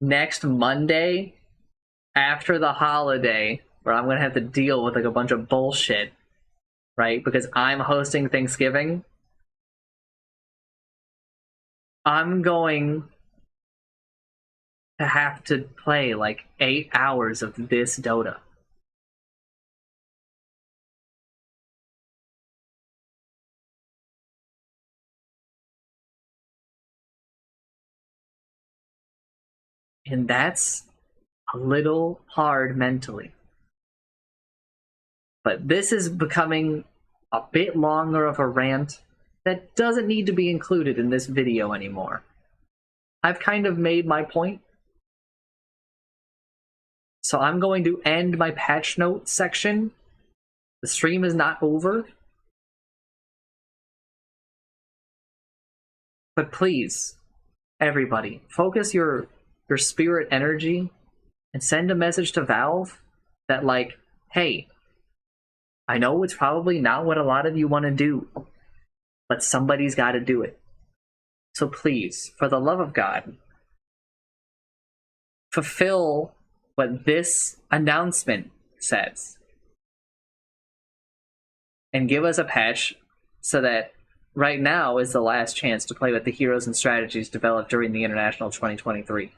A: Next Monday, after the holiday, where I'm gonna have to deal with like a bunch of bullshit, right? Because I'm hosting Thanksgiving. I'm going to have to play like 8 hours of this Dota. And that's a little hard mentally. But this is becoming a bit longer of a rant that doesn't need to be included in this video anymore. I've kind of made my point. So I'm going to end my patch note section. The stream is not over. But please, everybody, focus your spirit energy and send a message to Valve that like, hey, I know it's probably not what a lot of you want to do, but somebody's got to do it. So please, for the love of God, fulfill what this announcement says. And give us a patch so that right now is the last chance to play with the heroes and strategies developed during the International 2023.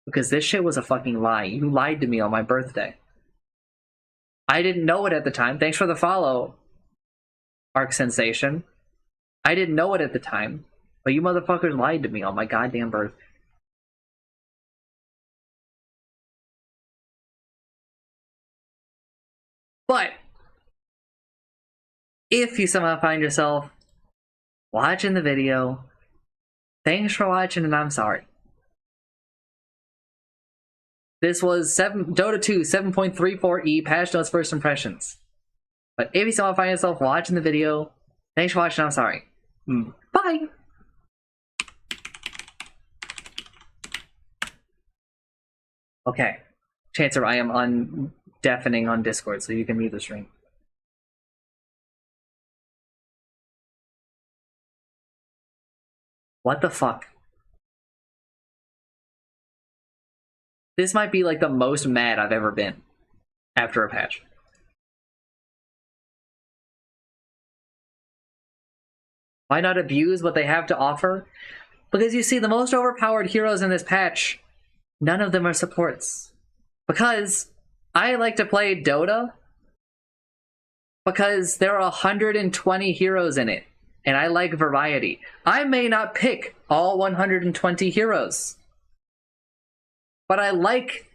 A: Because this shit was a fucking lie. You lied to me on my birthday. I didn't know it at the time. Thanks for the follow, Arc Sensation. I didn't know it at the time, but you motherfuckers lied to me on my goddamn birthday. But if you somehow find yourself watching the video, thanks for watching and I'm sorry. This was Dota 2 7.34E patch notes first impressions. But if you still find yourself watching the video, thanks for watching. I'm sorry. Bye. Okay, Chancer, I am undeafening on Discord, so you can mute the stream. What the fuck? This might be like the most mad I've ever been after a patch. Why not abuse what they have to offer? Because you see, the most overpowered heroes in this patch, none of them are supports. Because I like to play Dota because there are 120 heroes in it, and I like variety. I may not pick all 120 heroes, but I like,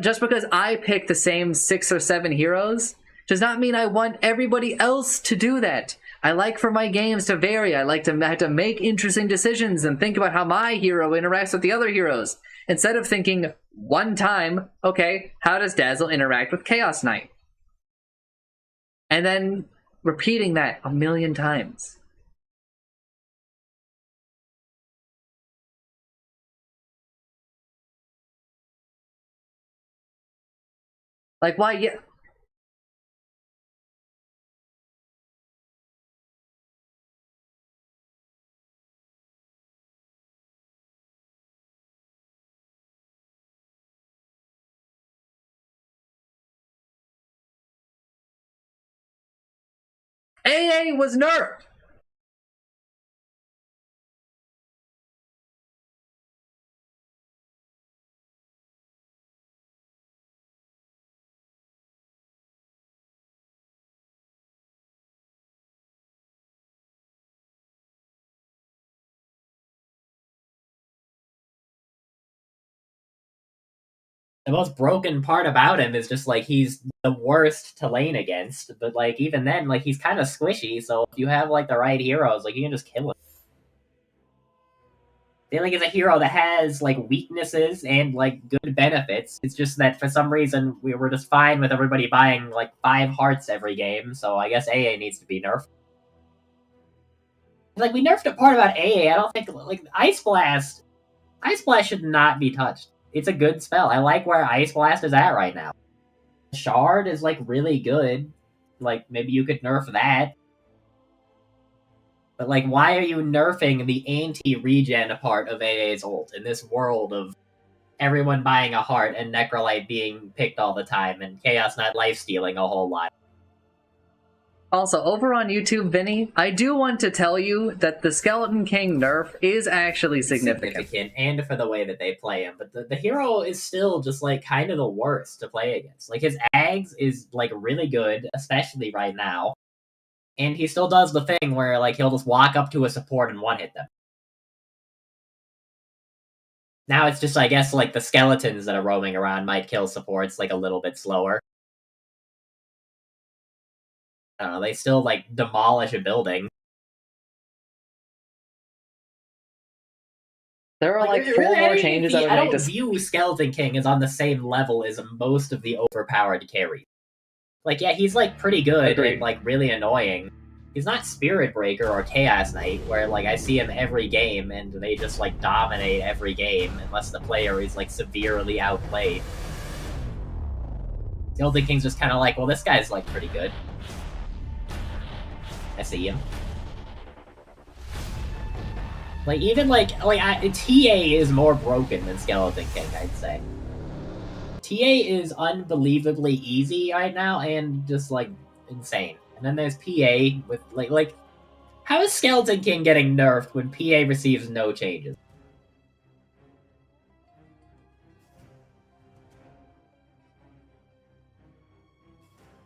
A: just because I pick the same 6 or 7 heroes does not mean I want everybody else to do that. I like for my games to vary. I like to have to make interesting decisions and think about how my hero interacts with the other heroes. Instead of thinking one time, okay, how does Dazzle interact with Chaos Knight? And then repeating that a million times. Like, why? Yeah. AA was nerfed!
I: The most broken part about him is just like he's the worst to lane against, but like even then, like he's kind of squishy. So if you have like the right heroes, like you can just kill him. I feel like he's a hero that has like weaknesses and like good benefits. It's just that for some reason we were just fine with everybody buying like 5 hearts every game. So I guess AA needs to be nerfed. Like we nerfed a part about AA. I don't think like Ice Blast. Ice Blast should not be touched. It's a good spell. I like where Ice Blast is at right now. Shard is like really good. Like maybe you could nerf that. But like, why are you nerfing the anti-regen part of AA's ult in this world of everyone buying a heart and Necrolite being picked all the time and Chaos not lifestealing a whole lot?
A: Also, over on YouTube, Vinny, I do want to tell you that the Skeleton King nerf is actually significant.
I: And for the way that they play him. But the hero is still just, like, kind of the worst to play against. Like, his Ags is, like, really good, especially right now. And he still does the thing where, like, he'll just walk up to a support and one-hit them. Now it's just, I guess, like, the skeletons that are roaming around might kill supports, like, a little bit slower. I don't know, they still, like, demolish a building.
A: There are, like, 4 more changes that would
I: I
A: make
I: don't view Skeleton King as on the same level as most of the overpowered carries. Like, yeah, he's, like, pretty good and, like, really annoying. He's not Spirit Breaker or Chaos Knight, where, like, I see him every game and they just, like, dominate every game unless the player is, like, severely outplayed. Skeleton King's just kind of like, well, this guy's, like, pretty good. I see him. Like, even, TA is more broken than Skeleton King, I'd say. TA is unbelievably easy right now and just, like, insane. And then there's PA with, like, how is Skeleton King getting nerfed when PA receives no changes?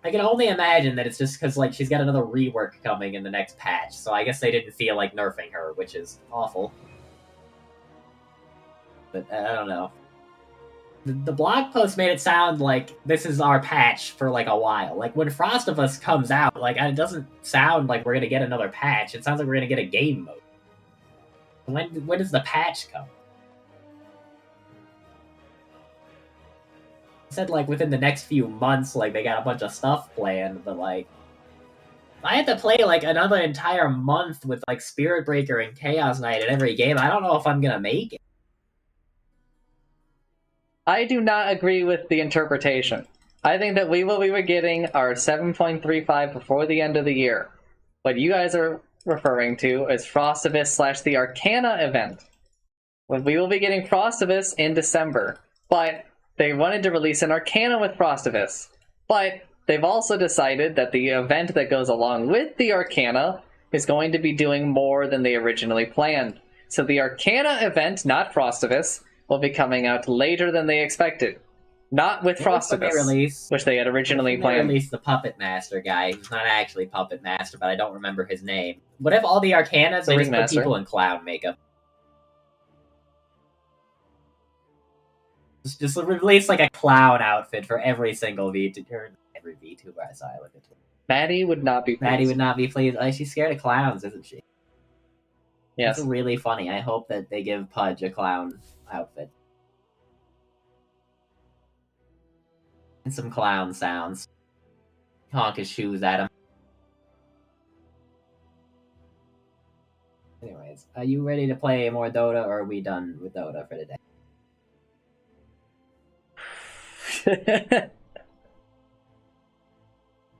I: I can only imagine that it's just because, like, she's got another rework coming in the next patch, so I guess they didn't feel like nerfing her, which is awful. But, I don't know. The blog post made it sound like this is our patch for, like, a while. Like, when Frost of Us comes out, like, it doesn't sound like we're gonna get another patch. It sounds like we're gonna get a game mode. When does the patch come? said like within the next few months, like they got a bunch of stuff planned, but like if I had to play like another entire month with like Spirit Breaker and Chaos Knight in every game, I don't know if I'm gonna make it.
A: I do not agree with the interpretation. I think that we will be getting our 7.35 before the end of the year. What you guys are referring to is Frostivus / the Arcana event. We will be getting Frostivus in December, but they wanted to release an Arcana with Frostivus. But they've also decided that the event that goes along with the Arcana is going to be doing more than they originally planned. So the Arcana event, not Frostivus, will be coming out later than they expected. Not with Frostivus, which they had originally planned.
I: Release the Puppet Master guy, who's not actually Puppet Master, but I don't remember his name. What if all the Arcanas, they just put people in clown makeup? Just release like a clown outfit for every single VTuber. Every VTuber I saw, I look at Twitter.
A: Maddie would not be pleased.
I: Maddie would not be pleased. She's scared of clowns, isn't she?
A: Yes.
I: That's really funny. I hope that they give Pudge a clown outfit. And some clown sounds. Honk his shoes at him. Anyways, are you ready to play more Dota, or are we done with Dota for today?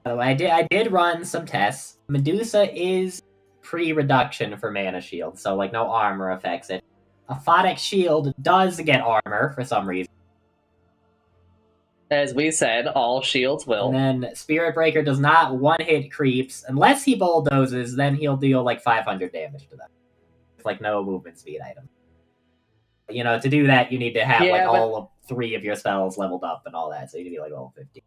I: By the way, I did run some tests. Medusa is pre-reduction for mana shield, so like no armor affects it. Aphotic shield does get armor for some reason.
A: As we said, all shields will.
I: And then Spirit Breaker does not one-hit creeps. Unless he bulldozes, then he'll deal like 500 damage to them. With like no movement speed item. You know, to do that, you need to have all of 3 of your spells leveled up and all that, so you need to be like level 50.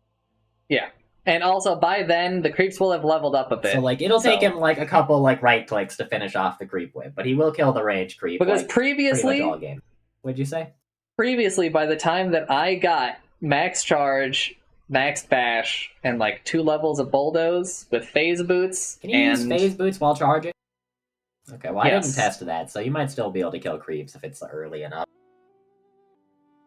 A: Yeah. And also, by then, the creeps will have leveled up a bit.
I: So, like, it'll take him, like, a couple, like, right-clicks to finish off the creep wave, but he will kill the range creep.
A: Because
I: like,
A: previously...
I: pretty much all game. What'd you say?
A: Previously, by the time that I got max charge, max bash, and, like, 2 levels of bulldoze with phase boots...
I: Can you use phase boots while charging? Okay, well, I didn't test that, so you might still be able to kill creeps if it's early enough.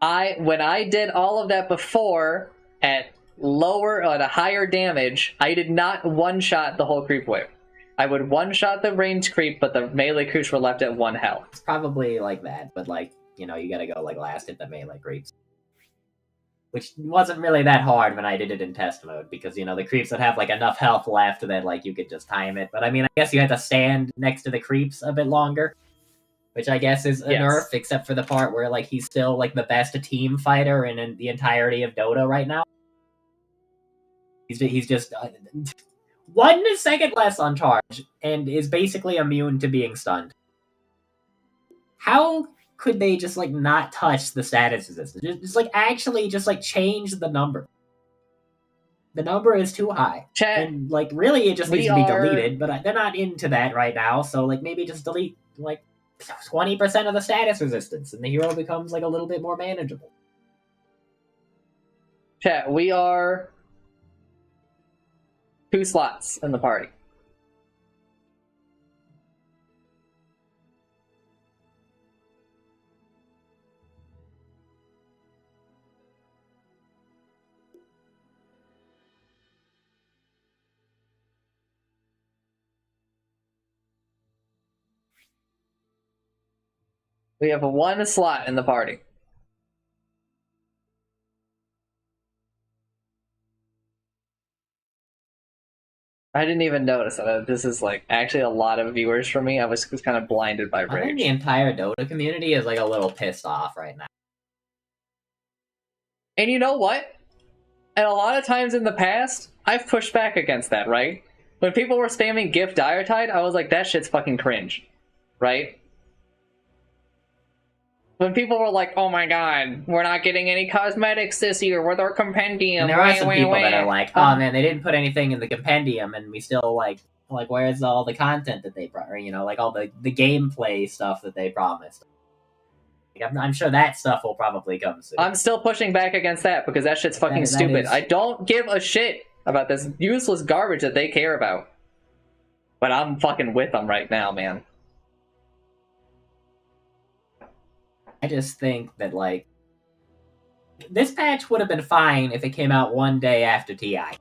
A: When I did all of that before, at a higher damage, I did not one-shot the whole creep wave. I would one-shot the range creep, but the melee creeps were left at 1 health.
I: It's probably like that, but like, you know, you gotta go like last hit the melee creeps. Which wasn't really that hard when I did it in test mode, because, you know, the creeps would have like enough health left that like you could just time it. But I mean, I guess you had to stand next to the creeps a bit longer. Which I guess is a nerf, except for the part where like he's still like the best team fighter in the entirety of Dota right now. He's just 1 second less on charge and is basically immune to being stunned. How could they just like not touch the status resistance? Just like actually just like change the number. The number is too high. And like really it just needs to be deleted, but they're not into that right now, so like maybe just delete like 20% of the status resistance and the hero becomes like a little bit more manageable.
A: Chat, we are 2 slots in the party. We have 1 slot in the party. I didn't even notice that. This is like actually a lot of viewers for me. I was kind of blinded by rage.
I: I think the entire Dota community is like a little pissed off right now.
A: And you know what? And a lot of times in the past, I've pushed back against that, right? When people were spamming GIF Diretide, I was like, that shit's fucking cringe. Right? When people were like, oh my god, we're not getting any cosmetics this year with our compendium.
I: And there are some people that are like, oh man, they didn't put anything in the compendium and we still like where's all the content that they brought, or, you know, like all the gameplay stuff that they promised. Like, I'm sure that stuff will probably come soon.
A: I'm still pushing back against that because that shit's fucking stupid. I don't give a shit about this useless garbage that they care about. But I'm fucking with them right now, man.
I: I just think that, like, this patch would have been fine if it came out one day after TI.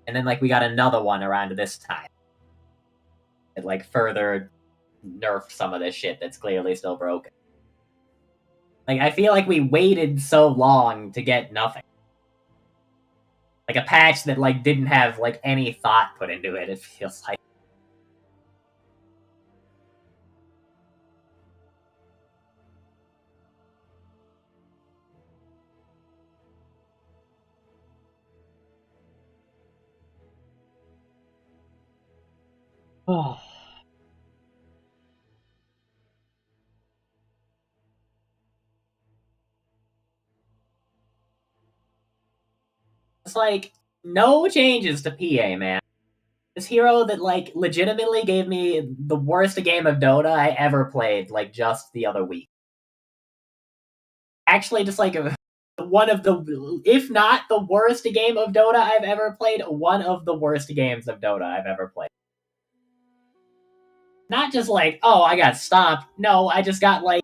I: And then, like, we got another one around this time. It, like, further nerfed some of this shit that's clearly still broken. Like, I feel like we waited so long to get nothing. Like, a patch that, like, didn't have, like, any thought put into it, it feels like.
A: Oh.
I: It's like, no changes to PA, man. This hero that, like, legitimately gave me the worst game of Dota I ever played, like, just the other week. Actually, just, like, one of the, if not the worst game of Dota I've ever played, one of the worst games of Dota I've ever played. Not just like, oh, I got stomped. No, I just got, like,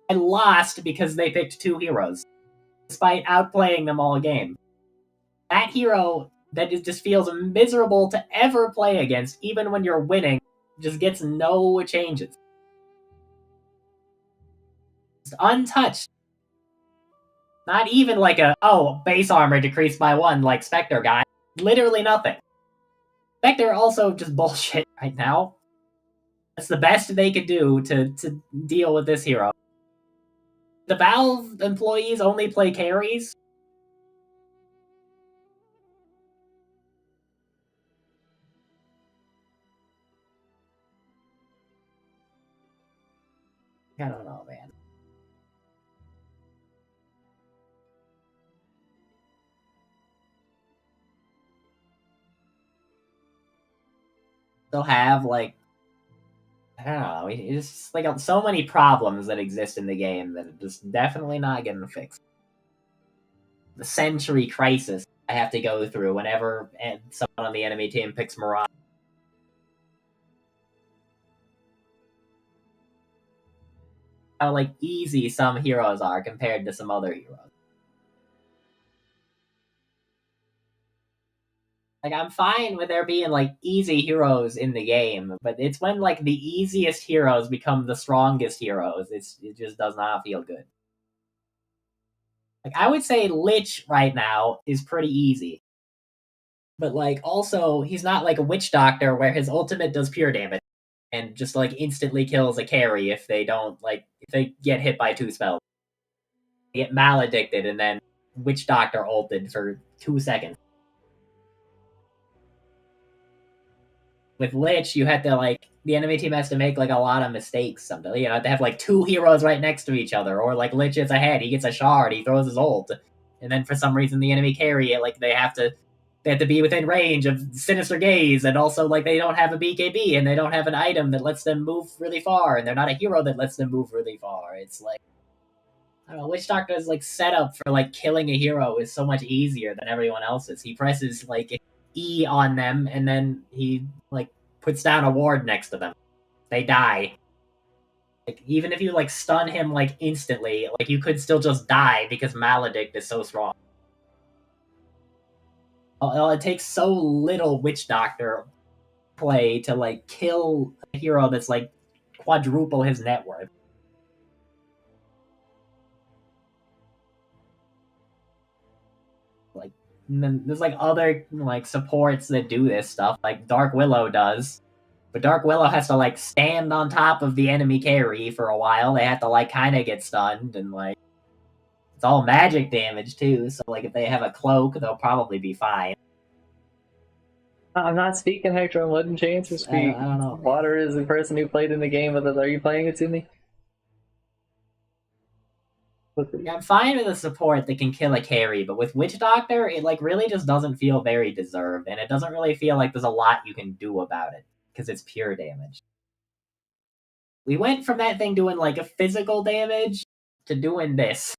I: I lost because they picked two heroes, despite outplaying them all game. That hero that just feels miserable to ever play against, even when you're winning, just gets no changes. It's untouched. Not even like a, oh, base armor decreased by 1 like Spectre guy. Literally nothing. Spectre also just bullshit right now. That's the best they could do to deal with this hero. The Valve employees only play carries. I don't know, man. They'll have, like, I don't know, it's just, like, so many problems that exist in the game that are just definitely not getting fixed. The Century Crisis I have to go through whenever someone on the enemy team picks Mirage. How, like, easy some heroes are compared to some other heroes. Like, I'm fine with there being, like, easy heroes in the game, but it's when, like, the easiest heroes become the strongest heroes, it just does not feel good. Like, I would say Lich right now is pretty easy. But, like, also, he's not like a Witch Doctor where his ultimate does pure damage and just, like, instantly kills a carry if they don't, like, if they get hit by 2 spells. They get maledicted and then Witch Doctor ulted for 2 seconds. With Lich, you had to, like, the enemy team has to make, like, a lot of mistakes sometimes. You know, they have, like, 2 heroes right next to each other, or, like, Lich is ahead, he gets a shard, he throws his ult, and then for some reason the enemy carry it, like, they have to be within range of Sinister Gaze, and also, like, they don't have a BKB, and they don't have an item that lets them move really far, and they're not a hero that lets them move really far. It's like, I don't know, Witch Doctor's, like, setup for, like, killing a hero is so much easier than everyone else's. He presses, like, E on them, and then he, like, puts down a ward next to them. They die. Like, even if you, like, stun him, like, instantly, like, you could still just die because Maledict is so strong. It takes so little Witch Doctor play to, like, kill a hero that's, like, quadruple his net worth. Like, and then there's, like, other, like, supports that do this stuff, like Dark Willow does. But Dark Willow has to, like, stand on top of the enemy carry for a while. They have to, like, kind of get stunned, and, like, it's all magic damage, too. So, like, if they have a cloak, they'll probably be fine.
A: I'm not speaking, Hector. I'm letting Chance speak.
I: I don't know.
A: Water is the person who played in the game with us. Are you playing it to me?
I: Yeah, I'm fine with a support that can kill a carry, but with Witch Doctor, it, like, really just doesn't feel very deserved, and it doesn't really feel like there's a lot you can do about it, because it's pure damage. We went from that thing doing, like, a physical damage to doing this.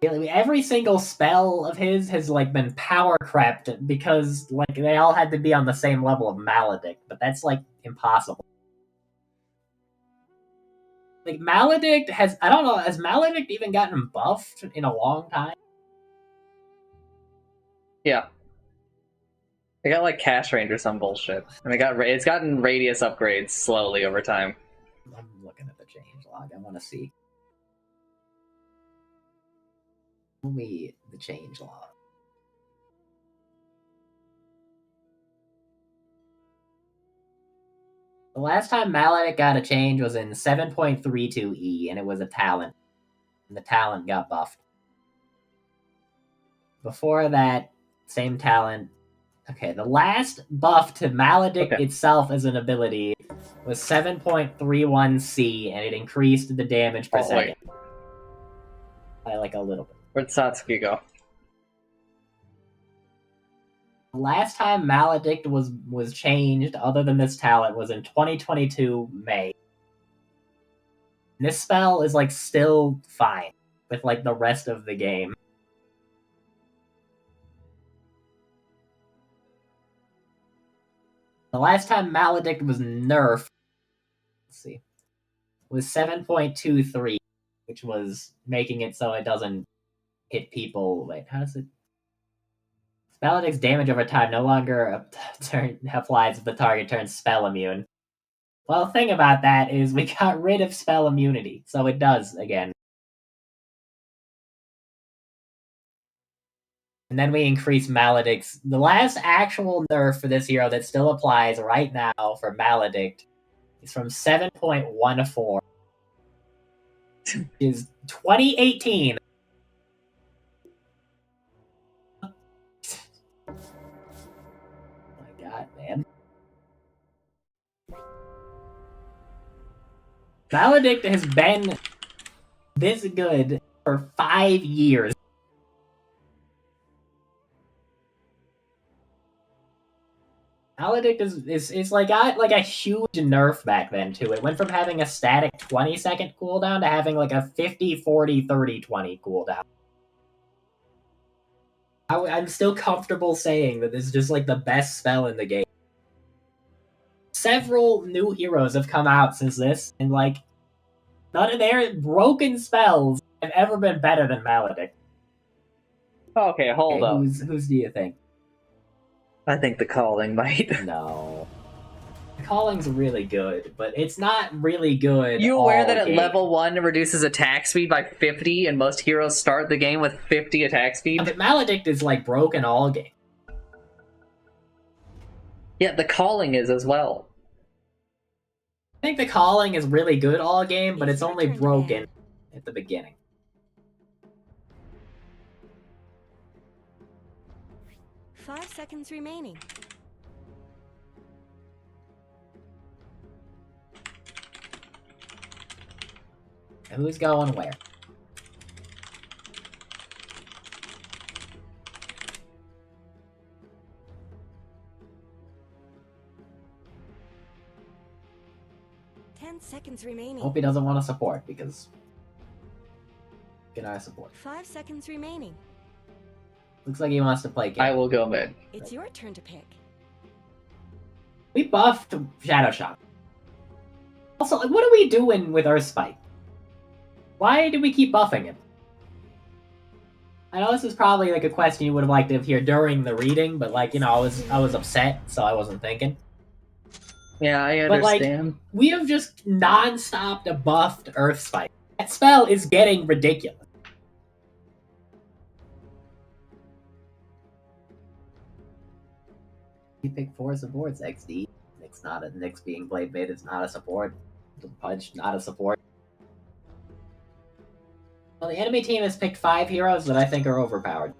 I: Every single spell of his has, like, been power crept because, like, they all had to be on the same level of Maledict, but that's, like, impossible. Like, Maledict has... I don't know, has Maledict even gotten buffed in a long time?
A: Yeah. They got like cash range or some bullshit, and it's gotten radius upgrades slowly over time.
I: I'm looking at the change log. I want to see. Show me the change log. The last time Maledict got a change was in 7.32E, and it was a talent. And the talent got buffed. Before that, same talent. Okay, the last buff to Maledict itself as an ability was 7.31C, and it increased the damage per second. By like a little bit.
A: Where'd Satsuki go?
I: The last time Maledict was changed, other than this talent, was in 2022 May. And this spell is like still fine with like the rest of the game. The last time Maledict was nerfed, let's see, was 7.23, which was making it so it doesn't hit people. Wait, how does it? Maledict's damage over time no longer applies if the target turns spell immune. Well, the thing about that is we got rid of spell immunity, so it does again. And then we increase Maledict's... The last actual nerf for this hero that still applies right now for Maledict is from 7.14. is 2018. Oh my god, man. Maledict has been this good for 5 years. Maledict is like got like a huge nerf back then too. It went from having a static 20-second cooldown to having like a 50, 40, 30, 20 cooldown. I'm still comfortable saying that this is just like the best spell in the game. Several new heroes have come out since this, and like none of their broken spells have ever been better than Maledict.
A: Okay, hold up.
I: Who's do you think?
A: I think the calling might.
I: No. Calling's really good, but it's not really good.
A: You aware that at level 1 it reduces attack speed by 50, and most heroes start the game with 50 attack speed?
I: But Maledict is like broken all game.
A: Yeah, the calling is as well.
I: I think the calling is really good all game, but it's only broken at the beginning.
E: Five seconds remaining.
I: And who's going where?
E: Seconds remaining.
I: Hope he doesn't want to support because can I support?
E: 5 seconds remaining.
I: Looks like he wants to play game.
A: I will go mid.
E: It's your turn to pick.
I: We buffed Shadow Shot. Also, like, what are we doing with Earth Spike? Why do we keep buffing it? I know this is probably like a question you would have liked to hear during the reading, but like, you know, I was upset, so I wasn't thinking.
A: Yeah, I understand.
I: But like, we have just non-stop buffed Earth Spike. That spell is getting ridiculous. You pick 4 supports, XD. Nick's being played mid is not a support. Punch, not a support. Well, the enemy team has picked 5 heroes that I think are overpowered.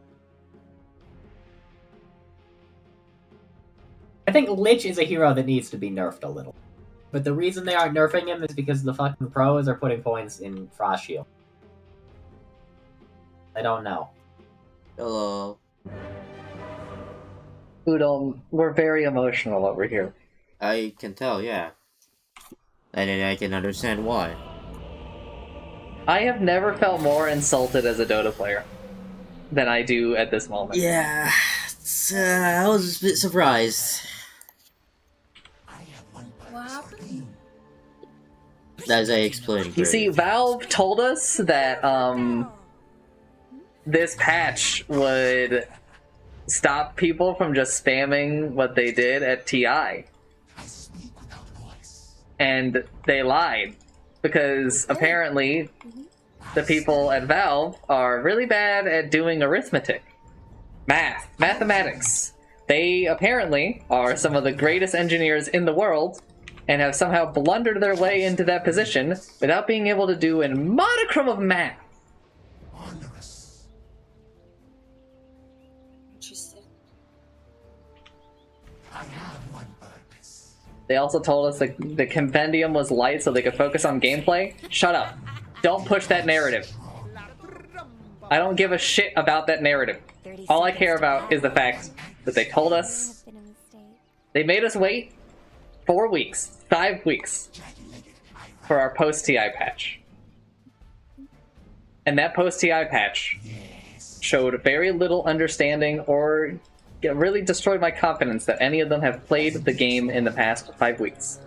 I: I think Lich is a hero that needs to be nerfed a little. But the reason they aren't nerfing him is because the fucking pros are putting points in Frost Shield. I don't know.
J: Hello.
A: Udon, we're very emotional over here.
J: I can tell, yeah. And I can understand why.
A: I have never felt more insulted as a Dota player than I do at this moment.
J: Yeah, I was a bit surprised.
B: What happened?
J: As I explained.
A: You see, Valve told us that this patch would stop people from just spamming what they did at TI. And they lied. Because apparently the people at Valve are really bad at doing arithmetic. Mathematics. They apparently are some of the greatest engineers in the world and have somehow blundered their way into that position without being able to do a modicum of math.
B: Interesting.
A: They also told us that the compendium was light so they could focus on gameplay. Shut up. Don't push that narrative. I don't give a shit about that narrative. All I care about is the fact that they told us. They made us wait 4 weeks, 5 weeks for our post-TI patch. And that post-TI patch showed very little understanding or really destroyed my confidence that any of them have played the game in the past 5 weeks.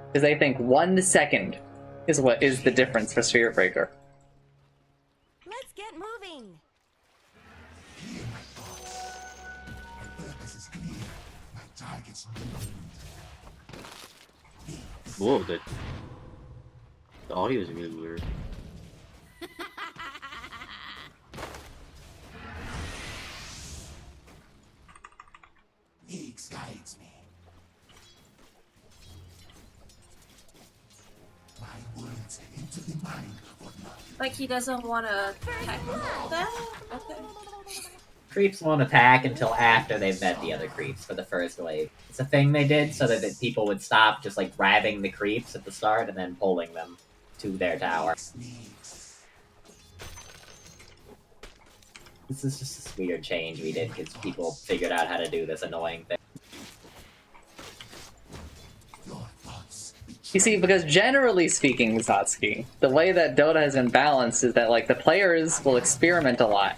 A: Because they think 1 second is what is the difference for Spirit Breaker.
E: Let's get moving.
J: Whoa, the audio is really weird.
F: Guides me. My words into the mind of
B: Like he doesn't want to tackle that? Okay.
I: Creeps won't attack until after they've met the other creeps for the first wave. It's a thing they did so that people would stop just like grabbing the creeps at the start and then pulling them to their tower. This is just this weird change we did because people figured out how to do this annoying thing.
A: You see, because generally speaking, Satsuki, the way that Dota has been balanced is that like the players will experiment a lot.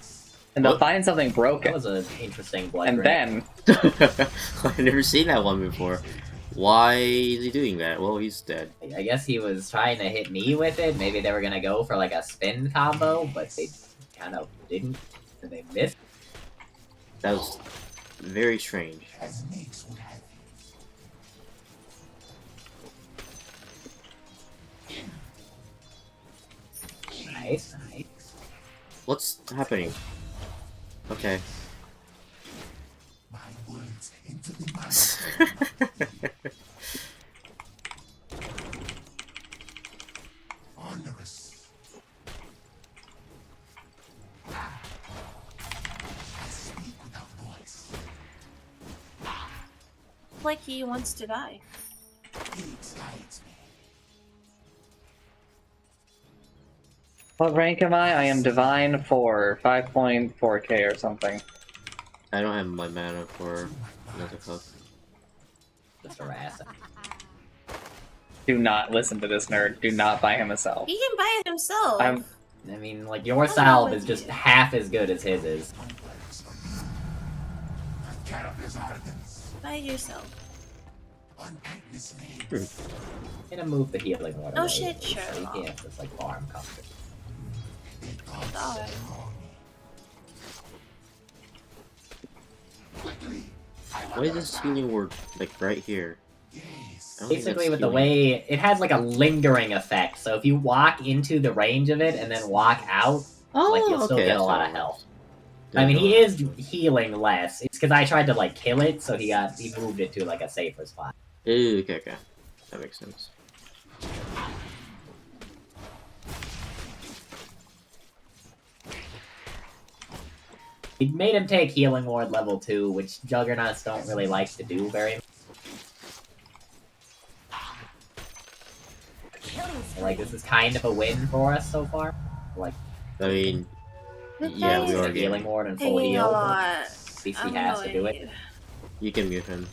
A: And they'll find something broken.
I: That was an interesting blood
A: And then...
J: I've never seen that one before. Why is he doing that? Well, he's dead.
I: I guess he was trying to hit me with it. Maybe they were gonna go for like a spin combo, but they kind of didn't. And they missed.
J: That was very strange.
I: Nice, nice.
J: What's happening? Okay.
F: my words into the mind. Onerous. I speak without voice.
B: Like he wants to die.
F: Guides me.
A: What rank am I? I am Divine 4, 5.4k or something.
J: I don't have my mana for another hook.
I: Just harass him.
A: Do not listen to this nerd. Do not buy him a salve.
B: He can buy it himself.
I: I mean, like, your salve is just half as good as his is.
B: Buy it yourself.
I: Gonna move the healing water.
B: Oh
I: away,
B: shit,
I: so
B: sure.
I: you can't just, like, farm comfort.
B: God.
J: Why is this healing word like right here? I don't think
I: Basically,
J: that's
I: with the
J: healing.
I: way it has like a lingering effect, so if you walk into the range of it and then walk out, like you'll still
J: okay,
I: get a
J: that's
I: lot
J: how
I: of
J: it
I: health.
J: works.
I: I mean, he is healing less. It's because I tried to like kill it, so he moved it to like a safer spot.
J: Ooh, okay. That makes sense.
I: He made him take healing ward level 2, which Juggernauts don't really like to do very much. Like, this is kind of a win for us so far. Like,
J: I mean, yeah, we are
I: healing
J: getting.
I: ward and full
B: Hanging a
I: heal.
B: lot.
I: At least he has to do it.
J: You can mute him.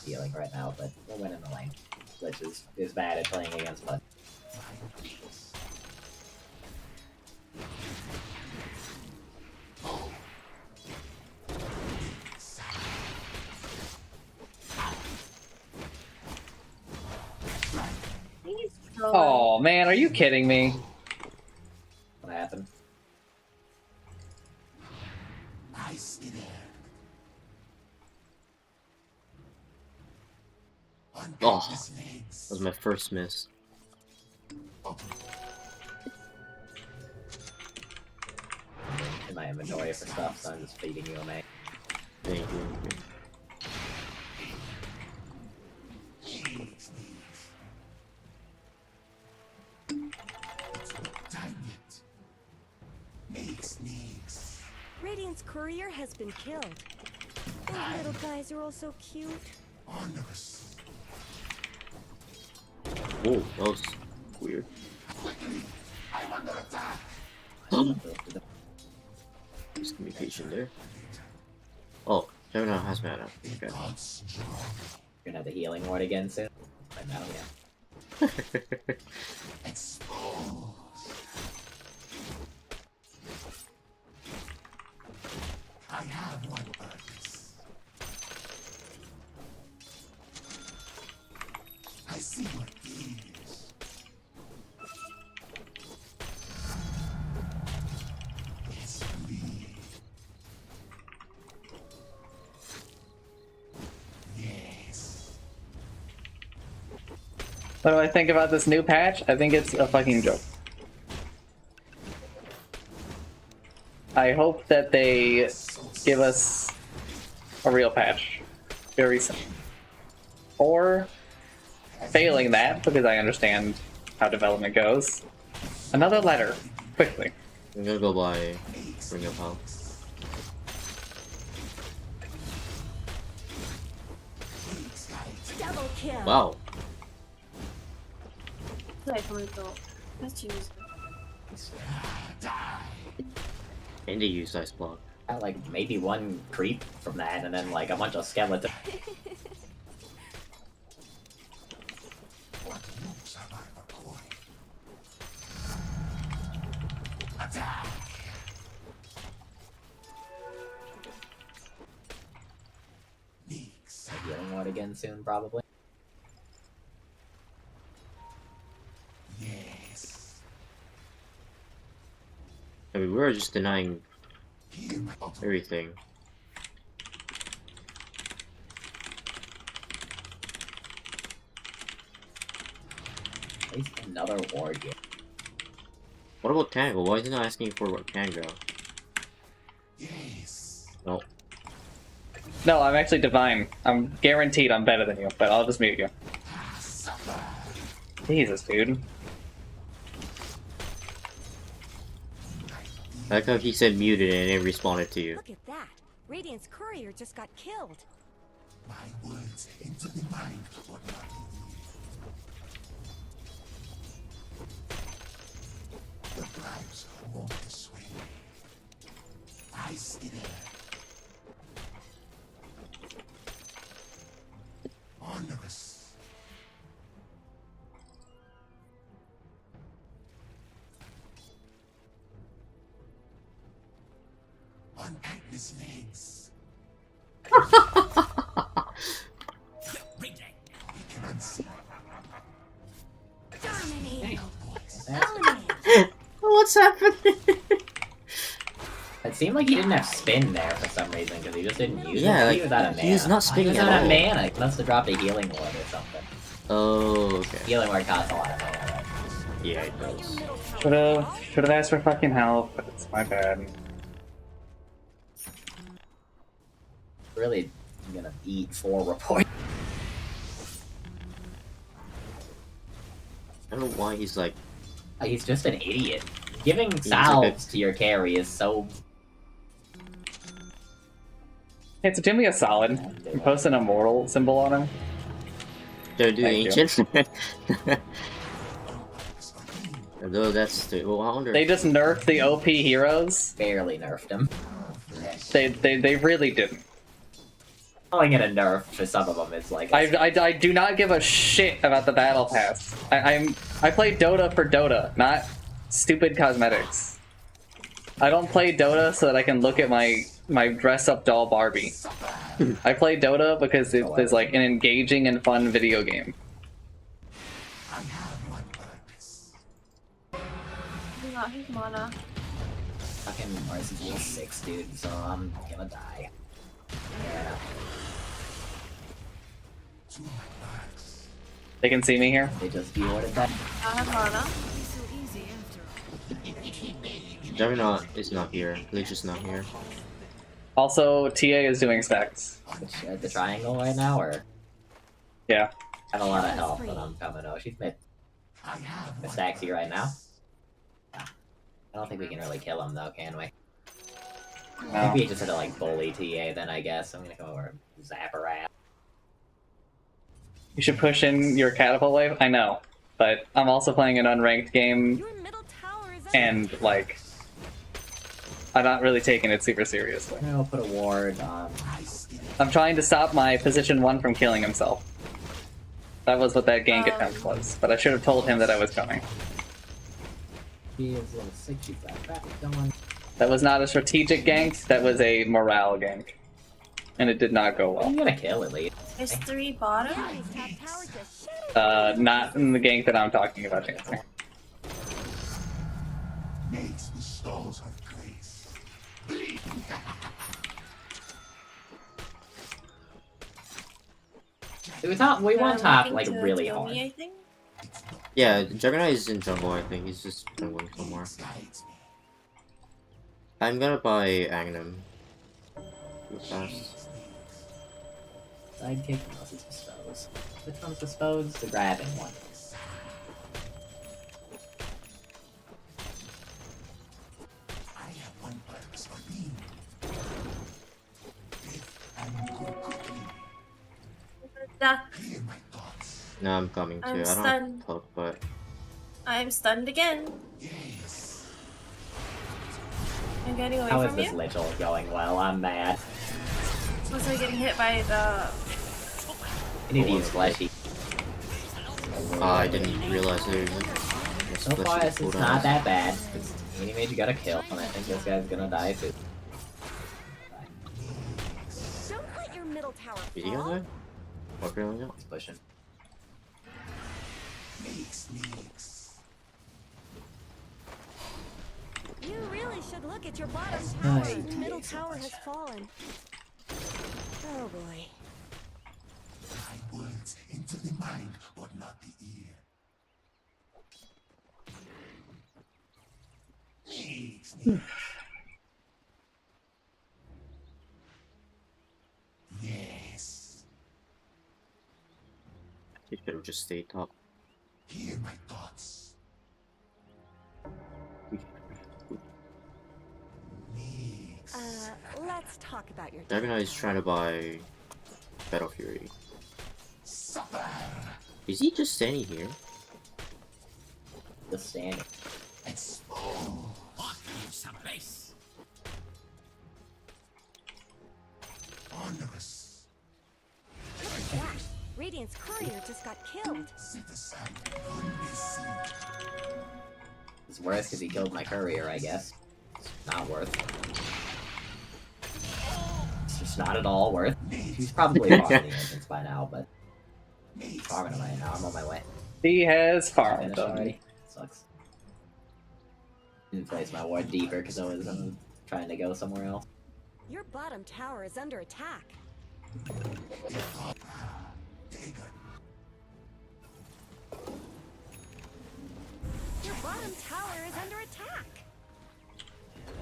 I: Healing right now, but we're winning the lane. Which is bad at playing against Bud.
B: so
A: Oh man, are you kidding me?
I: What happened?
J: Oh, that was my first miss.
I: In my inventory for stuff, so I'm just feeding you a mate.
J: Thank you.
E: Radiant's courier has been killed. Those little guys are all so cute.
J: Whoa, that was weird. Just gonna be patient there. Oh, Kevin has mana. Okay.
I: You're gonna have the healing ward again soon. But now, yeah.
A: What do I think about this new patch? I think it's a fucking joke. I hope that they give us a real patch very soon. Or, failing that, because I understand how development goes, another letter, quickly.
J: I'm gonna go buy Ring of Hell.
E: Double kill.
J: Wow.
B: くらい止めるとラチューズ
J: And they use Ice Block.
I: Got, like maybe one creep from that, and then like a bunch of skeletons. Healing ward again soon, probably.
J: I mean, we're just denying everything.
I: At least another ward here.
J: What about Tango? Why is he not asking for what Tango? No.
A: No, I'm actually divine. I'm guaranteed I'm better than you, but I'll just mute you. Jesus, dude.
J: I like how he said muted and it responded to you.
E: Look at that. Radiant's courier just got killed. Dominate. Dominate.
J: What's happening?
I: It seemed like he didn't have spin there for some reason, because he just didn't use
J: Yeah,
I: it.
J: like,
I: He was out of mana.
J: he was not spinning
I: He was
J: at
I: out of
J: all.
I: mana. He must have dropped a healing ward or something.
J: Oh, okay.
I: Healing ward costs a lot of mana, right?
J: Yeah, it does.
A: Should've asked for fucking help, but it's my bad.
I: Really, I'm gonna eat 4 reports.
J: I don't know why he's like.
I: He's just an idiot. Giving
J: like
I: salves to your carry is so...
A: Hey, so do me a solid. And post an immortal symbol on him.
J: They're doing
A: Thank you.
J: ancient. Although that's the. Well, I wonder.
A: They just nerfed the OP heroes.
I: barely nerfed him.
A: They really didn't.
I: Calling it a nerf for some of them is like...
A: I do not give a shit about the battle pass. I play Dota for Dota, not stupid cosmetics. I don't play Dota so that I can look at my dress up doll Barbie. I play Dota because it is like an engaging and fun video game.
B: He got his mana.
I: Fucking Mars is level 6, dude, so I'm gonna die. Yeah.
A: They can see me here.
I: They just deordered that.
B: I have mana.
J: Juggernaut is not here. Glitch is not here.
A: Also, TA is doing specs.
I: Which, the triangle right now, or?
A: Yeah.
I: I have a lot of health, but I'm coming. Oh, she's mid. The stack's here right now. Yeah. I don't think we can really kill him though, can we?
A: No.
I: Maybe just had to like bully TA then, I guess. I'm gonna come over and zap her ass.
A: You should push in your catapult wave. I know, but I'm also playing an unranked game,
E: Your middle tower is
A: and like, I'm not really taking it super seriously.
I: I'll put a ward on.
A: I'm trying to stop my position 1 from killing himself. That was what that gank attempt was, but I should have told him that I was coming.
I: He is level 6, she's got traffic going.
A: That was not a strategic gank, that was a morale gank. And it did not go
I: Well,
A: well.
I: you gotta kill at least.
B: There's 3 bottom.
E: Enemy's top tower just shattered.
A: Not in the gank that I'm talking about, Chancellor.
F: Makes the stalls have grace.
I: We want top
B: Looking
I: like
B: to
I: really
B: kill
I: hard.
B: me, I think.
J: Yeah, Juggernaut is in jungle, I think. He's just jungling somewhere. I'm gonna buy Agnum. Real fast.
I: Sidekick unless it's Dispose. Which one's Dispose? The grabbing one.
F: I have one purpose for being.
B: Duck.
F: Clear my thoughts.
J: No, I'm coming too.
B: I'm
J: I don't
B: stunned.
J: have cloak, but
B: I'm stunned again.
F: Yes.
B: I'm getting away
I: How is
B: from
I: this
B: you.
I: Lich ult going well? I'm mad.
B: Was I getting hit by the...
I: I need to use fleshy.
J: I didn't realize there was
I: So far, this is not that bad. It's mini mage you gotta kill, and I think this guy's gonna die too.
E: Don't let your middle tower
J: Did he go
E: fall.
J: there? What really not?
I: He's pushing.
E: You really should look at your bottom
I: Right.
E: tower. Your middle tower has fallen. Oh boy.
F: My words into the mind, but not the ear. Yes.
J: He could have just stayed top.
F: Hear my thoughts.
E: Let's talk about your
J: Juggernaut is trying to buy Battle Fury.
F: Suffer.
J: Is he just standing here?
I: Just standing.
F: Expose. Onerous.
E: Look at that. Radiant's courier just got killed.
F: Set aside. Unnecessary.
I: It's worth because he killed my courier, I guess. It's not worth. It's just not at all worth. He's probably farming the entrance by now, but he's farming it right now. I'm on my way.
A: He has farmed
I: Finished
A: already.
I: already. Sucks. Didn't place my ward deeper because I was trying to go somewhere else.
E: Your bottom tower is under attack. Your bottom tower is under attack.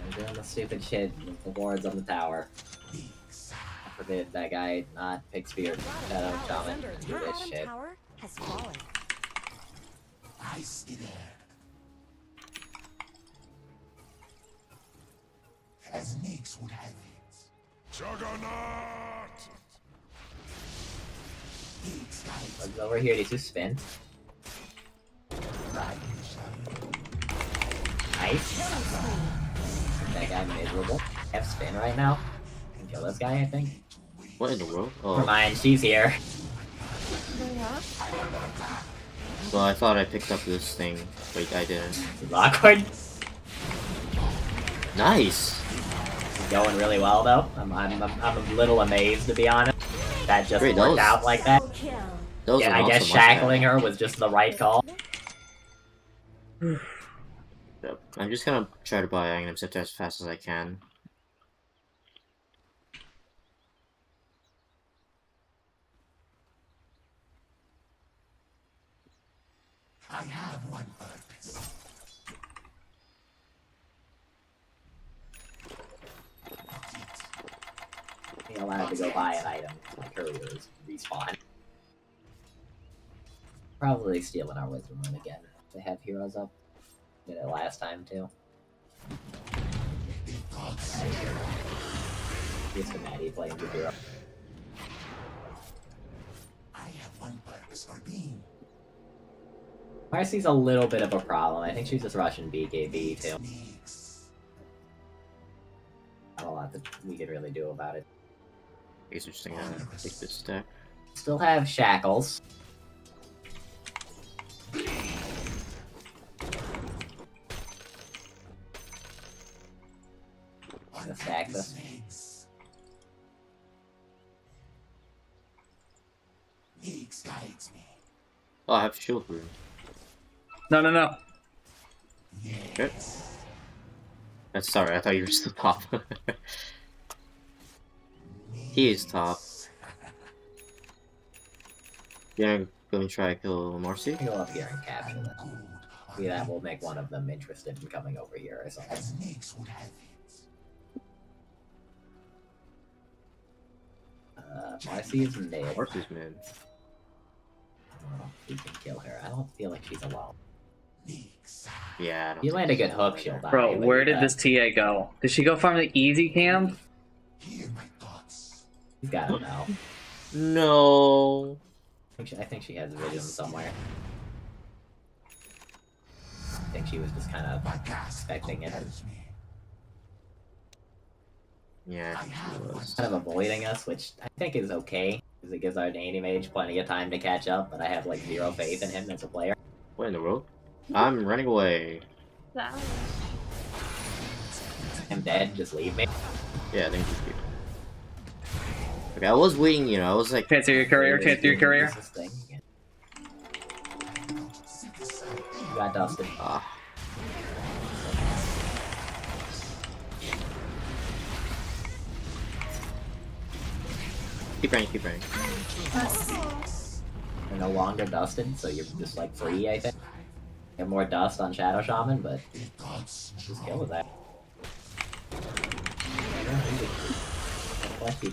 I: I'm doing the stupid shit with the wards on the tower. I forbid that guy not pick spear
E: Your bottom
I: Shadow
E: tower is
I: Shaman
E: under
I: and do
E: attack.
I: this
E: Bottom
I: shit.
E: tower has fallen.
F: I see there. As Nix would have it. Juggernaut!
I: Bugs over here, needs to spin. Nice. That guy miserable. Have spin right now. Can kill this guy, I think.
J: What in the world?
I: Never
J: Oh,
I: mind, she's here.
J: well, I thought I picked up this thing. Wait, I didn't.
I: It's awkward.
J: Nice!
I: It's going really well though. I'm a little amazed to be honest. That just
J: Wait, that
I: worked
J: was-
I: out like that.
E: Kill.
J: That was
I: Yeah,
J: an
I: I guess
J: awesome
I: shackling her was just the right call.
J: Yep. I'm just gonna try to buy Aghanim Scepter as fast as I can.
F: I have one purpose.
I: Being allowed to go buy an item like couriers respawn. Probably stealing our wisdom rune again. They have heroes up. Did it last time too. Used to Maddie playing the hero.
F: I have one purpose for being.
I: Marcy's a little bit of a problem. I think she's just Russian BKB too. Not a lot that we could really do about it.
J: I guess we're just gonna take this stack.
I: Still have shackles. Gonna stack this.
F: Leaks guides me.
J: Oh, I have shield rune.
A: No.
J: Okay. That's sorry, I thought you were still top. He is top. Yeah, go and try to kill Marcy.
I: Go up here and capture them. Maybe that will make one of them interested in coming over here or something.
F: As Nix would have it.
I: Marcy is mid.
J: Marcy's mid.
I: We can kill her. I don't feel like she's alone.
J: Yeah, I don't
I: You
J: think
I: land a
J: she's
I: good
J: alone
I: hook, she'll
J: either.
I: die.
A: Bro, where did this TA go? Did she go farm the easy camp?
F: Hear my thoughts.
I: You gotta know.
J: No.
I: I think she has vision somewhere. I think she was just kind of expecting it.
J: Yeah, I think she was.
I: Kind of avoiding us, which I think is okay, because it gives our Danny Mage plenty of time to catch up, but I have like zero faith in him as a player.
J: What in the world? I'm running away.
I: I'm dead, just leave me.
J: Yeah, I think she's keep. Okay, I was waiting, you know, I was like...
A: Transfer your courier, transfer your courier.
I: This thing. You got dusted.
J: Ah. Keep running, keep running.
I: You're no longer dusted, so you're just like free, I think. You have more dust on Shadow Shaman, but just kill with that. Lucky.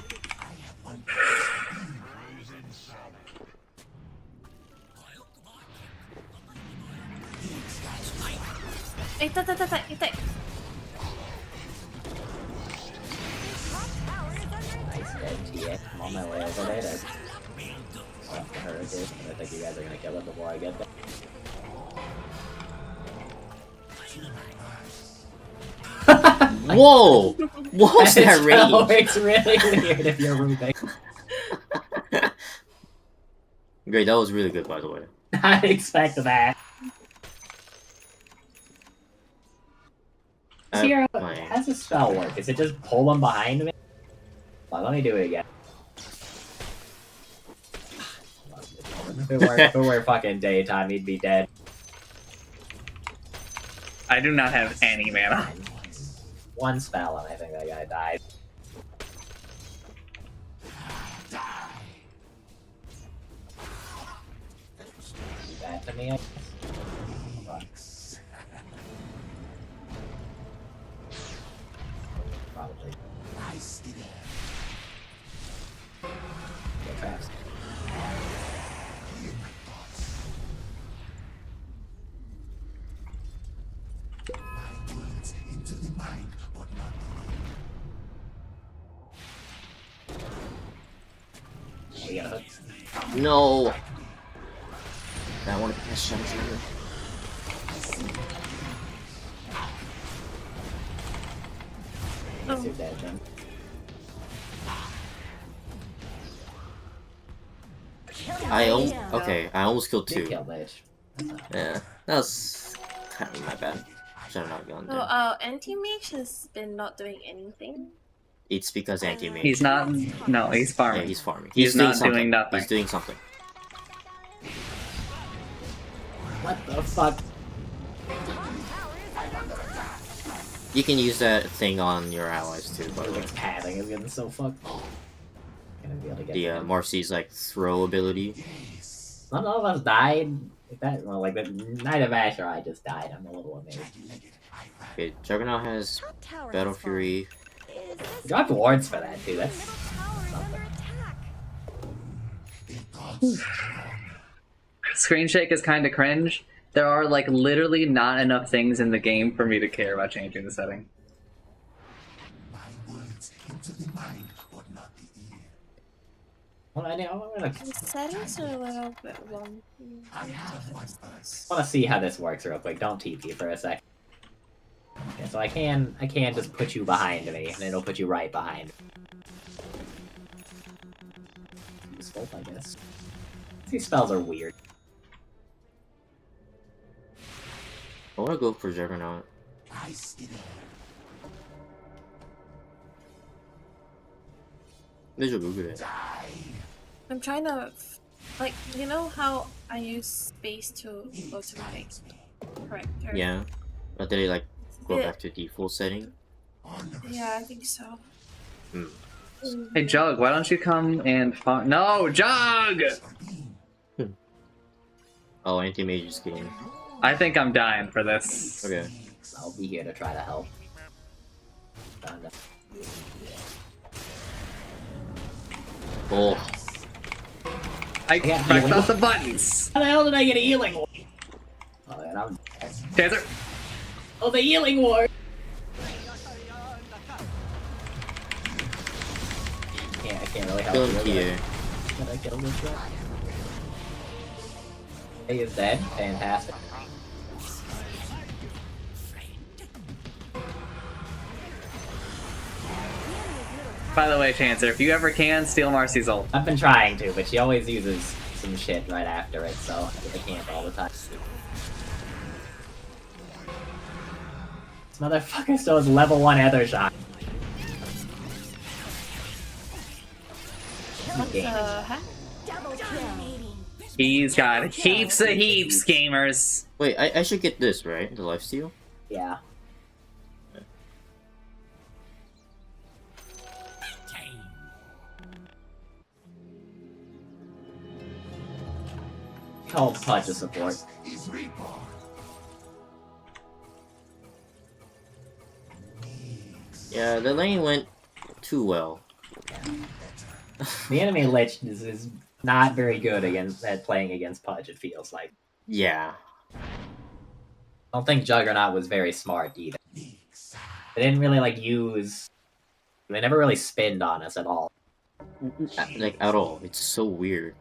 I: Nice dead TA. I'm on my way over there to stuff to her too. I think you guys are gonna kill it before I get there.
J: Whoa! What was that range?
I: It's really weird if you're Rubik.
J: Great, that was really good, by the way.
I: I expect that. Hero, how's this spell work? Is it just pull them behind me? Well, let me do it again. If it were fucking daytime, he'd be dead.
A: I do not have any mana.
I: One spell and I think that guy died. Do that to me, I guess. Probably. Go fast.
F: Into the mind, but not
I: We got hooked.
J: No! I want to catch Shadow Shaman.
I: You're dead then.
J: Okay, I almost killed
I: Good
J: two.
I: kill, bitch.
J: Yeah, that was kind of my bad. Should have not gone
B: So,
J: there.
B: anti-mage has been not doing anything.
J: It's because anti-mage.
A: He's not. No, he's
J: Yeah,
A: farming.
J: he's farming.
A: He's
J: doing
A: not
J: something.
A: doing nothing.
J: He's doing something.
I: What the fuck?
J: You can use that thing on your allies too, by the way.
I: It's padding is getting so fucked. Gonna be able to get
J: The Marcy's like throw ability.
I: None of us died. If that, well, like the Knight of Asher, I just died. I'm a little amazed.
J: Okay, Juggernaut has Battle Fury.
I: Dropped wards for that too. That's
A: Screen shake is kind of cringe. There are like literally not enough things in the game for me to care about changing the setting.
I: well, I want
B: The settings are a little bit wonky.
I: to see how this works real quick. Don't TP for a sec. Okay, so I can just put you behind me, and it'll put you right behind me. Useful, I guess. These spells are weird.
J: I want to go for Juggernaut. Visual Google it.
B: I'm trying to, like, you know how I use space to go to my character?
J: Yeah, but did it like go
B: Yeah.
J: back to default setting?
B: Yeah, I think so.
J: Hmm.
A: Hey Jug, why don't you come and no, Jug!
J: Oh, anti-mage's game.
A: I think I'm dying for this.
J: Okay.
I: I'll be here to try to help.
J: Oh.
A: I
I: got
A: pressed
I: healing.
A: out the buttons.
I: How the hell did I get a healing ward? Oh, and I'm...
A: Taser.
I: Oh, the healing ward! Yeah, I can't really help
J: Kill
I: you.
J: him here.
I: Can I kill this guy? He is dead. Fantastic.
A: By the way, Chancer, if you ever can, steal Marcy's ult.
I: I've been trying to, but she always uses some shit right after it, so I can't all the time. This motherfucker still has level 1 Ether shot.
B: What the heck?
A: He's got heaps of heaps, gamers.
J: Wait, I should get this, right? The lifesteal?
I: Yeah. Called Pudge a support.
J: Yeah, the lane went too well.
I: The enemy Lich is not very good at playing against Pudge, it feels like.
J: Yeah.
I: I don't think Juggernaut was very smart either. They didn't really they never really spinned on us at all.
J: Like, at all. It's so weird.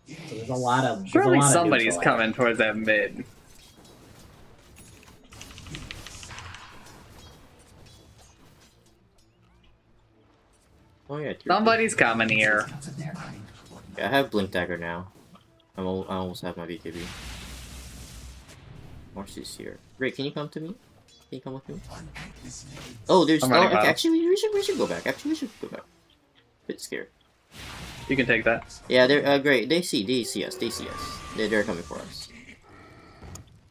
I: So there's a lot of
A: Surely
I: there's a lot of
A: somebody's
I: neutral
A: coming towards that mid.
J: Oh yeah.
A: Somebody's coming here.
J: Yeah, I have Blink Dagger now. I almost have my BKB. Marcy's here. Ray, can you come to me? Can you come with me? Oh, there's.
A: I'm
J: Oh,
A: running
J: okay,
A: out.
J: actually, we should go back. Actually, we should go back. Bit scared.
A: You can take that.
J: Yeah, they're great. They see us. They see us. They're coming for us.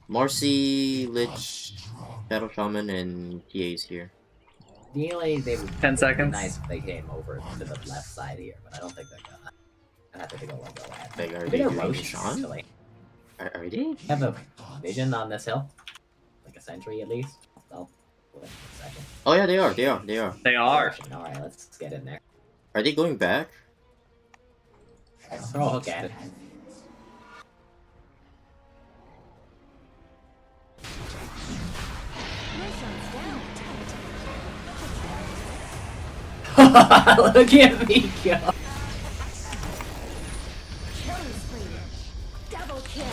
J: Marcy, Lich, Battle Shaman, and TA's here.
I: Ideally, they would
A: 10 seconds.
I: be nice if they came over to the left side here, but I don't think they're gonna. I have to go like go at.
J: Like, are
I: Maybe
J: they
I: they're
J: doing
I: roasting,
J: Sean?
I: actually.
J: Are they?
I: Have a vision on this hill, like a sentry at least. I'll wait a second.
J: Oh yeah, they are. They are.
A: They are.
I: All right, let's get in there.
J: Are they going back?
I: I'll throw a hook at it. Look at me go.
E: Double kill.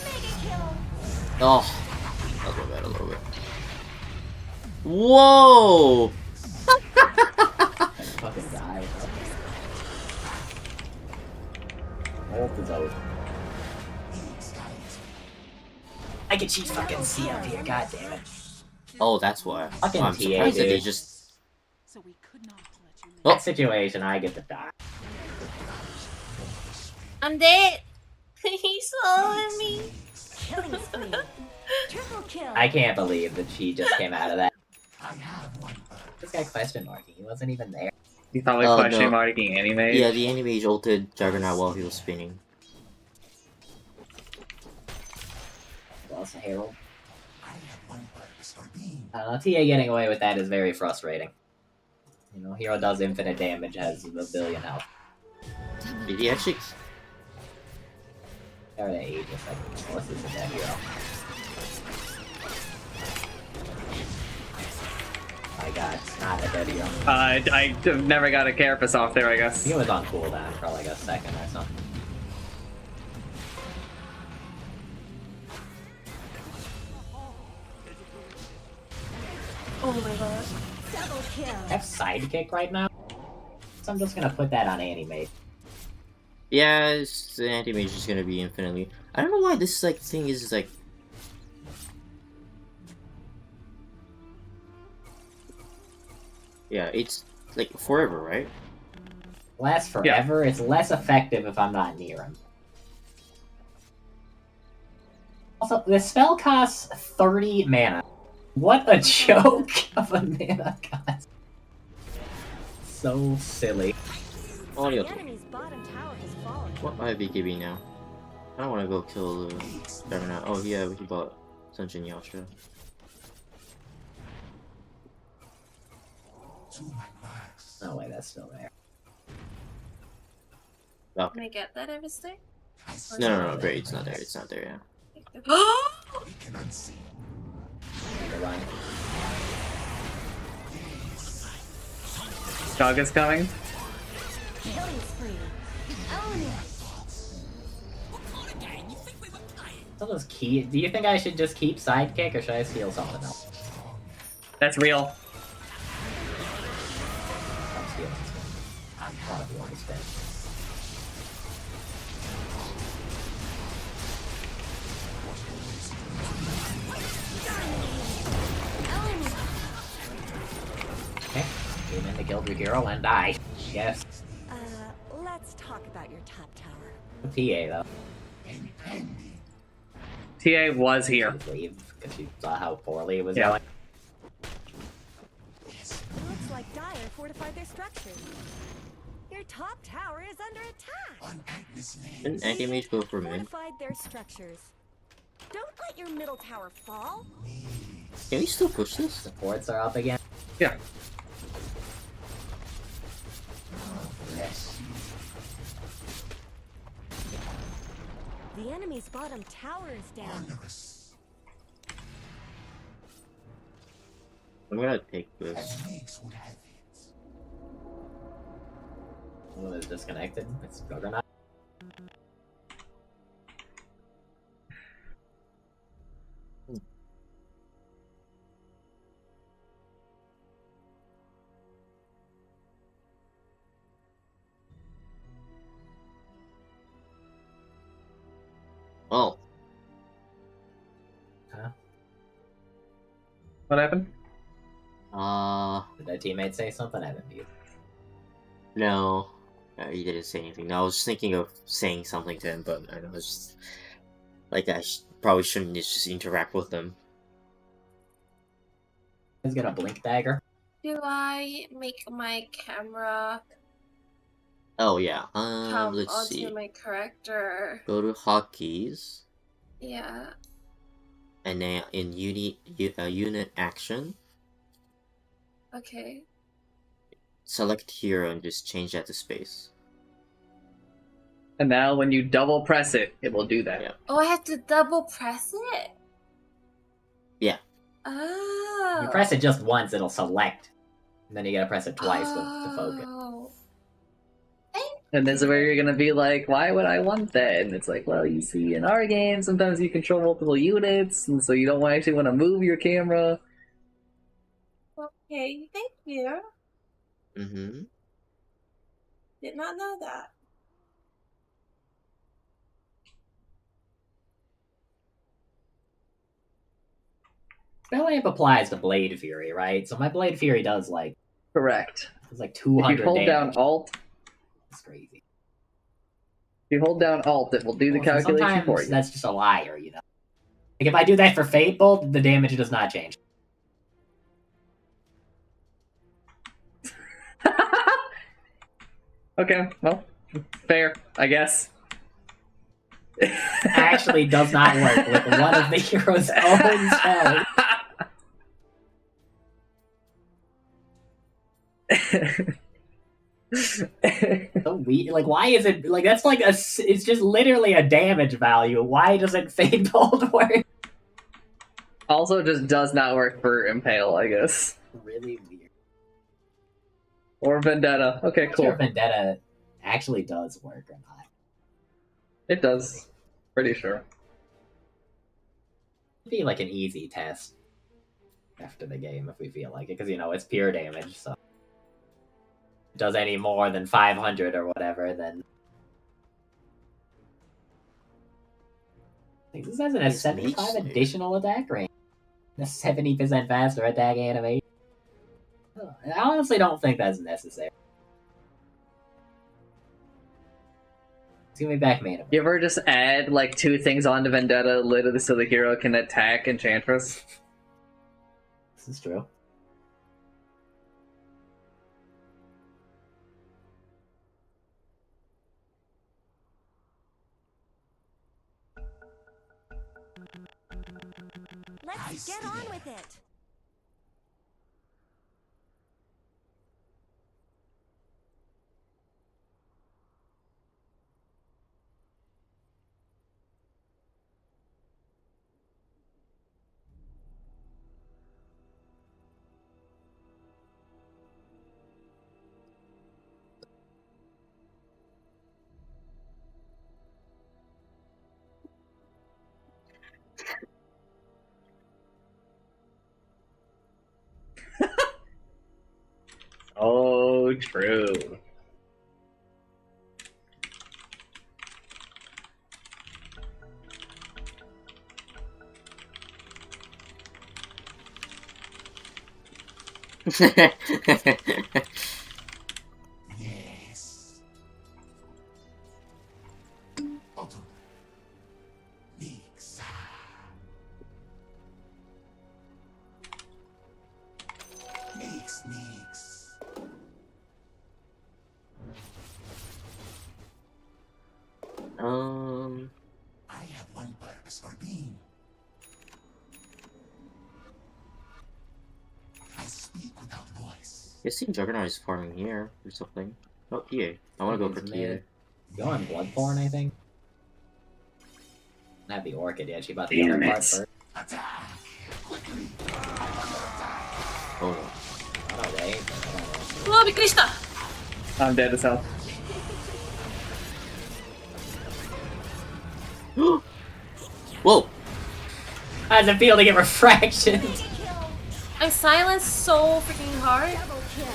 E: Mega kill.
J: Oh, I'll go back a little bit. Whoa!
I: Fucking die. Ult is out. I can cheat fucking C up here, god damn it.
J: Oh, that's why.
I: Fucking
J: I'm
I: TA,
J: surprised that they
I: dude.
J: just.
K: So we could not let you
I: That situation, I get to die.
B: I'm dead. He's following me.
E: Killing spree. Triple kill.
I: I can't believe that she just came out of that. This guy question marking. He wasn't even there.
A: You thought we
J: Oh,
A: question
J: no.
A: marking anime?
J: Yeah, the enemy ulted Juggernaut while he was spinning.
I: Lost a Herald. TA getting away with that is very frustrating. You know, hero does infinite damage, has a billion health.
J: Did he actually?
I: Or they age a second. What's this in that hero? My god, not a dead hero.
A: I've never got a Carapace off there, I guess.
I: He was on cooldown for like a second or something.
B: Oh my god.
E: Double kill.
I: I have sidekick right now, so I'm just gonna put that on animate.
J: Yeah, the anti-mage is gonna be infinitely. I don't know why this like thing is like. Yeah, it's like forever, right?
I: Lasts forever. It's less effective if I'm not near him. Also, the spell costs 30 mana. What a joke of a mana cost. So silly.
J: Oh,
E: The enemy's bottom tower has fallen.
J: what might I be giving now? I don't want to go kill the Juggernaut. Oh yeah, we bought Sunshine Yasha.
I: No way, that's still there.
B: Can I get that everything?
J: No, great, it's not there. It's not there. Yeah.
I: Never mind.
A: Dog is coming.
E: Killing spree. Own it.
I: So just keep. Do you think I should just keep sidekick or should I steal something else?
A: That's real.
I: I'm stealing spin. I want to be on the spin. Okay, came in to kill your hero and die. Yes.
E: Let's talk about your top tower.
I: TA though.
A: TA was here.
I: Just leave because she saw how poorly it was
A: Yeah.
I: going.
E: Looks like Dire fortified their structures. Your top tower is under attack.
J: Didn't anti-mage go for mid?
E: Fortified their structures. Don't let your middle tower fall.
J: Can we still push this?
I: Supports are up again.
A: Yeah.
I: Yes.
E: The enemy's bottom tower is down.
J: I'm gonna take this.
I: Who is disconnected? It's Juggernaut.
J: Oh,
I: Huh?
A: What happened?
I: Did that teammate say something? I didn't mute.
J: no. He didn't say anything. No, I was thinking of saying something to him, but I don't know, it's just like I probably shouldn't just interact with them.
I: He's got a blink dagger.
B: Do I make my camera
J: Oh yeah.
B: come
J: Let's
B: onto
J: see.
B: my character?
J: Go to hotkeys,
B: Yeah.
J: and then in unit action,
B: Okay.
J: select hero and just change that to space.
A: And now when you double press it, it will do that.
J: Yeah.
B: Oh, I have to double press it?
J: Yeah.
B: Oh.
I: You press it just once, it'll select. And then you gotta press it twice to focus.
B: Oh.
A: And this is where you're gonna be like, why would I want that? And it's like, well, you see, in our game, sometimes you control multiple units, and so you don't actually want to move your camera.
B: Okay, thank you.
J: Mm-hmm.
B: Did not know that.
I: Spell Amp applies to Blade Fury, right? So my Blade Fury does like
A: Correct.
I: It's like
A: If
I: 200
A: you hold down
I: damage.
A: Alt,
I: It's crazy.
A: if you hold down Alt, it will do the
I: Well,
A: calculation
I: sometimes
A: for you.
I: that's just a liar, you know. Like if I do that for Fate Bolt, the damage does not change.
A: Okay, well, fair, I guess.
I: Actually does not work with one of the hero's own spells. So weird. Like, why is it like that's like a? It's just literally a damage value. Why doesn't Fate Bolt work?
A: Also, just does not work for Impale, I guess.
I: Really weird.
A: Or Vendetta. Okay,
I: I'm not sure
A: cool.
I: if Vendetta actually does work or not.
A: It does. Pretty sure.
I: It'd be like an easy test after the game if we feel like it, because you know it's pure damage. So if it does any more than 500 or whatever, then I think this has a
J: It's
I: 75
J: niche.
I: additional attack range, a 70% faster attack animation. I honestly don't think that's necessary. Let's give me back mana.
A: You ever just add like 2 things onto Vendetta literally so the hero can attack Enchantress?
I: This is true.
E: Let's get on with it.
A: Oh, true.
F: Yes. Autumn. Nix. Nix. I have one purpose for being. I speak without voice.
J: I see Juggernaut is farming here or something. Oh, TA. I want to go for TA.
I: Go on Bloodthorn, I think. Not the Orchid yet. She bought the other
A: Damn
I: part
A: it.
I: first.
F: Attack! Quickly!
J: Oh no.
I: Oh, wait.
B: うわびっくりした
A: I'm dead as hell.
J: Whoa!
I: How does it feel to get refraction?
B: I silenced so freaking hard.
E: Double kill.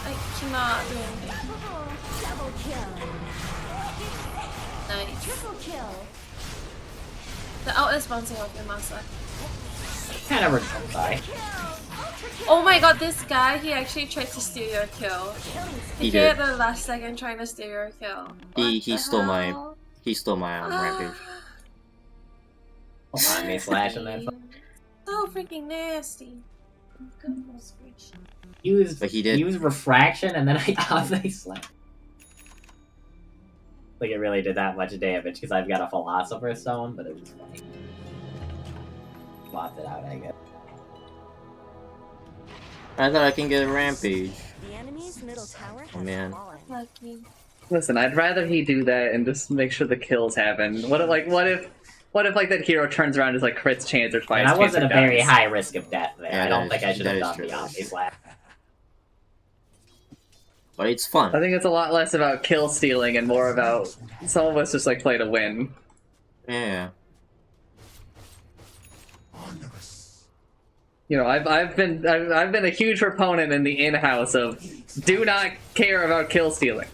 B: I cannot do anything.
E: Double kill.
B: Nice.
E: Triple kill.
B: The out is bouncing off your mouse.
I: Kind of sorry.
B: Oh my god, this guy, he actually tried to steal your kill.
J: He
B: He hit
J: did.
B: the last second trying to steal your kill.
J: He
B: What the
J: stole my
B: hell?
J: he stole my rampage.
I: Hold on, me slashing that.
B: So freaking nasty. Goodness gracious.
I: Use,
J: But he did.
I: use refraction and then I obviously slap. Like it really did that much damage because I've got a Philosopher's Stone, but it was funny. Swapped it out, I guess.
J: I thought I can get a rampage.
E: The enemy's middle tower
J: Oh,
E: has
J: man.
E: fallen.
B: Lucky.
A: Listen, I'd rather he do that and just make sure the kills happen. What if like that hero turns around and just like crits chance or twice?
I: And I wasn't a
A: chance or
I: very
A: dies?
I: high risk of death there.
J: Yeah,
I: I don't
J: that
I: think
J: is-
I: I should
J: that
I: have
J: is
I: done
J: true.
I: the Omni Slap.
J: But it's
A: I
J: fun.
A: think it's a lot less about kill stealing and more about some of us just like play to win.
J: Yeah.
F: Onerous.
A: You know, I've been a huge proponent in the in-house of do not care about kill stealing.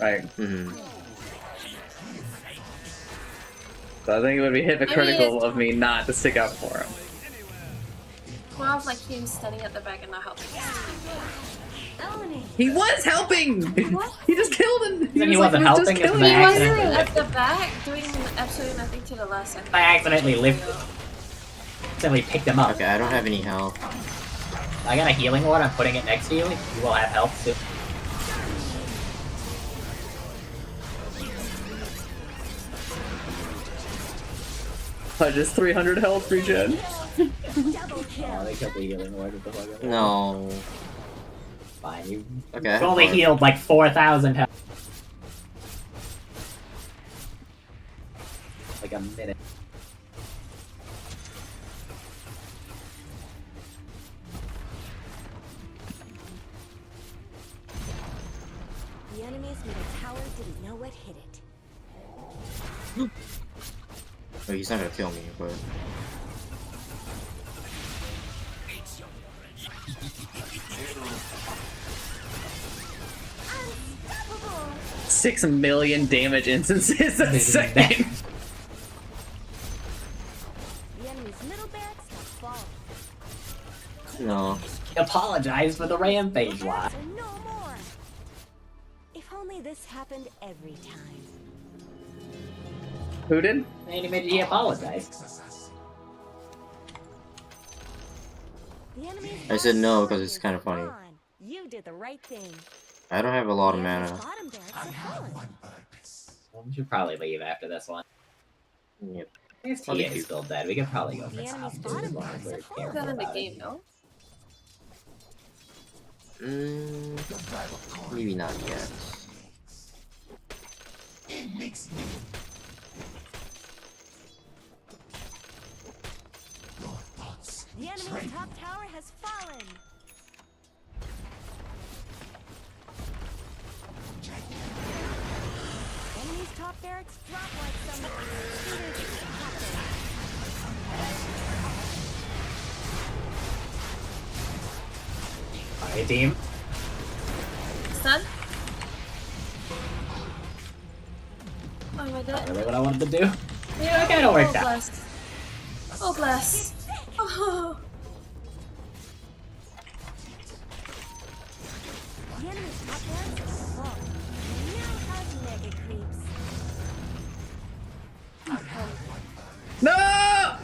A: Right.
J: Hmm.
A: So I think it would be hypocritical of me not to stick up for him.
B: more of like him standing at the back and not helping.
A: He was helping! He just killed him!
I: He
A: was
I: wasn't
A: just
I: helping,
A: killing
I: it's
B: He
A: him.
I: bad.
B: wasn't
I: Accidentally
B: at the
I: lifted.
B: back doing absolutely nothing to the last second.
I: I accidentally lifted. Accidentally picked him up.
J: Okay, I don't have any health.
I: I got a healing ward, I'm putting it next to you. You will have health soon.
A: I just 300 health regen.
I: Oh, they killed the healing ward with the fuck.
J: No.
I: Fine, you
J: Okay.
I: you've only healed like 4,000 health. Like a minute.
E: The enemy's middle tower didn't know what hit it.
J: Oh, he's not gonna kill me, but
A: 6 million damage instances a second.
E: The enemy's middle barracks have fallen.
J: no.
I: Apologize for the rampage lot.
E: Barracks are no more. If only this happened every time.
A: Who did?
I: He apologized.
E: The enemy's
J: I said no, 'cause
E: bottom
J: it's
E: is
J: kinda funny.
E: gone. You did the right thing.
J: I don't have a lot of
E: The enemy's
J: mana.
E: bottom barracks have fallen.
I: Well, we should probably leave after this one.
J: Yep.
I: If
J: I'll
I: TA
J: leave you.
I: is still dead, we could probably go for
E: The enemy's
I: top 2 as
E: bottom
I: long as
E: barracks
I: we're
E: have fallen.
B: Is that
I: careful
B: in the
I: about
B: game,
I: it.
B: no?
J: Maybe not yet.
E: The enemy's top tower has fallen. Enemy's top barracks drop like some shooters
I: Alright, team.
B: Stun? Oh my
I: Not
B: god.
I: really what I wanted to do. Yeah, it kinda worked out.
B: Blast. Oh, blast. Oh.
E: The enemy's top barracks have fallen. Now have mega creeps.
A: No!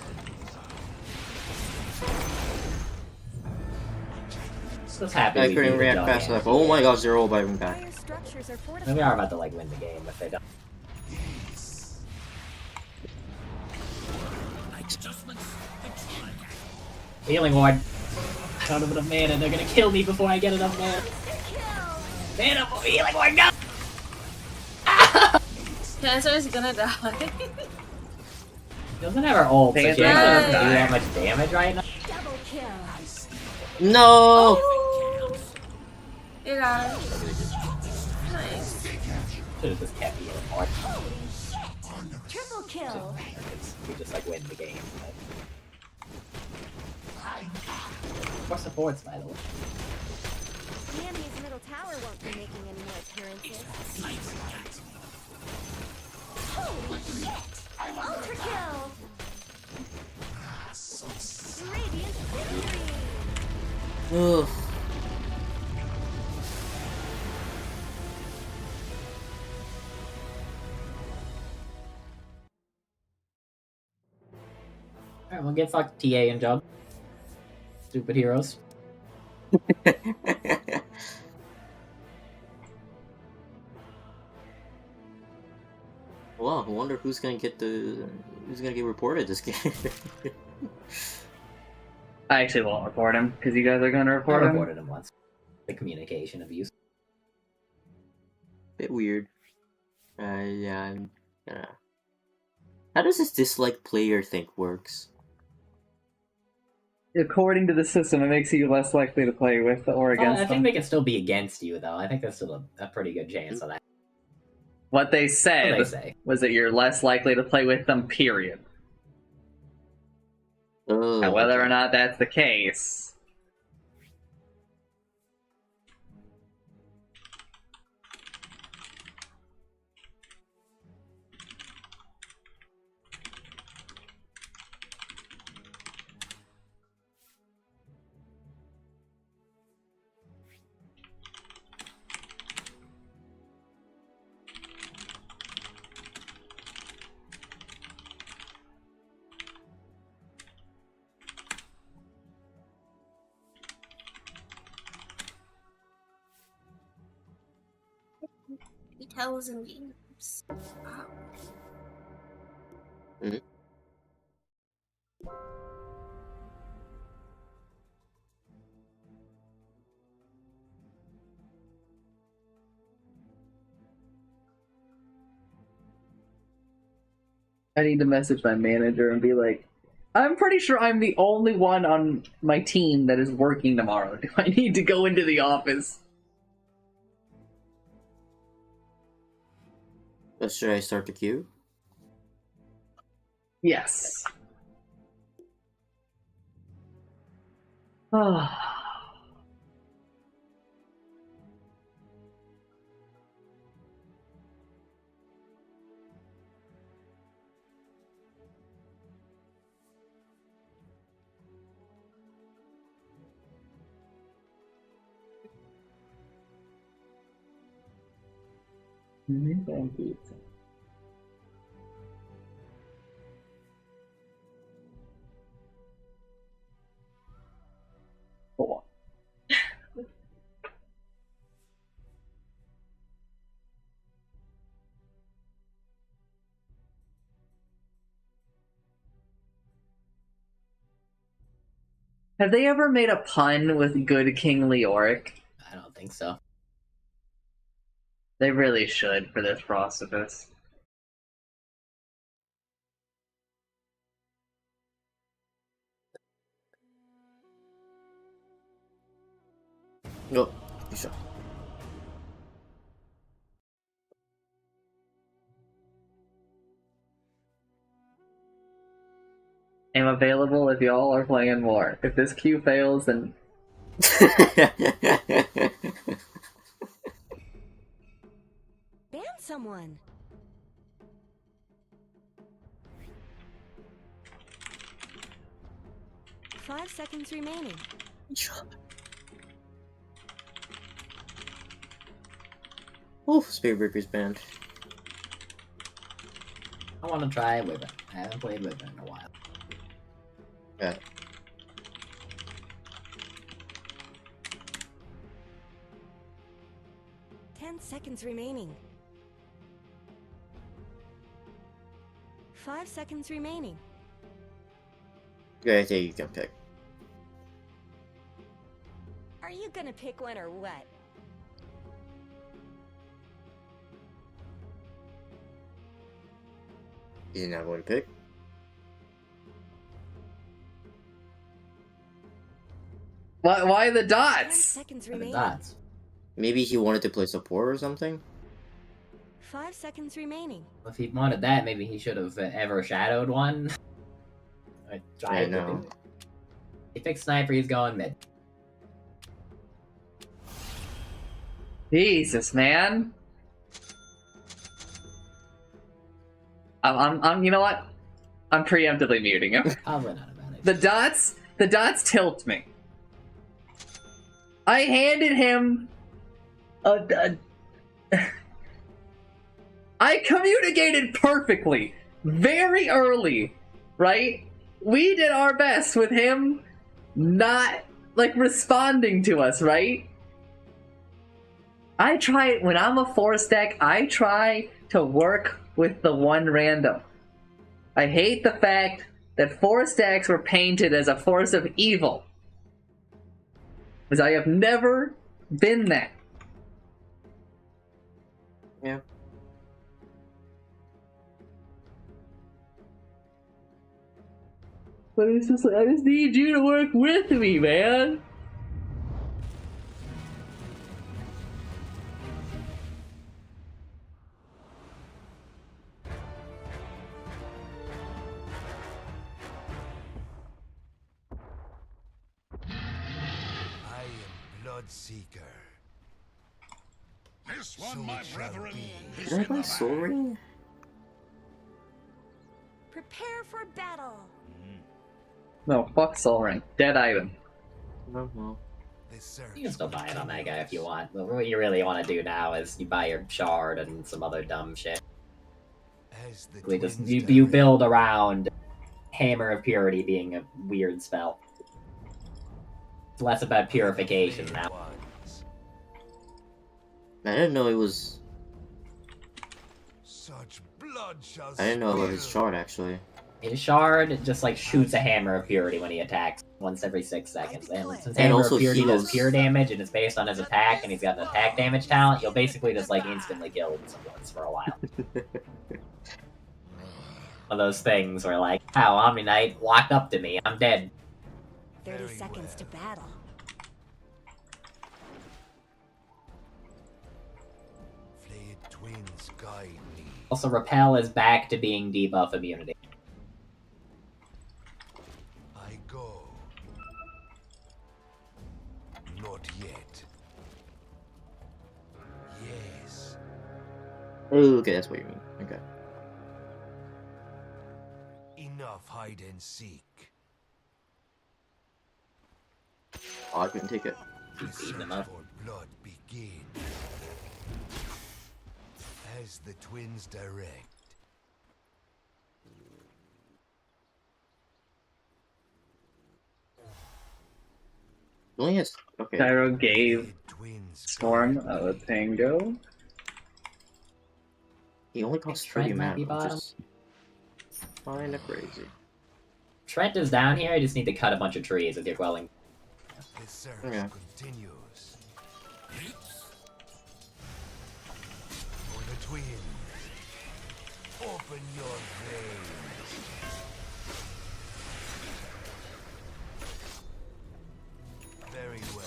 I: Just happy
J: I
I: we
J: couldn't
I: beat the
J: react
I: dog
J: fast
I: game.
J: enough. Oh my gosh, they're all biting back.
E: Fire structures are
I: And
E: fortified.
I: we are about to like win the game if they don't. Healing ward. I don't have enough mana. They're gonna kill me before I get enough mana. Mana for healing ward. No.
B: Cancer is gonna die.
I: Doesn't have her ult, so she
A: Panther
I: actually doesn't do
A: died.
I: that much damage right now.
E: Double kill.
J: No!
B: Oh. You got it. Nice.
I: Should have just kept healing ward.
E: Triple kill.
I: We just like win the game. More supports, by the way.
E: The enemy's middle tower won't be making any more appearances. Holy shit! Ultra kill! Radiant victory!
J: Ugh.
I: Alright, we'll get fucked TA and Job. Stupid heroes.
J: Well, I wonder who's gonna get reported this game.
A: I actually won't report him, because you guys are going to
I: I
A: report him.
I: reported him once. The communication abuse.
J: Bit weird. Yeah, I'm gonna... How does this dislike player think works?
A: According to the system, it makes you less likely to play with or against
I: I think
A: them.
I: they can still be against you, though. I think there's still a pretty good chance of that.
A: What they
I: What
A: said
I: do they say?
A: was that you're less likely to play with them, period.
J: Oh,
A: Now, whether or
J: okay.
A: not that's the case...
B: 8,000 games. Wow.
A: I need to message my manager and be like, I'm pretty sure I'm the only one on my team that is working tomorrow. Do I need to go into the office?
J: Should I start the queue?
A: Yes. Oh. Thank you. Hold on. Have they ever made a pun with good King Leoric?
I: I don't think so.
A: They really should for this Frostibus.
J: No, you should.
A: I'm available if y'all are playing more. If this queue fails, then
E: Ban someone. Five seconds remaining.
J: Oh, Spirit Breaker's banned.
I: I want to try Wither. I haven't played Wither in a while.
J: Yeah.
E: 10 seconds remaining. 5 seconds remaining.
J: Yeah, I think you can pick.
E: Are you gonna pick one or what?
J: He's not going to pick.
A: why the
E: 10
A: dots?
E: seconds
I: And the
E: remaining.
I: dots.
J: Maybe he wanted to play support or something?
E: 5 seconds remaining.
I: If he wanted that, maybe he should have ever shadowed one. I tried to
J: know.
I: do it. He picked sniper. He's going mid.
A: Jesus, man. I'm. You know what? I'm preemptively muting him.
I: Probably not about it.
A: The dots tilt me. I handed him I communicated perfectly, very early, right? We did our best with him not, responding to us, right? I try, when I'm a force deck, I try to work with the one random. I hate the fact that force decks were painted as a force of evil. Because I have never been that.
J: Yeah.
A: But it's just like, I just need you to work with me, man.
G: I am Bloodseeker.
F: This
G: So
F: one, my
G: it shall
F: brethren,
G: be.
F: is
J: Did I
F: in
J: buy
F: the
J: Soul
F: bag.
J: Ring?
E: Prepare for battle.
A: No, fuck Soul Ring. Dead item.
J: No, no.
G: The search
I: You can still buy it on that guy if you want. But what you really want to do now is you buy your shard and some other dumb shit.
G: as the
I: We just
G: twins
I: you
G: direct.
I: build around Hammer of Purity being a weird spell. It's less about purification now.
G: Ones.
J: I didn't know it was
F: Much blood shall
J: I didn't know about his shard actually.
I: His shard just like shoots a hammer of purity when he attacks once every 6 seconds. And since
J: And
I: hammer
J: also
I: of purity does
J: heals.
I: pure damage and it's based on his attack and he's got an attack damage talent, you'll basically just like instantly kill someone for a while. One of those things where like, wow, Omni Knight walked up to me, I'm dead.
E: 30 seconds to battle.
F: Flayed twins guide me.
I: Also, Repel is back to being debuff immunity.
F: I go. Not yet. Yes.
J: Oh, okay, that's what you mean. Okay.
F: Enough hide and seek.
J: Oh, I couldn't take it.
F: The
I: Beating
F: search
I: them up.
F: for blood begins. As the twins direct.
J: He only has okay.
A: Gyro gave
F: Flayed twins
A: Storm
F: guide
A: a
F: me.
A: Tango.
J: He only costs
I: Trent
J: 30
I: might
J: mana,
I: be
J: which
I: bottom.
J: is kinda crazy.
I: Trent is down here, you just need to cut a bunch of trees with your quelling.
F: The search
J: Yeah.
F: continues. For the twins. Open your veins. Very well.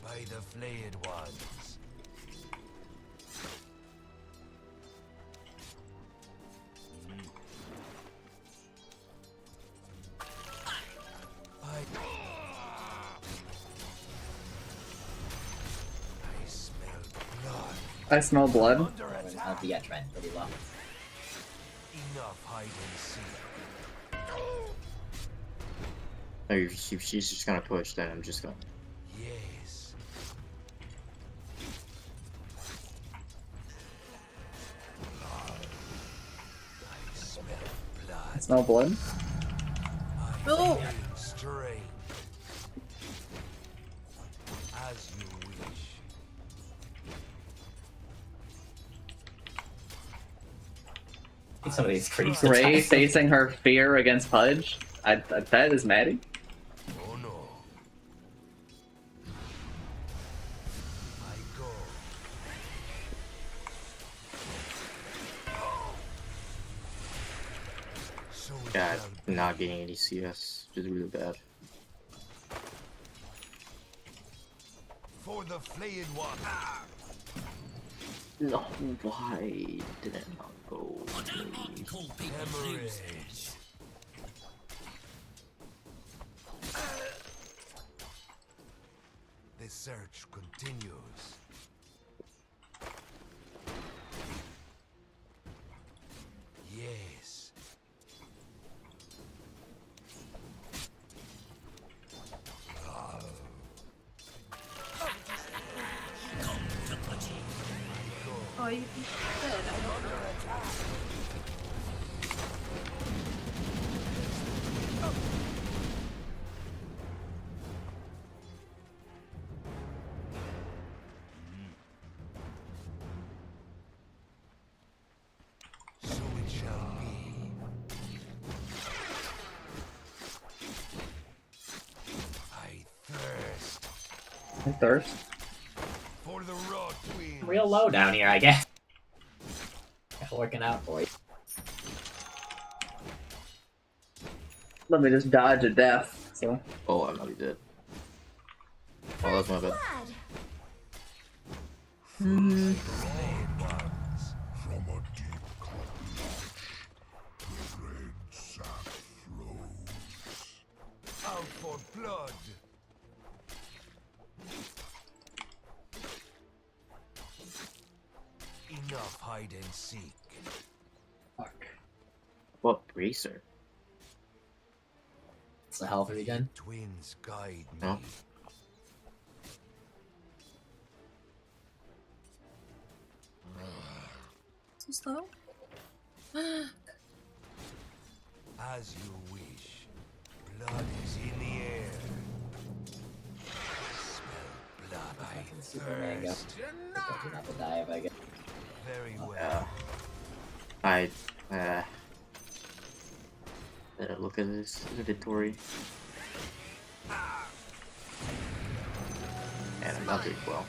F: By the flayed ones. I smell blood.
A: I smell blood.
F: Under attack.
I: Yeah, Trent, pretty low.
F: Enough hide and seek.
J: Oh, she's just gonna push, then I'm just gonna.
F: Yes. I smell blood.
A: I smell blood.
F: I
A: No.
F: feel strength. As you wish.
I: Some of these creeps to
A: Gray
I: die.
A: facing her fear against Pudge. That is Maddie.
F: Oh no. I go. So it
J: God,
F: shall be.
J: not getting any CS, which is really bad.
F: For the flayed one.
J: No, why did it not go?
F: Hemorrhage. The search continues. Yes.
B: Oh, you said I don't know.
F: So it shall be. I thirst
A: I thirst.
F: for the raw twins.
I: Real low down here, I guess. Working out for you.
A: Let me just dodge a death. So
J: Oh, I'm already dead. Oh, that's my bad.
E: Blood.
F: Flayed ones. From a deep clutch, the red sap flows. Out for blood. Enough hide and seek.
A: fuck.
J: What bracer?
I: What's the health regen?
F: Twins guide me.
J: No.
B: So slow.
F: As you wish. Blood is in the air. I smell blood.
I: Superman go. Told you not to die if I get.
G: Very well.
J: Better look at this inventory. And I'm not doing well.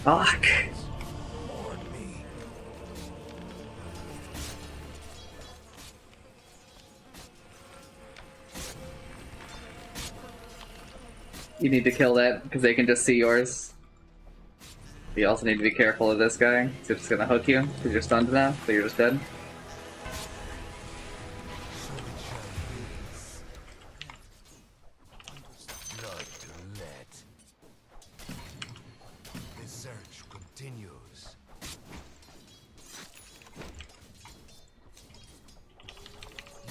A: Fuck. You need to kill that because they can just see yours. You also need to be careful of this guy. He's just gonna hook you because you're stunned now, so you're just dead.
G: Blood to let. The search continues.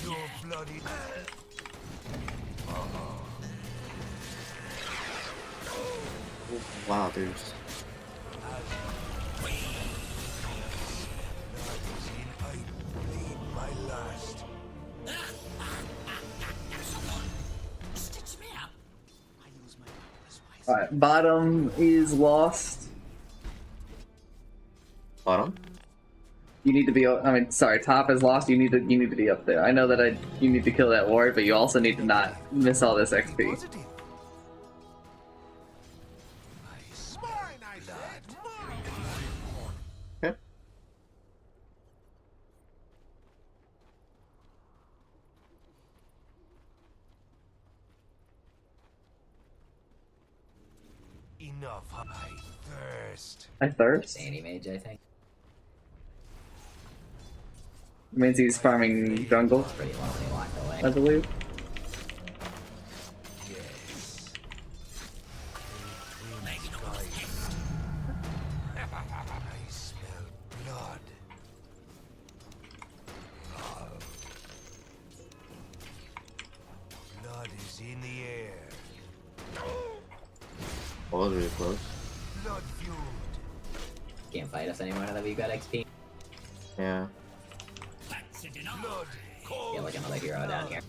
G: Your bloody.
J: Wow, there's.
A: Alright, bottom is lost.
J: Bottom?
A: You need to be. I mean, sorry, top is lost. You need to be up there. I know that you need to kill that ward, but you also need to not miss all this XP.
G: Positive. Mine, I said.
J: Okay.
G: Enough. I thirst.
A: I thirst.
I: Sandy Mage, I think.
A: Means he's farming jungle,
I: Pretty lonely walk away.
A: I believe.
G: Yes. I smell blood. Blood is in the air.
J: Oh, that's really close.
G: Blood feud.
I: Can't fight us anymore now that we've got XP.
J: Yeah.
G: Blood.
I: Get like another hero down here.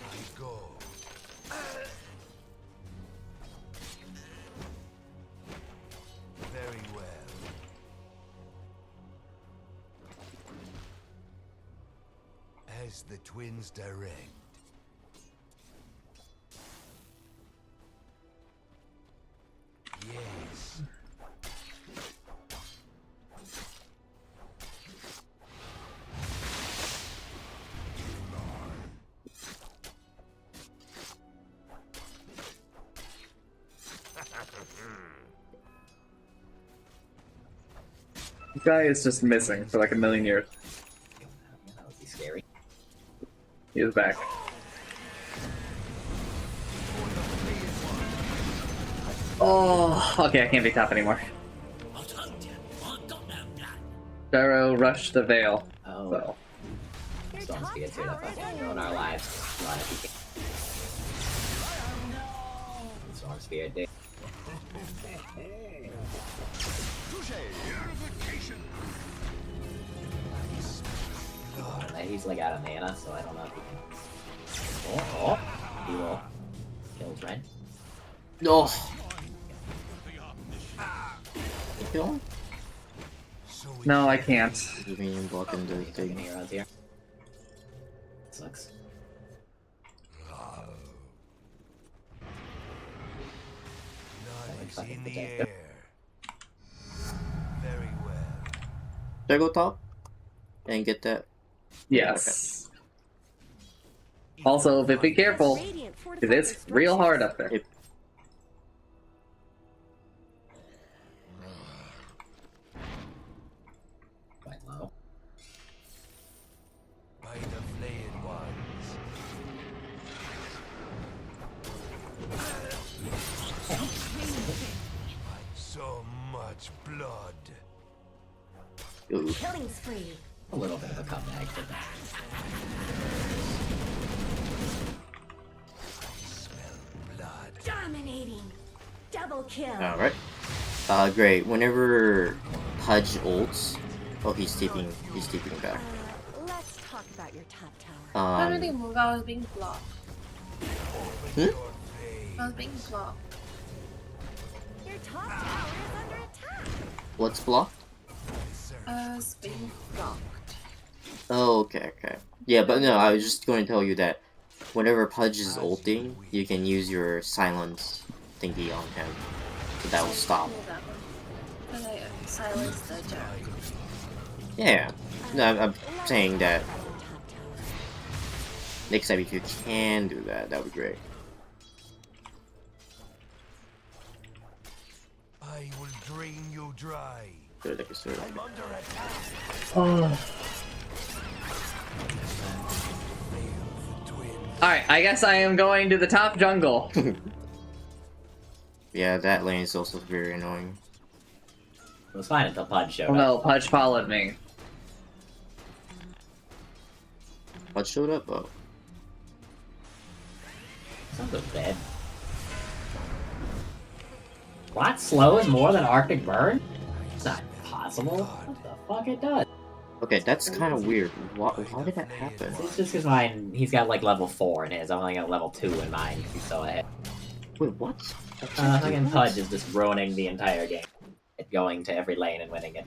G: I go. Very well. As the twins direct. Yes.
A: This guy is just missing for like a million years.
I: That would be scary.
A: He is back. Oh, okay, I can't be top anymore. Pharaoh rushed the veil.
I: Oh,
A: So
E: Your
I: Storm
E: top
I: Spear too. That
E: tower is
I: fucking
E: under
I: ruin our
E: attack.
I: lives. Run if you can. Storm Spear, dude. He's like out of mana, so I don't know if he can. Oh, he will kill Trent.
J: No. You kill him?
A: no, I can't.
J: You mean blocking the
I: Taking
J: thing?
I: heroes here. Sucks.
G: Blood is
I: fucking
G: in the
I: protect
G: air. Very well.
J: Should I go top? And get that?
A: Yes. Also, but be careful,
E: Radiant
A: because
E: fortified
A: it's real hard up there.
J: Yep.
I: Quite low.
G: By the flayed ones. So much blood.
J: Ooh.
E: Killing spree.
I: A little bit of a comeback, but
G: Smell blood.
E: Dominating. Double kill.
J: Alright. Great. Whenever Pudge ults. Oh, he's taking back.
E: Let's talk about your top tower.
B: Literally, Muga was being blocked. I was being blocked.
E: Your top tower is under attack.
J: What's blocked?
B: I was being blocked.
J: Oh, okay. Yeah, but no, I was just going to tell you that whenever Pudge is ulting, you can use your silence thingy on him. So that will stop.
B: Because I silenced the Jack.
J: Yeah. No, I'm saying that next time if you can do that, that would be great.
G: I will drain you dry.
J: Good, like a sword.
G: I'm under attack.
A: Alright, I guess I am going to the top jungle.
J: Yeah, that lane is also very annoying.
I: It was fine until Pudge showed
A: Oh
I: up.
A: no, Pudge followed me.
J: What showed up? Oh.
I: Something bad. What slows more than Arctic Burn? It's not possible. What the fuck it does?
J: Okay, that's kind of weird. Why did that happen?
I: It's just because mine, he's got like level 4 in his. I'm only got level 2 in mine because he's so ahead.
J: Wait, what?
I: Fucking Pudge is just ruining the entire game. It going to every lane and winning it.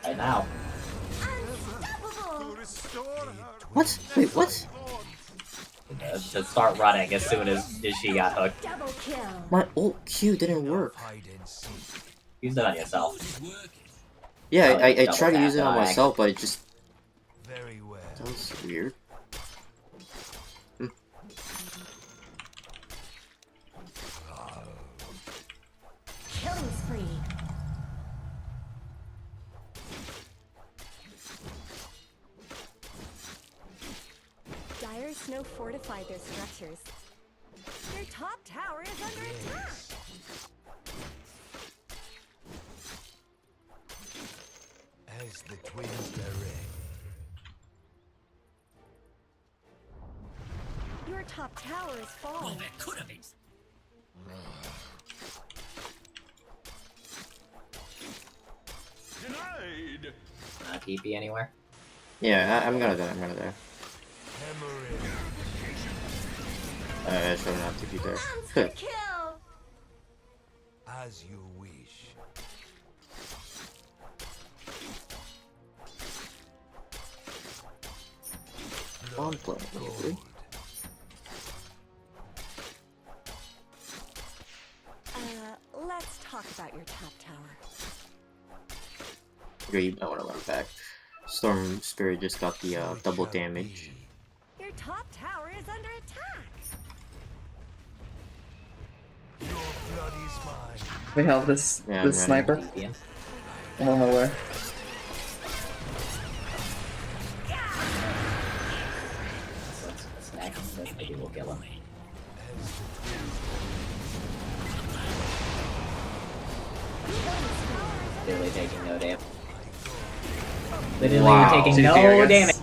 I: Right now.
J: What? Wait, what?
I: To start running as soon as she got hooked.
E: Double kill.
J: My ult Q didn't work.
I: Use it on yourself.
J: Yeah,
I: Oh,
J: I
I: double
J: tried to
I: tap,
J: use it on
I: dog.
J: myself, but it just...
G: Very well.
J: That was weird.
E: Killing spree. Dire Snow fortified their structures. Their top tower is under attack.
G: As the twins direct.
E: Your top tower is falling.
F: Denied.
I: TP anywhere?
J: Yeah, I'm gonna die, I'm gonna die. I should not TP there.
E: Monster kill.
G: As you wish.
J: I'm playing quickly.
E: Let's talk about your top tower.
J: Okay, you might want to run back. Storm Spirit just got the double damage.
E: Your top tower is under attack.
G: Your blood is mine.
A: We have this
J: Yeah,
A: this
J: I'm
A: sniper.
I: TP.
A: I'm on my way.
I: Let's snack him, but maybe we'll kill him. Literally taking no damage. Literally
J: Wow.
I: taking
A: GG, I
I: no
A: guess.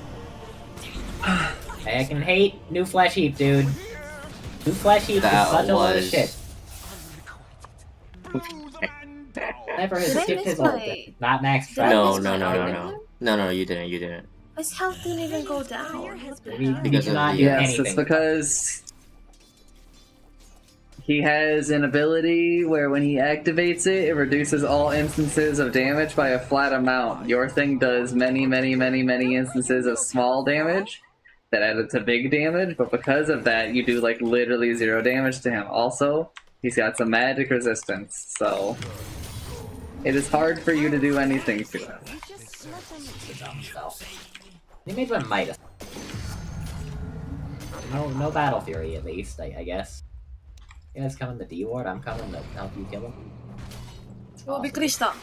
I: damage. I can hate New Flesh Heap, dude. New Flesh Heap
J: That
I: is such a load of
J: was-
I: shit. Never has
B: Did I
I: skipped his
B: miss
I: ult.
B: my-
I: Not max
B: Did I
I: track.
J: No,
B: miss
J: no,
B: my
J: no, no,
B: item?
J: no, you didn't.
B: His health didn't even go down.
I: We
J: Because
I: do
J: of
I: not
J: the-
I: do
A: Yes,
I: anything.
A: it's because he has an ability where when he activates it, it reduces all instances of damage by a flat amount. Your thing does many instances of small damage that added to big damage, but because of that, you do like literally 0 damage to him. Also, he's got some magic resistance, so it is hard for you to do anything to him.
E: You just let them.
I: They made one Midas. No Battle Fury, at least, I guess. You guys coming to D-Ward? I'm coming to help you kill him.
B: Oh, びっくりした。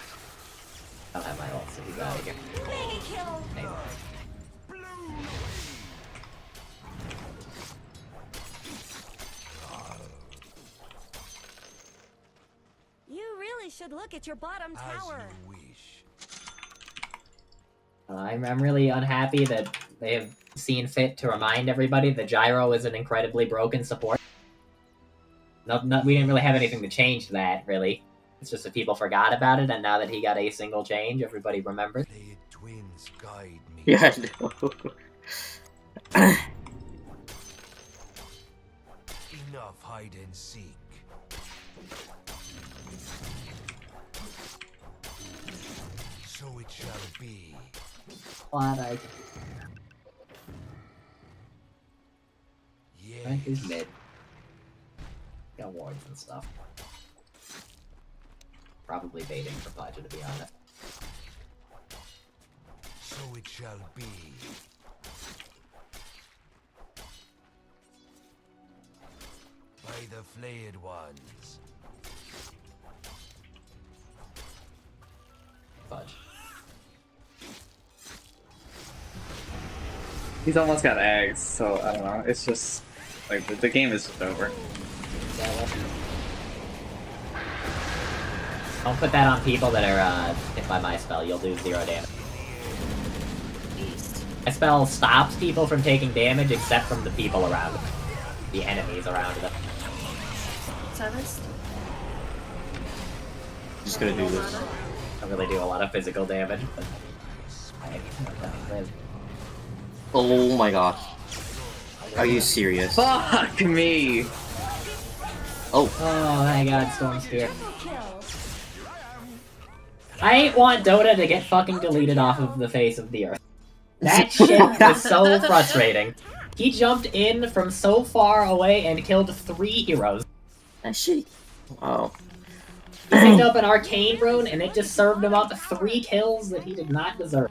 I: I don't have my ult, so he's out of here.
E: Mega kill.
I: Anyway.
E: You really should look at your bottom
G: As
E: tower.
G: you wish.
I: I'm really unhappy that they have seen fit to remind everybody that Gyro is an incredibly broken support. We didn't really have anything to change that, really. It's just that people forgot about it, and now that he got a single change, everybody remembers.
G: Play it twins guide me.
J: Yeah, I know.
G: Enough hide and seek. So it shall be.
I: What I
G: Yes.
I: rank is mid. Got wards and stuff. Probably baiting for Pudge, to be honest.
G: So it shall be. By the flayed ones.
I: Pudge.
A: He's almost got eggs, so I don't know. It's just like the game is just over.
I: Don't put that on people that are hit by my spell. You'll do 0 damage. My spell stops people from taking damage except from the people around them. The enemies around them.
B: Service?
J: Just gonna do this.
I: I really do a lot of physical damage, but
J: Oh my gosh. Are you serious?
A: Fuck me!
J: Oh,
I: oh my god, Storm Spear. I want Dota to get fucking deleted off of the face of the earth. That shit was so frustrating. He jumped in from so far away and killed 3 heroes.
J: that shit. Oh.
I: He picked up an arcane rune and it just served him up 3 kills that he did not deserve.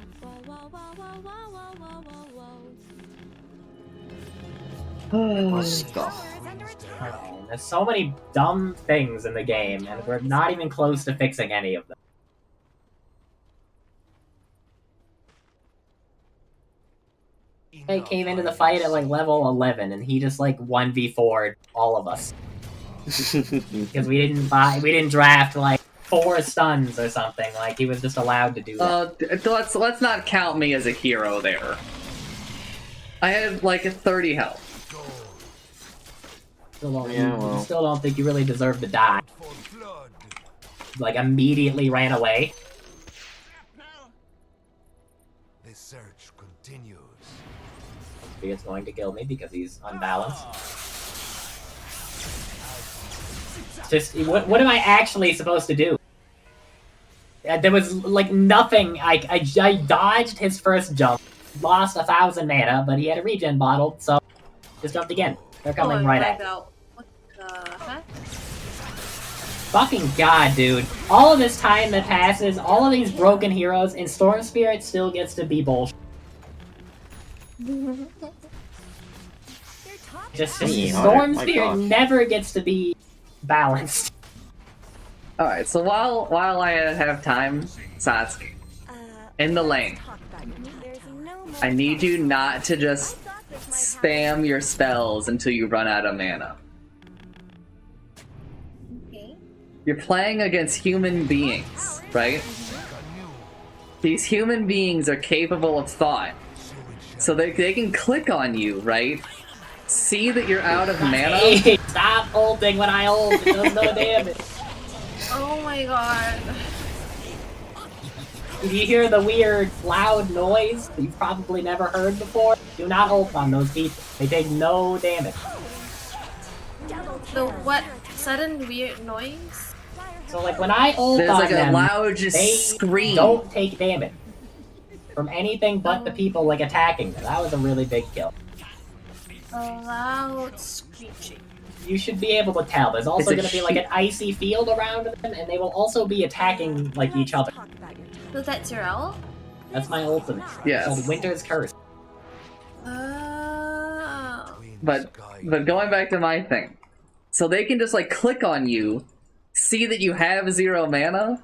J: Let's go.
I: Oh, there's so many dumb things in the game, and we're not even close to fixing any of them. I came into the fight at like level 11, and he just like 1v4'd all of us because we didn't draft like 4 stuns or something. Like he was just allowed to do that.
A: Let's not count me as a hero there. I had like 30 health.
I: You still don't think you really deserve to die. Like immediately ran away.
G: The search continues.
I: He's going to kill me because he's unbalanced. Just what am I actually supposed to do? There was like nothing. I dodged his first jump, lost 1,000 mana, but he had a regen bottle, so just jumped again. They're coming right at me.
B: What the heck?
I: Fucking god, dude. All of this time that passes, all of these broken heroes, and Storm Spirit still gets to be bullshit. Just Storm Spirit never gets to be balanced.
A: Alright, so while I have time, Satsuki, in the lane, I need you not to just spam your spells until you run out of mana.
B: Okay.
A: You're playing against human beings, right? These human beings are capable of thought. So they can click on you, right? See that you're out of mana.
I: Hey, stop ulting when I ult, it does no damage.
B: Oh my god.
I: If you hear the weird, loud noise that you've probably never heard before, do not ult on those people. They take no damage.
B: The what sudden weird noise?
I: So like when I ult
A: There's
I: on
A: like a
I: them,
A: loud
I: they
A: scream.
I: don't take damage from anything but the people like attacking them. That was a really big kill.
B: A loud screeching.
I: You should be able to tell. There's also
A: It's a
I: going to be like an icy field around them, and they will also be attacking like each other.
B: So that's your ult?
I: That's my ultimate.
A: Yes.
I: It's called Winter's Curse.
B: Oh.
A: But going back to my thing, so they can just like click on you, see that you have 0 mana,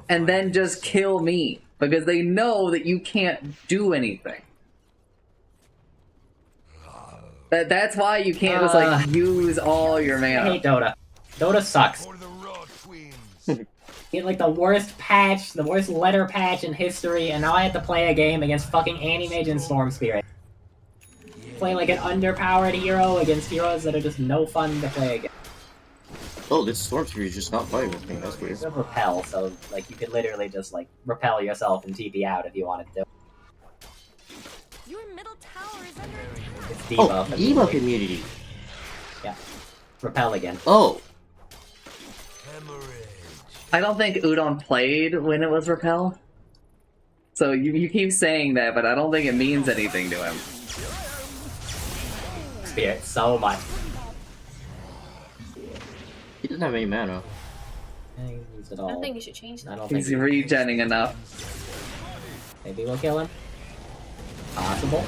A: and then just kill me because they know that you can't do anything. That's why you can't just like use all your
I: I
A: mana.
I: hate Dota. Dota sucks. Get like the worst patch, the worst letter patch in history, and now I have to play a game against fucking Animage and Storm Spirit. Play like an underpowered hero against heroes that are just no fun to play against.
J: Oh, this Storm Spirit is just not fighting with me. That's weird.
I: You have repel, so like you could literally just like repel yourself and TP out if you wanted to.
E: Your middle tower is under attack.
I: It's
J: Oh,
I: debuff.
J: debuff immunity.
I: Yeah. Repel again.
J: Oh,
A: I don't think Udon played when it was repel. So you keep saying that, but I don't think it means anything to him.
I: Spirit so much.
J: he doesn't have any mana.
I: I think use it
B: I
I: all.
B: don't think you should change
I: I
B: that.
I: don't
A: He's
I: think
A: regenning enough.
I: maybe we'll kill him. Possible.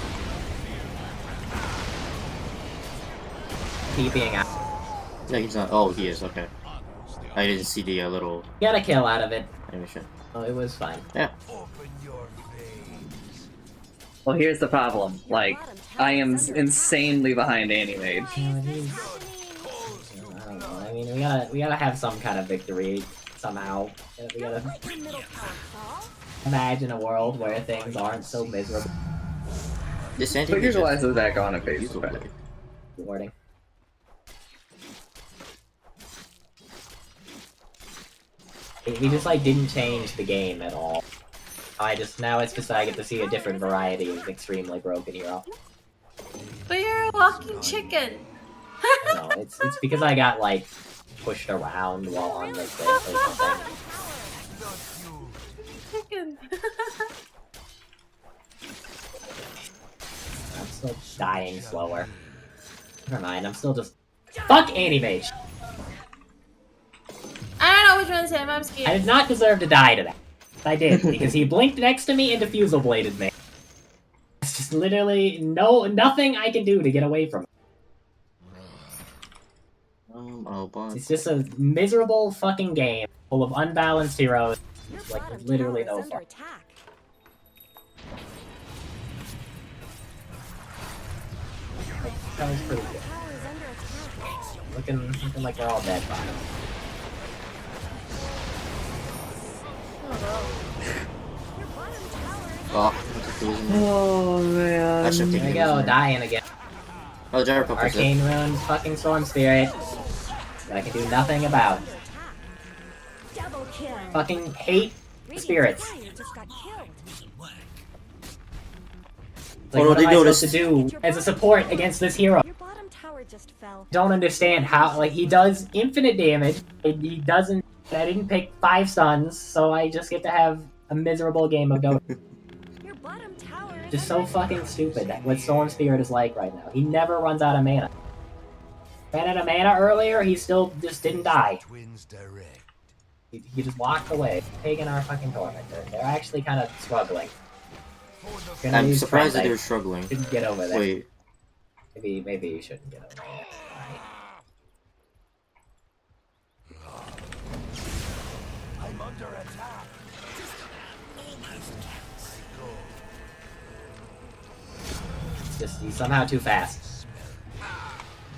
I: TPing out.
J: No, he's not. Oh, he is. Okay. I didn't see the little
I: Got a kill out of it.
J: animation.
I: Oh, it was fine.
J: Yeah.
A: Well, here's the problem. Like, I am insanely behind Animage.
I: I don't know. I mean, we gotta have some kind of victory somehow. We gotta
E: Let your middle tower fall.
I: imagine a world where things aren't so miserable.
J: This
A: So
J: anti
A: here's why this is back on a face effect.
I: Rewarding. We just like didn't change the game at all. Now it's just I get to see a different variety of extremely broken hero.
B: But you're a walking chicken.
I: No, it's because I got like pushed around while on the cliff or something.
B: Chicken.
I: I'm still dying slower. Never mind, I'm still just fuck Animage.
B: I don't know which one to say. I'm
I: I
B: scared.
I: did not deserve to die to that. I did because he blinked next to me and diffusal bladed me. It's just literally nothing I can do to get away from it.
J: Oh, but
I: It's just a miserable fucking game full of unbalanced heroes.
E: Your
I: Like,
E: bottom
I: literally
E: tower
I: no
E: is under
I: fun.
E: attack.
I: That was pretty good.
E: Tower is under attack.
I: Looking like we're all dead by now.
E: Your bottom tower is
A: Oh man.
J: I should
I: There
J: take
I: we
J: it.
I: go, dying again.
J: Oh, Gyro Puppet.
I: Arcane Runes, fucking Storm Spirit. That I can do nothing about.
E: under attack. Double kill.
I: Fucking hate
E: Radiant's
I: spirits.
E: Fire just got killed.
I: Like,
J: Oh, no,
I: what
J: they
I: am I supposed
J: noticed.
I: to do as a support against this hero?
E: Your bottom tower just fell.
I: Don't understand how, like, he does infinite damage, and he doesn't, I didn't pick 5 stuns, so I just get to have a miserable game of Dota.
E: Your bottom tower is
I: Just so
E: under
I: fucking
E: attack.
I: stupid what Storm Spirit is like right now. He never runs out of mana. Ran out of mana earlier, he still just didn't die. He just walked away, taking our fucking tormentor. They're actually kind of struggling. Gonna
J: I'm
I: lose
J: surprised that
I: friends,
J: they're
I: I
J: struggling.
I: didn't get over there.
J: Wait.
I: Maybe you shouldn't get over there. Alright. It's just he's somehow too fast.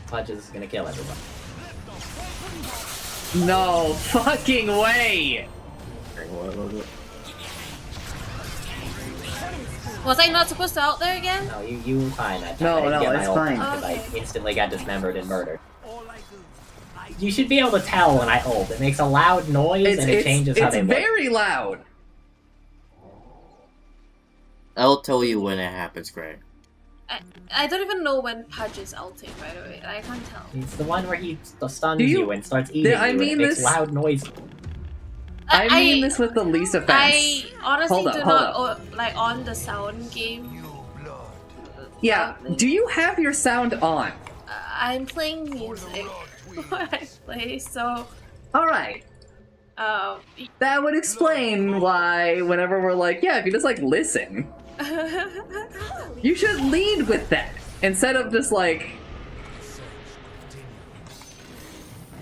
I: Pudge is gonna kill everyone.
A: No fucking way!
B: Was I not supposed to out there again?
I: No, you were fine that time.
A: No,
I: I didn't
A: no,
I: get my
A: it's
I: ult
A: fine.
I: Because I instantly got dismembered and murdered. You should be able to tell when I ult. It makes a loud noise and it changes how
A: it's
I: they look.
A: very loud.
J: I'll tell you when it happens, Gray.
B: I don't even know when Pudge is ulting, by the way. I can't tell.
I: It's the one where he stuns
A: Do you-
I: you and starts eating
A: I
I: you and
A: mean
I: it makes
A: this-
I: loud noise.
A: I mean this with the least offense.
B: I honestly
A: Hold up,
B: do
A: hold
B: not like on the sound game.
A: Yeah, do you have your sound on?
B: I'm playing music before I play, so
A: Alright.
B: um.
A: That would explain why whenever we're like, yeah, if you just like listen, you should lead with that. Instead of just like,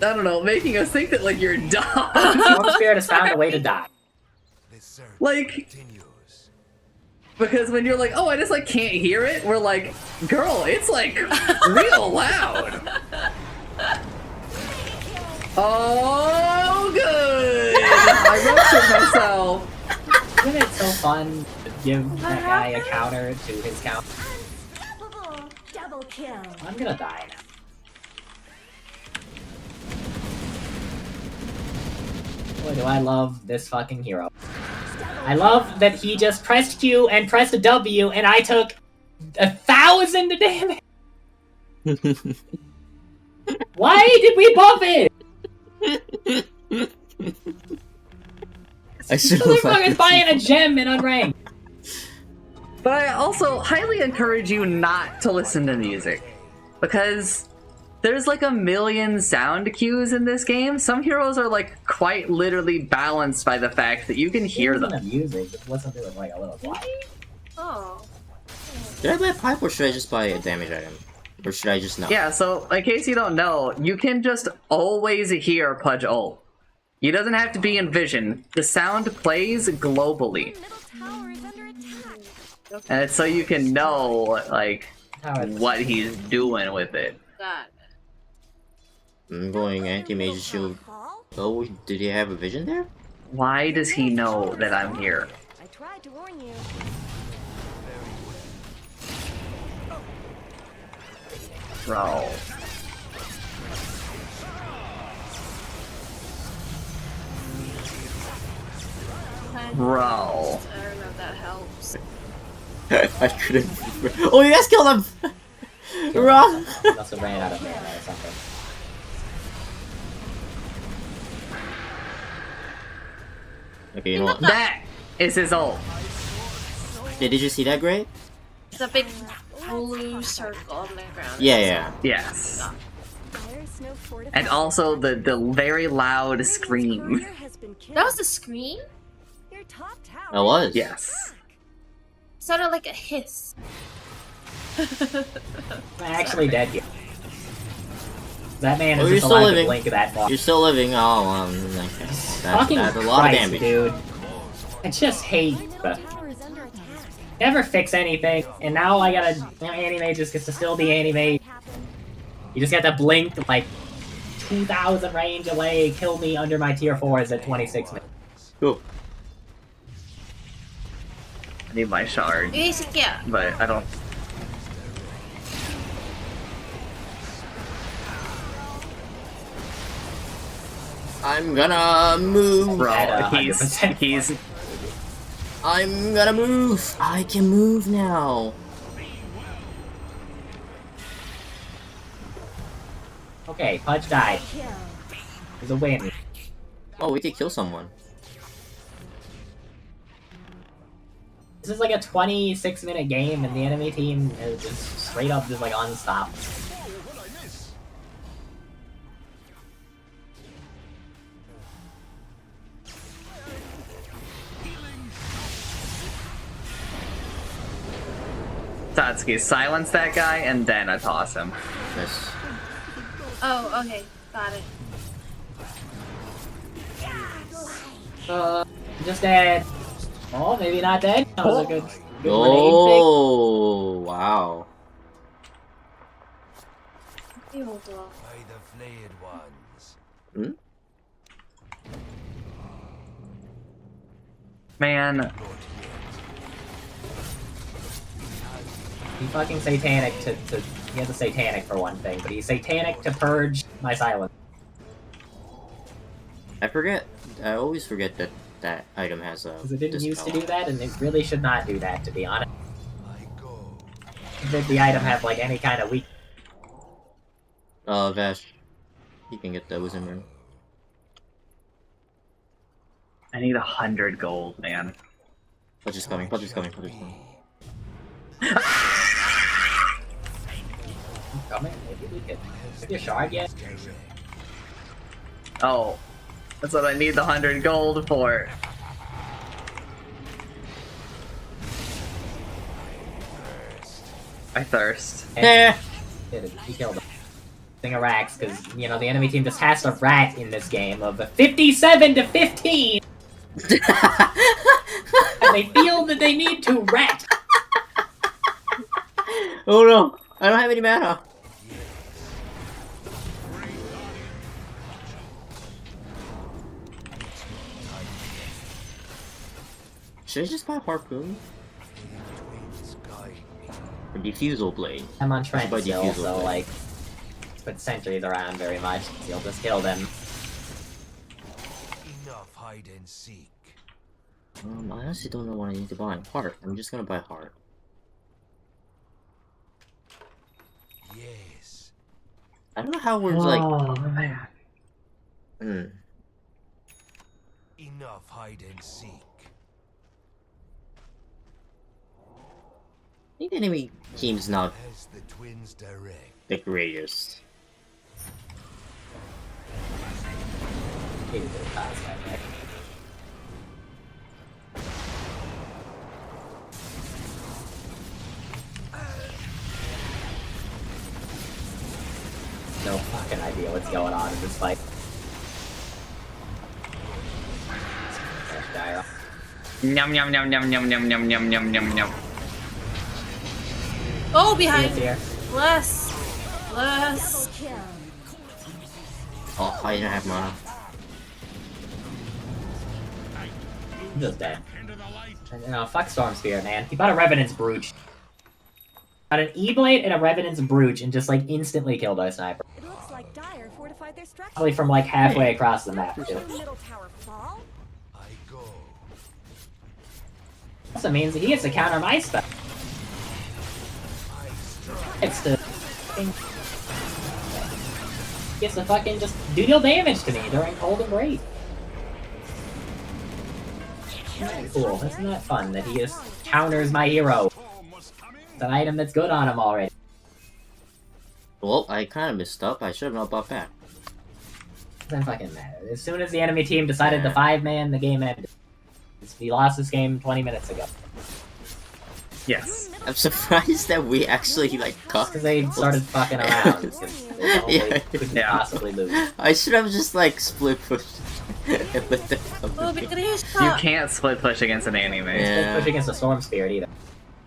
A: I don't know, making us think that like you're dumb.
I: Storm Spirit has found a way to die.
A: Like, because when you're like, oh, I just like can't hear it, we're like, girl, it's like real loud. Oh, good. I roasted myself.
I: Isn't it so fun to give that guy a counter to his counter?
E: Unstoppable. Double kill.
I: I'm gonna die now. Boy, do I love this fucking hero. I love that he just pressed Q and pressed W, and I took 1,000 damage. Why did we buff it?
J: I should
I: Motherfucker's buying a gem in unranked.
A: But I also highly encourage you not to listen to music. Because there's like a million sound cues in this game. Some heroes are like quite literally balanced by the fact that you can hear them.
I: Music, just listen to it like a little quiet.
B: Oh.
J: Should I buy a pipe or should I just buy a damage item? Or should I just not?
A: Yeah, so in case you don't know, you can just always hear Pudge ult. He doesn't have to be in vision. The sound plays globally.
E: Middle tower is under attack.
A: And it's so you can know, like, what he's doing with it.
B: Got
J: I'm going anti-mage shield. Oh, did he have a vision there?
A: Why does he know that I'm here?
E: I tried to warn you.
A: Bro. Bro.
B: I don't know if that helps.
J: I couldn't. Oh, you guys killed him! Wrong!
I: Must have ran out of mana or something.
J: Okay, you know what?
A: That is his ult.
J: Yeah, did you see that, Gray?
B: It's a big blue circle on the ground.
J: Yeah.
A: Yes.
E: Fire snow fortified.
A: And also the very loud scream.
E: Has been killed.
B: That was the scream?
E: Your top tower.
J: I was.
A: Yes.
B: Sounded like a hiss.
I: I'm actually dead here. That man
J: Oh,
I: is
J: you're
I: just
J: still
I: allowed to
J: living.
I: blink that far.
J: You're still living. Oh,
I: Fucking
J: that's a lot
I: Christ,
J: of damage.
I: dude. I just hate
E: My
I: the
E: middle tower is under attack.
I: never fix anything, and now I gotta animate just gets to still be animate. You just got to blink like 2,000 range away, kill me under my tier 4s at 26 minutes.
J: Cool.
A: I need my shard,
B: Yeah.
A: but I don't.
J: I'm gonna move.
A: Bro,
I: At
A: he's
I: 100%.
J: I'm gonna move. I can move now.
I: Okay, Pudge died.
E: Kill.
I: It's a win.
J: Oh, we could kill someone.
I: This is like a 26-minute game, and the enemy team is just straight up just like unstoppable.
A: Satsuki, silence that guy and then I toss him.
J: Yes.
B: Oh, okay. Got it.
I: Just dead. Oh, maybe not dead. That was a good grenade
J: Oh, wow.
B: Ew,
G: By the flayed ones.
J: Hmm?
A: Man,
I: He's fucking satanic to he has a satanic for one thing, but he's satanic to purge my silence.
J: I forget. I always forget that that item has a.
I: Because it didn't used to
J: dispel.
I: do that, and it really should not do that, to be honest.
G: I go.
I: Did the item have like any kind of weak?
J: Vash. You can get those in room.
A: I need 100 gold, man.
J: Pudge is coming. Pudge is coming. Pudge is coming.
I: Coming? Maybe we could. Have your shard yet?
A: Oh, that's what I need the 100 gold for. I thirst.
J: Eh.
I: Did it. He killed him. Thing of racks, because you know the enemy team just has to rat in this game of 57 to 15, and they feel that they need to rat.
J: Oh no! I don't have any mana. Should I just buy harpoon? Or diffusal blade?
I: I'm on
J: Should
I: Trent
J: buy
I: still,
J: diffusal
I: so
J: blade.
I: like, put sentries around very much. You'll just kill them.
G: Enough hide and seek.
J: I honestly don't know what I need to buy. Heart. I'm just gonna buy heart.
G: Yes.
J: I don't know how we're like.
A: Oh man.
G: Enough hide and seek.
J: I think the enemy team's not
G: As the twins direct.
J: the greatest.
I: Maybe they'll pass that back. No fucking idea what's going on in this fight. Gyro.
A: Yum yum yum yum yum yum yum yum yum yum yum.
B: Oh, behind!
I: Here.
B: Bless! Bless!
E: Double kill.
J: Oh, I don't have mana.
I: I'm just dead. No, fuck Storm Spear, man. He bought a Revenant's Brooch. Got an E-Blade and a Revenant's Brooch and just, like, instantly killed our sniper.
E: It looks like Dire fortified their structure.
I: Probably from, like, halfway across the map,
E: Will
I: too.
E: the middle tower fall?
G: I go.
I: Also means that he gets to counter my spell.
G: I strike.
I: Gets to... Gets to fucking just deal damage to me during Cold and Great. Cool, isn't that fun that he just counters my hero? It's an item that's good on him already.
J: Well, I kind of messed up. I should have not bought back.
I: Doesn't fucking matter. As soon as the enemy team decided to 5-man, the game ended. He lost this game 20 minutes ago.
A: Yes.
J: I'm surprised that we actually like got.
I: Because they started fucking around. Because they know
J: Yeah.
I: they couldn't
A: Yeah.
I: possibly lose.
J: I should have just like split pushed and let them come
B: Oh,
J: to me.
A: You can't split push against an anime.
J: Yeah.
I: Don't push against a Storm Spirit either.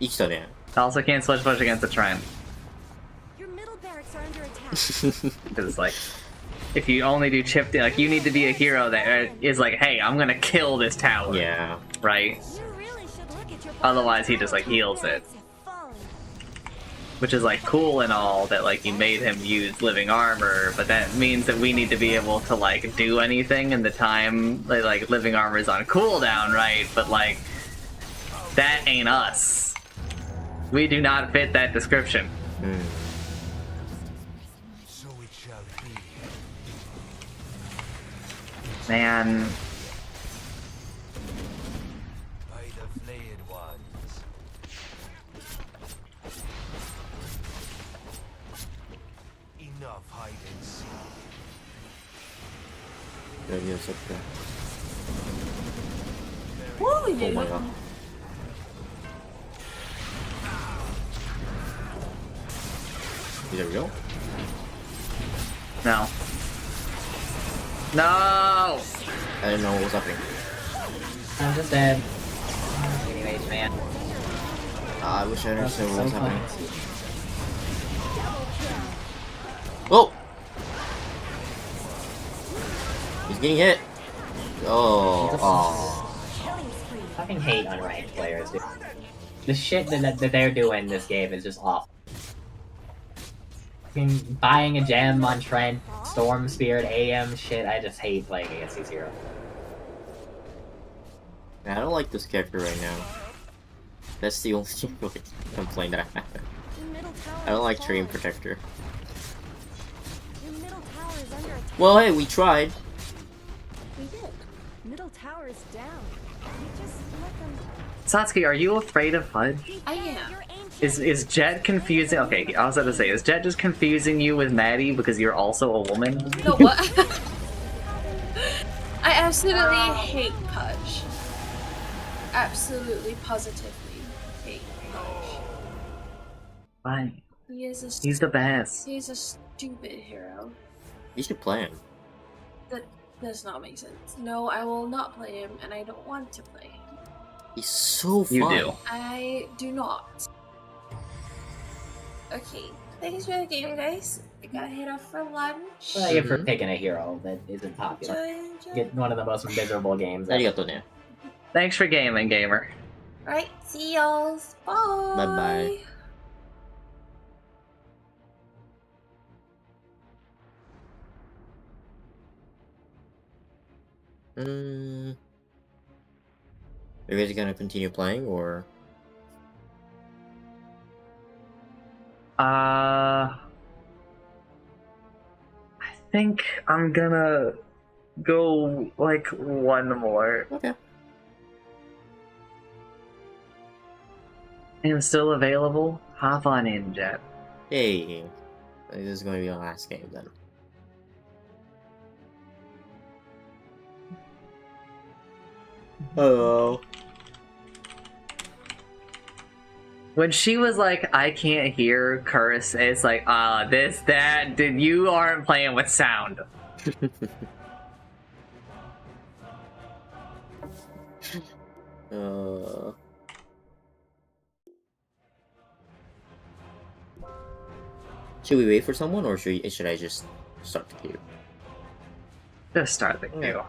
J: 生きたね。
A: Also can't split push against a Trent.
E: Your middle barracks are under attack.
A: Because like, if you only do chip, like you need to be a hero that is like, hey, I'm gonna kill this tower.
J: Yeah.
E: You
A: Right?
E: really should look at your
A: Otherwise, he just like heals it.
E: barracks have fallen.
A: Which is like cool and all that like you made him use living armor, but that means that we need to be able to like do anything in the time like living armor is on cooldown, right? But like that ain't us. We do not fit that description.
G: So it shall be.
A: Man,
G: By the flayed ones. Enough hide and seek.
J: 여기 있었다.
B: Woo,
J: Oh my god. Is it real?
A: no. No!
J: I didn't know what was happening.
I: I'm just dead. Anyways, man.
J: I wish I understood what was
I: So
J: happening.
I: fun.
J: Oh! He's getting hit. Oh. Oh.
E: Killing spree.
I: I fucking hate unranked players, dude. The shit that they're doing in this game is just awful. Fucking buying a gem on Trent, Storm Spirit, AM shit, I just hate playing against these heroes.
J: I don't like this character right now. That's the only complaint that I have.
E: Your middle tower
J: I don't like
E: has
J: Dream
E: fallen.
J: Protector.
E: Your middle tower is under attack.
J: Well, hey, we tried.
E: We did. Middle tower is down. We just let them.
A: Satsuki, are you afraid of Fudge?
B: I am.
E: Your ancient
A: Is Jet confusing? Okay, I was about to say, is Jet just confusing you with Maddie because you're also a woman?
B: You know what? I absolutely hate Pudge. Absolutely, positively hate Pudge.
A: Why?
B: He is a
A: He's the best.
B: he's a stupid hero.
J: You should play him.
B: That does not make sense. No, I will not play him, and I don't want to play him.
J: He's so fun.
A: You do.
B: I do not. Okay, thanks for the game, guys. I gotta head off for lunch.
I: Thank you for picking a hero that isn't popular.
B: Enjoy.
I: Get one of the most miserable games. ever.
J: ありがとうね。
A: Thanks for gaming, gamer.
B: Alright, see y'all. Bye.
J: Bye-bye. Are you guys gonna continue playing or?
A: I think I'm gonna go like one more.
J: Okay.
A: And still available? Hop on in, Jet.
J: Hey, this is going to be our last game then. Hello.
A: When she was like, I can't hear curse, it's like, this, that, did you aren't playing with sound.
J: Should we wait for someone or should I just start the queue?
A: Just start the queue.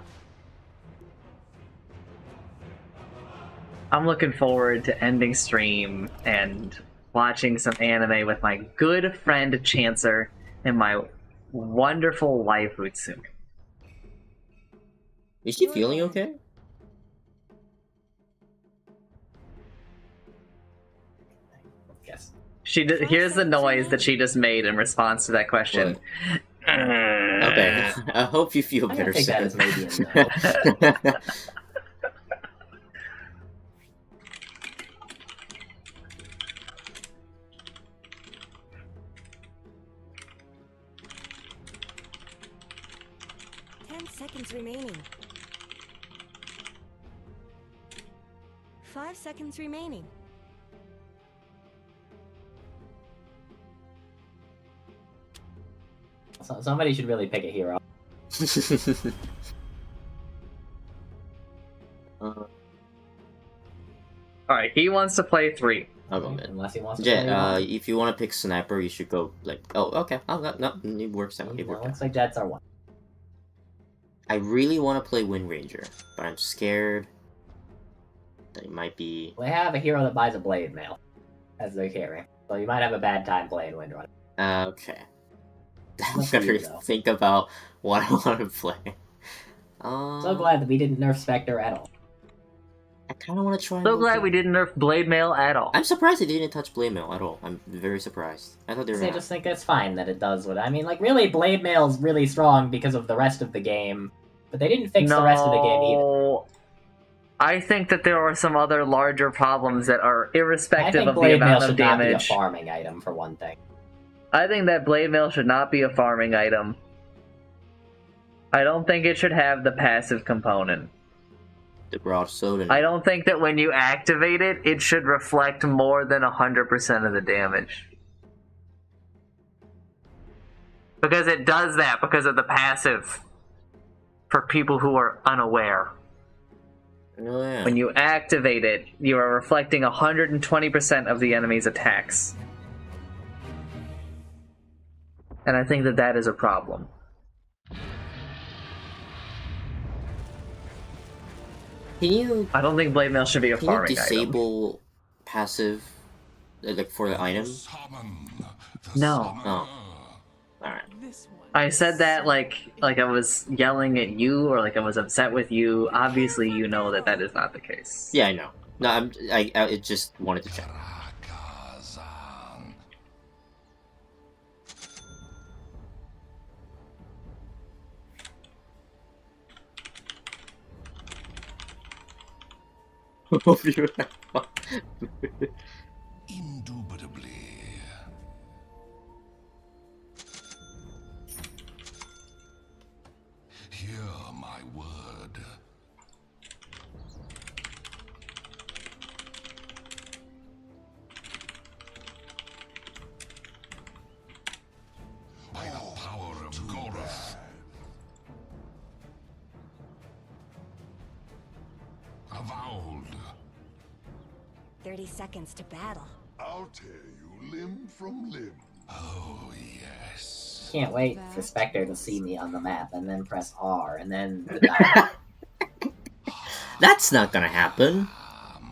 A: I'm looking forward to ending stream and watching some anime with my good friend Chancer and my wonderful wife Utsumi.
J: Is she feeling okay?
I: Yes.
A: Here's the noise that she just made in response to that question.
J: Okay, I hope you feel better.
I: I think that is
J: soon.
I: maybe a no.
E: 10 seconds remaining. 5 seconds remaining.
I: Somebody should really pick a hero.
A: Alright, he wants to play 3.
J: I'll go mid.
I: Unless he wants to
J: Jet,
I: play
J: if you want to pick sniper, you should go like. Oh, okay. Oh, no, it works out. It worked out.
I: looks like Jets are one.
J: I really want to play Wind Ranger, but I'm scared that it might be.
I: They have a hero that buys a blade mail as their carry, so you might have a bad time playing Windrunner.
J: Okay. I'm
I: Up to you,
J: gonna
I: though.
J: think about what I want to play.
I: So glad that we didn't nerf Spectre at all.
J: I kind of want to try.
A: So glad we didn't nerf Blade Mail at all.
J: I'm surprised they didn't touch Blade Mail at all. I'm very surprised. I thought they were.
I: I just think it's fine that it does what I mean. Like, really, Blade Mail's really strong because of the rest of the game, but they didn't fix the rest of the game either.
A: I think that there are some other larger problems that are
I: I
A: irrespective
I: think
A: of the
I: Blade Mail
A: amount of
I: should not be a
A: damage.
I: farming item for one thing.
A: I think that Blade Mail should not be a farming item. I don't think it should have the passive component.
J: The broadsword.
A: I don't think that when you activate it, it should reflect more than 100% of the damage. Because it does that because of the passive. For people who are unaware.
J: Oh, yeah.
A: When you activate it, you are reflecting 120% of the enemy's attacks. And I think that that is a problem.
J: Can you?
A: I don't think Blade Mail should be a
J: Can you
A: farming item.
J: disable passive, like for the item?
A: No.
J: Oh. Alright.
A: I said that like I was yelling at you or like I was upset with you. Obviously, you know that that is not the case.
J: Yeah, I know. No, I just wanted to check. Hope you have fun.
F: Indubitably. Hear my word. By the power of Gorath. Avowed.
E: 30 seconds to battle.
F: I'll tear you limb from limb. Oh, yes.
I: Can't wait for Spectre to see me on the map and then press R and then.
J: That's not gonna happen.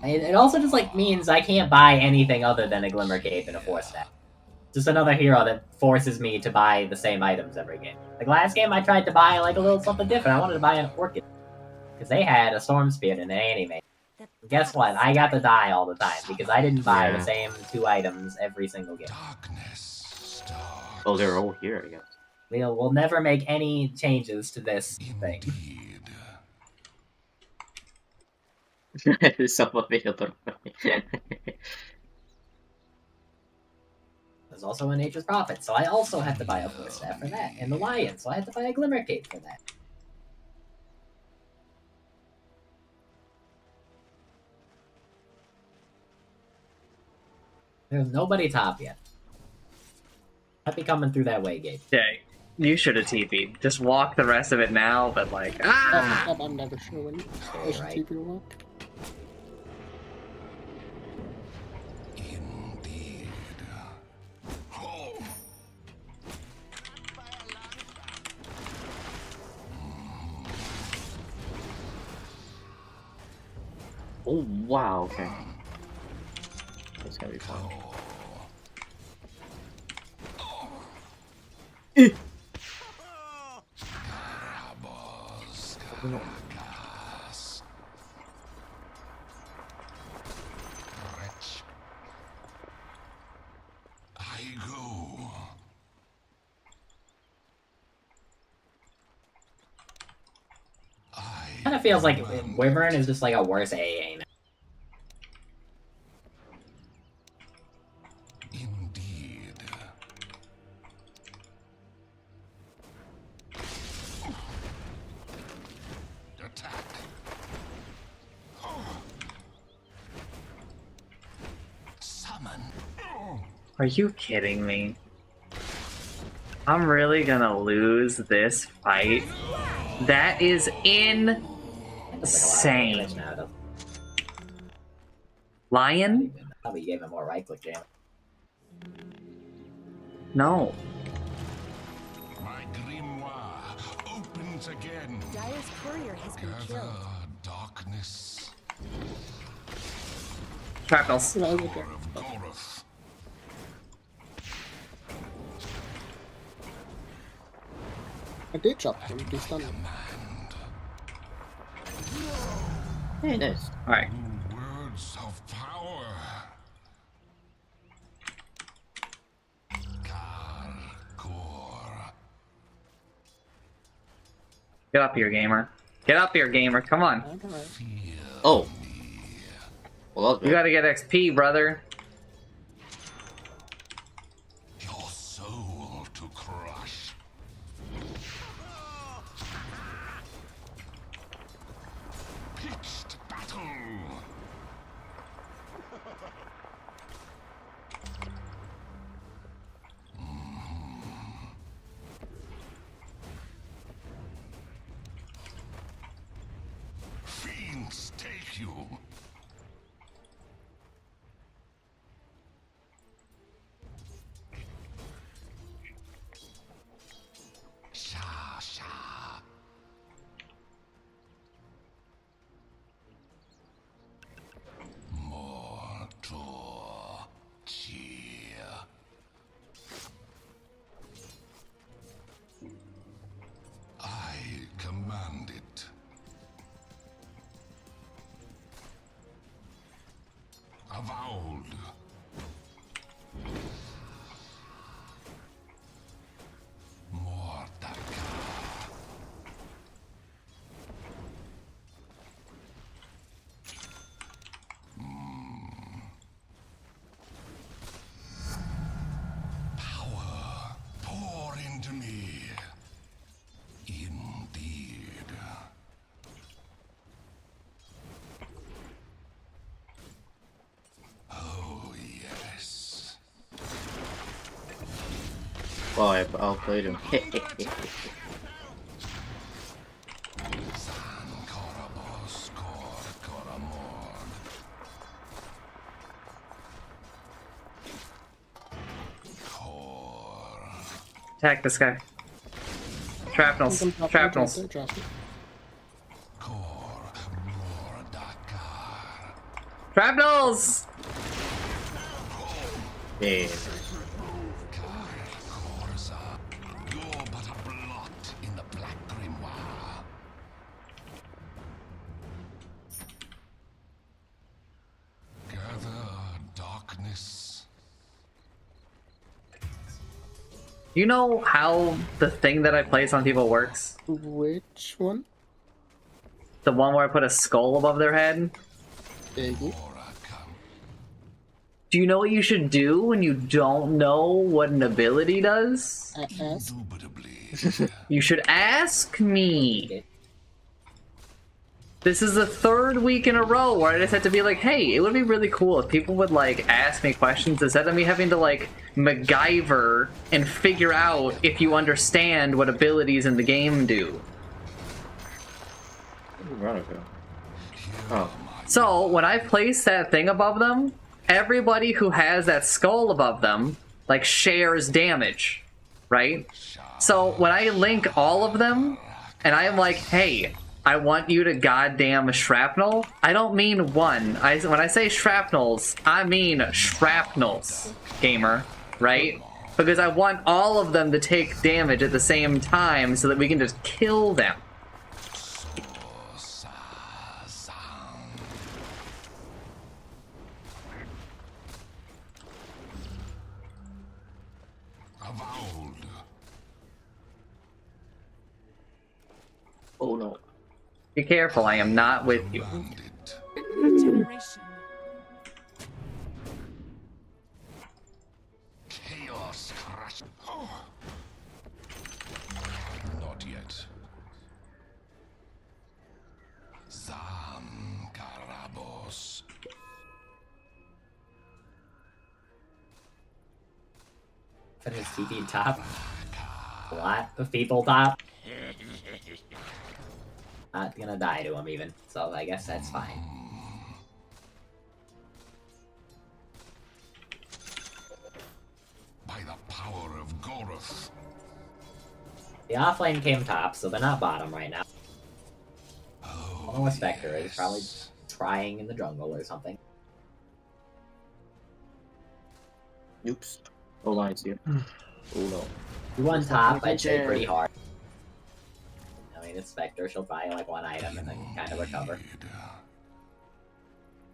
I: It also just like means I can't buy anything other than a Glimmer Cape and a 4-stack. Just another hero that forces me to buy the same items every game. Like last game, I tried to buy like a little something different. I wanted to buy an Orchid. Because they had a Storm Spirit in an anime.
E: The
I: Guess what?
E: best
I: I got to
E: way.
I: die all the time because I didn't buy the
J: Yeah.
I: same 2 items every single game.
F: Darkness starts.
J: Oh, they're all here, I guess.
I: We'll never make any changes to this thing.
F: Indeed.
J: Some available.
I: There's also a Nature's Prophet, so I also have to buy a Force Staff for that. And the Lion, so I have to buy a Glimmer Cape for that. There's nobody top yet. I'll be coming through that way, Gabe.
A: Okay, you should have TP'd. Just walk the rest of it now, but like,
H: I'm never sure when I should
I: Right.
H: keep you walk.
F: Indeed. Oh.
J: Oh, wow, okay. That's gonna be fun.
F: Wretch. I go.
I: Kind of feels like Wyvern is just like a worse AA now.
F: Indeed. Attack. Summon.
A: are you kidding me? I'm really gonna lose this fight? That is insane. Lion?
I: Probably gave him more right click jam.
A: No.
F: My grimoire opens again.
E: Dyer's courier has been
F: Gather
E: killed.
F: darkness.
A: Shrapnels.
H: You know,
F: Power of Goroth.
H: I did chop him. He's done.
F: Command.
J: Hey, nice.
A: Alright.
F: Words of power. Karkor.
A: Get up here, gamer. Get up here, gamer. Come on.
H: Alright.
F: Feel
J: Oh.
F: me.
J: Well, that was
A: You gotta get XP, brother.
F: Your soul to crush. Pitched battle. Fiends take you. Sha sha. Mortal cheer. I command it. Avowed. Mordaka. Power pour into me. Indeed. Oh yes.
J: Well, I outplayed him.
F: San Korabos Kor Koramord. Kor.
A: Attack this guy. Shrapnels. Shrapnels.
H: Drop it.
F: Kor Mordakar.
A: Shrapnels!
J: Yeah.
F: Korza. You're but a blot in the Black Grimoire.
A: You know how the thing that I place on people works?
H: Which one?
A: The one where I put a skull above their head?
H: Maybe.
A: Do you know what you should do when you don't know what an ability does?
H: Ask.
A: You should ask me. This is the third week in a row where I just had to be like, hey, it would be really cool if people would, like, ask me questions instead of me having to, like, MacGyver and figure out if you understand what abilities in the game do.
J: Veronica. Oh.
A: So, when I place that thing above them, everybody who has that skull above them, like, shares damage, right? So, when I link all of them, and I am like, hey, I want you to goddamn shrapnel, I don't mean one. When I say shrapnels, I mean shrapnels, gamer, right? Because I want all of them to take damage at the same time so that we can just kill them.
J: Oh no.
A: Be careful, I am not with you.
G: Regeneration.
F: Chaos crush. Oh. Not yet. Zam Karabos.
I: Finish TP top. A lot of people top. Not gonna die to him even, so I guess that's fine.
F: By the power of Goroth.
I: The offlane came top, so they're not bottom right now. I don't know where Spectre is, probably trying in the jungle or something.
J: Oops. Oh, lines here. Oh no.
I: You won top, I'd say pretty hard. I mean, it's Spectre, she'll buy like one item and then kind of recover.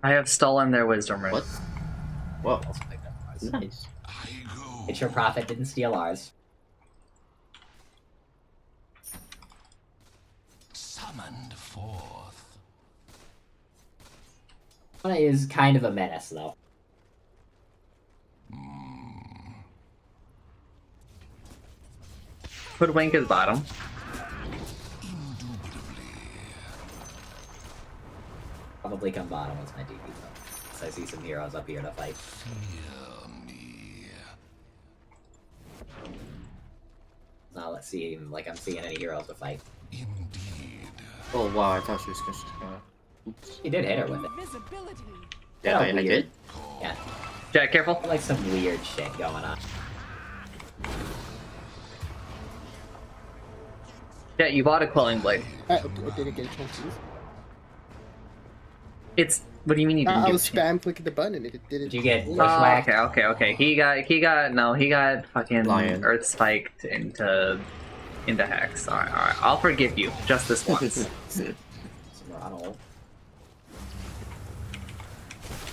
A: I have stolen their wisdom ring.
J: What? Whoa.
I: I'll pick up ours.
J: Nice.
F: I go.
I: It's your profit didn't steal ours.
F: Summoned forth.
I: One is kind of a menace, though.
A: Hoodwink is bottom.
I: Probably come bottom once my DP though. So I see some heroes up here to fight.
F: Fear me.
I: Now let's see, like I'm seeing any heroes to fight.
F: Indeed.
J: Oh wow, I thought she was gonna.
I: He did hit her with it.
G: Invisibility.
J: Yeah, I
I: weird.
J: did.
I: Yeah,
A: Jack, careful.
I: like some weird shit going on.
A: Yeah, you bought a quelling blade.
H: I didn't get a chance to use it.
A: It's. What do you mean you didn't
H: I
A: get
H: was
A: a chance?
H: spam clicking the button and it didn't.
I: Did you get
A: Oh,
I: bushwhacked?
A: okay. He got fucking
J: Lion.
A: earth spiked into Hex. Alright. I'll forgive you just this once.
I: Some Ronald.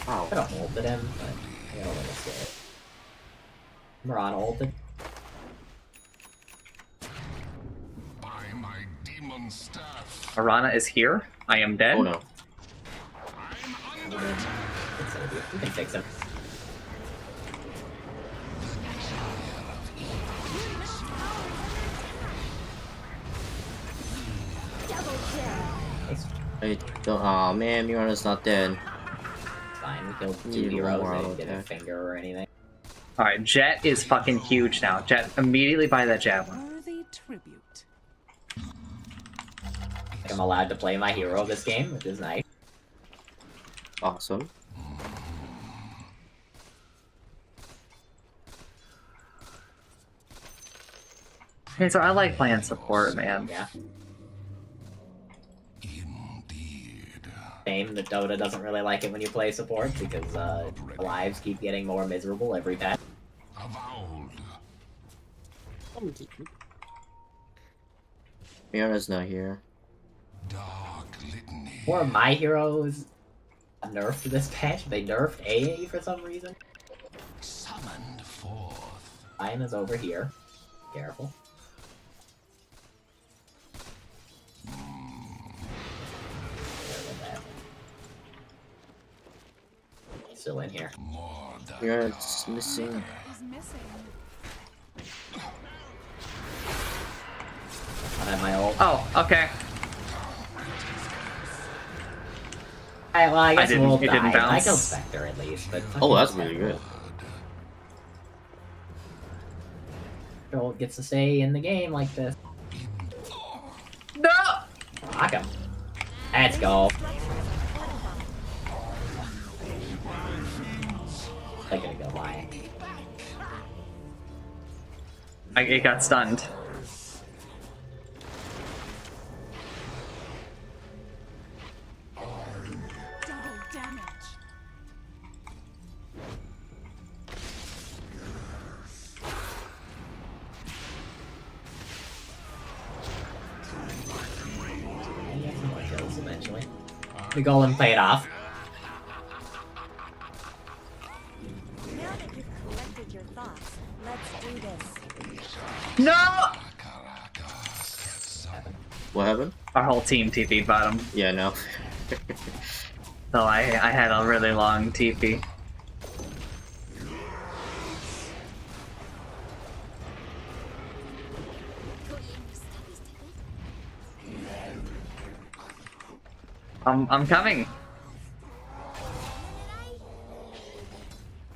J: Wow.
I: I don't ult at him, but I got a little scared. Marana ulted.
F: By my demon staff.
A: Arana is here. I am dead.
J: Oh no.
F: I'm under attack.
I: We can fix him.
E: Double kill.
I: It's
J: I don't. Aw man, Mirana's not dead.
I: fine. We killed
J: Need
I: two
J: one
I: heroes.
J: more
I: They
J: auto
I: didn't get a
J: attack.
I: finger or anything.
A: Alright, Jet is fucking huge now. Jet, immediately buy that javelin.
G: Worthy tribute.
I: I'm allowed to play my hero this game, which is nice.
J: Awesome.
A: Okay, so I like playing support, man.
I: Yeah.
F: Indeed.
I: Shame that Dota doesn't really like it when you play support because lives keep getting more miserable every patch.
F: Avowed.
J: Mirana's not here.
F: Dark litany.
I: More of my heroes nerfed this patch. They nerfed AA for some reason.
F: Summoned forth.
I: Lion is over here. Careful. Still in here.
J: Yeah, it's missing.
E: He's missing.
I: I have my ult.
A: Oh, okay.
I: Well, I guess
A: it didn't
I: I
A: bounce.
I: killed Spectre at least, but
J: Oh, that's really good.
I: Joel gets to stay in the game like this.
A: No!
I: Rock him. Let's go. I'm gonna go lie.
A: It got stunned.
E: Double damage.
I: Kills eventually. The golem paid off.
E: Now that you've collected your thoughts, let's do this.
A: No!
J: What happened?
A: Our whole team TP'd bottom.
J: Yeah, no.
A: So I had a really long TP. I'm coming.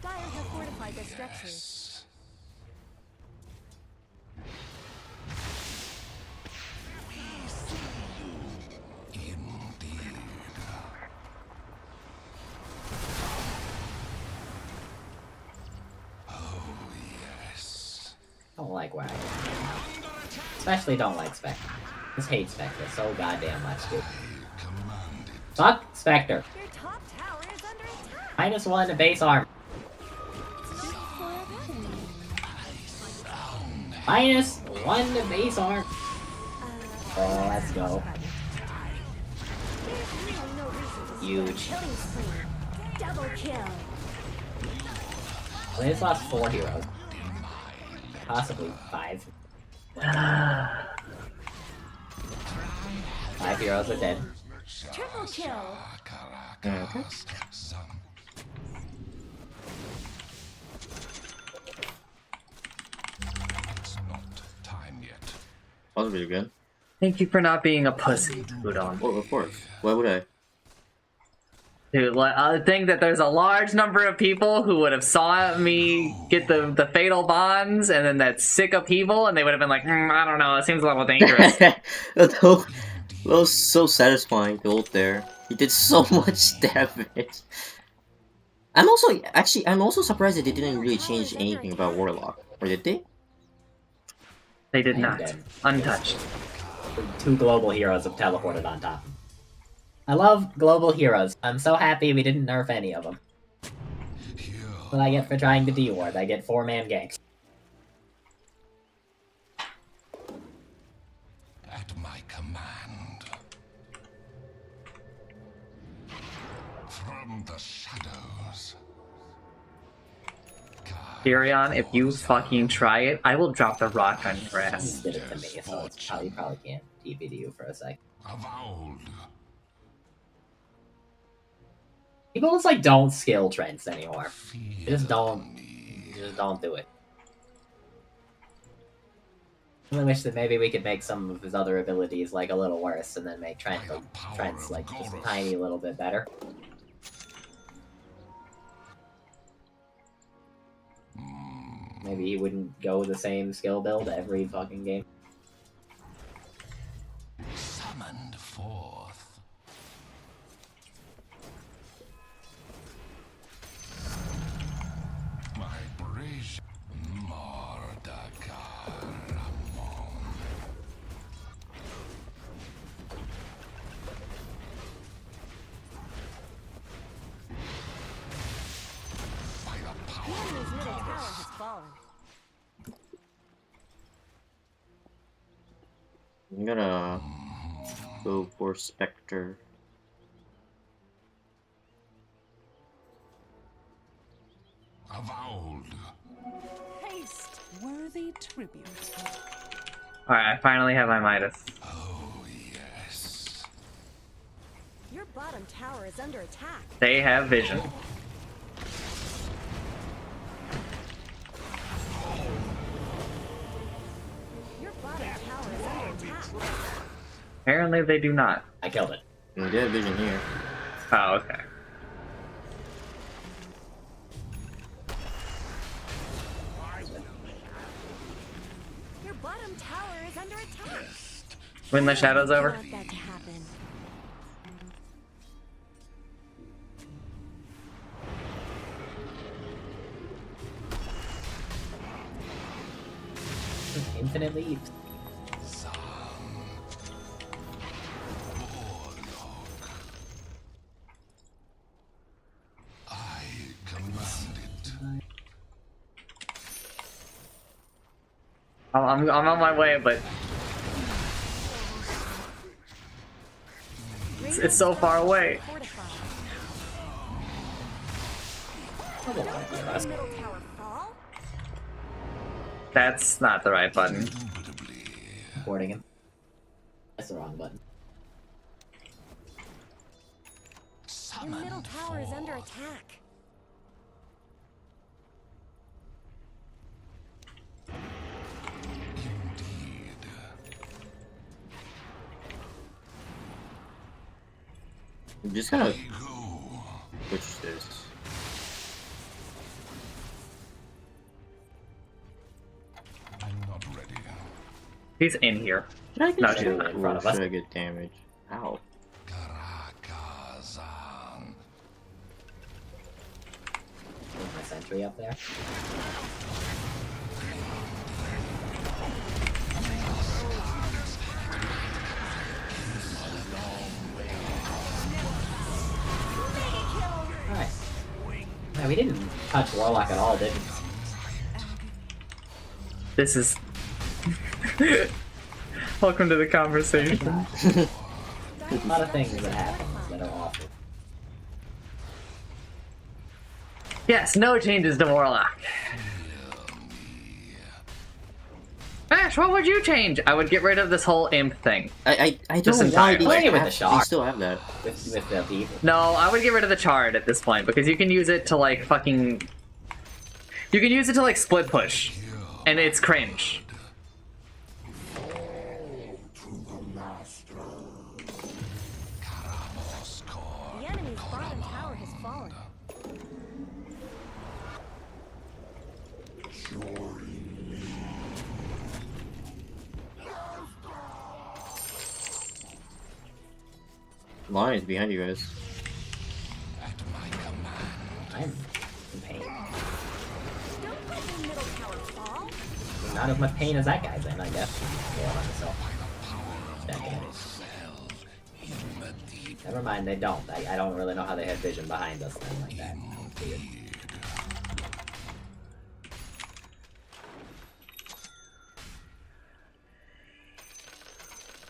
E: Dire have fortified their structures.
I: Don't like Wagon. Especially don't like Spectre. Just hate Spectre so goddamn much, dude. Fuck Spectre.
E: Your top tower is under attack.
I: -1 to base armor. -1 to base armor. Oh, let's go.
E: There's really no reason to
I: Huge.
E: start killing spree. Double kill.
I: They just lost 4 heroes. Possibly 5. 5 heroes are dead.
E: Triple kill.
J: Okay. That was really good.
A: Thank you for not being a pussy, Udon.
J: Well, of course. Why would I?
A: Dude, I think that there's a large number of people who would have saw me get the fatal bonds and then that sick upheaval, and they would have been like, I don't know, it seems a little dangerous.
J: That was so satisfying, the ult there. He did so much damage. I'm also surprised that they didn't really change anything about Warlock. Or did they?
A: They did
I: I'm
A: not.
I: dead.
A: Untouched.
I: 2 global heroes have teleported on top. I love global heroes. I'm so happy we didn't nerf any of them. What I get for trying to D-ward, I get 4-man ganks.
F: At my command. From the shadows.
A: Tyrion, if you fucking try it, I will drop the rock on your
I: He
A: ass.
I: did it to me, so it's probably can't TP to you for a sec.
F: Avowed.
I: People just like don't skill trends anymore. You just don't do it. I really wish that maybe we could make some of his other abilities like a little worse and then make Trent's like just a tiny little bit better. Maybe he wouldn't go the same skill build every fucking game.
F: Summoned forth. My brazen Mordakaramon. By the
E: The
F: power
E: enemy's
F: of
E: middle tower
F: Goddess.
E: has fallen.
J: I'm gonna go for Spectre.
F: Avowed.
E: Haste.
K: Worthy tribute.
A: Alright, I finally have my Midas.
F: Oh, yes.
E: Your bottom tower is under attack.
A: They have vision.
E: Your bottom tower is under attack.
A: Apparently they do not.
I: I killed it.
J: We did have vision here.
A: Oh, okay.
E: Your bottom tower is under attack.
A: When the shadow's
E: I
A: over?
E: want that to happen.
I: Infinite leaves.
F: I command it.
A: I'm on my way, but it's so far away.
I: Come on, give us.
E: Middle tower fall.
A: That's not the right button.
F: Indubitably.
I: Boarding him. That's the wrong button.
E: Your middle tower is under attack.
F: Indeed.
J: I'm just gonna
F: Go.
J: push this.
F: I'm not ready.
A: He's in here.
J: Should I get
A: No,
J: should
A: she's not
I: in front of us.
J: I get damage? Ow.
F: Karakazan.
I: There's my sentry up there. Alright. Yeah, we didn't touch Warlock at all, did we?
A: This is. Welcome to the conversation.
I: A lot of things that happen that are awful.
A: Yes, no changes to Warlock. Vash, what would you change? I would get rid of this whole imp thing.
J: I
A: This
J: don't know why
A: entire-
J: they,
I: Playing it with
J: have,
I: the shard.
J: they still have that.
I: With the people.
A: No, I would get rid of the chard at this point because you can use it to like fucking. You can use it to like split push, and it's cringe.
E: The enemy's bottom tower has fallen.
J: Lion's behind you guys.
I: I'm in pain.
E: Don't let your middle tower fall.
I: Not as much pain as that guy's in, I guess. Yeah, on myself. Never mind, they don't. I don't really know how they have vision behind us then like that. Weird.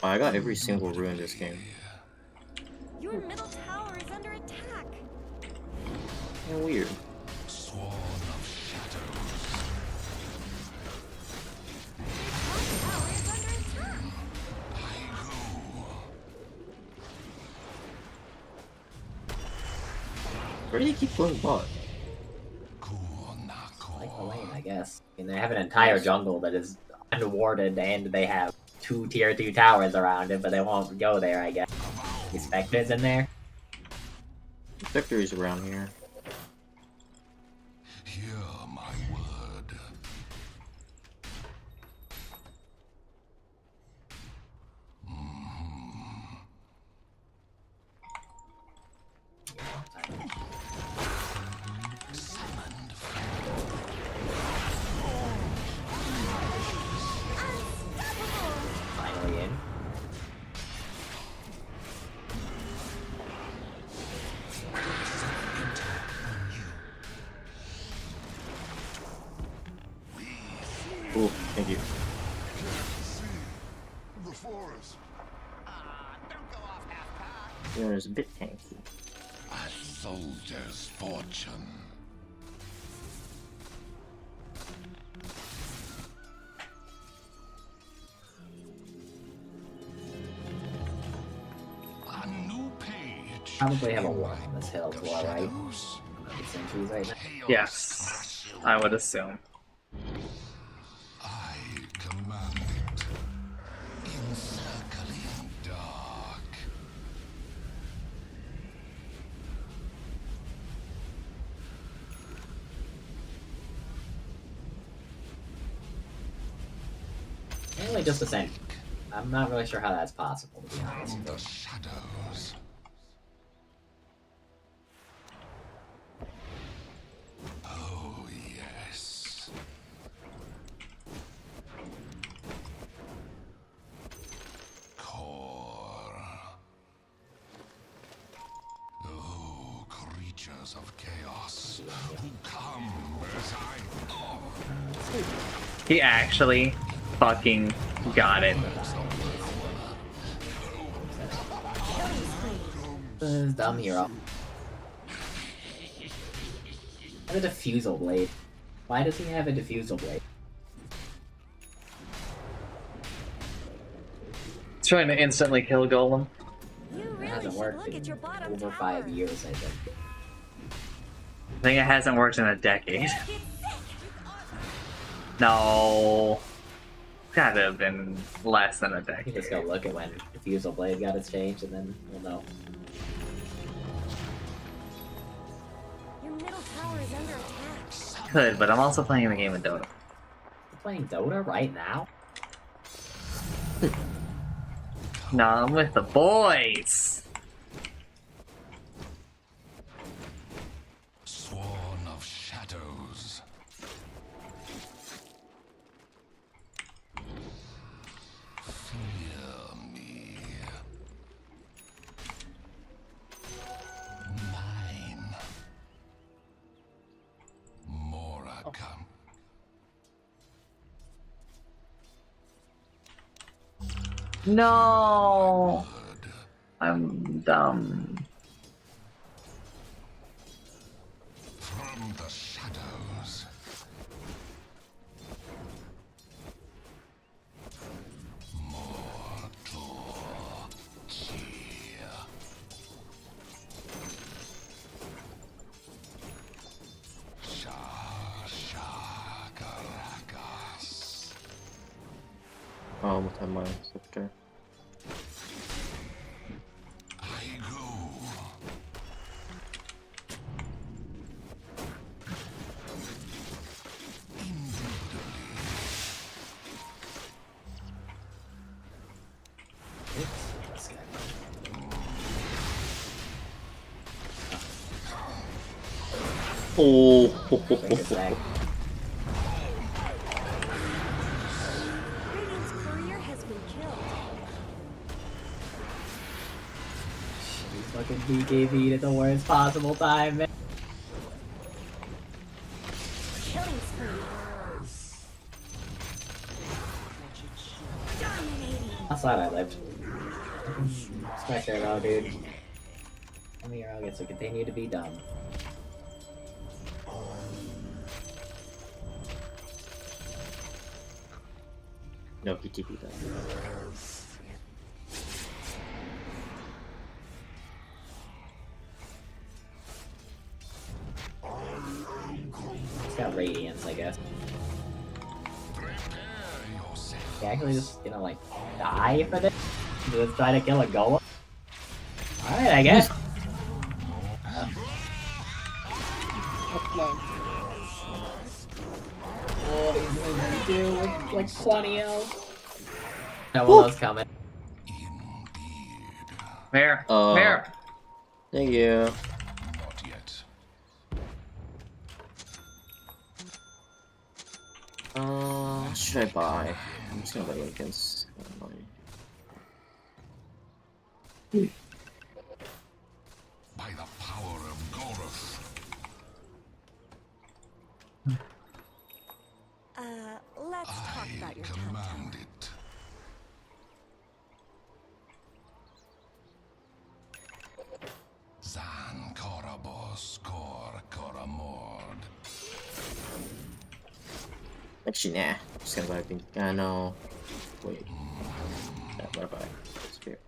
J: Oh, I got every single rune in this game.
E: Your middle tower is under attack.
J: Yeah, weird.
F: Sworn of shadows.
E: Your top tower is under attack.
J: Where do they keep going bot?
I: Like the lane, I guess. I mean, they have an entire jungle that is unwarded and they have 2 tier 2 towers around it, but they won't go there, I guess. The Spectre's in there.
J: Spectre is around here.
F: Hear my word.
I: Finally in.
J: Cool, thank you.
F: The forest.
J: Yeah, it's a bit tanky.
F: A soldier's fortune.
I: Probably have a war on this hill as well, right? Centuries right now.
A: Yes, I would assume.
F: I command it. Encircling dark.
I: Anyway, just a second. I'm not really sure how that's possible, to be honest.
F: From the shadows. Oh, yes. Core. Oh, creatures of chaos, who come as I...
A: He actually fucking got it.
I: This is dumb hero. A diffusal blade. Why does he have a diffusal blade?
A: Trying to instantly kill Golem.
E: You
I: It
E: really
I: hasn't
E: should
I: worked
E: look at your
I: in
E: bottom
I: over
E: tower.
I: 5 years, I think.
A: I think it hasn't worked in a decade. No. Gotta have been less than a
I: You
A: decade.
I: just go look at when diffusal blade got its change, and then we'll know.
E: Your middle tower is under attack.
A: Could, but I'm also playing the game of Dota.
I: You're playing Dota right now?
A: No, I'm with the boys.
F: Sworn of shadows. Fear me. Mine. Moracum.
A: No. I'm dumb.
F: From the shadows. Mortal cheer. Shakarakas.
J: Oh, with that mind scepter.
F: I go.
I: This guy.
J: Oh,
I: Wait a sec.
E: Radiant's courier has been killed.
I: He's fucking BKB'd at the worst possible time, man.
E: Killing spree. Dominating.
I: That's glad I lived. Spectre though, dude. Some hero gets to continue to be dumb.
J: no, he TP'd that.
I: It's got radiance, I guess.
F: Prepare yourself.
I: You actually just gonna like die for this? Just try to kill a golem? Alright, I guess. Oh, he's gonna do with like 20 health. No one else coming.
F: Indeed.
A: There.
J: Oh.
A: There.
J: Thank you.
F: Not yet.
J: What should I buy? I'm just gonna buy Lincoln's.
F: By the power of Goroth.
E: Let's talk
F: I
E: about your top
F: command
E: tower.
F: it. Zan Korabos Kor Koramord.
J: Actually, nah. Just gonna buy pink. No. Wait. Yeah, what about Spirit?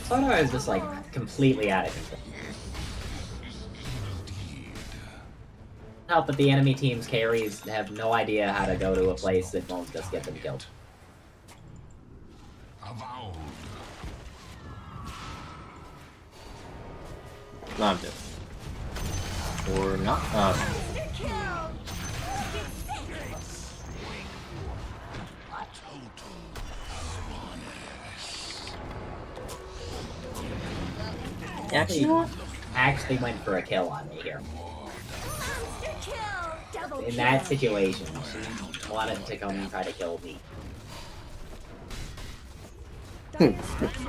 I: Sodar is just like completely out of control. Help that the enemy team's carries have no idea how to go to a place that won't just get them killed.
F: Avowed.
J: No, I'm dead. Or not. Actually, you know what?
I: Actually went for a kill on me here. In that situation, she wanted to come and try to kill me.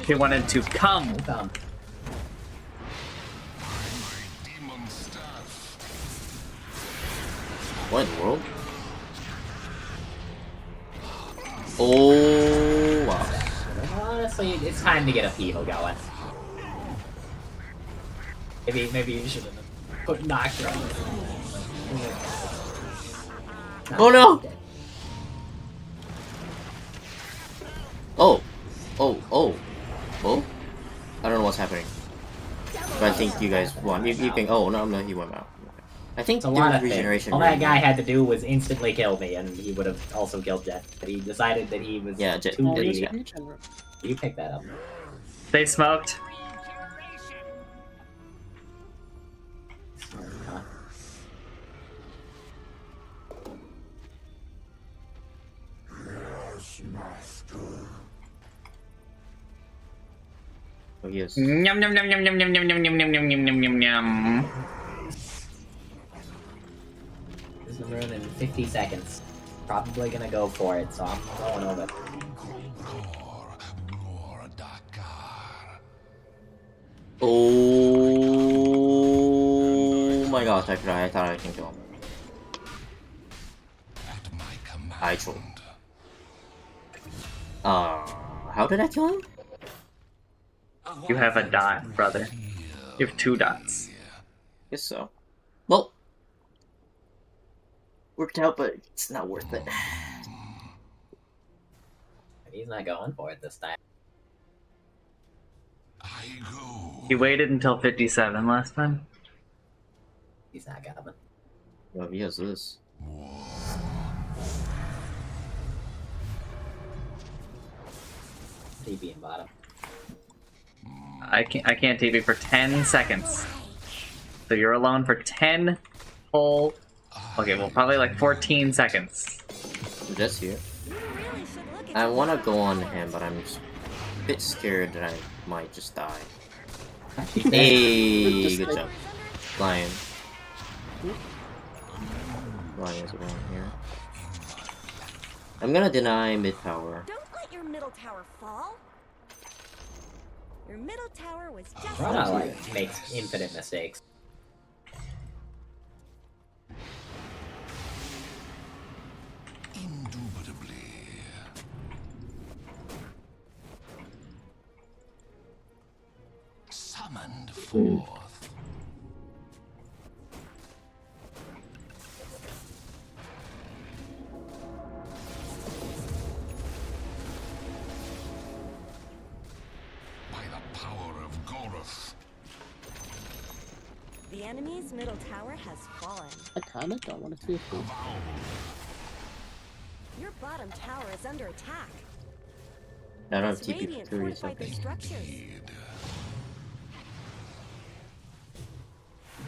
A: She wanted to come.
I: Come.
F: Demon staff.
J: What in the world? Oh, wow.
I: Honestly, it's time to get a people going. Maybe you should have put Nocturne on this.
J: Oh no! Oh. Oh, oh. Oh? I don't know what's happening. But I think you guys won. You can. Oh, no, he went out. I think
I: It's a lot of
J: regeneration.
I: things. All that guy had to do was instantly kill me, and he would have also killed Jet. But he decided that he was
J: Yeah, Jet-
I: too
J: Jet-
I: greedy.
J: yeah.
I: You picked that up.
A: They smoked.
I: Huh?
F: Yes, master.
J: Oh, yes.
A: Yum yum yum yum yum yum yum yum yum yum yum yum yum yum.
I: There's a rune in 50 seconds. Probably gonna go for it, so I'm going over.
J: Oh my gosh, I thought I can kill him. I trolled. How did I kill him?
A: You have a dot, brother. You have 2 dots.
J: Guess so. Well, worked out, but it's not worth it.
I: He's not going for it this time.
A: He waited until 57 last time.
I: He's not coming.
J: Well, he has this.
I: TP in bottom.
A: I can't TV for 10 seconds. So you're alone for 10 whole. Okay, well, probably like 14 seconds.
J: Just here. I want to go on him, but I'm just a bit scared that I might just die. Hey, good job. Lion. Lion is around here. I'm gonna deny mid tower.
E: Don't let your middle tower fall. Your middle tower was just
I: Rana like makes infinite mistakes.
F: Indubitably. Summoned forth. By the power of Goroth.
E: the enemy's middle tower has fallen.
H: I kinda don't want it to be a fool.
E: Your bottom tower is under attack.
J: I don't have
E: This
J: TP
E: radiant
J: for 3
E: fortified their
J: seconds.
E: structures.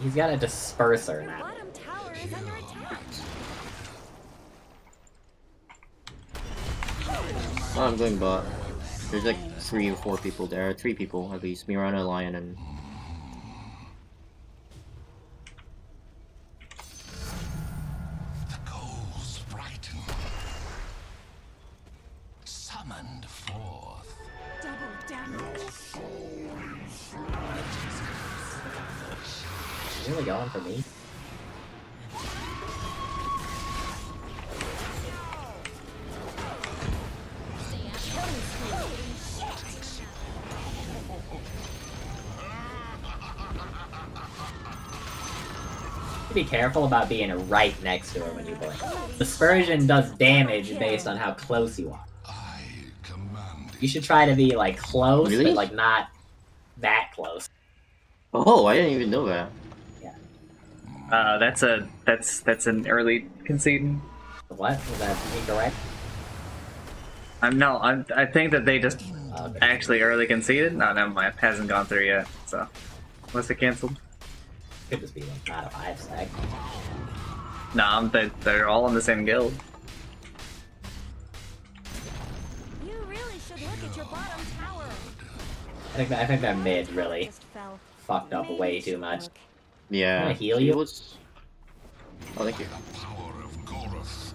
I: He's got a disperser
E: Your
I: now.
E: bottom tower is under attack.
J: Oh, I'm going bot. There's like 3 or 4 people there. 3 people at least. Mirana, Lion, and...
F: The coals brighten. Summoned forth.
E: Double damage.
I: He's really going for me. Be careful about being right next to her when you blink. Dispersion does damage based on how close you are.
F: I command
I: You should try to be like close,
J: Really?
I: but like not that close.
J: Oh, I didn't even know that.
A: That's an early conceding.
I: What? Was that incorrect?
A: I think that they just
I: Okay.
A: actually early conceded. No, never mind. It hasn't gone through yet. So, unless it canceled.
I: Could just be like not a 5-stack.
A: Nah, they're all in the same guild.
E: You really should look at your bottom tower.
I: I think that mid really
E: Just fell.
I: fucked up way
E: Maybe
I: too
E: should
I: much.
E: look.
J: Yeah.
I: Can I heal
J: she
I: you?
J: was- Oh, thank you.
F: The power of Gorath.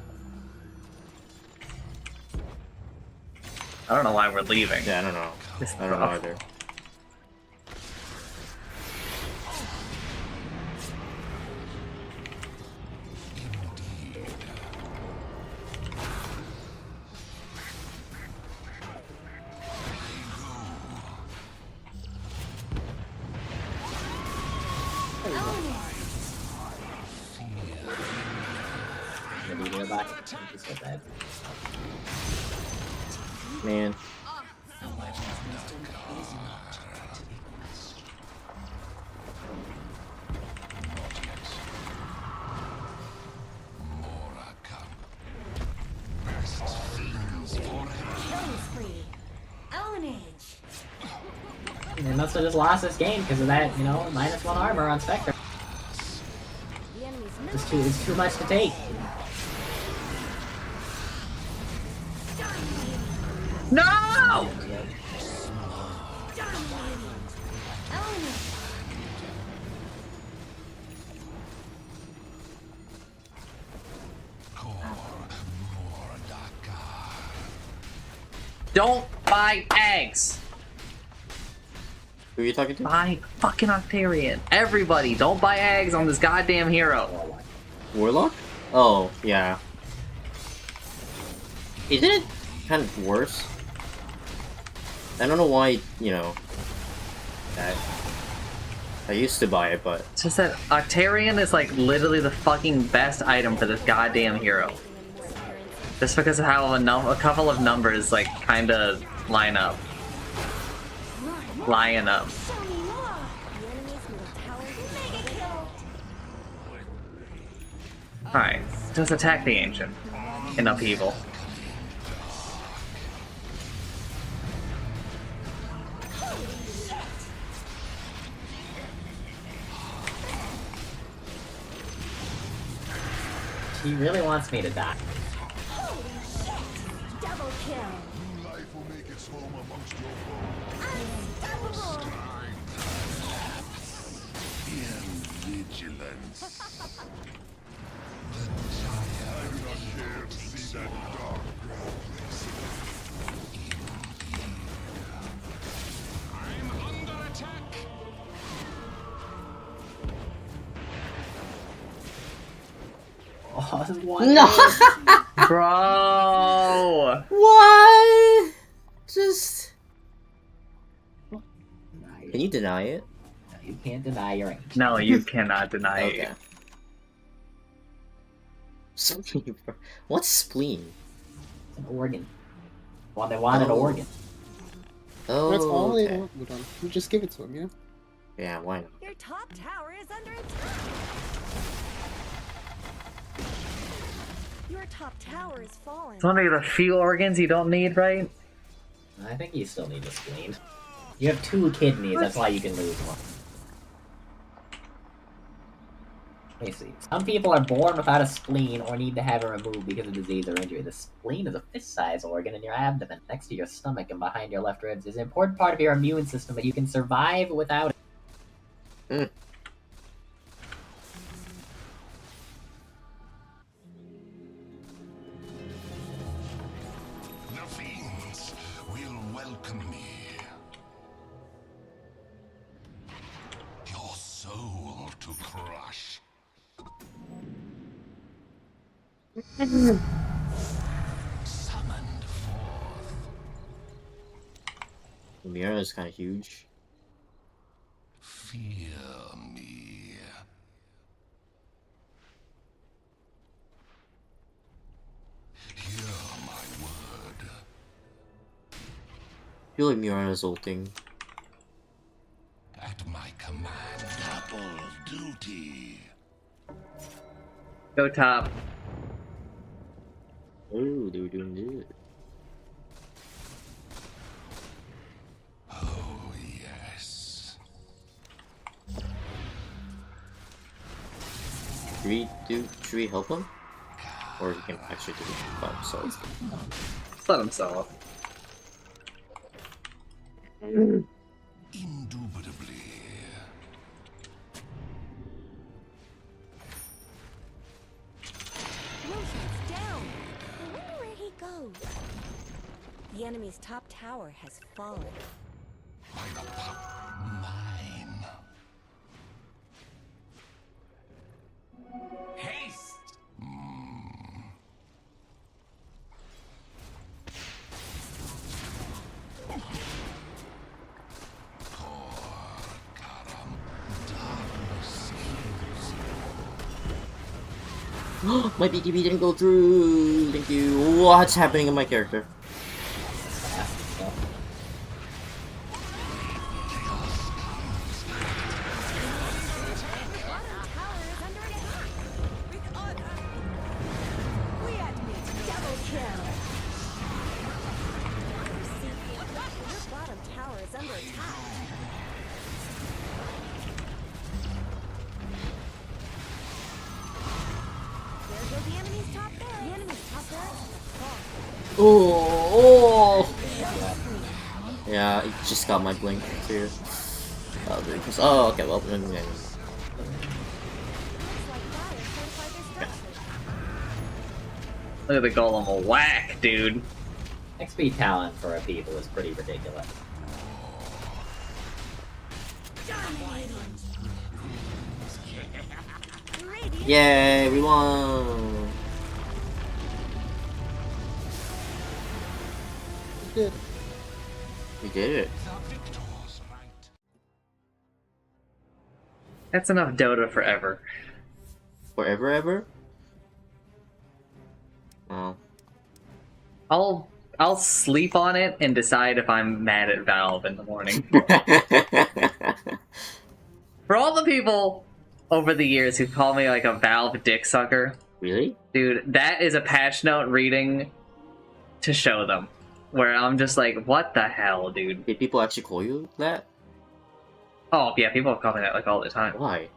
A: I don't know why we're leaving.
J: Yeah, I don't know.
A: It's
J: I don't know
A: rough.
J: either.
I: Maybe nearby. Just get that.
J: Man.
E: Killing spree. Ownage.
I: They must have just lost this game because of that, you know, -1 armor on Spectre.
E: The enemy's
I: It's too much to take.
A: No! Don't buy eggs.
J: Who are you talking to?
A: Buy fucking Octarian. Everybody, don't buy eggs on this goddamn hero.
J: Warlock? Oh, yeah. Isn't it kind of worse? I don't know why, you know. I used to buy it, but
A: It's just that Octarian is like literally the fucking best item for this goddamn hero. Just because of how a couple of numbers like kind of line up. Line up.
E: Show me more. The enemy's middle tower is mega kill.
A: Alright, just attack the ancient in upheaval.
I: He really wants me to die.
E: Double kill.
F: Life will make its home amongst your bones.
E: Unstoppable.
F: In vigilance. I do not care to see that dark ground place. I'm under attack.
I: Oh, this is one.
J: no.
A: Bro!
J: What? Just can you deny it?
I: You can't deny your range.
A: No, you cannot deny
J: Okay.
A: it.
J: Spleen. What's spleen?
I: It's an organ. Well, they want an
J: Oh.
I: organ.
J: Oh,
H: That's all they
J: okay.
H: want. Hold on. You just give it to him, you know?
J: Yeah, why not?
E: Your top tower is under attack. Your top tower is fallen.
A: It's one of the few organs you don't need, right?
I: I think you still need a spleen. You have 2 kidneys, that's why you can lose one. Let me see. Some people are born without a spleen or need to have it removed because of disease or injury. The spleen is a fist-sized organ in your abdomen, next to your stomach and behind your left ribs. It's an important part of your immune system, but you can survive without it.
F: The fiends will welcome me. Your soul to crush. Summoned forth.
J: Lumira is kind of huge.
F: Fear me. Hear my word.
J: I feel like Mirana's ulting.
A: Go top.
J: Ooh, they were doing good.
F: Oh, yes.
J: Should we help him? Or we can actually do it by himself?
A: Just let him sell
F: Indubitably.
E: Roshan's down. I wonder where he goes. The enemy's top tower has fallen.
F: Mine.
G: Haste!
J: My BKB didn't go through. Thank you. What's happening in my character?
E: Bottom tower is under attack. We double kill. Your bottom tower is under attack. There goes the enemy's top barracks. The enemy's top barracks has fallen.
J: Oh, yeah, it just got my blink too. Oh, okay, well, then.
E: Looks like Vash fortified their structures.
A: Look at the golem whack, dude.
I: XP talent for a people is pretty ridiculous.
J: Yay, we won!
H: We did.
J: We did it.
G: The victor's right.
A: That's enough Dota forever.
J: Forever, ever? Oh.
A: I'll sleep on it and decide if I'm mad at Valve in the morning. For all the people over the years who call me like a Valve dick sucker,
J: Really?
A: dude, that is a patch note reading to show them. Where I'm just like, what the hell, dude?
J: Did people actually call you that?
A: Oh, yeah, people call me that like all the time.
J: Why?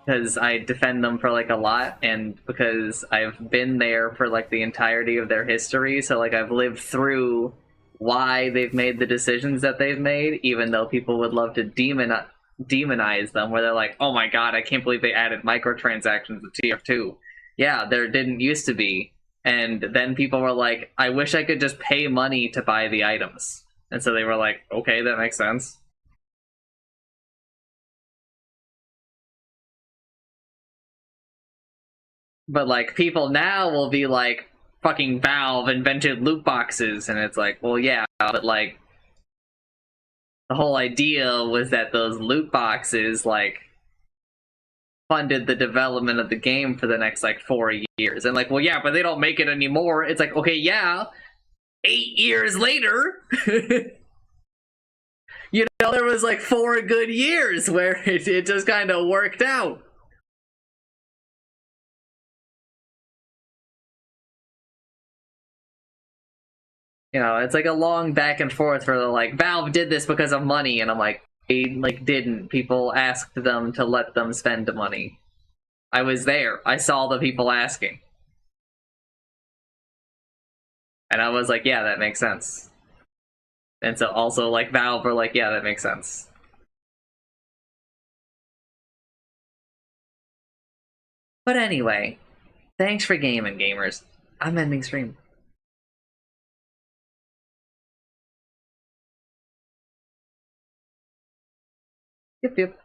A: Because I defend them for like a lot, and because I've been there for like the entirety of their history, so like I've lived through why they've made the decisions that they've made, even though people would love to demonize them, where they're like, oh my god, I can't believe they added microtransactions to tier 2. Yeah, there didn't used to be. And then people were like, I wish I could just pay money to buy the items. And so they were like, okay, that makes sense. But like, people now will be like, fucking Valve invented loot boxes, and it's like, well, yeah, but like, the whole idea was that those loot boxes, like, funded the development of the game for the next, like, 4 years. And like, well, yeah, but they don't make it anymore. It's like, okay, yeah, 8 years later, you know, there was like 4 good years where it just kind of worked out. You know, it's like a long back and forth where they're like, Valve did this because of money, and I'm like, they like didn't. People asked them to let them spend the money. I was there. I saw the people asking. And I was like, yeah, that makes sense. And so also like Valve were like, yeah, that makes sense. But anyway, thanks for gaming, gamers. I'm ending stream. Yep, yep.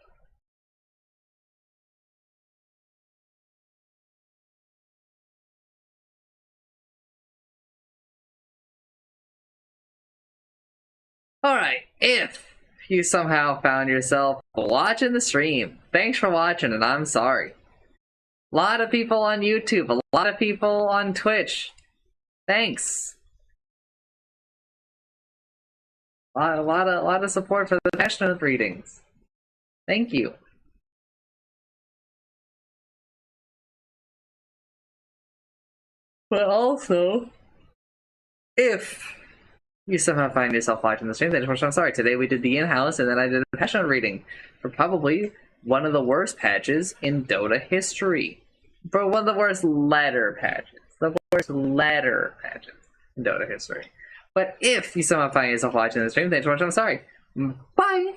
A: Alright, if you somehow found yourself watching the stream, thanks for watching, and I'm sorry. A lot of people on YouTube, a lot of people on Twitch. Thanks. A lot of support for the passionate readings. Thank you. But also, if you somehow find yourself watching the stream, then I'm sorry. Today we did the in-house, and then I did a patch note reading for probably one of the worst patches in Dota history. For one of the worst letter patches. The worst letter patches in Dota history. But if you somehow find yourself watching the stream, then I'm sorry. Bye!